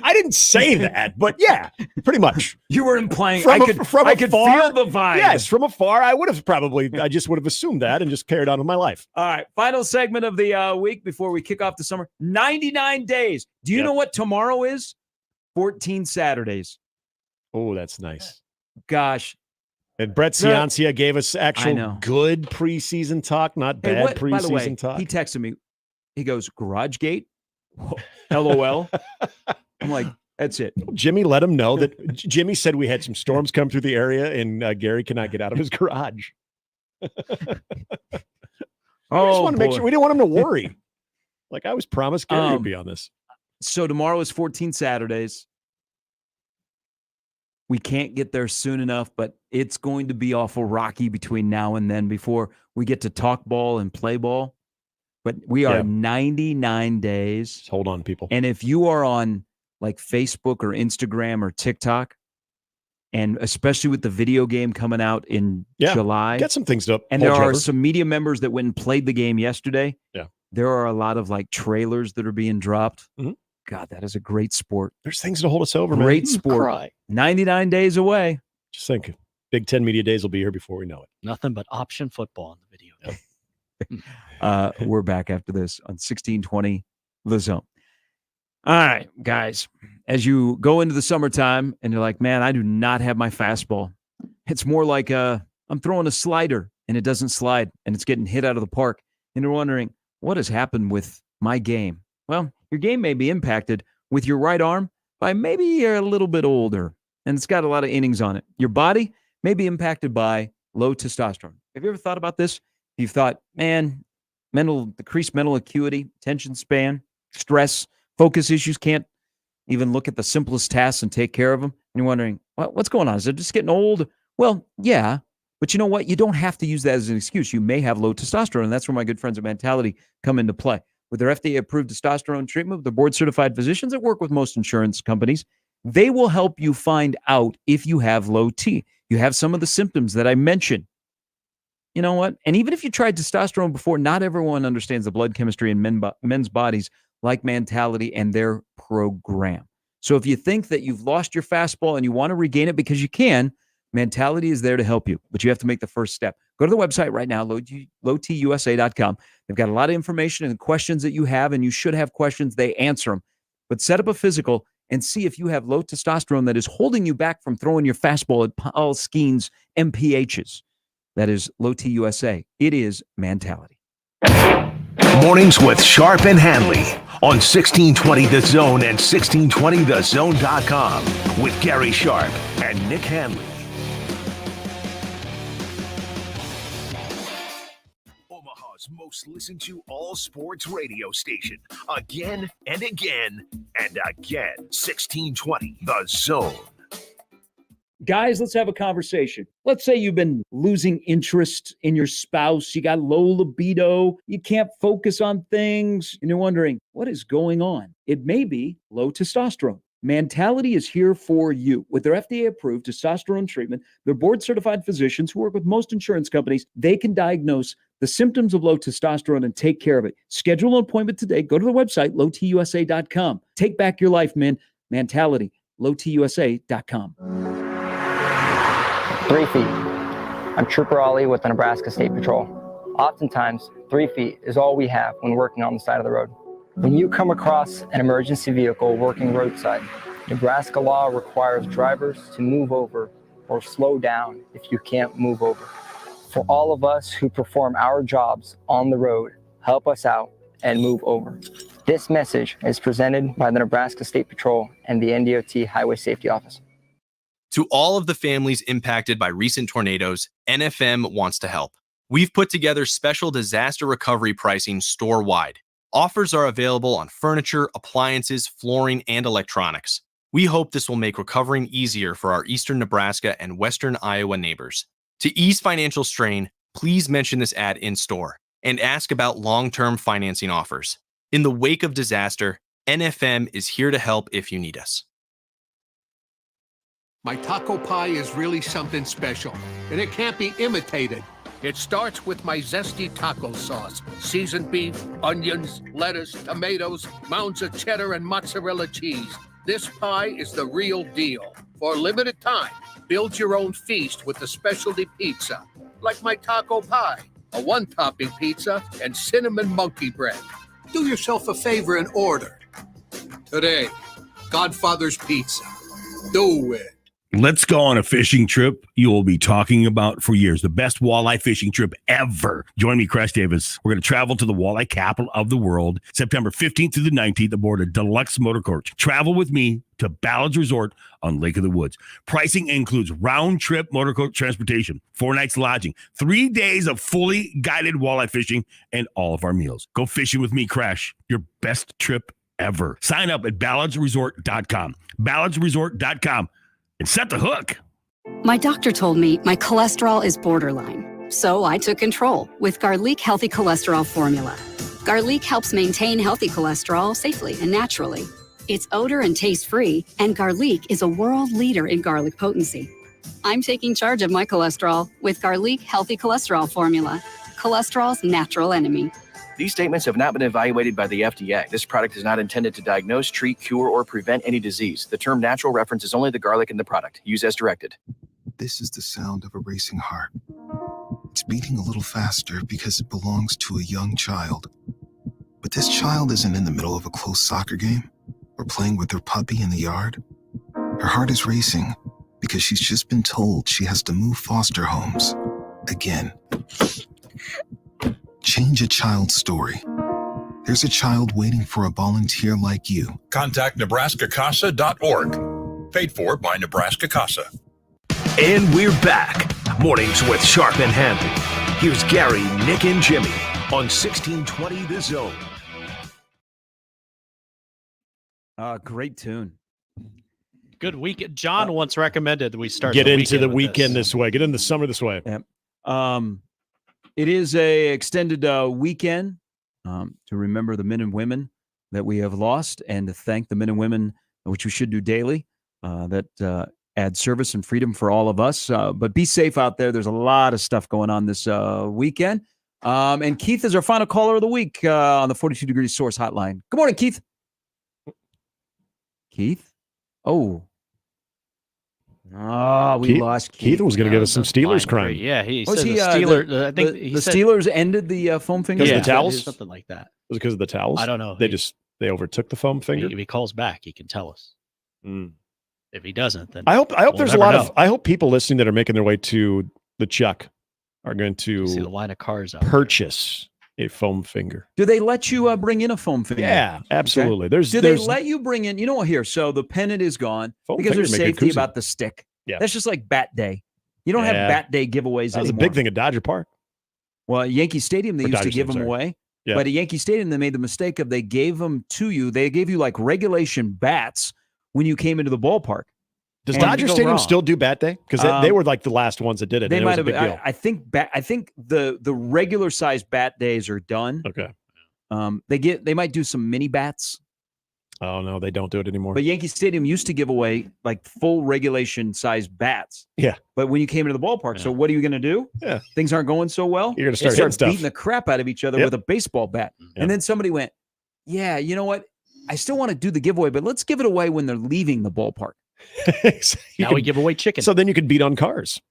I didn't say that, but yeah, pretty much. You were implying I could feel the vibe. Yes, from afar, I just would have assumed that and just carried on with my life. All right, final segment of the week before we kick off the summer. 99 days. Do you know what tomorrow is? 14 Saturdays. Oh, that's nice. Gosh. And Brett Ciancia gave us actual good preseason talk, not bad preseason by the way, talk. He texted me. He goes, Garage Gate? LOL. I'm like, that's it. Jimmy let him know that Jimmy said we had some storms come through the area and Gary cannot get out of his garage. We just want to make sure we didn't want him to worry. Like I was promised Gary would be on this. So tomorrow is 14 Saturdays. We can't get there soon enough, but it's going to be awful rocky between now and then before we get to talk ball and play ball. But we are 99 days. Just hold on, people. And if you are on like Facebook or Instagram or TikTok, and especially with the video game coming out in July, get some things up. And there are some media members that went and played the game yesterday. Yeah. There are a lot of like trailers that are being dropped. Mm-hmm. God, that is a great sport. There's things to hold us over, man. Great sport. 99 days away. Just think, Big Ten Media Days will be here before we know it. Nothing but option football in the video. We're back after this on 1620 The Zone. All right, guys. As you go into the summertime and you're like, man, I do not have my fastball. It's more like I'm throwing a slider and it doesn't slide and it's getting hit out of the park. And you're wondering, what has happened with my game? Well, your game may be impacted with your right arm by maybe you're a little bit older and it's got a lot of innings on it. Your body may be impacted by low testosterone. Have you ever thought about this? You've thought, man, decreased mental acuity, attention span, stress, focus issues, can't even look at the simplest tasks and take care of them. And you're wondering, what's going on? Is it just getting old? Well, yeah. But you know what? You don't have to use that as an excuse. You may have low testosterone, and that's where my good friends at Mentality come into play. With their FDA-approved testosterone treatment, with the board-certified physicians that work with most insurance companies, they will help you find out if you have low T. You have some of the symptoms that I mentioned. You know what? And even if you tried testosterone before, not everyone understands the blood chemistry in men's bodies like Mentality and their program. So if you think that you've lost your fastball and you want to regain it, because you can, Mentality is there to help you, but you have to make the first step. Go to the website right now, lowtusa.com. They've got a lot of information and questions that you have, and you should have questions. They answer them. But set up a physical and see if you have low testosterone that is holding you back from throwing your fastball at Paul Skeen's MPHs. That is Low T USA. It is Mentality. Mornings with Sharp and Handley on 1620 The Zone and 1620thezone.com with Gary Sharp and Nick Handley. Omaha's most listened to all sports radio station. Again and again and again. 1620 The Zone. Guys, let's have a conversation. Let's say you've been losing interest in your spouse. You got low libido. You can't focus on things. And you're wondering, what is going on? It may be low testosterone. Mentality is here for you. With their FDA-approved testosterone treatment, their board-certified physicians who work with most insurance companies, they can diagnose the symptoms of low testosterone and take care of it. Schedule an appointment today. Go to the website, lowtusa.com. Take back your life, man. Mentality, lowtusa.com. 3 feet. I'm Trooper Ollie with the Nebraska State Patrol. Oftentimes, 3 feet is all we have when working on the side of the road. When you come across an emergency vehicle working roadside, Nebraska law requires drivers to move over or slow down if you can't move over. For all of us who perform our jobs on the road, help us out and move over. This message is presented by the Nebraska State Patrol and the NDOT Highway Safety Office. To all of the families impacted by recent tornadoes, NFM wants to help. We've put together special disaster recovery pricing store-wide. Offers are available on furniture, appliances, flooring, and electronics. We hope this will make recovering easier for our eastern Nebraska and western Iowa neighbors. To ease financial strain, please mention this ad in store and ask about long-term financing offers. In the wake of disaster, NFM is here to help if you need us. My taco pie is really something special, and it can't be imitated. It starts with my zesty taco sauce, seasoned beef, onions, lettuce, tomatoes, mounds of cheddar, and mozzarella cheese. This pie is the real deal. For a limited time, build your own feast with the specialty pizza, like my taco pie, a one-topping pizza, and cinnamon monkey bread. Do yourself a favor and order. Today, Godfather's Pizza. Do it. Let's go on a fishing trip you will be talking about for years. The best walleye fishing trip ever. Join me, Crash Davis. We're going to travel to the walleye capital of the world, September 15th through the 19th aboard a deluxe motor coach. Travel with me to Ballard's Resort on Lake of the Woods. Pricing includes round-trip motor coach transportation, 4 nights lodging, 3 days of fully guided walleye fishing, and all of our meals. Go fishing with me, Crash. Your best trip ever. Sign up at ballardsresort.com. ballardsresort.com. And set the hook. My doctor told me my cholesterol is borderline, so I took control with Garlic Healthy Cholesterol Formula. Garlic helps maintain healthy cholesterol safely and naturally. It's odor and taste-free, and Garlic is a world leader in garlic potency. I'm taking charge of my cholesterol with Garlic Healthy Cholesterol Formula, cholesterol's natural enemy. These statements have not been evaluated by the FDA. This product is not intended to diagnose, treat, cure, or prevent any disease. The term natural references only the garlic in the product. Use as directed. This is the sound of a racing heart. It's beating a little faster because it belongs to a young child. But this child isn't in the middle of a close soccer game or playing with her puppy in the yard. Her heart is racing because she's just been told she has to move foster homes again. Change a child's story. There's a child waiting for a volunteer like you. Contact NebraskaCasa.org. Paid for by Nebraska Casa. And we're back. Mornings with Sharp and Handley. Here's Gary, Nick, and Jimmy on 1620 The Zone. Great tune. Good week. John once recommended we start. Get into the weekend this way. Get into the summer this way. Yeah. It is a extended weekend to remember the men and women that we have lost and to thank the men and women, which we should do daily, that add service and freedom for all of us. But be safe out there. There's a lot of stuff going on this weekend. And Keith is our final caller of the week on the 42 Degrees Source Hotline. Good morning, Keith. Keith? Oh. We lost Keith. Keith was going to give us some Steelers crime. Yeah, he said the Steelers. I think the Steelers ended the foam finger. Because of the towels? Something like that. Was it because of the towels? I don't know. They overtook the foam finger. If he calls back, he can tell us. If he doesn't, then I hope there's a lot of I hope people listening that are making their way to the Chuck are going to see the line of cars out purchase a foam finger. Do they let you bring in a foam finger? Yeah, absolutely. Okay. Do they let you bring in? You know what? Here, so the pennant is gone because there's safety about the stick. Yeah, that's just like Bat Day. You don't have Bat Day giveaways that was anymore. a big thing at Dodger Park. Well, at Yankee Stadium they used to give them away. Yeah. But at Yankee Stadium they made the mistake of they gave them to you. They gave you like regulation bats when you came into the ballpark. Does Dodger Stadium still do Bat Day? Because they were like the last ones that did it. They might have. Big deal. I think the regular size bat days are done. Okay. They might do some mini bats. Oh no, they don't do it anymore. But Yankee Stadium used to give away like full regulation size bats. Yeah. But when you came into the ballpark, so what are you going to do? Yeah. Things aren't going so well. You're going to start beating the crap out of each other with a baseball bat. Yep. And then somebody went, "Yeah, you know what? I still want to do the giveaway, but let's give it away when they're leaving the ballpark." Now we give away chicken. So then you can beat on cars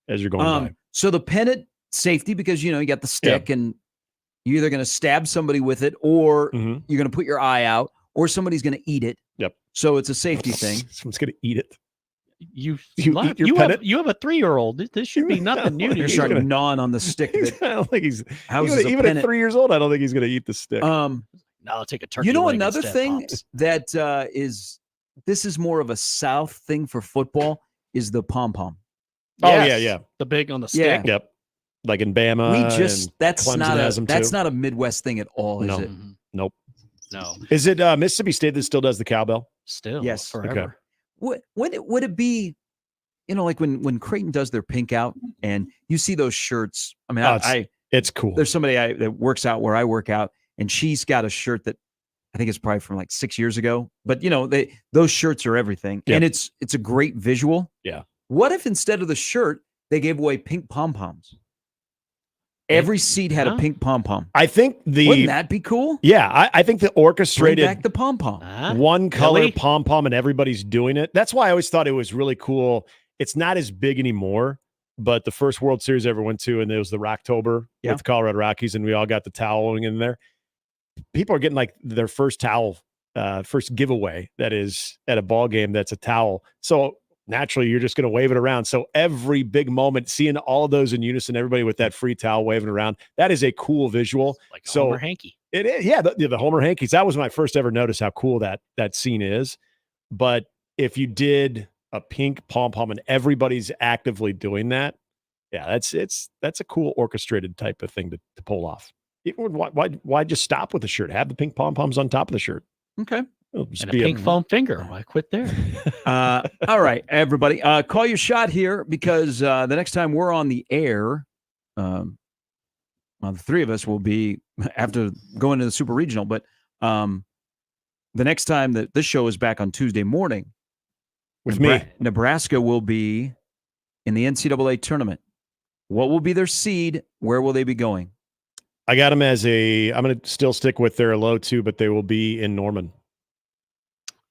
as you're going by. So the pennant safety, because you got the stick and you're either going to stab somebody with it or you're going to put your eye out or somebody's going to eat it. Yep. So it's a safety thing. Someone's going to eat it. You eat your pennant? You have a 3-year-old. This should be nothing new to you. you. Start gnawing on the stick. I don't think he's even at 3 years old. I don't think he's going to eat the stick. No, I'll take a turkey. You know leg another instead, thing Pops. that is. This is more of a South thing for football is the pom-pom. Yes, yeah. The big on the stick. Yep. Like in Bama. That's Clemson not a Midwest thing at all, is it? Nope. No. Is it Mississippi State that still does the cowbell? Still. Yes. Forever. Okay. Would it be, like when Creighton does their pink out and you see those shirts? I mean, it's cool. There's somebody that works out where I work out, and she's got a shirt that I think it's probably from like 6 years ago, but those shirts are everything. Yep. And it's a great visual. Yeah. What if instead of the shirt, they gave away pink pom-poms? Every seat had a pink pom-pom. I think wouldn't that be cool? Yeah. I think the orchestrated Bring back the pom-pom. one color pom-pom and everybody's doing it. That's why I always thought it was really cool. It's not as big anymore, but the first World Series I ever went to, and it was the Rocktober with the Colorado Rockies, and we all got the toweling in there. People are getting like their first towel, first giveaway that is at a ball game that's a towel. So naturally, you're just going to wave it around. So every big moment, seeing all of those in unison, everybody with that free towel waving around, that is a cool visual. Like Homer Hanky. It is, yeah, the Homer Hankies. That was my first ever notice how cool that scene is. But if you did a pink pom-pom and everybody's actively doing that, yeah, that's a cool orchestrated type of thing to pull off. Why just stop with the shirt? Have the pink pom-poms on top of the shirt. Okay. And a pink foam finger. Why quit there? All right, everybody. Call your shot here because the next time we're on the air, the three of us will be after going to the Super Regional. But the next time that this show is back on Tuesday morning, with me, Nebraska will be in the NCAA tournament. What will be their seed? Where will they be going? I got them as I'm going to still stick with their low 2, but they will be in Norman.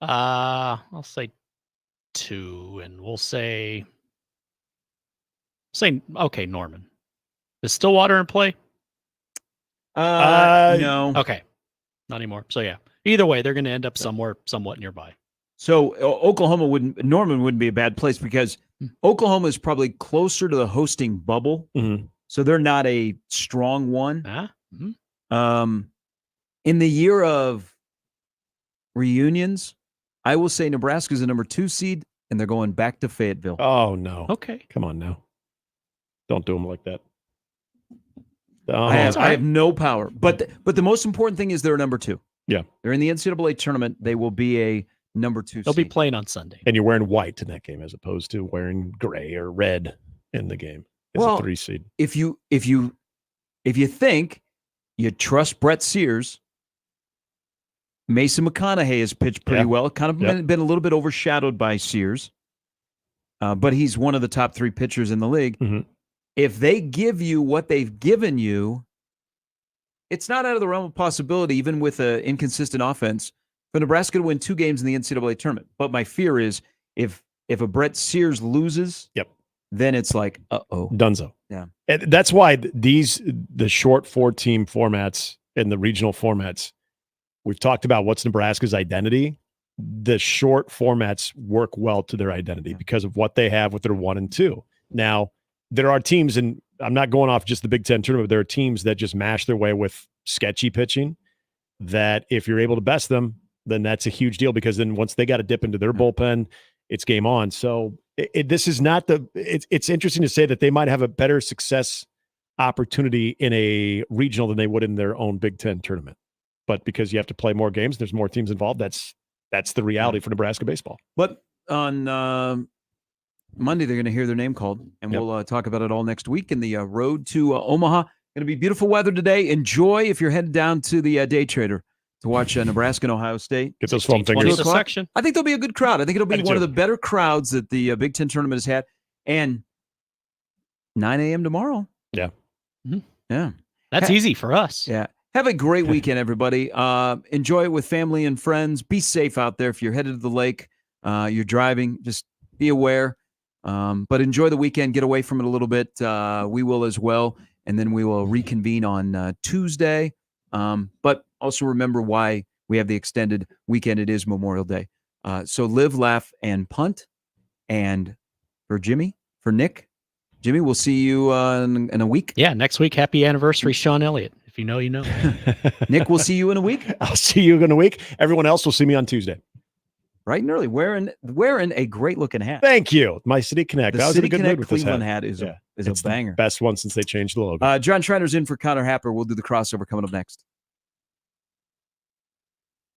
I'll say 2, and we'll say Say, okay, Norman. Is Stillwater in play? No. Okay. Not anymore. So, yeah. Either way, they're going to end up somewhere somewhat nearby. So Norman wouldn't be a bad place because Oklahoma is probably closer to the hosting bubble. Mm-hmm. So they're not a strong one. Mm-hmm. In the year of reunions, I will say Nebraska's the number 2 seed, and they're going back to Fayetteville. Oh, no. Okay. Come on now. Don't do them like that. I have no power. But the most important thing is they're number 2. Yeah. They're in the NCAA tournament. They will be a number 2 They'll seed. be playing on Sunday. And you're wearing white in that game as opposed to wearing gray or red in the game. It's a 3 seed. If you think you trust Brett Sears, Mason McConaughey has pitched pretty well. Kind of been a little bit overshadowed by Sears, but he's one of the top 3 pitchers in the league. Mm-hmm. If they give you what they've given you, it's not out of the realm of possibility, even with an inconsistent offense, for Nebraska to win 2 games in the NCAA tournament. But my fear is if a Brett Sears loses, then it's like, uh-oh. Dunzo. Yeah. And that's why the short 4-team formats and the regional formats, we've talked about what's Nebraska's identity. The short formats work well to their identity because of what they have with their 1 and 2. Now, there are teams, and I'm not going off just the Big Ten tournament, but there are teams that just mash their way with sketchy pitching that if you're able to best them, then that's a huge deal because then once they got to dip into their bullpen, it's game on. So this is not it's interesting to say that they might have a better success opportunity in a regional than they would in their own Big Ten tournament. But because you have to play more games, there's more teams involved. That's the reality for Nebraska baseball. But on Monday, they're going to hear their name called, and we'll talk about it all next week in the road to Omaha. Going to be beautiful weather today. Enjoy if you're headed down to the Day Trader to watch Nebraska and Ohio State. Get those foam fingers. Section. I think there'll be a good crowd. I think it'll be one of the better crowds that the Big Ten tournament has had. And 9 a.m. tomorrow. Yeah. Mm-hmm. Yeah. That's easy for us. Yeah. Have a great weekend, everybody. Enjoy it with family and friends. Be safe out there. If you're headed to the lake, you're driving, just be aware. But enjoy the weekend. Get away from it a little bit. We will as well. And then we will reconvene on Tuesday. But also remember why we have the extended weekend. It is Memorial Day. So live, laugh, and punt. And for Jimmy, for Nick, Jimmy, we'll see you in a week. Yeah, next week. Happy anniversary, Sean Elliott. If you know, you know. Nick, we'll see you in a week. I'll see you in a week. Everyone else will see me on Tuesday. Bright and early, wearing a great looking hat. Thank you. My City Connect. The I was City in a good Connect mood with this Cleveland hat. hat is a banger. Best one since they changed the logo. John Schreiner's in for Connor Happer. We'll do the crossover coming up next.